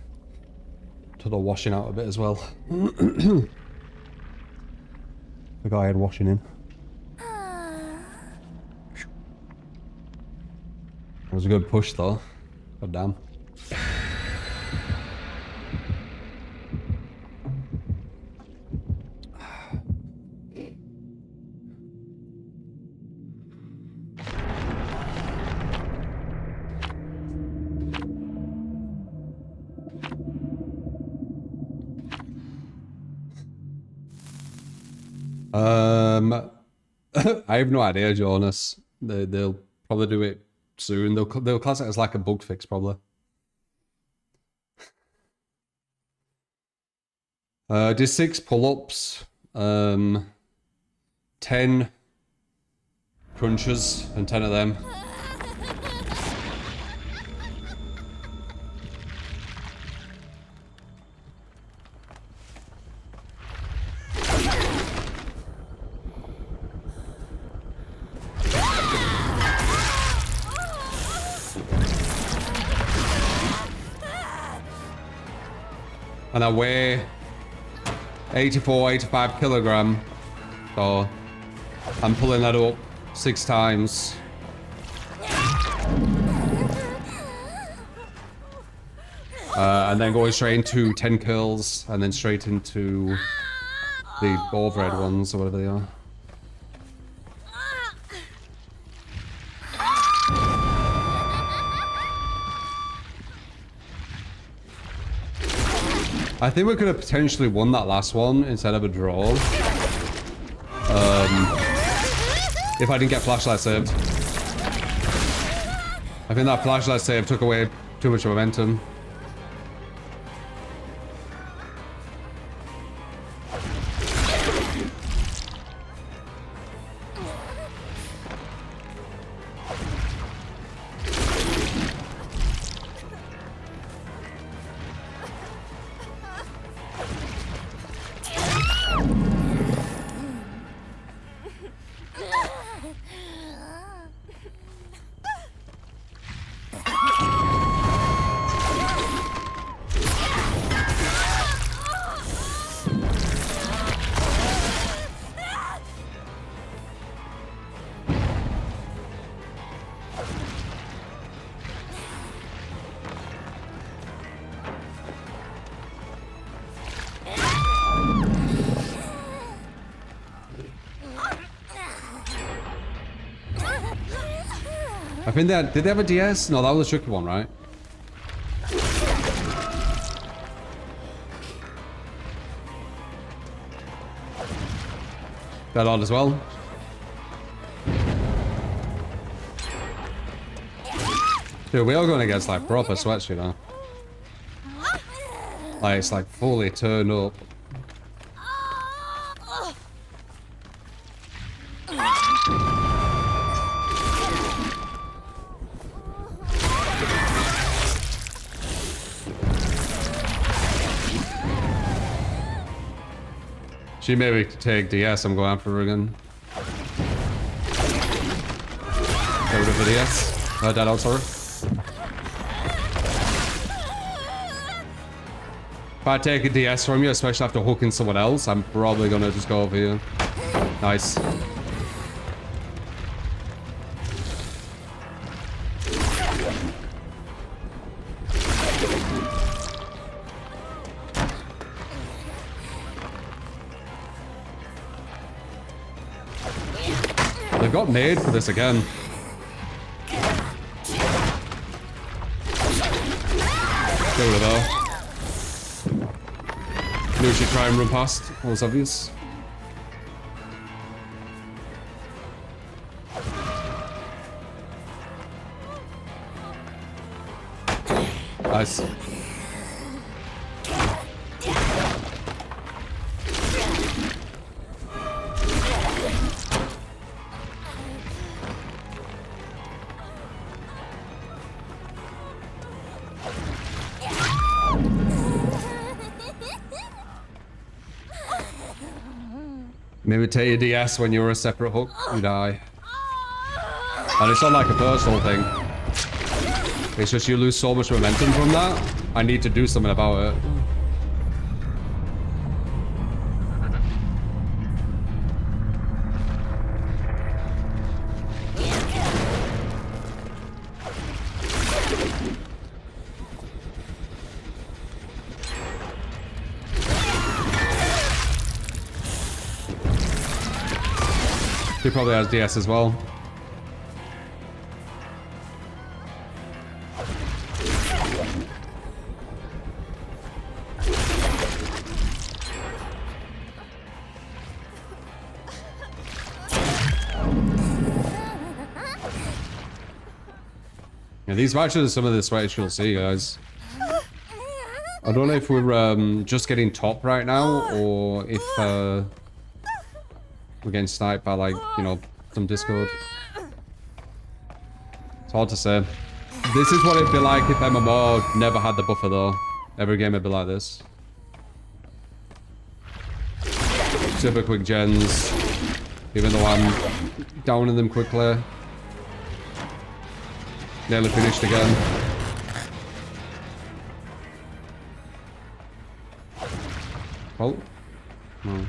to the washing out a bit as well. Forgot I had washing in. It was a good push though. God damn. I have no idea, Jonas. They'll probably do it soon. They'll class it as like a bug fix, probably. Did 6 pull-ups, 10 crunches, and 10 of them. And I weigh 84, 85 kilogram. So I'm pulling that up 6 times. And then going straight into 10 curls and then straight into the overhead ones or whatever they are. I think we could have potentially won that last one instead of a draw. If I didn't get flashlight saved. I think that flashlight save took away too much momentum. I think did they have a DS? No, that was a tricky one, right? That on as well. Dude, we are going against like proper sweats, you know. Like it's like fully turned up. She maybe take DS, I'm going after her again. Get rid of the DS. Dead out, sorry. If I take a DS from you, especially after hooking someone else, I'm probably gonna just go over here. Nice. They've got nade for this again. Get rid of her. Knew she'd try and run past. That was obvious. Nice. Maybe take your DS when you're a separate hook, you die. And it's not like a personal thing. It's just you lose so much momentum from that. I need to do something about it. He probably has DS as well. Yeah, these matches are some of the sweatiest you'll see, guys. I don't know if we're just getting top right now, or if we're getting sniped by, like, you know, some Discord. It's hard to say. This is what it'd be like if MMO never had the buffer, though. Every game would be like this. Super quick gens. Even though I'm downing them quickly. Nearly finished again. Oh. No.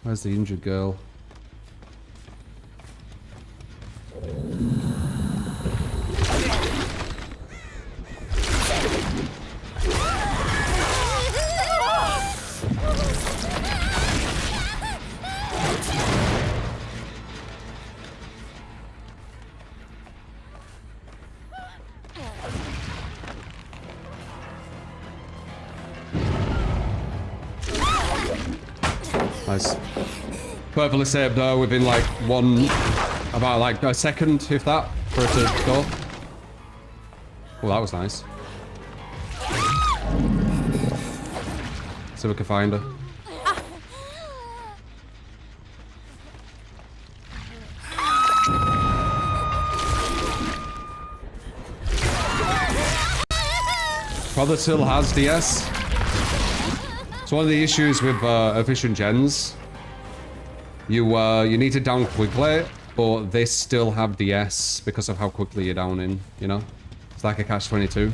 Where's the injured girl? Nice. Perfectly saved though within like about like a second, if that, for it to go. Oh, that was nice. See if we can find her. Brother still has DS. So one of the issues with efficient gens, you need to down quickly, but they still have DS because of how quickly you're downing, you know? It's like a catch-22.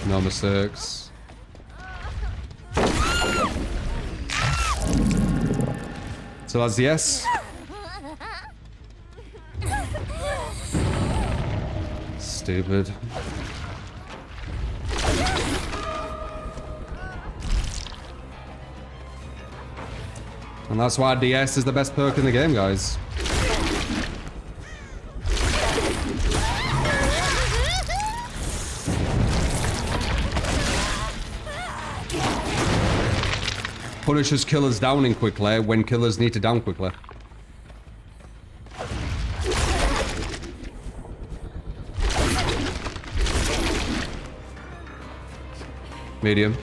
No mistakes. So that's DS. Stupid. And that's why DS is the best perk in the game, guys. Punishes killers downing quickly when killers need to down quickly. Medium.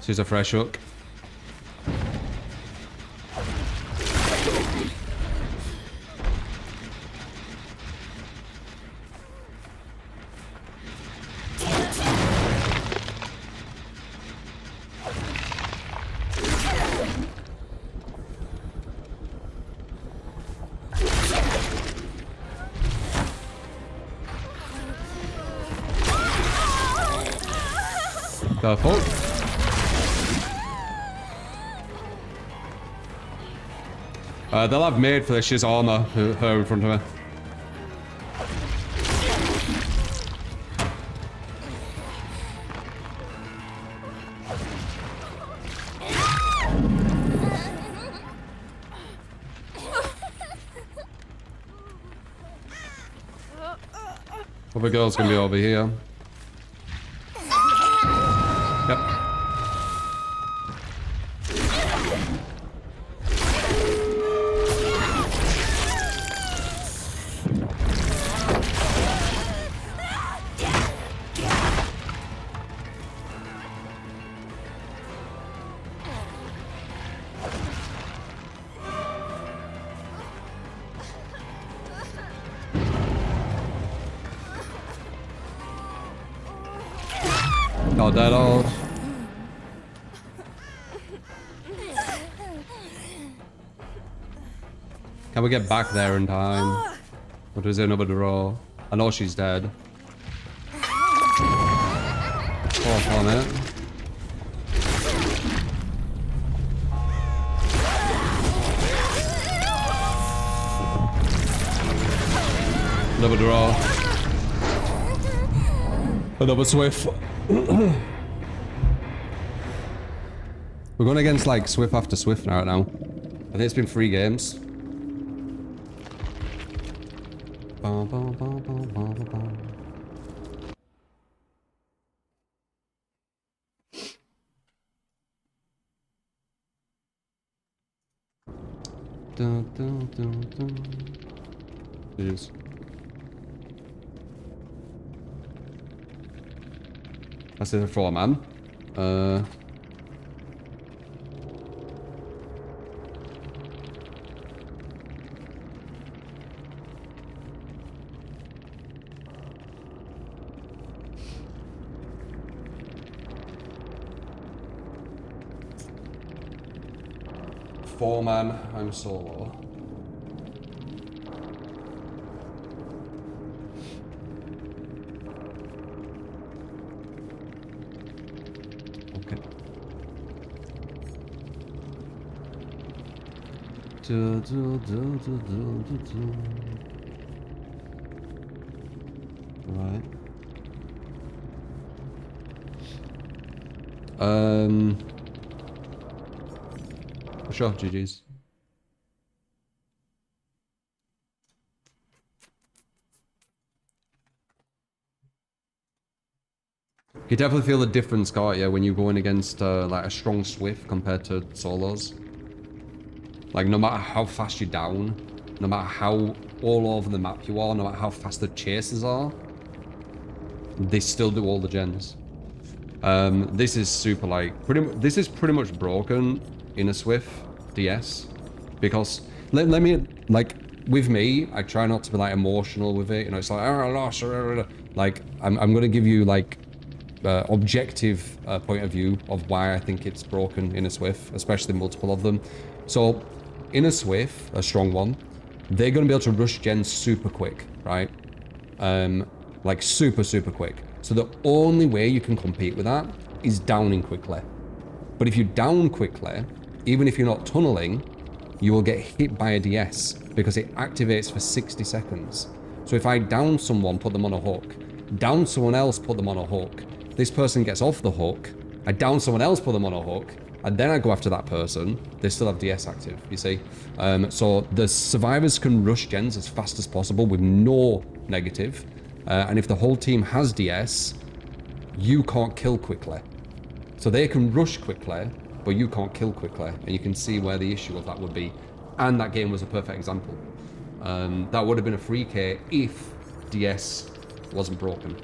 She's a fresh hook. Careful. They'll have made for this. She's armor, her in front of her. Other girl's gonna be over here. Yep. got that out. Can we get back there in time? Or is it another draw? I know she's dead. Oh, on it. Another draw. Another swift. We're going against like swift after swift now. I think it's been 3 games. Jeez. That's it for man. 4-man, I'm solo. Okay. Right. Sure, GG's. You definitely feel the difference, can't you, when you're going against like a strong Swift compared to solos. Like, no matter how fast you're down, no matter how all over the map you are, no matter how fast the chasers are, they still do all the gens. This is super like this is pretty much broken in a Swift DS, because let me, like, with me, I try not to be like emotional with it, you know. It's like, oh, I lost, like I'm gonna give you like objective point of view of why I think it's broken in a Swift, especially multiple of them. So in a Swift, a strong one, they're gonna be able to rush gens super quick, right? Like super quick. So the only way you can compete with that is downing quickly. But if you down quickly, even if you're not tunneling, you will get hit by a DS because it activates for 60 seconds. So if I down someone, put them on a hook, down someone else, put them on a hook, this person gets off the hook, I down someone else, put them on a hook, and then I go after that person, they still have DS active, you see? So the survivors can rush gens as fast as possible with no negative. And if the whole team has DS, you can't kill quickly. So they can rush quickly, but you can't kill quickly. And you can see where the issue of that would be. And that game was a perfect example. That would have been a 3K if DS wasn't broken.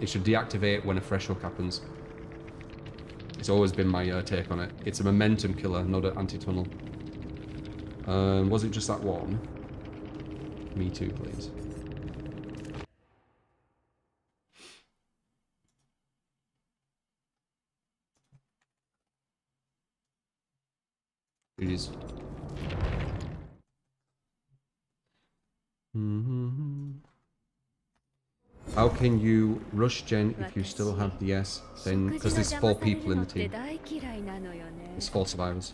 It should deactivate when a fresh hook happens. It's always been my take on it. It's a momentum killer, not an anti-tunnel. Was it just that one? Me too, please. GG's. How can you rush gen if you still have DS? Then, because there's 4 people in the team. There's 4 survivors.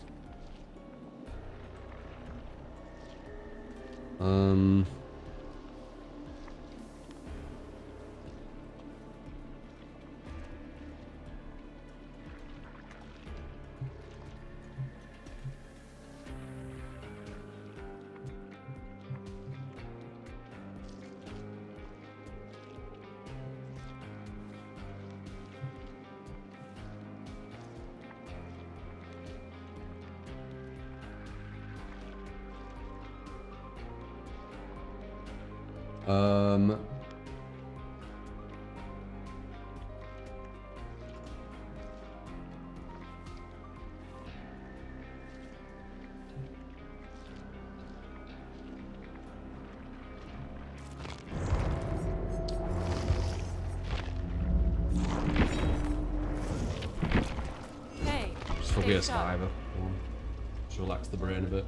be a survivor. Just relax the brain a bit.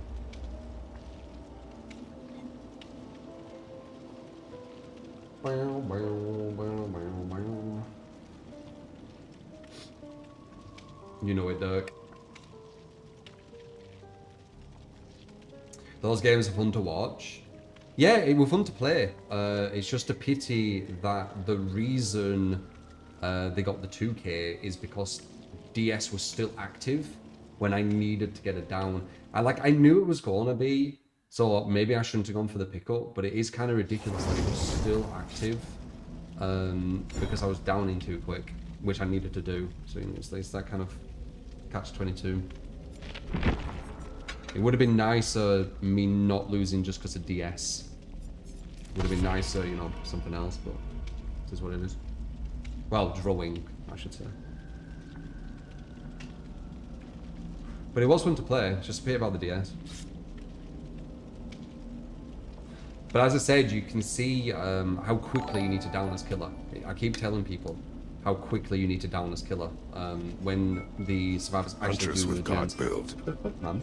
You know it, Dirk. Those games are fun to watch. Yeah, it was fun to play. It's just a pity that the reason they got the 2K is because DS was still active when I needed to get it down. I knew it was gonna be, so maybe I shouldn't have gone for the pickup, but it is kind of ridiculous that it was still active because I was downing too quick, which I needed to do. So it's that kind of catch-22. It would have been nicer me not losing just because of DS. Would have been nicer, you know, something else, but this is what it is. Well, drawing, I should say. But it was fun to play, just a bit about the DS. But as I said, you can see how quickly you need to down this killer. I keep telling people how quickly you need to down this killer when the survivors actually Hunters do with the God build. Man.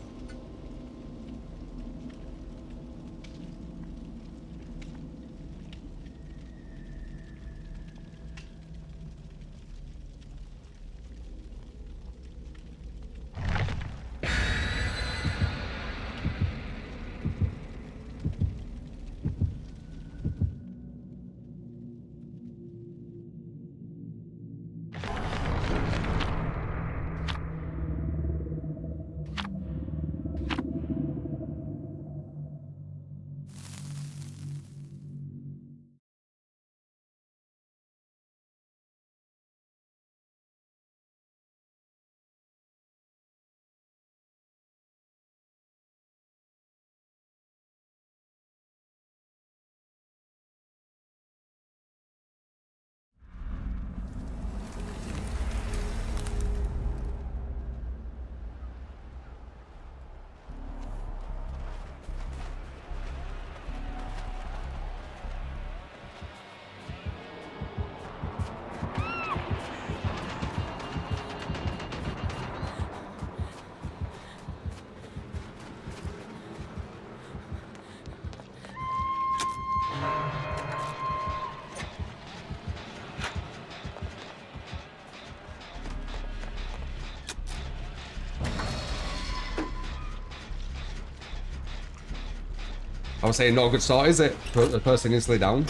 I was saying, not a good start, is it? Put the person instantly down.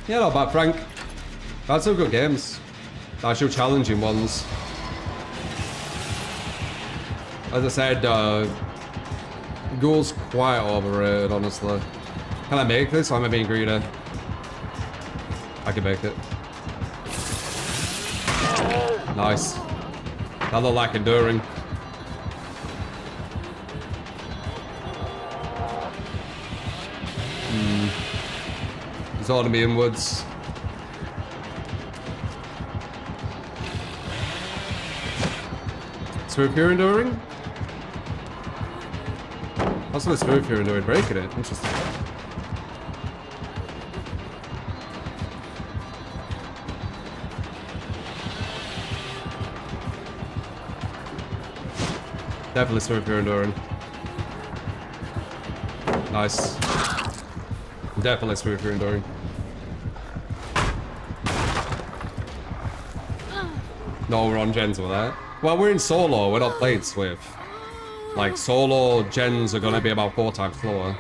Yeah, not bad, Frank. That's some good games. Actual challenging ones. As I said, Ghoul's quite overrated, honestly. Can I make this, or am I being greedy? I can make it. Nice. That looked like enduring. He's holding me inwards. Smooth here enduring? That's not smooth here enduring, breaking it. Interesting. Definitely smooth here enduring. Nice. Definitely smooth here enduring. No, we're on gens with that. Well, we're in solo, we're not playing Swift. Like, solo gens are gonna be about 4 times slower.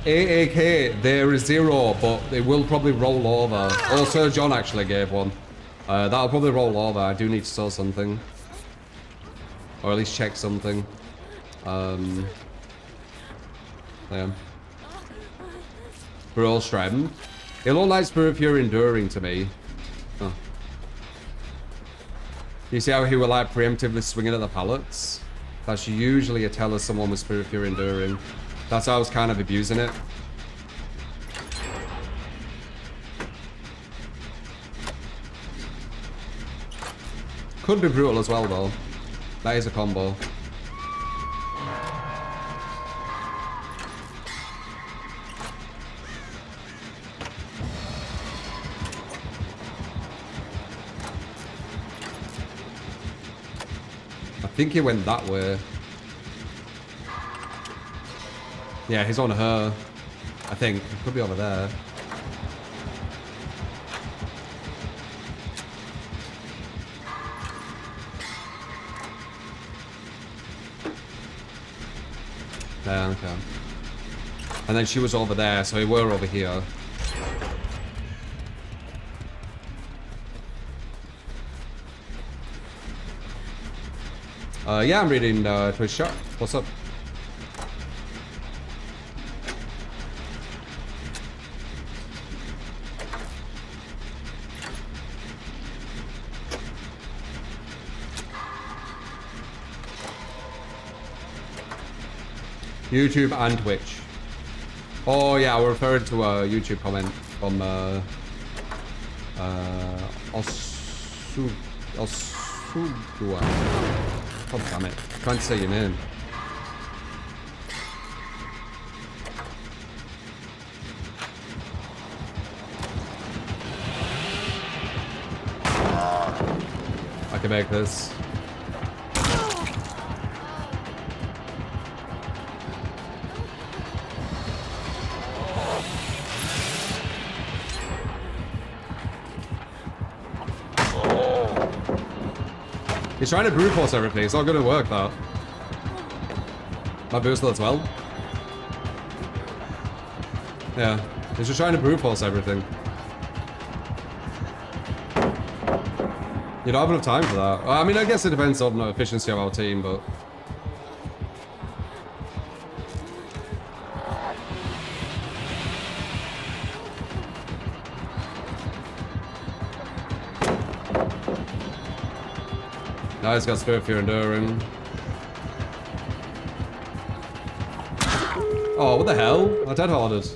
AAK, there is 0, but it will probably roll over. Oh, Sir John actually gave one. That'll probably roll over. I do need to sell something. Or at least check something. Yeah. Brawl Strem. It looked like Spirit Fury Enduring to me. Oh. You see how he were like preemptively swinging at the pallets? That's usually a tell of someone with Spirit Fury Enduring. That's how I was kind of abusing it. Could be brutal as well though. That is a combo. I think he went that way. Yeah, he's on her. I think. He could be over there. Yeah, okay. And then she was over there, so we were over here. Yeah, I'm reading Twitch chat. What's up? YouTube and Twitch. Oh yeah, we're referring to a YouTube comment from Osugua. God damn it. Can't say your name. I can make this. He's trying to brute force everything. It's not going to work, though. My boost as well. Yeah. He's just trying to brute force everything. You don't have enough time for that. Well, I mean, I guess it depends on the efficiency of our team, but... Now he's got Spirit Fear Enduring. Oh, what the hell? I dead harded.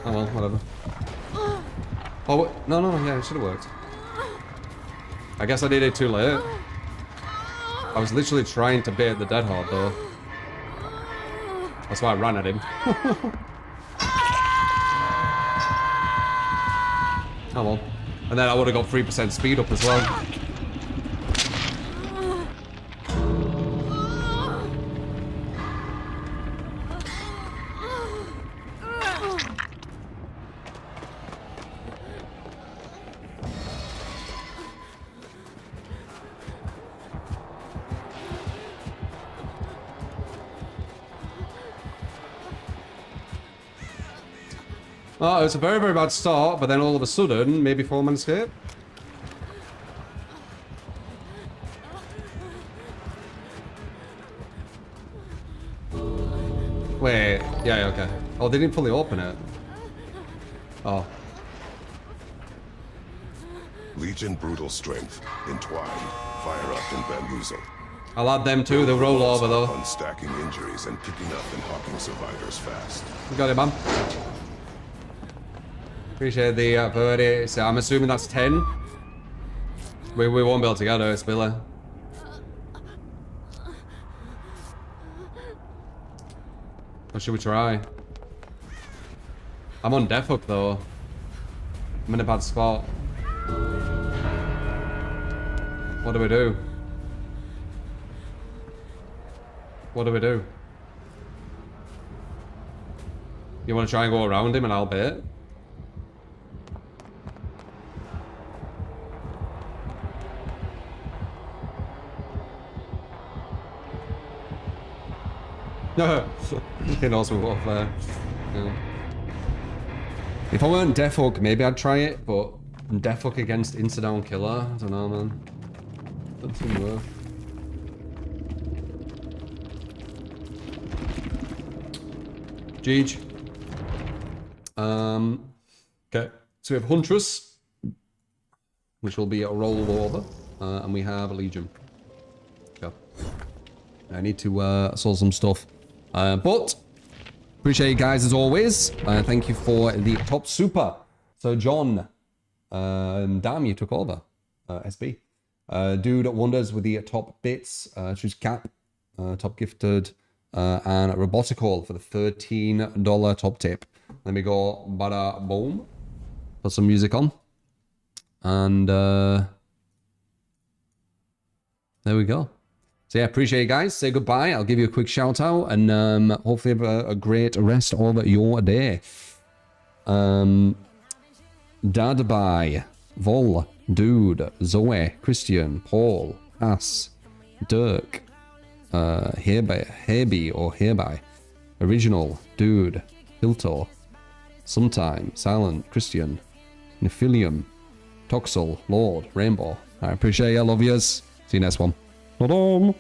Oh well, whatever. Oh, what? No, yeah, it should have worked. I guess I did it too late. I was literally trying to bait the dead hard though. That's why I ran at him. Oh well. And then I would have got 3% speed up as well. Oh, it's a very, very bad start, but then all of a sudden, maybe 4-man escape. Wait, yeah, okay. Oh, they didn't fully open it. Oh. Legion Brutal Strength, Entwine, Fire Up and Bamboozle. I'll add them too, they'll roll over though. Unstacking injuries and picking up and hawking survivors fast. You got it, man. Appreciate the birdie. So I'm assuming that's 10. We won't be able to get her, it's Billy. Or should we try? I'm on death hook though. I'm in a bad spot. What do we do? What do we do? You want to try and go around him and I'll bait? No, in Osmo Warfare. Yeah. If I weren't Death Hook, maybe I'd try it, but Death Hook against Insta-Down Killer? I don't know, man. Doesn't seem worth. Jeej. Okay, so we have Huntress, which will be a roll over, and we have a Legion. Okay. I need to sort some stuff. But appreciate you guys as always. Thank you for the top super. So John, damn, you took over. SB. Dude wonders with the top bits. Choose Cap, top gifted, and Robotical for the $13 top tip. Let me go bada boom. Put some music on. And there we go. So yeah, appreciate you guys. Say goodbye. I'll give you a quick shout out and hopefully have a great rest of your day. Dadby, Vol, Dude, Zoe, Christian, Paul, Ass, Dirk, Hereby, Original, Dude, Hilto, Sometime, Silent, Christian, Nephilium, Toxel, Lord, Rainbow. I appreciate you. I love yous. See you next one. Ta-da!